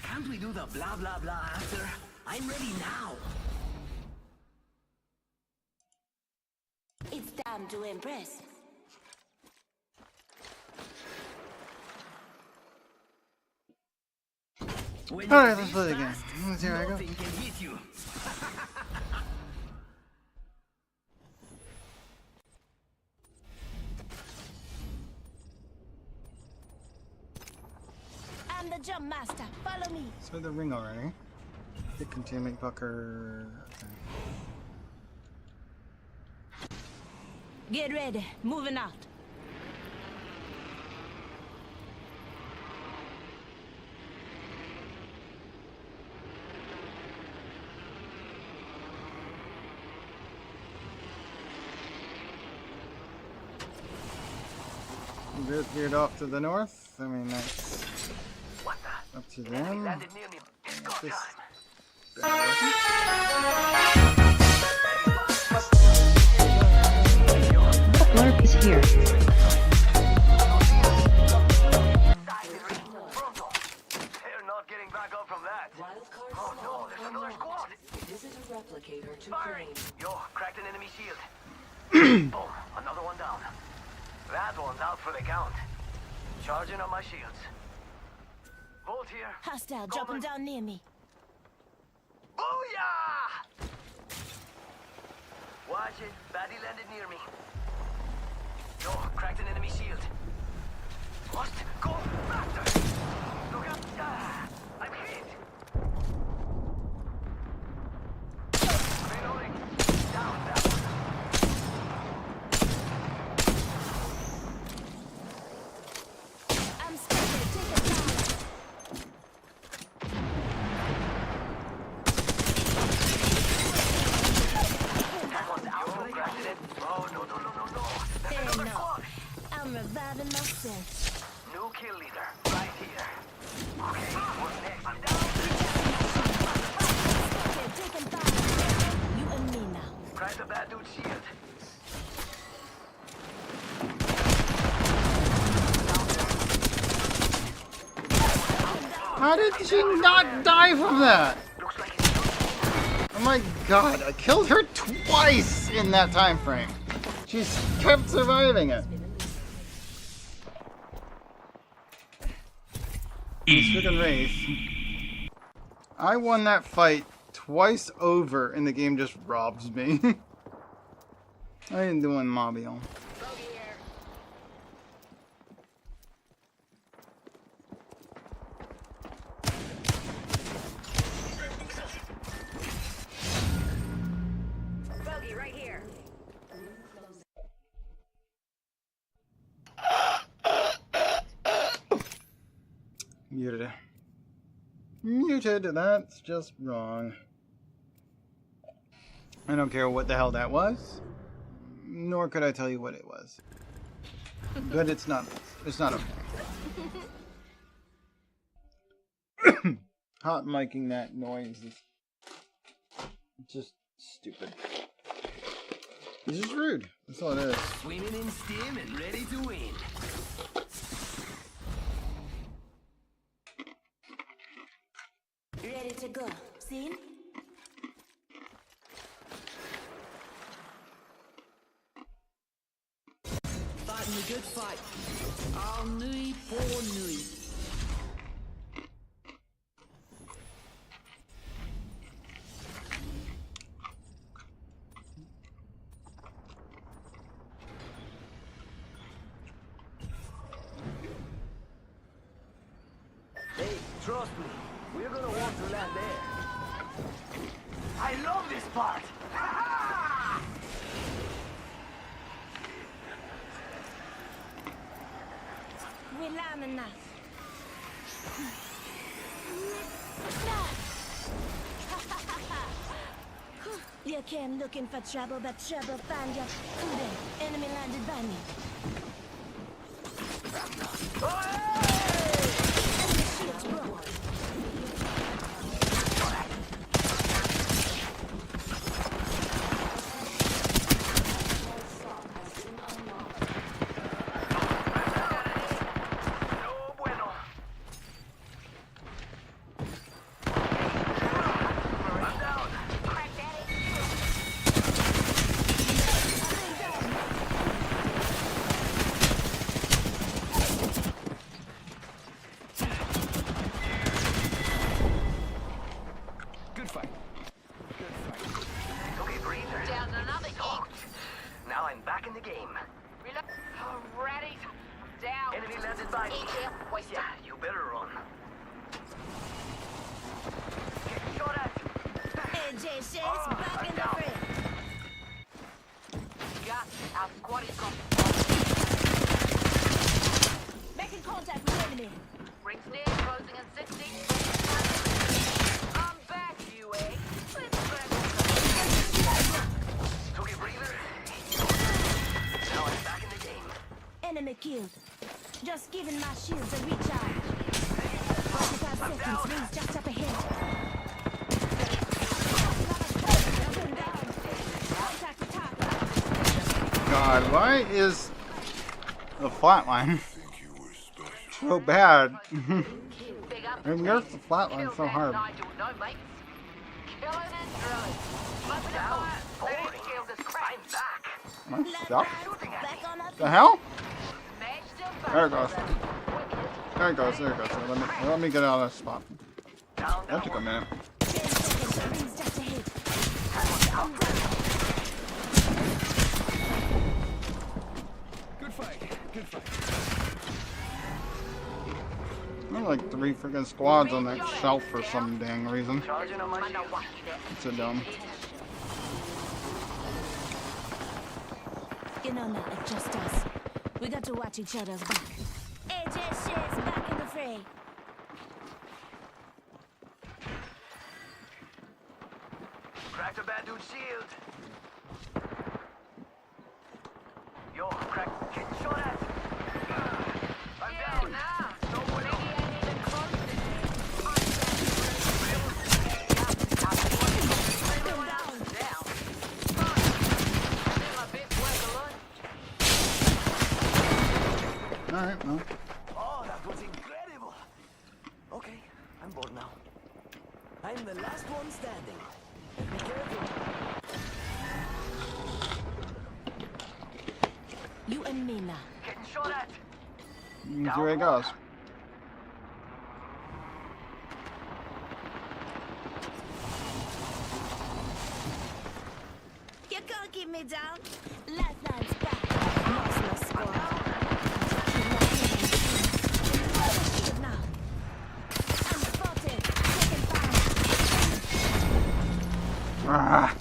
Can't we do the blah blah blah after? I'm ready now.
It's time to impress.
When
Alright,
you're
let's play the game.
fast,
Let's see how I go.
nothing can hit you.
I'm the jump master. Follow me.
So the ring already. The containment pucker. Okay.
Get ready. Moving out.
Veered off to the north. I mean, that's
What the?
up to them.
Landed near me. It's go
This-
time.
Blurb is here.
Pronto. They're not getting back up from that. Oh no, there's another squad.
Visit a replicator to
Firing.
claim.
Yo, cracked an enemy shield. Boom, another one down. That one's out for the count. Charging on my shields. Volt here.
Hostile dropping down near me.
Booyah! Watch it. Baddie landed near me. Yo, cracked an enemy shield. Must go faster. Look out. Ah, I'm hit. Reloading. Down that one.
I'm spotted. Take it down.
That one's out for the count. Oh, no. That's
There
another
now.
squad.
I'm reviving myself.
New kill leader, right here. Okay, what's next? I'm down.
Spotted. Taking fire. You and me now.
Crack the bad dude's shield.
How did she not die from that?
Looks like it's
Oh my god, I killed her twice in that time frame. She's kept surviving it. This freaking Wraith. I won that fight twice over and the game just robs me. I didn't do one mobile.
Bogey right here.
Muted. Muted, that's just wrong. I don't care what the hell that was, nor could I tell you what it was. But it's not okay. Hot miking that noise is just stupid. It's just rude. That's all it is.
swimming in steam and ready to win.
Ready to go. Seen?
Fighting a good fight. Ennui pour nuit.
Hey, trust me, we're gonna want to land there. I love this part.
We're landing now. You came looking for trouble, but trouble found you. Who there? Enemy landed by me. Enemy shields broke.
No bueno. I'm down.
shit's back in the fray.
Got our squad is gone.
Making contact with enemy.
Ring steer closing in 60. I'm back, you eh? Let's grab took a breather. Now I'm back in the game.
Enemy killed. Just giving my shields a recharge. 45 seconds, rings just up ahead. Contact the target.
God, why is the flatline so bad?
Big up.
I nerf the flatline so hard.
Nigel, no mates. Chillin and drilling. Let's go. Let's kill this crime back.
My stuff?
Back on up.
The hell?
Smash them
There it
back.
goes. There it goes. There it goes. Let me get out of that spot.
Down,
That took a minute.
10 seconds, rings just ahead.
Good fight. Good fight.
There's like 3 freaking squads on that shelf for some dang reason.
Charging on my shield.
It's a dumb.
You know, not like just us. We got to watch each other's back. AJ Shea's back in the fray.
Cracked a bad dude's shield. Yo, cracked. Get shot at. I'm down. Nah. Nobody ain't even close to me. Down. My bit went alone.
Alright, well.
Oh, that was incredible. Okay, I'm bored now. I'm the last one standing. Be careful.
You and me now.
Getting shot at.
See where it goes.
You can't keep me down. Lifeline's back. Muscle squad. Now. I'm spotted. Taking fire.
Ah.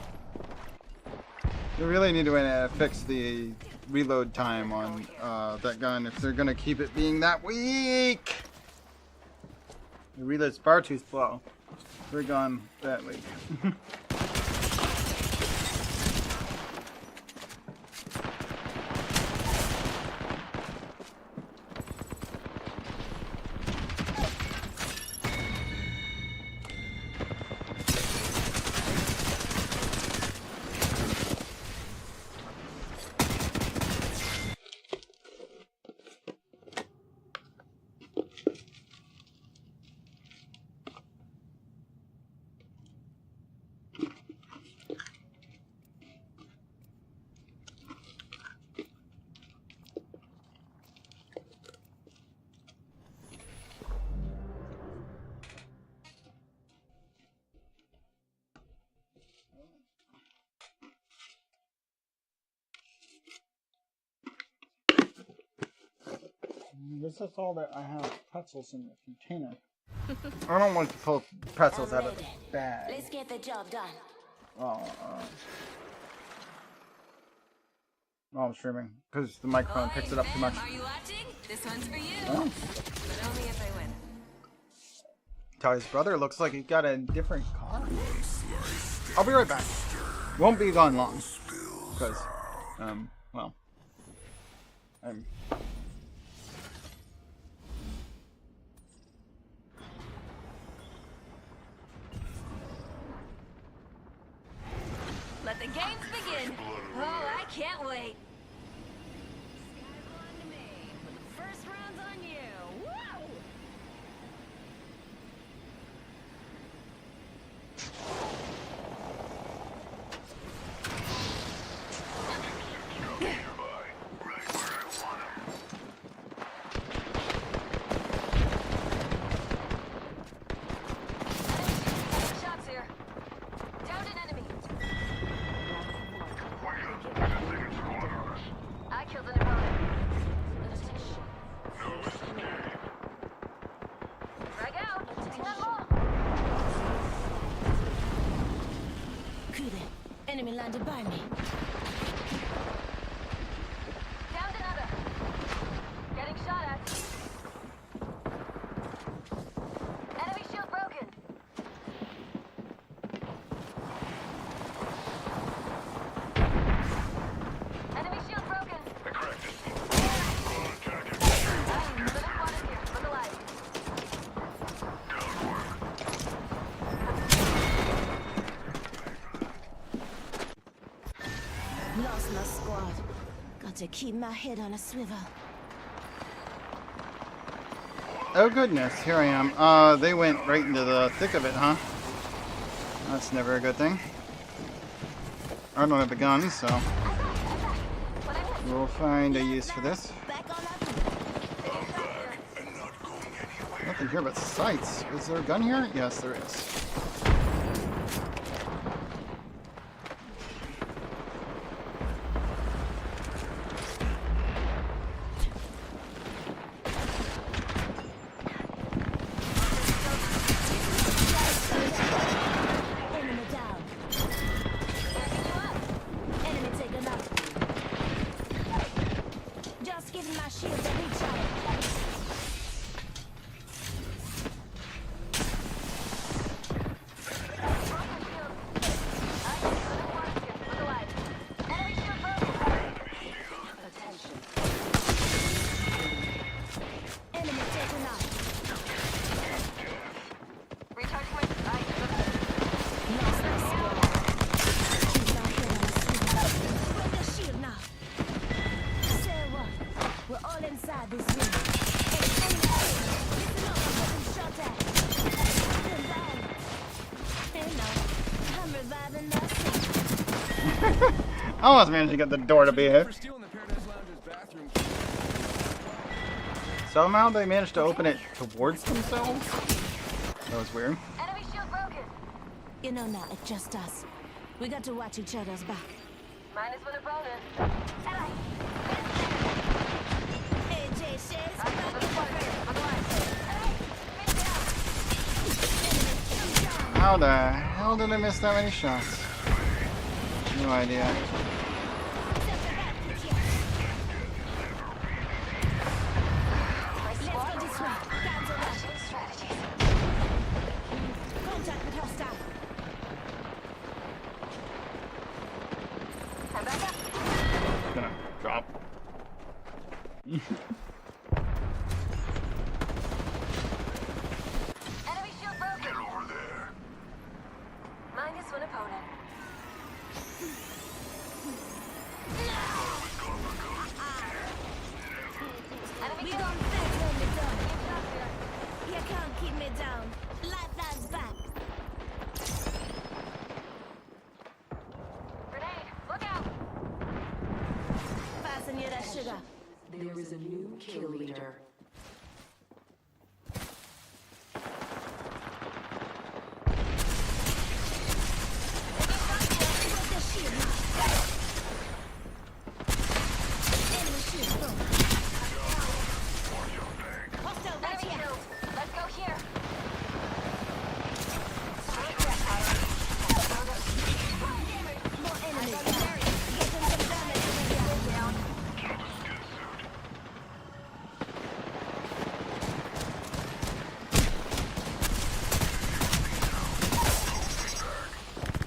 They really need to fix the reload time on that gun if they're gonna keep it being that weak. The reload's far too slow for a gun that weak. I guess that's all that I have pretzels in the container. I don't want to pull pretzels out of the bag.
Let's get the job done.
Oh, I'm streaming because the microphone picks it up too much.
Are you watching? This one's for you.
Oh.
But only if I win.
Tally's brother looks like he got a different car. I'll be right back. Won't be gone long. Because, well, I'm...
Let the games begin. Oh, I can't wait. First round's on you. Whoa! Shots here. Downed an enemy. I killed an opponent. Frag out. Taking that ball.
Included. Enemy landed by me.
Downed another. Getting shot at. Enemy shield broken. Enemy shield broken. Another squad is here. Look alive.
Lost my squad. Got to keep my head on a swivel.
Oh goodness, here I am. They went right into the thick of it, huh? That's never a good thing. I don't have a gun, so we'll find a use for this.
Back on up.
Nothing here but sights. Is there a gun here? Yes, there is.
Enemy down. Enemy taken out. Just giving my shield a recharge. Enemy taken out.
Recharging my
Lost my squad. Keep my head on a swivel. With the shield now. Say what? We're all inside this room. Enemy shield. Listen up, I'm getting shot at. Them down. Hey no, I'm reviving myself.
Almost managed to get the door to be hit. Somehow they managed to open it towards themselves. That was weird.
enemy shield broken.
You know now, it's just us. We got to watch each other's back.
Minus one opponent.
AJ says
Another squad is here. Look alive.
How the hell did I miss that many shots? No idea.
Let's go this way. Cancel that.
Strategies.
Contact with hostile.
I'm back up.
Gonna drop.
Enemy shield broken. Over there. Minus one opponent. Enemy
We
killed.
gon' fix when we're done.
Keep shots here.
You can't keep me down. Lifeline's back.
Grenade. Look out.
Fasten you that sugar.
There is a new kill leader.
With the shield now. Enemy shield broken. Hostile right
Enemy
here.
killed. Let's go here.
More enemies. Getting some damage in the down.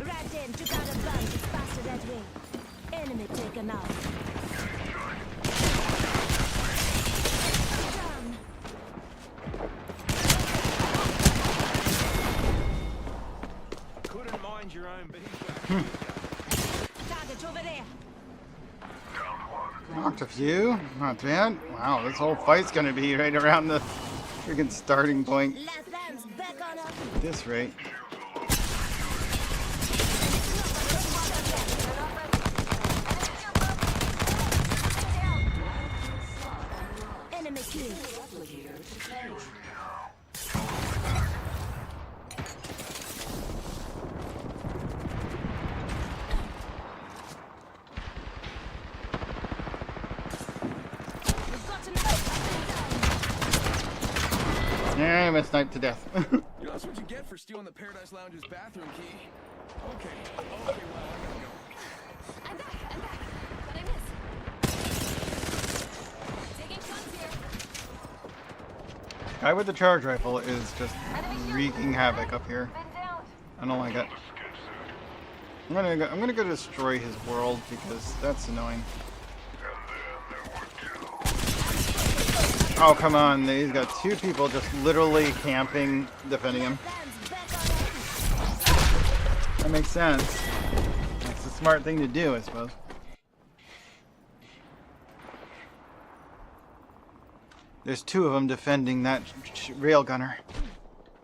Right in, took out a gun. It's faster that way. Enemy taken out. Down.
Couldn't mind your own behavior.
Target over there.
Knocked a few. Not bad. Wow, this whole fight's gonna be right around the freaking starting point
Lifeline's back on up.
at this rate.
Enemy killed. We've got to make
There I'm sniped to death.
You know, that's what you get for stealing the Paradise Lounge's bathroom key. Okay, well, I gotta go.
I'm back. What I miss? Taking shots here.
Guy with the charge rifle is just wreaking havoc up here.
Been down.
I don't like it. I'm gonna go destroy his world because that's annoying. Oh come on! He's got two people just literally camping, defending him.
Band's back on.
That makes sense. It's a smart thing to do, I suppose. There's two of them defending that railgunner.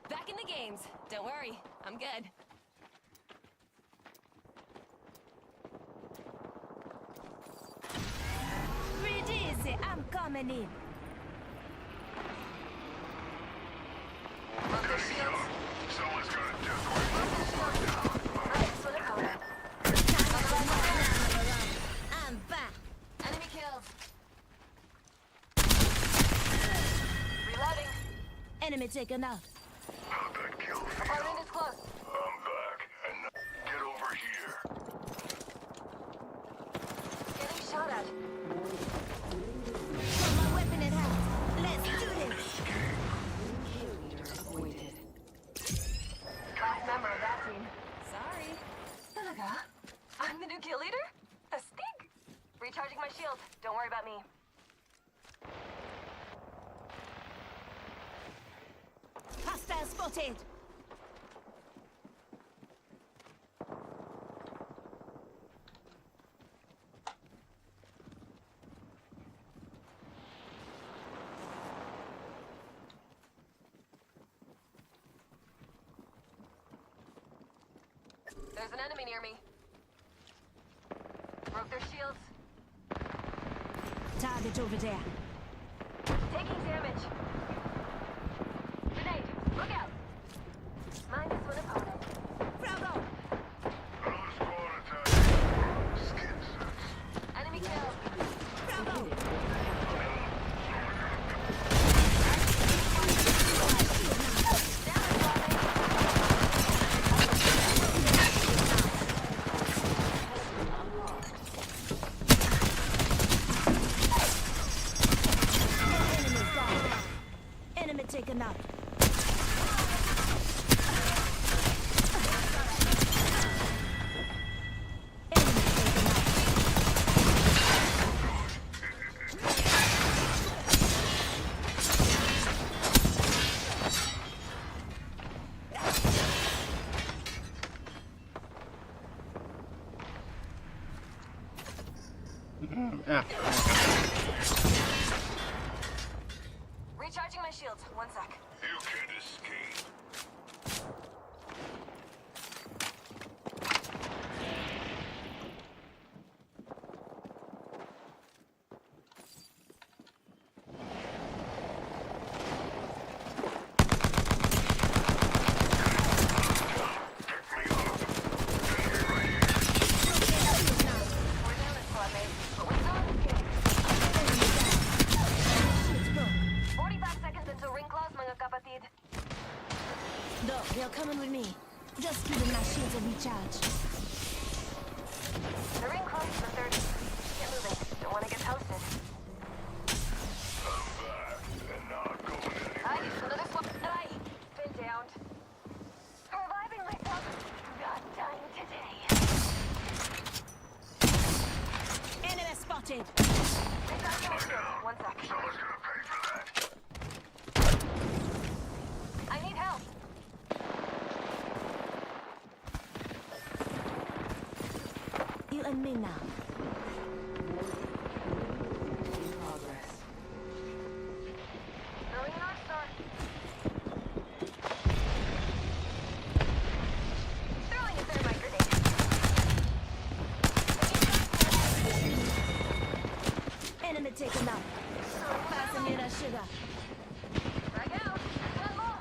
Back in the games. Don't worry, I'm good. Breathe easy, I'm coming in.
Broke their shields.
Someone's gonna do
Nice, what a color.
I'm back.
Enemy killed. Reloading.
Enemy taken out.
that kill field.
Opponent is close.
I'm back. And now get over here.
Getting shot at.
Got my weapon in hand. Let's do this.
Last member of that team.
Sorry.
Talaga? I'm the new kill leader? Astig. Recharging my shield. Don't worry about me.
Hostile spotted.
There's an enemy near me. Broke their shields.
Target over there.
Taking damage. Grenade. Look out. Minus one opponent.
Bravo.
Another squad attack. Skin sense.
Enemy killed.
Bravo. Enemy's down. Enemy taken out. Enemy taken out.
Recharging my shields. One sec.
You can't escape.
We're down at squad mate. But we still have the game.
Shields broke.
45 seconds until ring close, mga kapatid.
No, they're coming with me. Just giving my shields a recharge.
The ring closes in 30. Get moving. Don't want to get toasted.
I'm back and not going anywhere.
Ay, another swap. Ay, been downed. Reviving myself. Not dying today.
Enemy spotted.
Recharging my shields. One sec.
Someone's gonna pay for that.
I need help.
You and me now.
Throwing North Star. Throwing a thermite grenade.
Enemy taken out. Passing you the sugar.
Frag out. One more.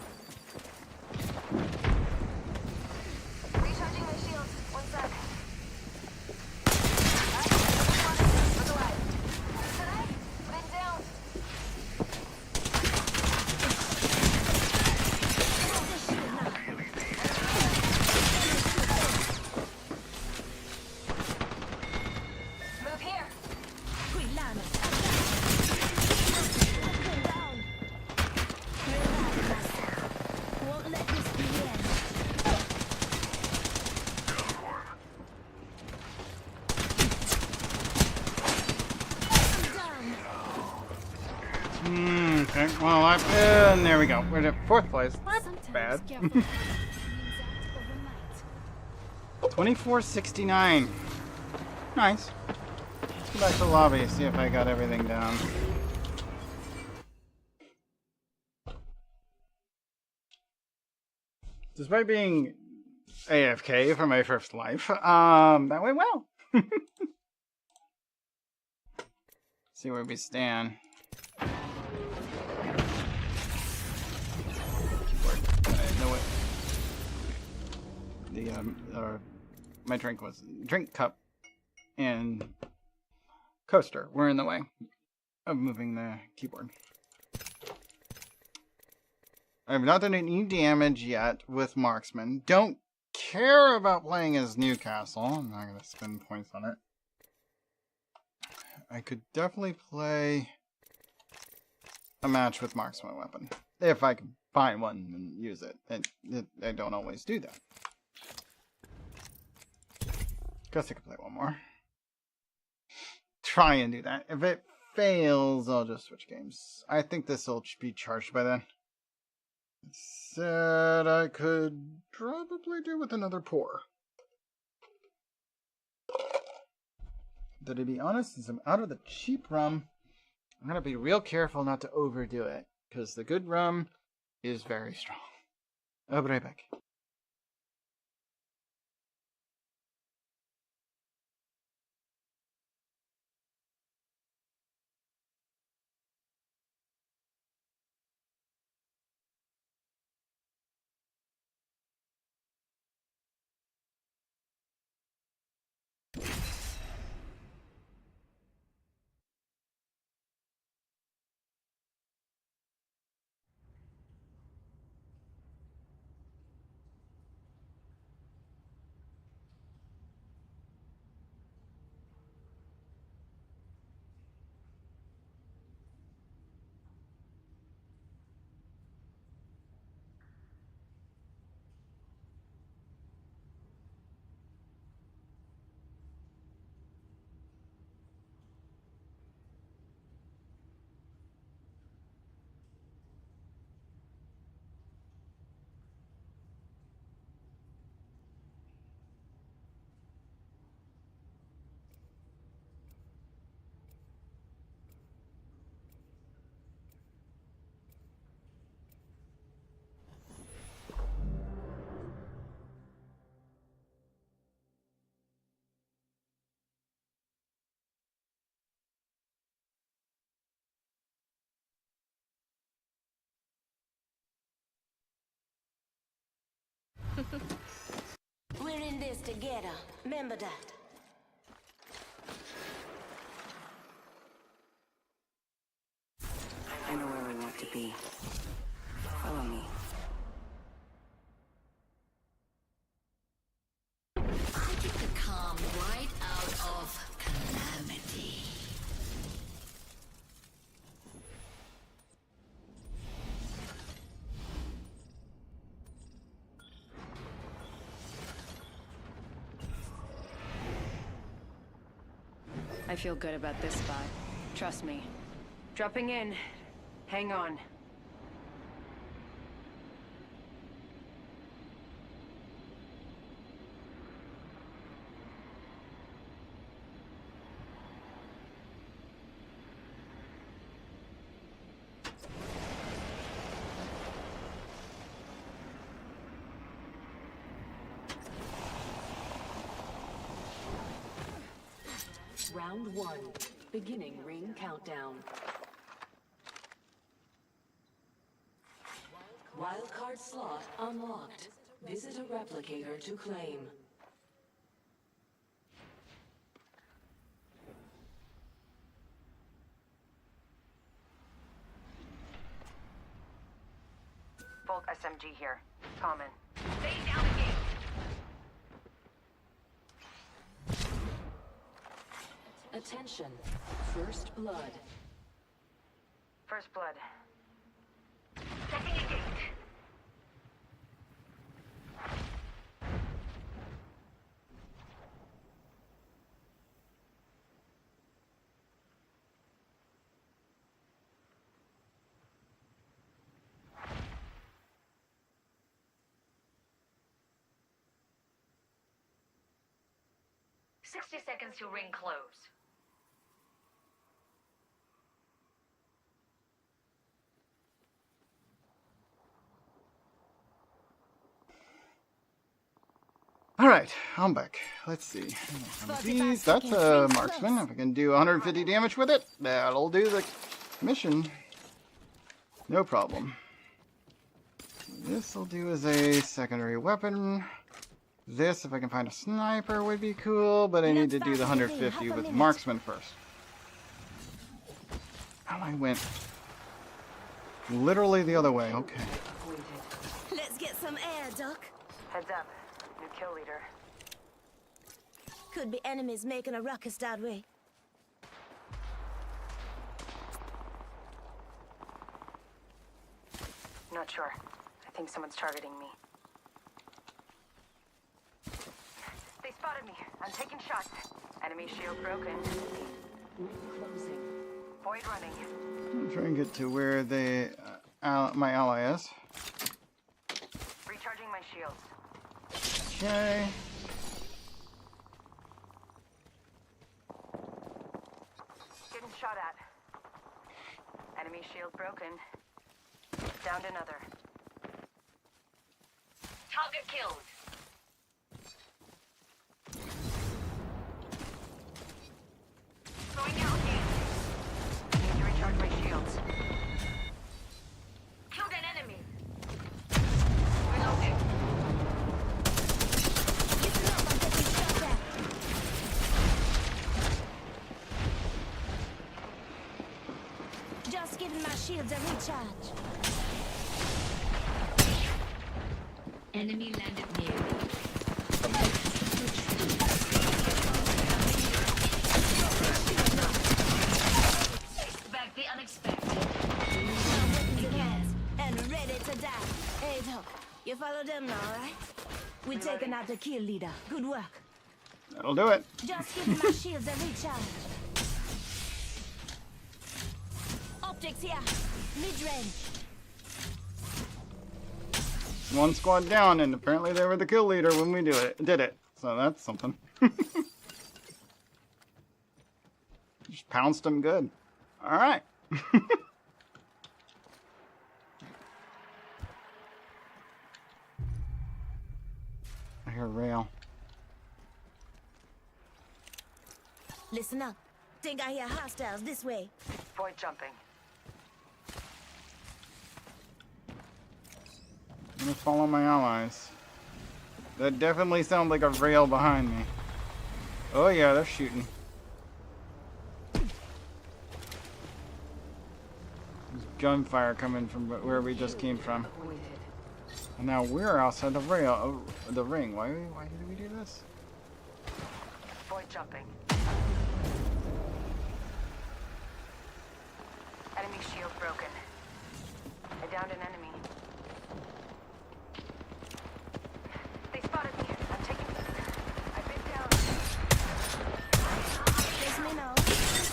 Recharging my shields. One sec.
5. And there we go. We're at 4th place. Not bad. 2469. Nice. Let's go back to the lobby, see if I got everything down. Despite being AFK for my first life, that went well. See where we stand. Keyboard. I know what the my drink cup and coaster were in the way of moving the keyboard. I've not done any damage yet with Marksman. Don't care about playing as Newcastle. I'm not going to spend points on it. I could definitely play a match with Marksman weapon. If I can find one and use it. And I don't always do that. Guess I could play one more. Try and do that. If it fails, I'll just switch games. I think this will be charged by then. Said I could probably do with another pour. Though to be honest, since I'm out of the cheap rum, I'm going to be real careful not to overdo it. Because the good rum is very strong. I'll be right back.
We're in this together. Remember that.
I know where we want to be. Follow me. I get the calm right out of calamity.
I feel good about this spot. Trust me. Dropping in. Hang on.
Round 1. Beginning ring countdown. Wildcard slot unlocked. Visit a replicator to claim.
Bolt SMG here. Common.
Stay down the gate.
Attention. First blood.
First blood.
Setting a gate.
60 seconds to ring close.
Alright, I'm back. Let's see. These, that's a marksman. If I can do 150 damage with it, that'll do the mission. No problem. This will do as a secondary weapon. This, if I can find a sniper, would be cool, but I need to do the 150 with marksman first. Oh, I went literally the other way. Okay.
Let's get some air, Doc.
Heads up. New kill leader.
Could be enemies making a ruckus that way.
Not sure. I think someone's targeting me. They spotted me. I'm taking shots. Enemy shield broken. Closing. Void running.
I'm trying to get to where they, my ally is.
Recharging my shields.
Okay.
Getting shot at. Enemy shield broken. Downed another.
Target killed. Throwing out again.
Need to recharge my shields.
Killed an enemy. Reloading.
Listen up, I'm getting shot at. Just giving my shields a recharge.
Enemy landed near me. Expect the unexpected.
And ready to die. Hey, Doc, you follow them now, right? We're taking out the kill leader. Good work.
That'll do it.
Just giving my shields a recharge. Optics here. Mid-range.
One squad down, and apparently they were the kill leader when we did it. So that's something. Just pounced them good. All right. I hear rail.
Listen up. Think I hear hostiles this way.
Void jumping.
I'm gonna follow my allies. That definitely sounds like a rail behind me. Oh yeah, they're shooting. There's gunfire coming from where we just came from. And now we're outside the rail, the ring. Why did we do this?
Void jumping. Enemy shield broken. I downed an enemy. They spotted me. I'm taking. I've been down.
Face me now.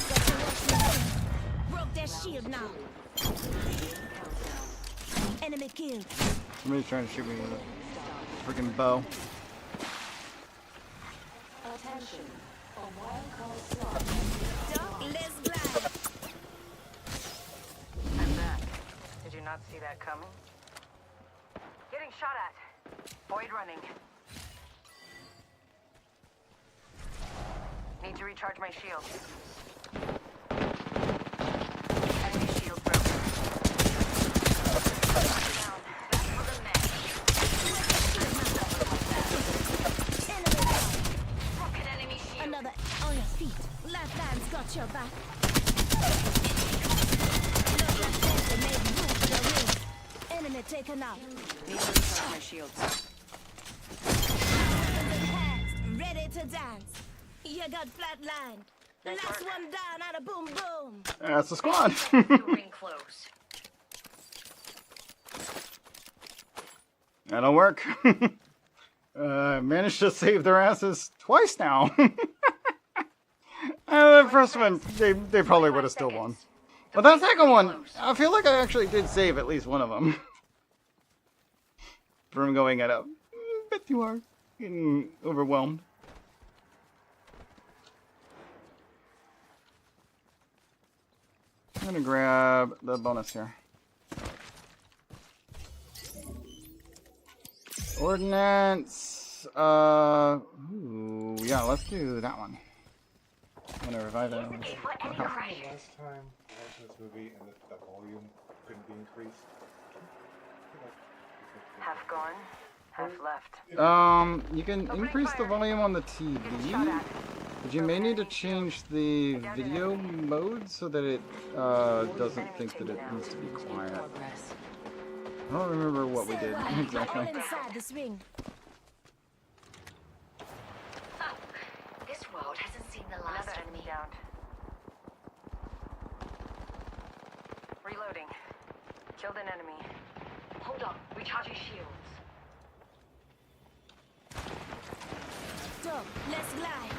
Got to watch me. Broke their shield now. Enemy killed.
Somebody's trying to shoot me with a freaking bow.
Doc, let's glide.
I'm back. Did you not see that coming? Getting shot at. Void running. Need to recharge my shield. Enemy shield broken. Down. That's for the men.
Enemy down.
Broken enemy shield.
Another on your feet. Left hand's got your back. Look like they made room for the ring. Enemy taken out.
Need to recharge my shields.
Hands ready to dance. You got flatlined. Last one down out of boom boom.
That's the squad.
To ring close.
That'll work. Managed to save their asses twice now. The first one, they probably would have still won. But that second one, I feel like I actually did save at least one of them. From going at a bit too hard. Getting overwhelmed. I'm gonna grab the bonus here. Ordnance. Ooh, yeah, let's do that one. I'm gonna revive that one.
Last time I watched this movie and the volume couldn't be increased.
Half gone, half left.
You can increase the volume on the TV, but you may need to change the video mode so that it doesn't think that it needs to be quiet. I don't remember what we did exactly.
All inside this ring.
This world hasn't seen the last
Another
of
enemy
me.
downed. Reloading. Killed an enemy.
Hold on, recharging shields.
So, let's glide.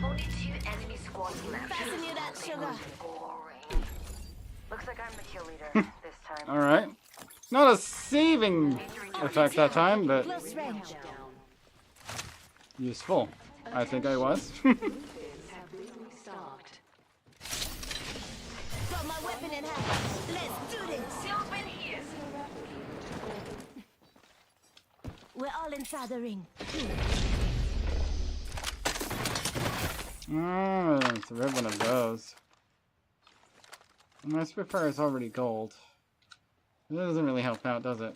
Only 2 enemy squads left.
Fasten you that sugar.
Boring.
Looks like I'm the kill leader this time.
Alright. Not a saving effect that time, but
Close range.
useful. I think I was.
Got my weapon in hand. Let's do this.
Open here.
We're all inside the ring.
It's a red one of those. My Spitfire is already gold. That doesn't really help out, does it?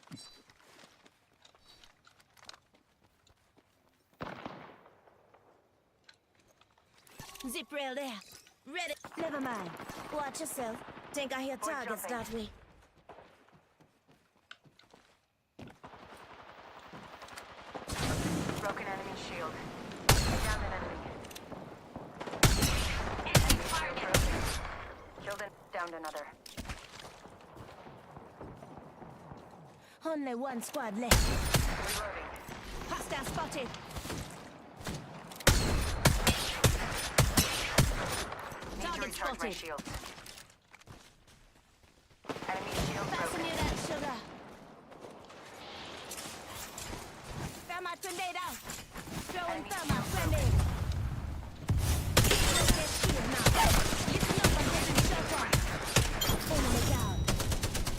Zip rail there. Ready. Never mind. Watch yourself. Think I hear targets that way.
Broken enemy shield. Down an enemy. Shield broken. Killed and downed another.
Only one squad left.
Reloading.
Hostile spotted.
Need to
Target
recharge my
spotted.
shields. Enemy shield
Fasten
broken.
you that sugar. Thermite grenade out. Throwing thermite grenade. Let's get shield now. Listen up, I'm getting shot on. Enemy down.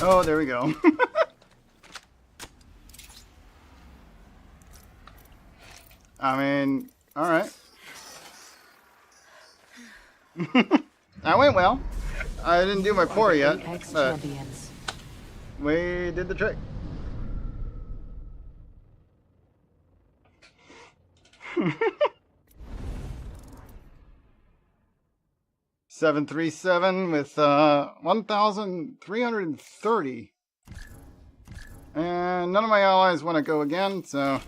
Oh, there we go. I mean, alright. That went well. I didn't do my pour yet, but we did the trick. $737 with 1,330. And none of my allies want to go again, so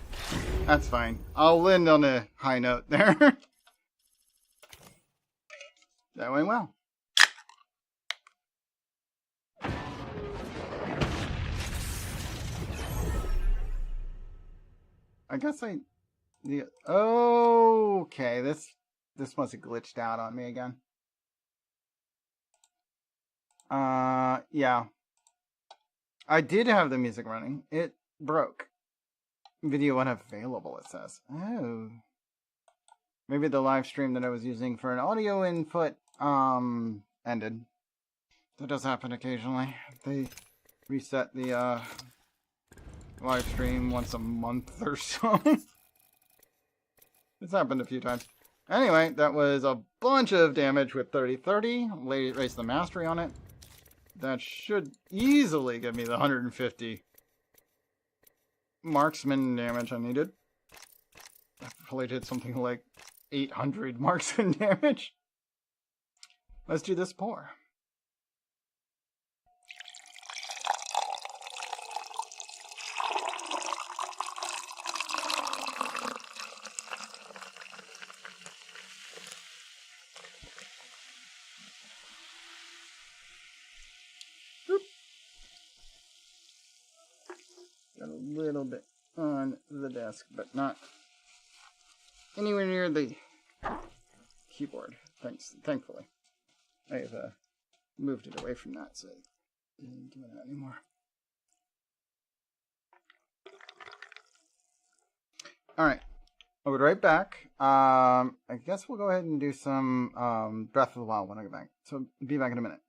that's fine. I'll end on a high note there. That went well. I guess okay, this must have glitched out on me again. Yeah. I did have the music running. It broke. Video unavailable, it says. Oh. Maybe the live stream that I was using for an audio input, ended. That does happen occasionally. They reset the, live stream once a month or so. It's happened a few times. Anyway, that was a bunch of damage with 30-30. Raise the mastery on it. That should easily give me the 150 marksman damage I needed. I probably did something like 800 marksman damage. Let's do this pour. little bit on the desk, but not anywhere near the keyboard. Thankfully. I've moved it away from that, so I don't do that anymore. Alright, I'll be right back. I guess we'll go ahead and do some Breath of the Wild when I get back. So, be back in a minute.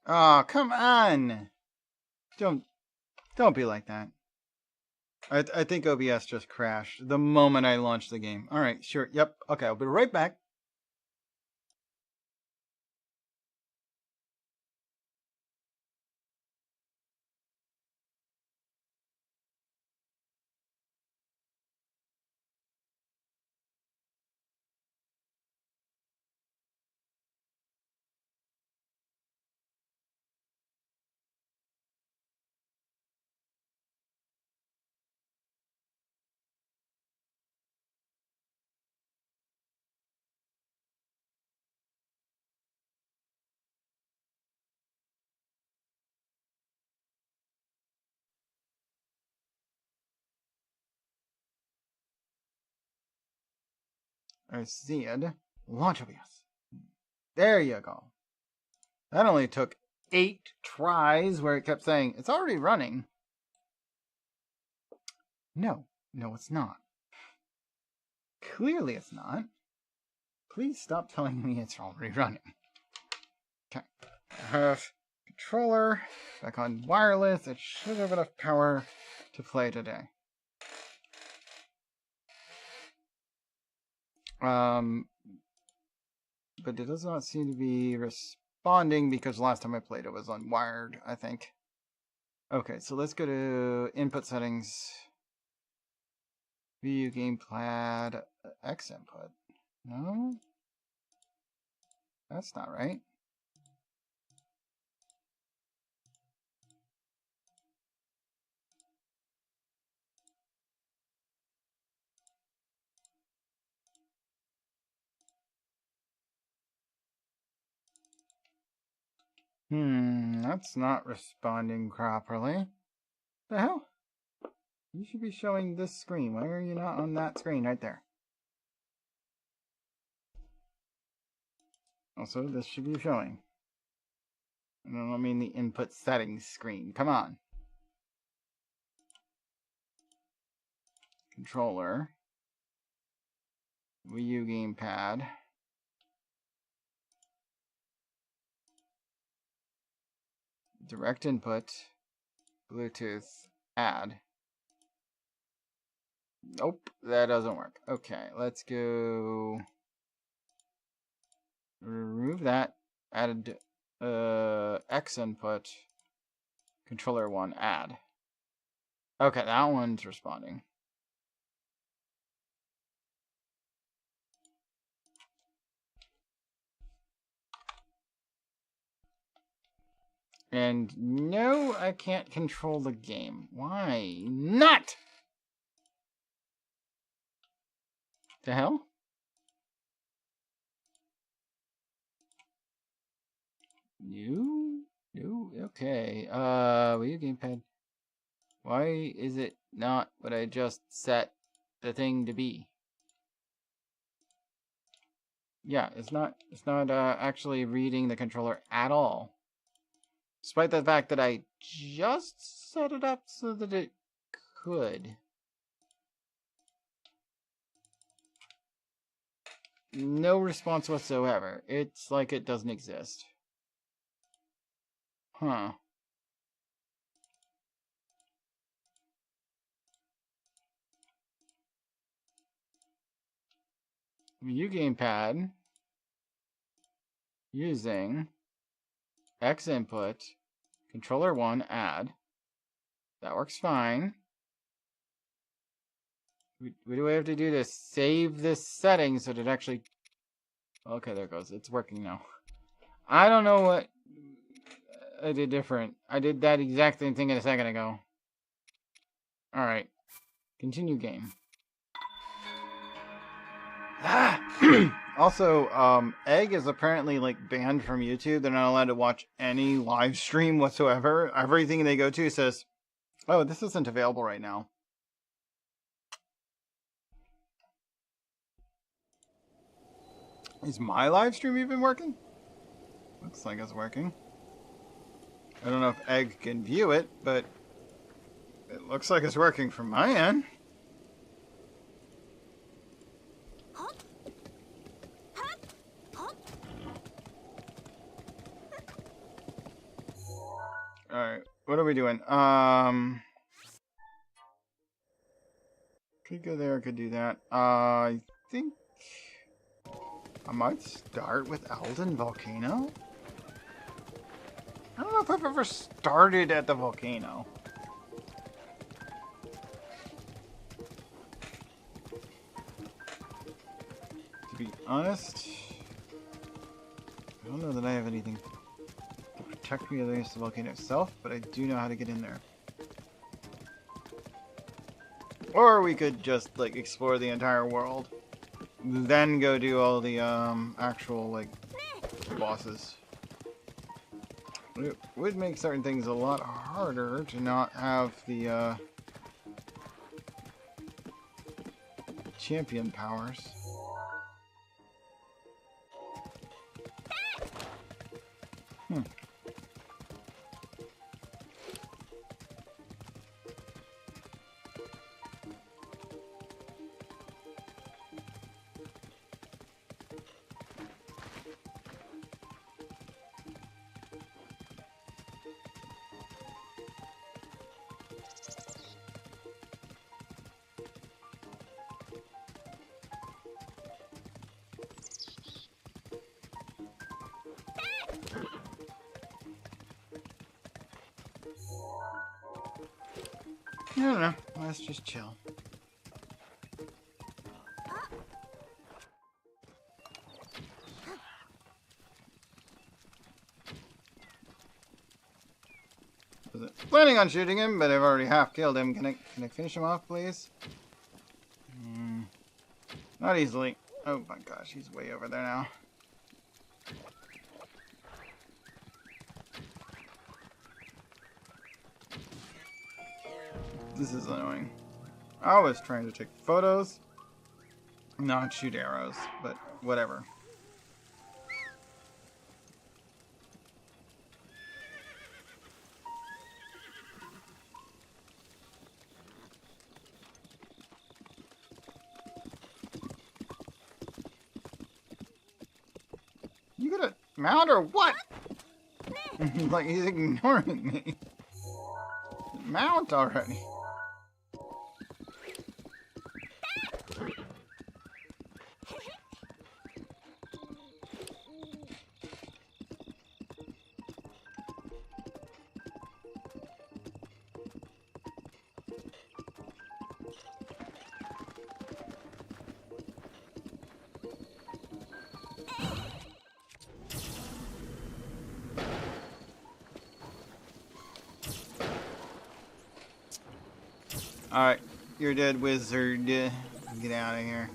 Oh, come on! Don't be like that. I think OBS just crashed the moment I launched the game. Alright, sure. Yep. Okay, I'll be right back. I see it. Launch OBS. There you go. That only took 8 tries where it kept saying, it's already running. No, it's not. Clearly it's not. Please stop telling me it's already running. Okay. I have controller back on wireless. It should have enough power to play today. But it does not seem to be responding because last time I played it was unwired, I think. Okay, so let's go to input settings. View gamepad X input. No? That's not right. That's not responding properly. The hell? You should be showing this screen. Why are you not on that screen right there? Also, this should be showing. I don't mean the input settings screen. Come on. Controller. Wii U gamepad. Direct input. Bluetooth. Add. Nope, that doesn't work. Okay, let's go. Remove that. Add X input. Controller 1. Add. Okay, that one's responding. And no, I can't control the game. Why not? The hell? No, okay. Wii U gamepad. Why is it not what I just set the thing to be? Yeah, it's not actually reading the controller at all. Despite the fact that I just set it up so that it could. No response whatsoever. It's like it doesn't exist. Huh. View gamepad using X input, controller 1, add. That works fine. What do I have to do to save this setting so that it actually... Okay, there it goes. It's working now. I don't know what I did different. I did that exact same thing a second ago. Alright. Continue game. Also, Egg is apparently like banned from YouTube. They're not allowed to watch any live stream whatsoever. Everything they go to says, oh, this isn't available right now. Is my live stream even working? Looks like it's working. I don't know if Egg can view it, but it looks like it's working from my end. Alright, what are we doing? Could go there, could do that. I think I might start with Eldin Volcano. I don't know if I've ever started at the volcano. To be honest, I don't know that I have anything to protect me against the volcano itself, but I do know how to get in there. Or we could just, like, explore the entire world. Then go do all the, actual, like, bosses. It would make certain things a lot harder to not have the, champion powers. I don't know. Let's just chill. Wasn't planning on shooting him, but I've already half killed him. Can I finish him off, please? Not easily. Oh my gosh, he's way over there now. This is annoying. I was trying to take photos, not shoot arrows, but whatever. You gonna mount or what? Like he's ignoring me. Mount already. Alright, you're dead, wizard. Get out of here.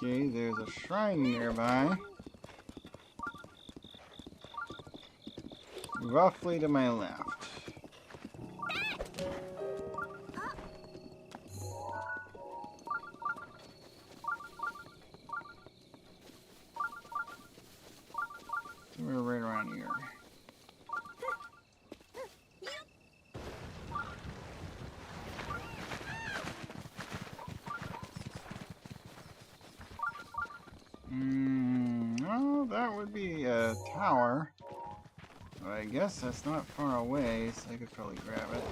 Okay, there's a shrine nearby. Roughly to my left. We're right around here. Oh, that would be a tower. But I guess that's not far away, so I could probably grab it.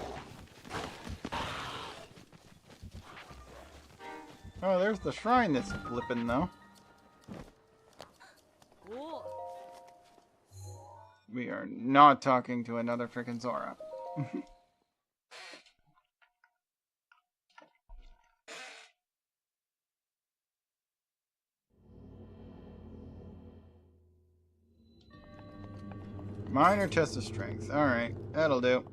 Oh, there's the shrine that's flipping though. We are not talking to another frickin' Zora. Minor test of strength. Alright, that'll do.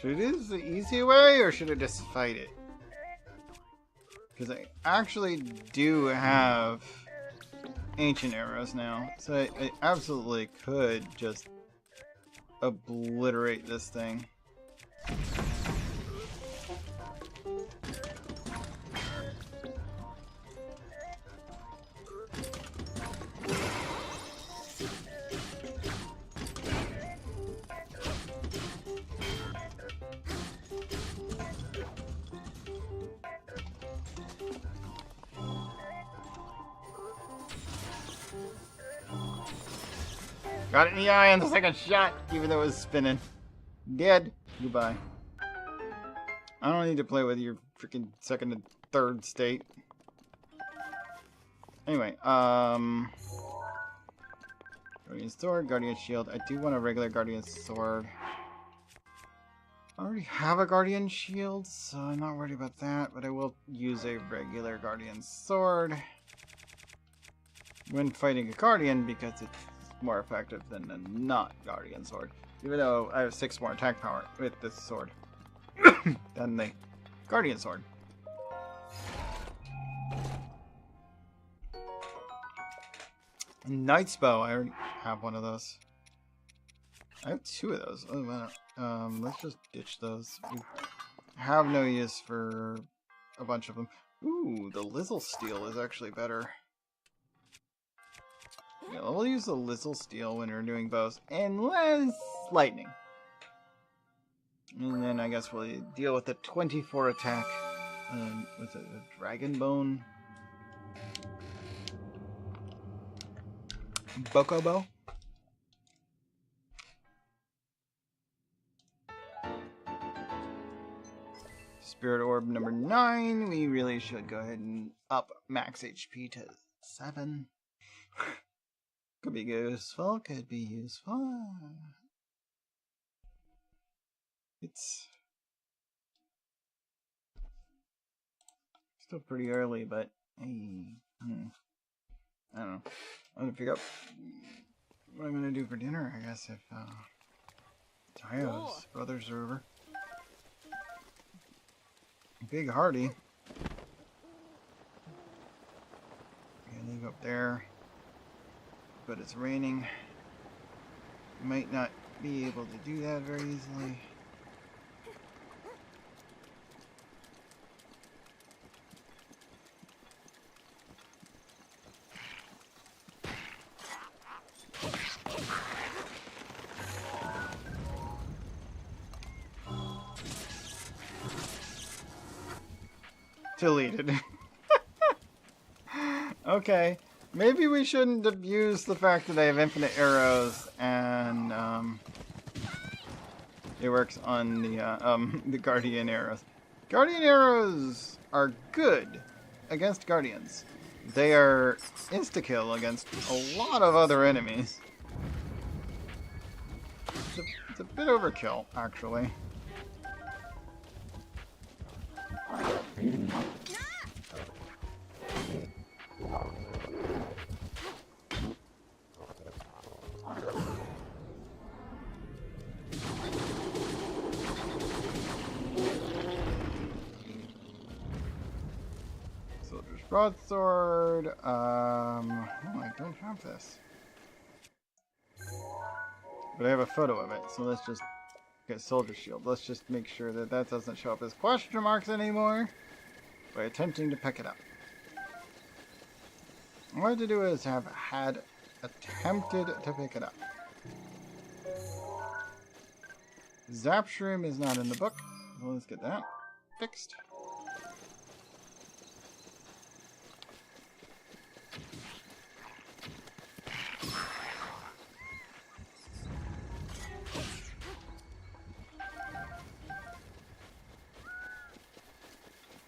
Should it use the easy way, or should I just fight it? Because I actually do have ancient arrows now, so I absolutely could just obliterate this thing. Got it in the eye on the second shot, even though it was spinning. Dead. Goodbye. I don't need to play with your freaking second and third state. Anyway, Guardian Sword, Guardian Shield. I do want a regular Guardian Sword. I already have a Guardian Shield, so I'm not worried about that, but I will use a regular Guardian Sword when fighting a Guardian because it's more effective than a not Guardian Sword. Even though I have 6 more attack power with this sword than the Guardian Sword. Knight's Bow, I already have one of those. I have 2 of those. Oh man. Let's just ditch those. We have no use for a bunch of them. Ooh, the Lizzle Steel is actually better. Yeah, we'll use the Lizzle Steel when we're doing bows. Unless lightning. And then I guess we'll deal with the 24 attack. Was it a Dragon Bone? Bokobo? Spirit Orb number 9. We really should go ahead and up max HP to 7. Could be useful, could be useful. It's still pretty early, but hey, I don't know. I'm gonna pick up what I'm gonna do for dinner, I guess, if Tayo's brothers are over. Big Hardy. Gonna leave up there. But it's raining. Might not be able to do that very easily. Deleted. Okay. Maybe we shouldn't abuse the fact that I have infinite arrows and it works on the Guardian arrows. Guardian arrows are good against Guardians. They are insta-kill against a lot of other enemies. It's a bit overkill, actually. Soldier's Broadsword. Oh, I don't have this. But I have a photo of it, so let's just get Soldier Shield. Let's just make sure that that doesn't show up as question marks anymore by attempting to pick it up. All I have to do is have had attempted to pick it up. Zap Shroom is not in the book, so let's get that fixed.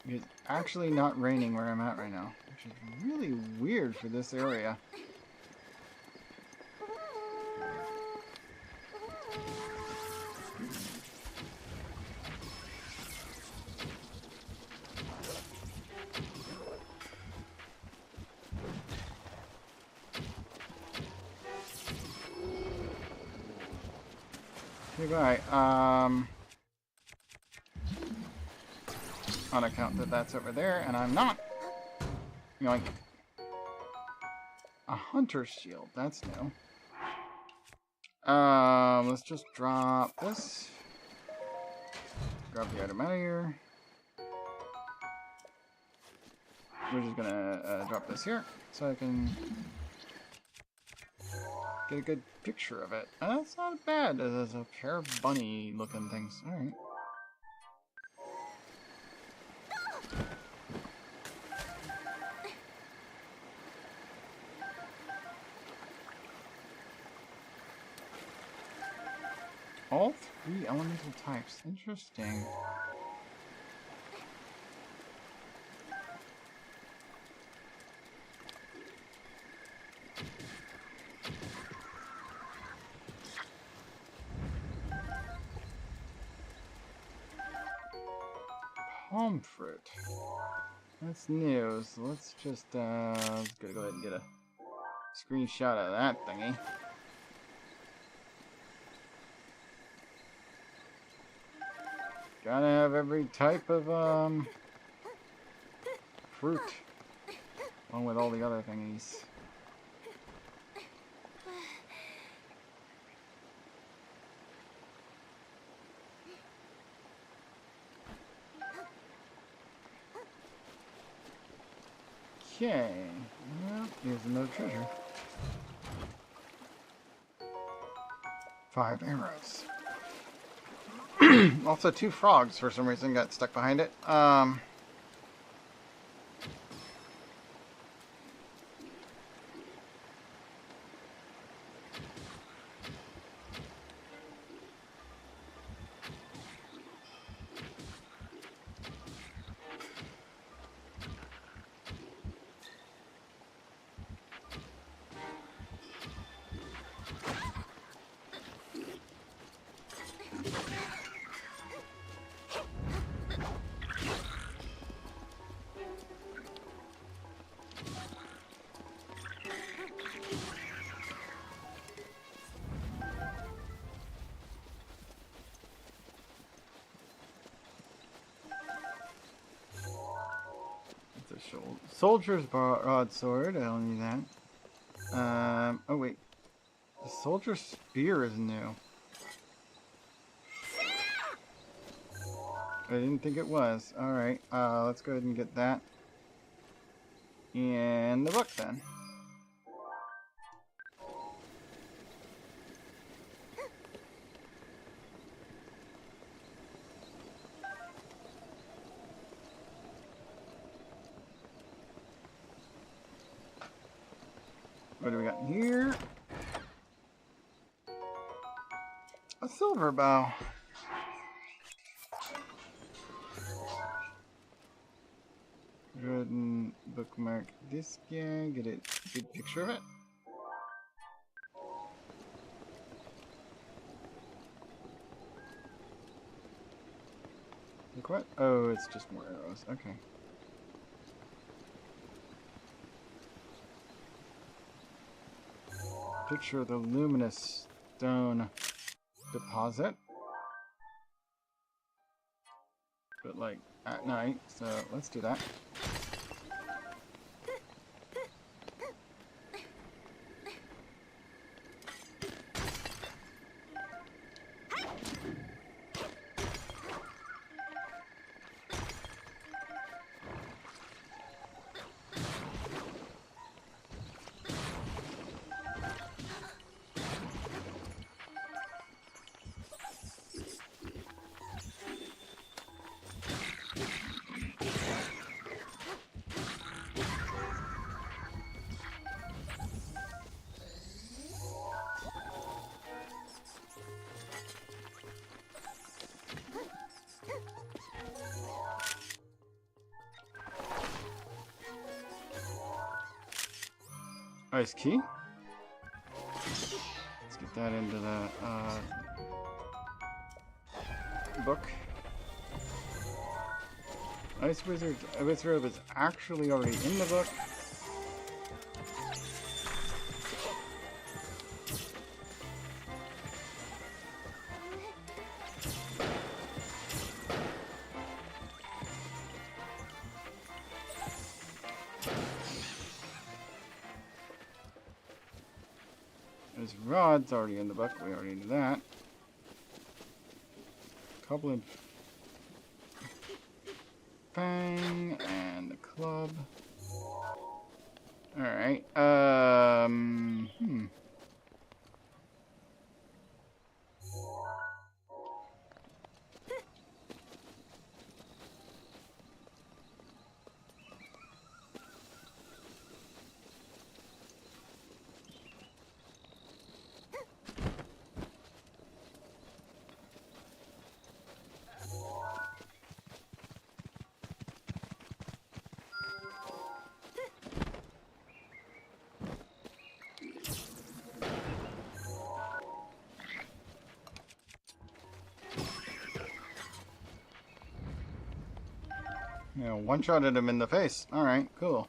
It's actually not raining where I'm at right now, which is really weird for this area. Goodbye. On account that that's over there, and I'm not. Yoink. A Hunter's Shield, that's new. Let's just drop this. Grab the item out of here. We're just gonna drop this here, so I can get a good picture of it. That's not bad. There's a pair of bunny-looking things. All right. all three elemental types. Interesting. Palm fruit. That's new, so let's just let's go ahead and get a screenshot of that thingy. Gotta have every type of fruit, along with all the other thingies. Okay, well, here's another treasure. 5 arrows. Also 2 frogs for some reason got stuck behind it. Soldier's broadsword, I don't need that. Oh wait. The soldier's spear is new. I didn't think it was. Alright, let's go ahead and get that. And the book then. What do we got here? A silver bow. Go ahead and bookmark this guy, get a good picture of it. Look what? Oh, it's just more arrows. Okay. Picture of the luminous stone deposit. But like at night, so let's do that. Ice key. Let's get that into the book. Ice Wizard is actually already in the book. There's rod's already in the book. We already knew that. Goblin Fang and the club. Alright, Yeah, one-shotted him in the face. Alright, cool.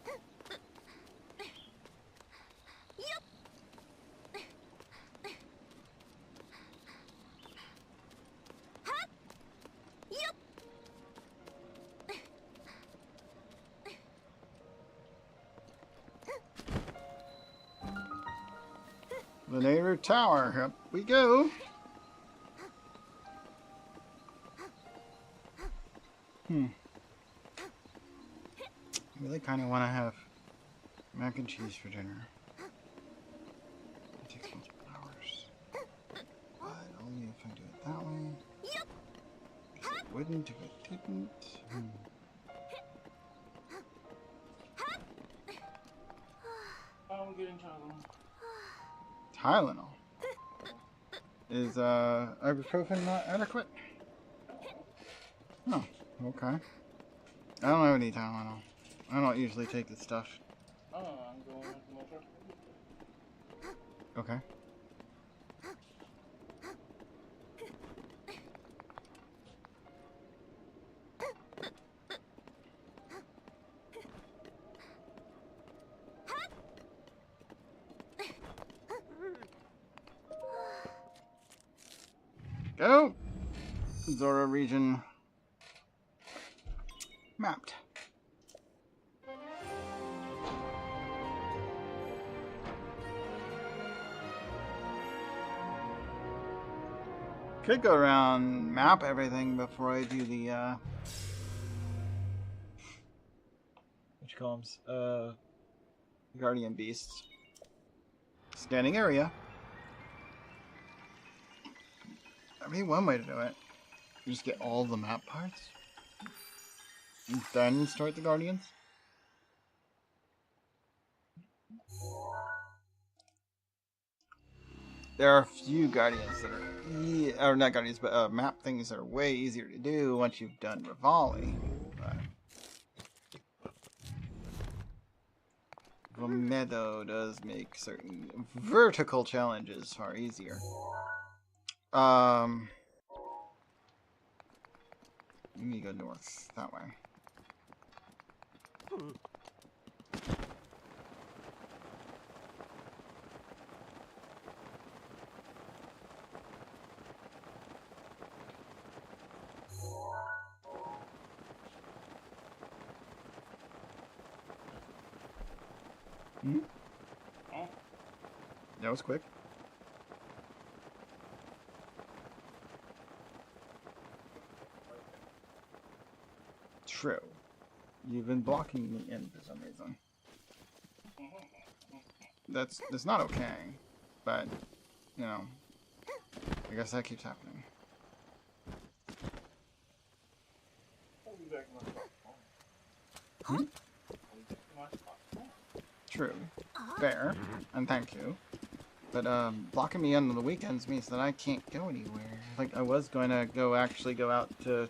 The Nehru Tower. Up we go. I really kind of want to have mac and cheese for dinner. It takes multiple hours. But only if I do it that way. Because it wouldn't if it didn't.
I'm getting Tylenol.
Tylenol. Is ibuprofen not adequate? Oh, okay. I don't have any Tylenol. I don't usually take this stuff.
Oh, I'm going with motor.
Okay. Go! Zora region mapped. Could go around map everything before I do the what you call them? Guardian beasts. Scanning area. I mean, one way to do it. Just get all the map parts. And then start the Guardians. There are a few Guardians that are... or not Guardians, but map things that are way easier to do once you've done Rivali. But... Vomedo does make certain vertical challenges far easier. Let me go north, that way. Hmm? That was quick. True. You've been blocking me in for some reason. That's not okay. But, you know, I guess that keeps happening. Hmm? True. Fair. And thank you. But blocking me in on the weekends means that I can't go anywhere. Like, I was going to go out to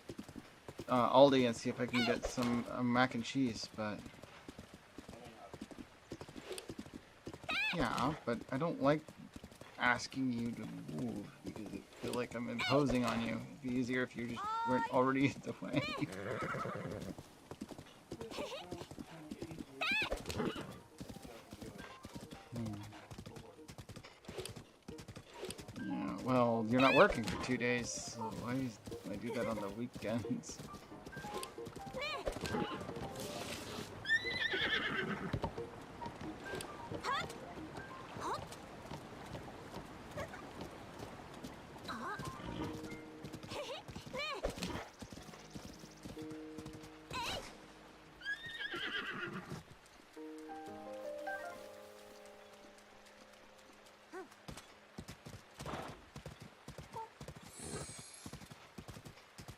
Aldi and see if I can get some mac and cheese, but... Yeah, but I don't like asking you to move, because I feel like I'm imposing on you. It'd be easier if you just weren't already in the way. Yeah, well, you're not working for 2 days, so why do I do that on the weekends?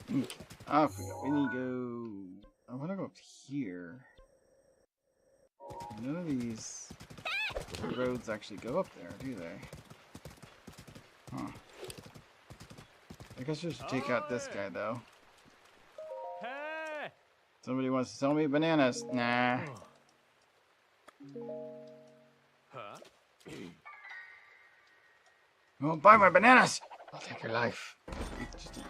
Okay, off we go. We need to go... I want to go up here. None of these roads actually go up there, do they? Huh. I guess I should take out this guy, though.
Hey!
Somebody wants to sell me bananas. Nah.
Huh?
You won't buy my bananas! I'll take your life. Just a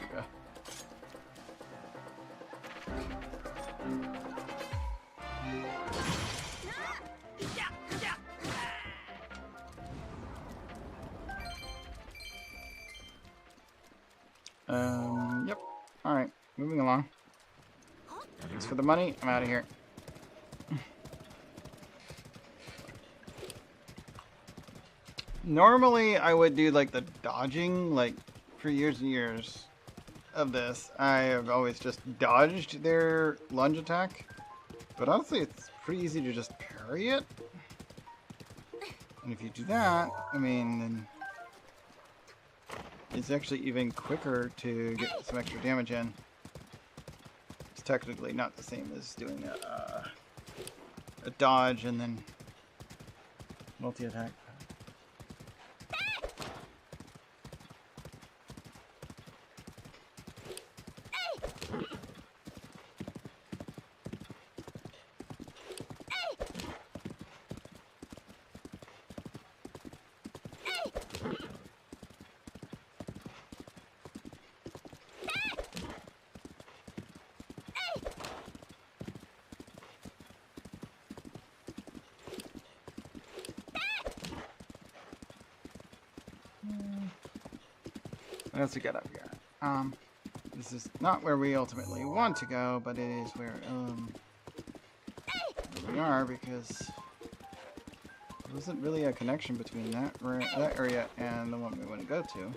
Yep. Alright, moving along. Thanks for the money. I'm out of here. Normally, I would do like the dodging, like for years and years of this. I have always just dodged their lunge attack, but honestly, it's pretty easy to just parry it. And if you do that, I mean, then it's actually even quicker to get some extra damage in. It's technically not the same as doing a dodge and then multi-attack. What else we got up here? This is not where we ultimately want to go, but it is where we are, because there wasn't really a connection between that area and the one we want to go to,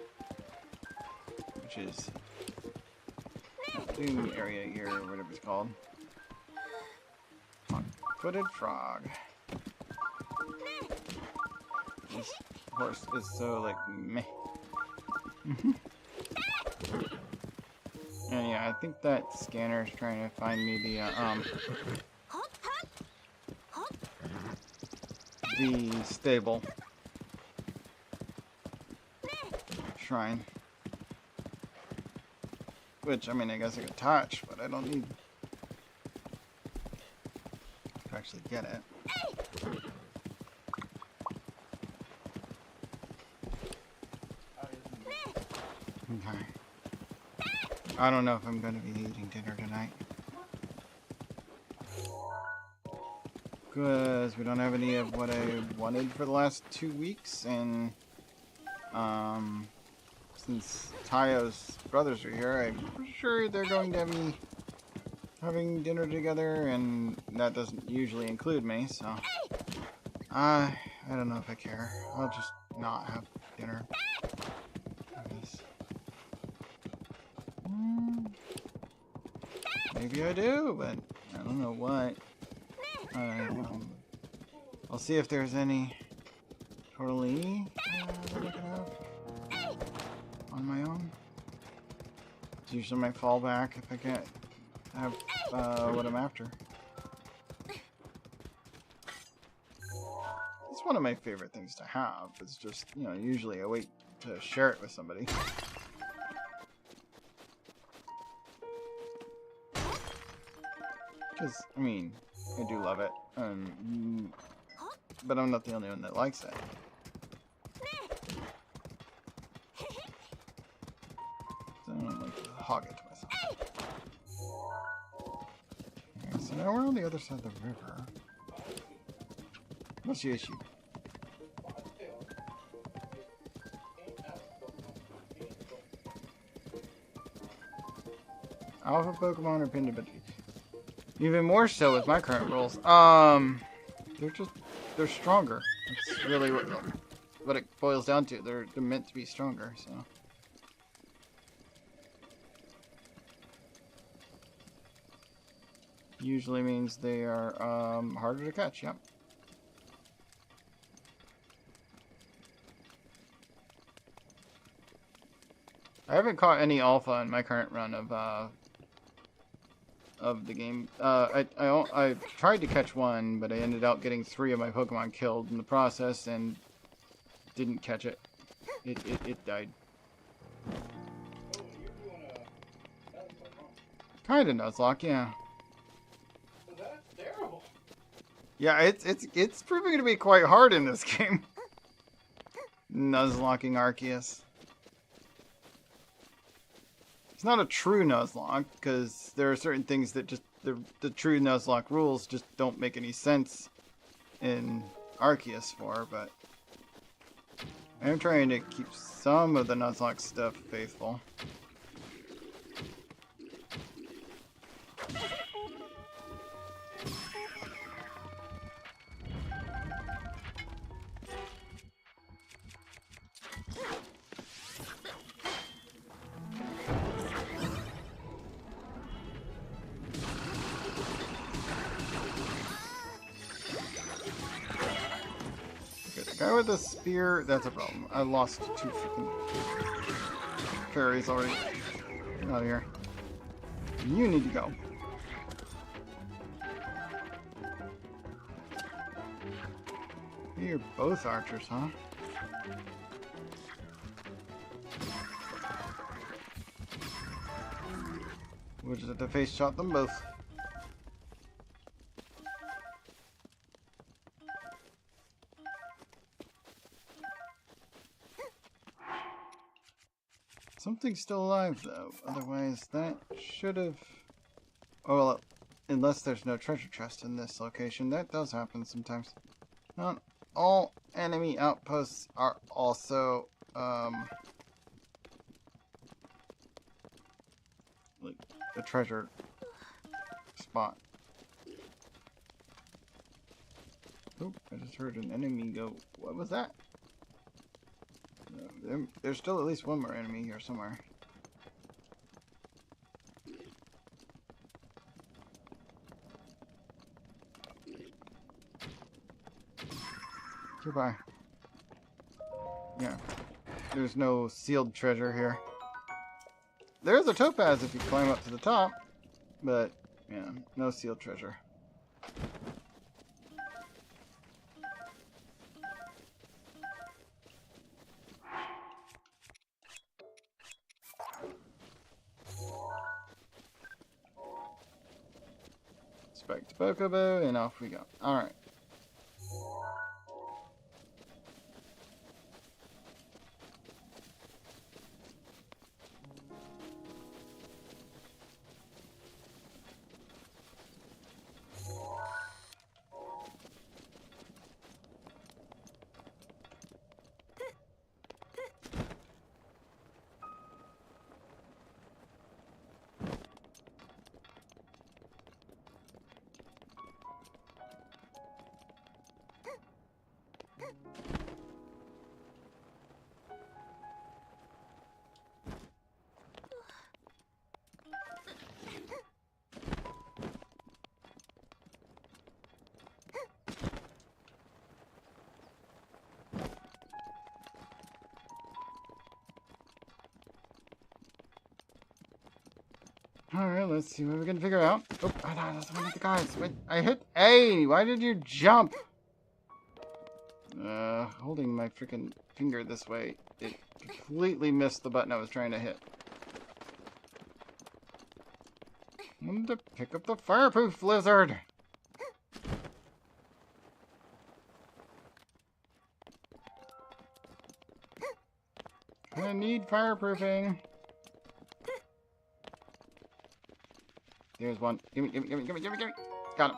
which is the Doom area here, or whatever it's called. Footed frog. This horse is so like meh. And yeah, I think that scanner is trying to find me the stable shrine. Which, I mean, I guess I could touch, but I don't need to actually get it. Okay. I don't know if I'm going to be eating dinner tonight. Because we don't have any of what I wanted for the last 2 weeks, and since Tayo's brothers are here, I'm pretty sure they're going to be having dinner together, and that doesn't usually include me, so I don't know if I care. I'll just not have dinner. Maybe I do, but I don't know what. I'll see if there's any tortellini that I can have on my own. It's usually my fallback if I can't have what I'm after. It's one of my favorite things to have. It's just, you know, usually I wait to share it with somebody. Because, I mean, I do love it, but I'm not the only one that likes it. So I don't like to hog it to myself. Okay, so now we're on the other side of the river. What's the issue? Alpha Pokemon are pinned to between. Even more so with my current rules. They're stronger. That's really what it boils down to. They're meant to be stronger, so. Usually means they are harder to catch, yep. I haven't caught any alpha in my current run of the game. I tried to catch one, but I ended up getting 3 of my Pokemon killed in the process and didn't catch it. It died. Kinda Nuzlocke, yeah.
That's terrible.
Yeah, it's proving to be quite hard in this game. Nuzlocking Arceus. It's not a true Nuzlocke, because there are certain things that just, the true Nuzlocke rules just don't make any sense in Arceus for, but I'm trying to keep some of the Nuzlocke stuff faithful. Guy with the spear, that's a problem. I lost 2 freaking fairies already. Get out of here. You need to go. You're both archers, huh? We'll just have to face shot them both. Something's still alive, though. Otherwise, that should have... Oh, well, unless there's no treasure chest in this location. That does happen sometimes. Not all enemy outposts are also, like, a treasure spot. Oh, I just heard an enemy go... What was that? There's still at least one more enemy here somewhere. Goodbye. Yeah. There's no sealed treasure here. There's a topaz if you climb up to the top, but yeah, no sealed treasure. Spiked Bokobo, and off we go. Alright. Alright, let's see what we can figure out. Oh, that's one of the guys. Wait, I hit A! Why did you jump? Holding my freaking finger this way, it completely missed the button I was trying to hit. I wanted to pick up the fireproof lizard! I need fireproofing. There's one. Gimme. Got him.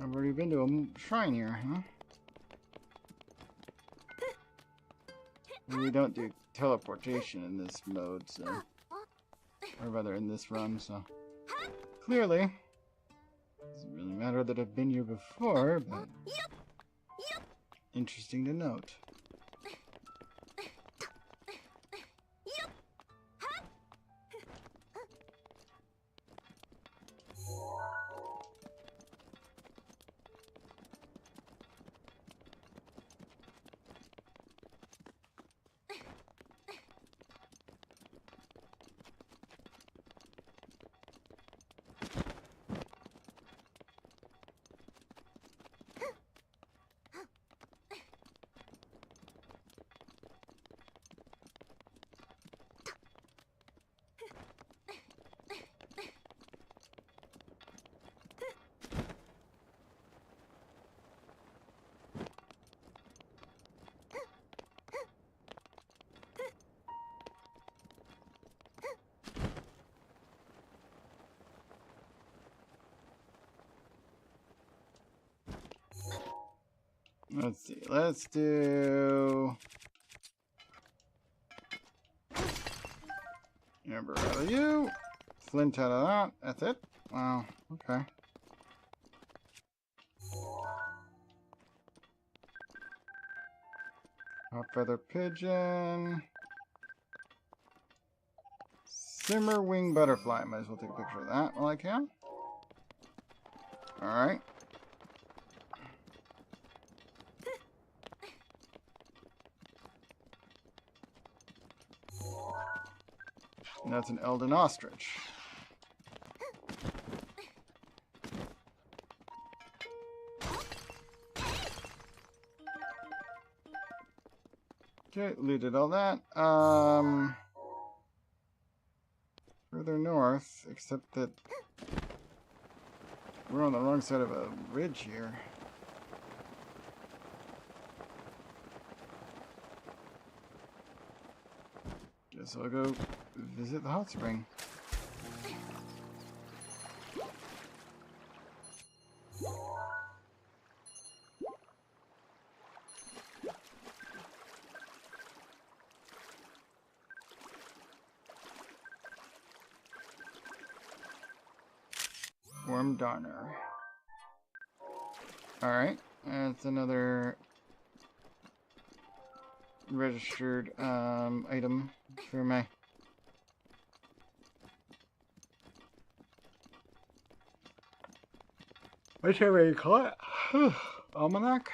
I've already been to a shrine here, huh? We don't do teleportation in this mode, so... Or rather, in this run, so... Clearly... Doesn't really matter that I've been here before, but... Interesting to note. Let's see, let's do... Amber out of you. Flint out of that. That's it? Wow, okay. Hot feather pigeon. Simmer wing butterfly. Might as well take a picture of that while I can. Alright. And that's an Elden ostrich. Okay, looted all that. Further north, except that we're on the wrong side of a ridge here. Guess I'll go visit the hot spring. Worm Darner. Alright, that's another registered item for my whichever you call it. Almanac.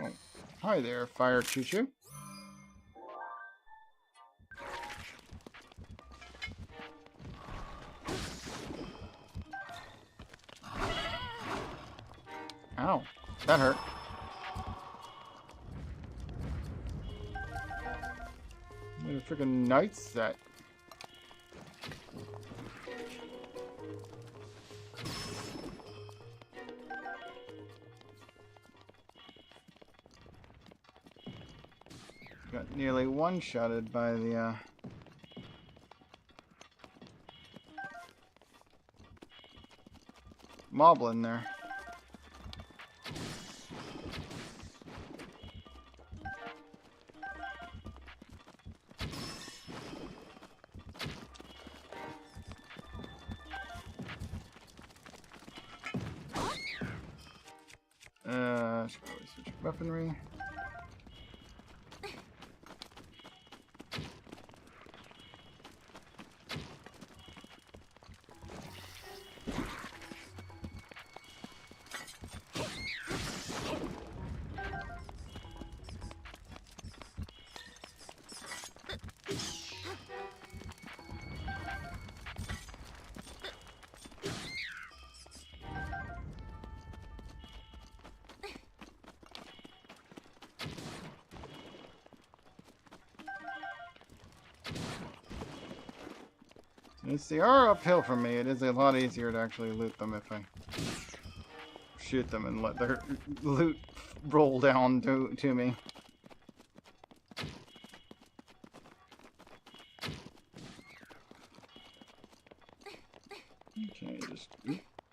Oh, hi there, Fire Choo Choo. Ow, that hurt. What a freaking night set. Got nearly one-shotted by the moblin there. Should probably switch weaponry. Since they are uphill from me, it is a lot easier to actually loot them if I shoot them and let their loot roll down to me. Okay, just...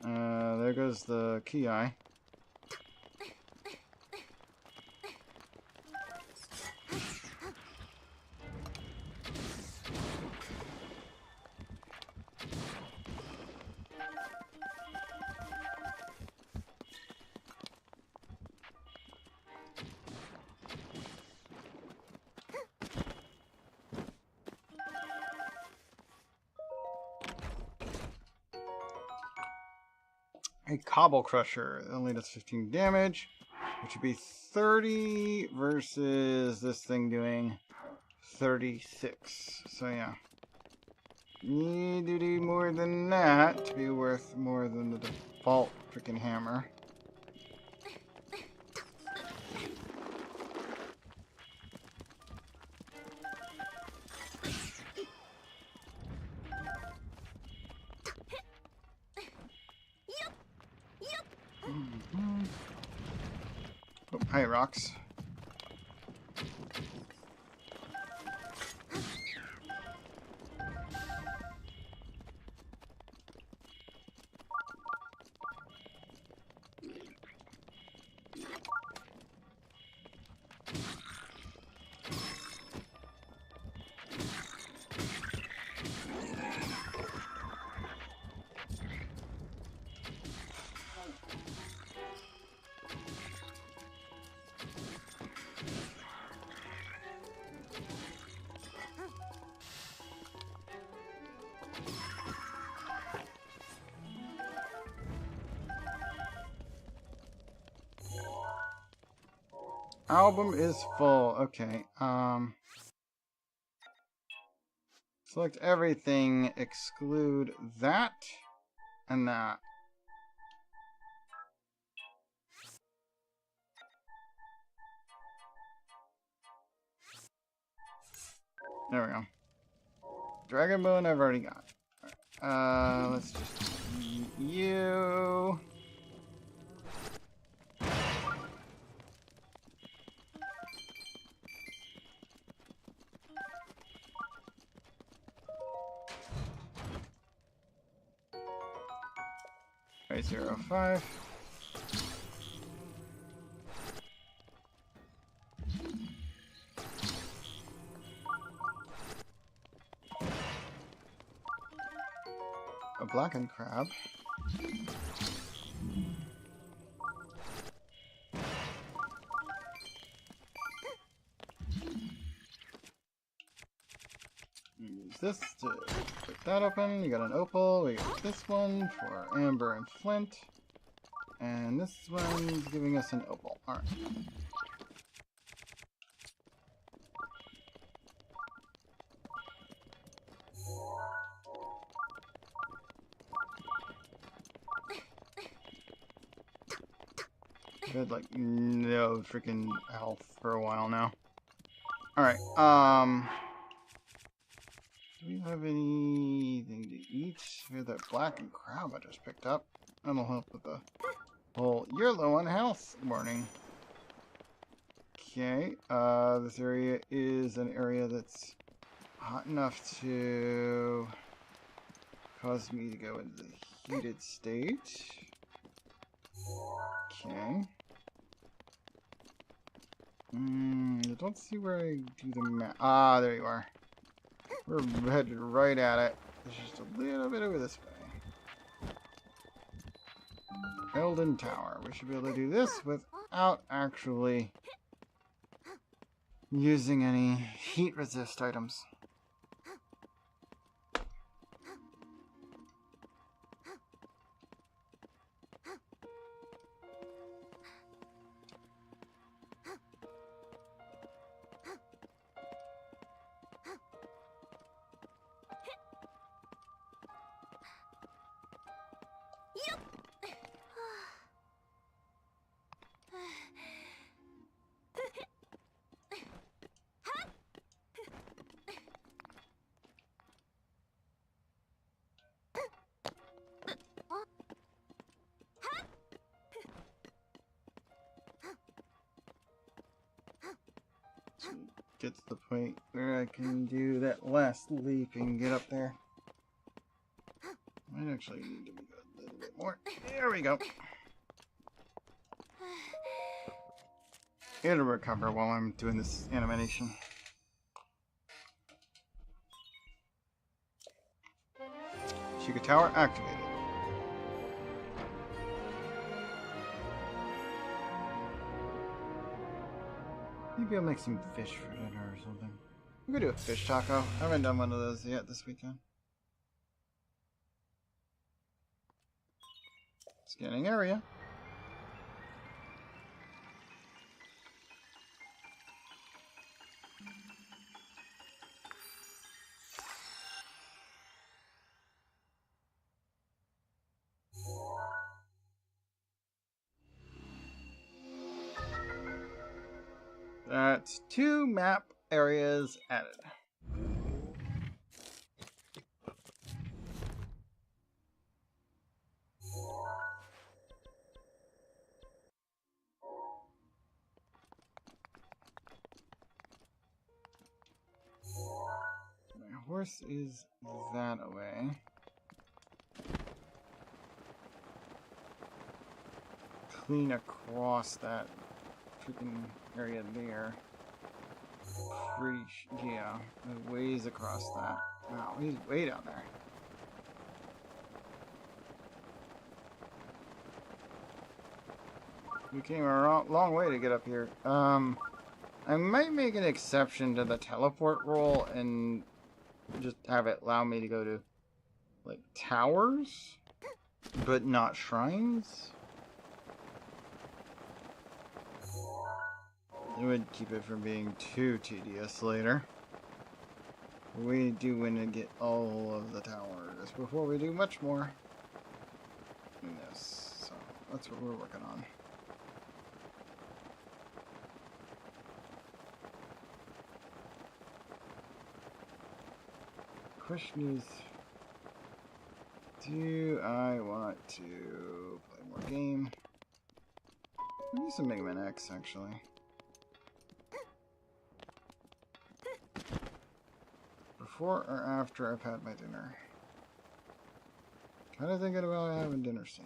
there goes the key eye. A Cobble Crusher, that only does 15 damage, which would be 30 versus this thing doing 36. So yeah, need to do more than that to be worth more than the default freaking hammer. Oh, hi, rocks. Album is full. Okay. Select everything, exclude that and that. There we go. Dragon Moon I've already got. Let's just you. Right, 05. A blackened crab. Use this to put that open. You got an opal. We got this one for amber and flint. And this one's giving us an opal. Alright. I've had like no freaking health for a while now. Alright, do we have anything to eat? We have that blackened crab I just picked up. That'll help with the whole you're low on health warning. Okay, this area is an area that's hot enough to cause me to go into the heated state. Okay. I don't see where I do the map. Ah, there you are. We're headed right at it. It's just a little bit over this way. Elden Tower. We should be able to do this without actually using any heat resist items. Get to the point where I can do that last leap and get up there. Might actually need to go a little bit more. There we go. It'll recover while I'm doing this animation. Sheikah Tower activated. Maybe I'll make some fish for dinner or something. We could do a fish taco. I haven't done one of those yet this weekend. Scanning area. That's 2 map areas added. My horse is that away. Clean across that freaking area there. Pretty yeah, a ways across that. Wow, he's way down there. We came a long way to get up here. I might make an exception to the teleport rule and just have it allow me to go to like towers, but not shrines. It would keep it from being too tedious later. We do want to get all of the towers before we do much more in this. So that's what we're working on. Question is, do I want to play more game? Maybe some Mega Man X, actually. Before or after I've had my dinner? Kind of thinking about having dinner soon.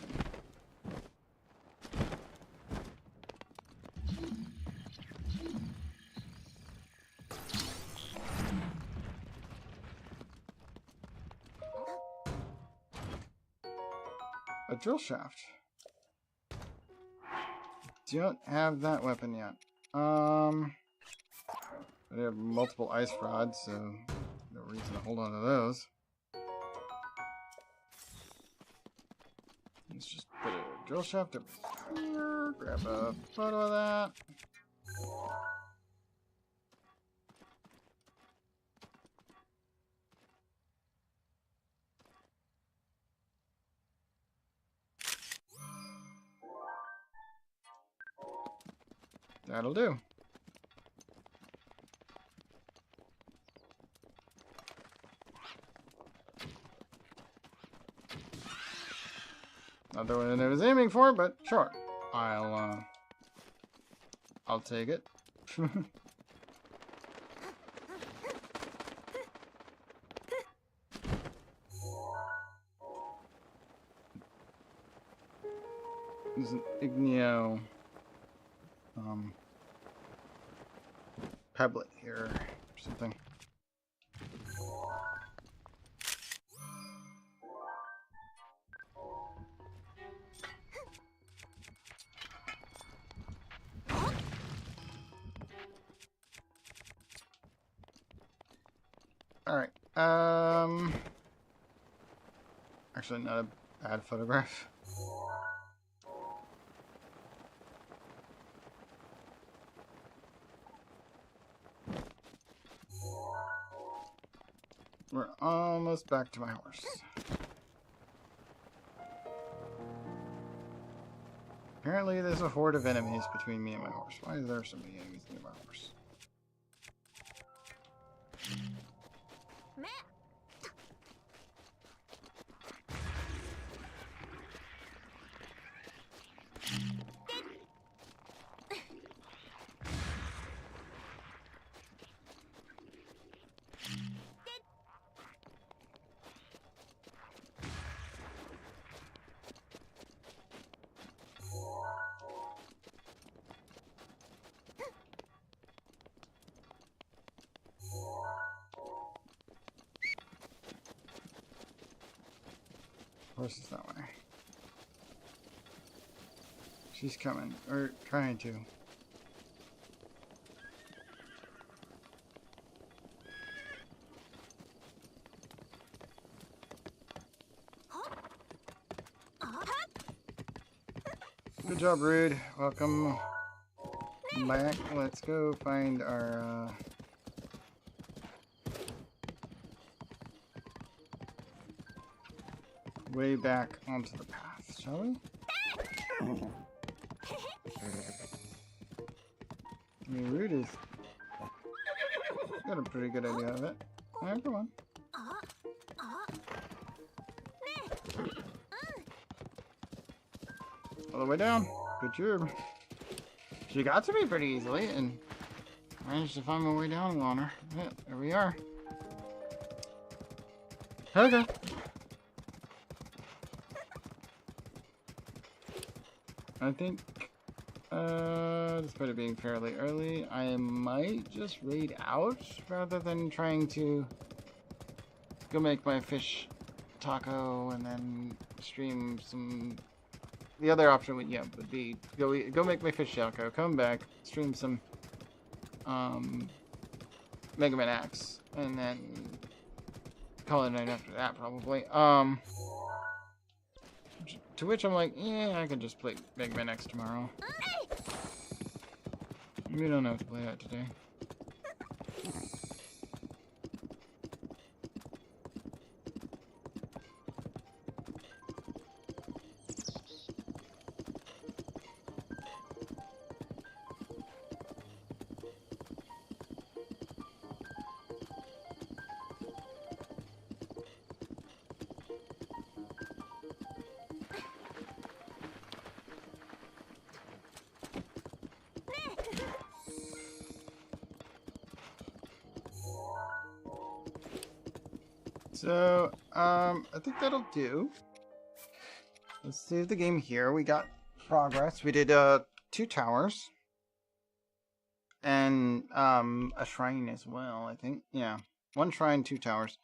A drill shaft. Don't have that weapon yet. I have multiple ice rods, so no reason to hold on to those. Let's just put a drill shaft over here. Grab a photo of that. That'll do. Not the one I was aiming for, but sure. I'll take it. There's an Igneo pebblet here or something. Alright, actually not a bad photograph. We're almost back to my horse. Apparently there's a horde of enemies between me and my horse. Why is there so many enemies near my horse? Horse is that way. She's coming, or trying to. Good job, Rude. Welcome back. Let's go find our way back onto the path, shall we? I mean, Rude is got a pretty good idea of it. Alright, come on. All the way down. Good job. She got to me pretty easily and managed to find my way down on her. Yeah, there we are. Okay. I think, despite it being fairly early, I might just raid out rather than trying to go make my fish taco and then stream some. The other option would, would be go make my fish taco, come back, stream some Mega Man X, and then call it a night after that probably. To which I'm like, yeah, I can just play Mega Man X tomorrow. We don't have to play that today. So, I think that'll do. Let's save the game here. We got progress. We did, 2 towers. And, a shrine as well, I think. Yeah. 1 shrine, 2 towers.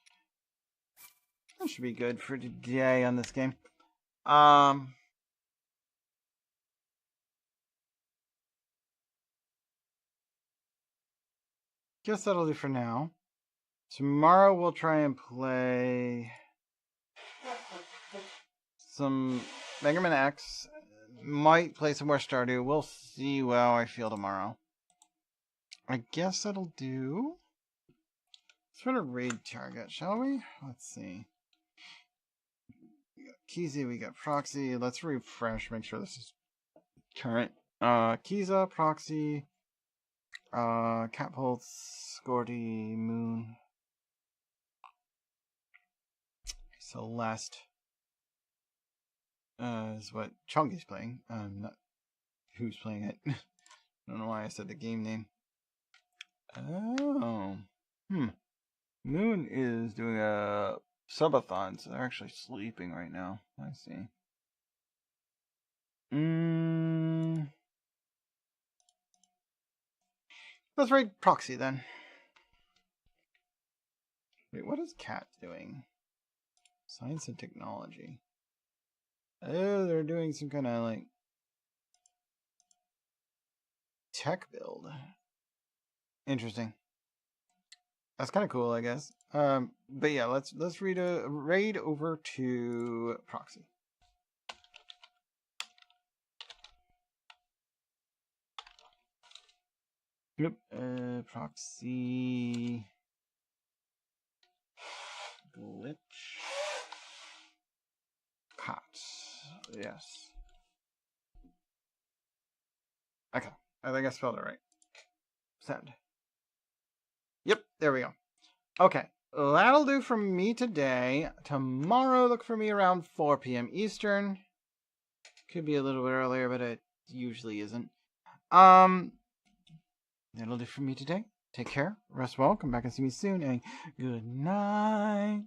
That should be good for today on this game. Guess that'll do for now. Tomorrow we'll try and play some Mega Man X. Might play some more Stardew. We'll see how I feel tomorrow. I guess that'll do. Let's try to raid target, shall we? Let's see. We got Kiza, we got Proxy. Let's refresh, make sure this is current. Kiza, Proxy, Catpulse, Scorty, Moon, Celeste. Is what Chunky's playing. Not who's playing it. I don't know why I said the game name. Oh. Moon is doing a subathon, so they're actually sleeping right now. I see. Let's raid Proxy then. Wait, what is Cat doing? Science and technology. Oh, they're doing some kind of like tech build. Interesting. That's kind of cool, I guess. But yeah, let's raid over to Proxy. Yep. Proxy glitch. Cat. Yes. Okay. I think I spelled it right. Send. Yep, there we go. Okay. That'll do from me today. Tomorrow, look for me around 4 p.m. Eastern. Could be a little bit earlier, but it usually isn't. That'll do for me today. Take care. Rest well. Come back and see me soon. And good night.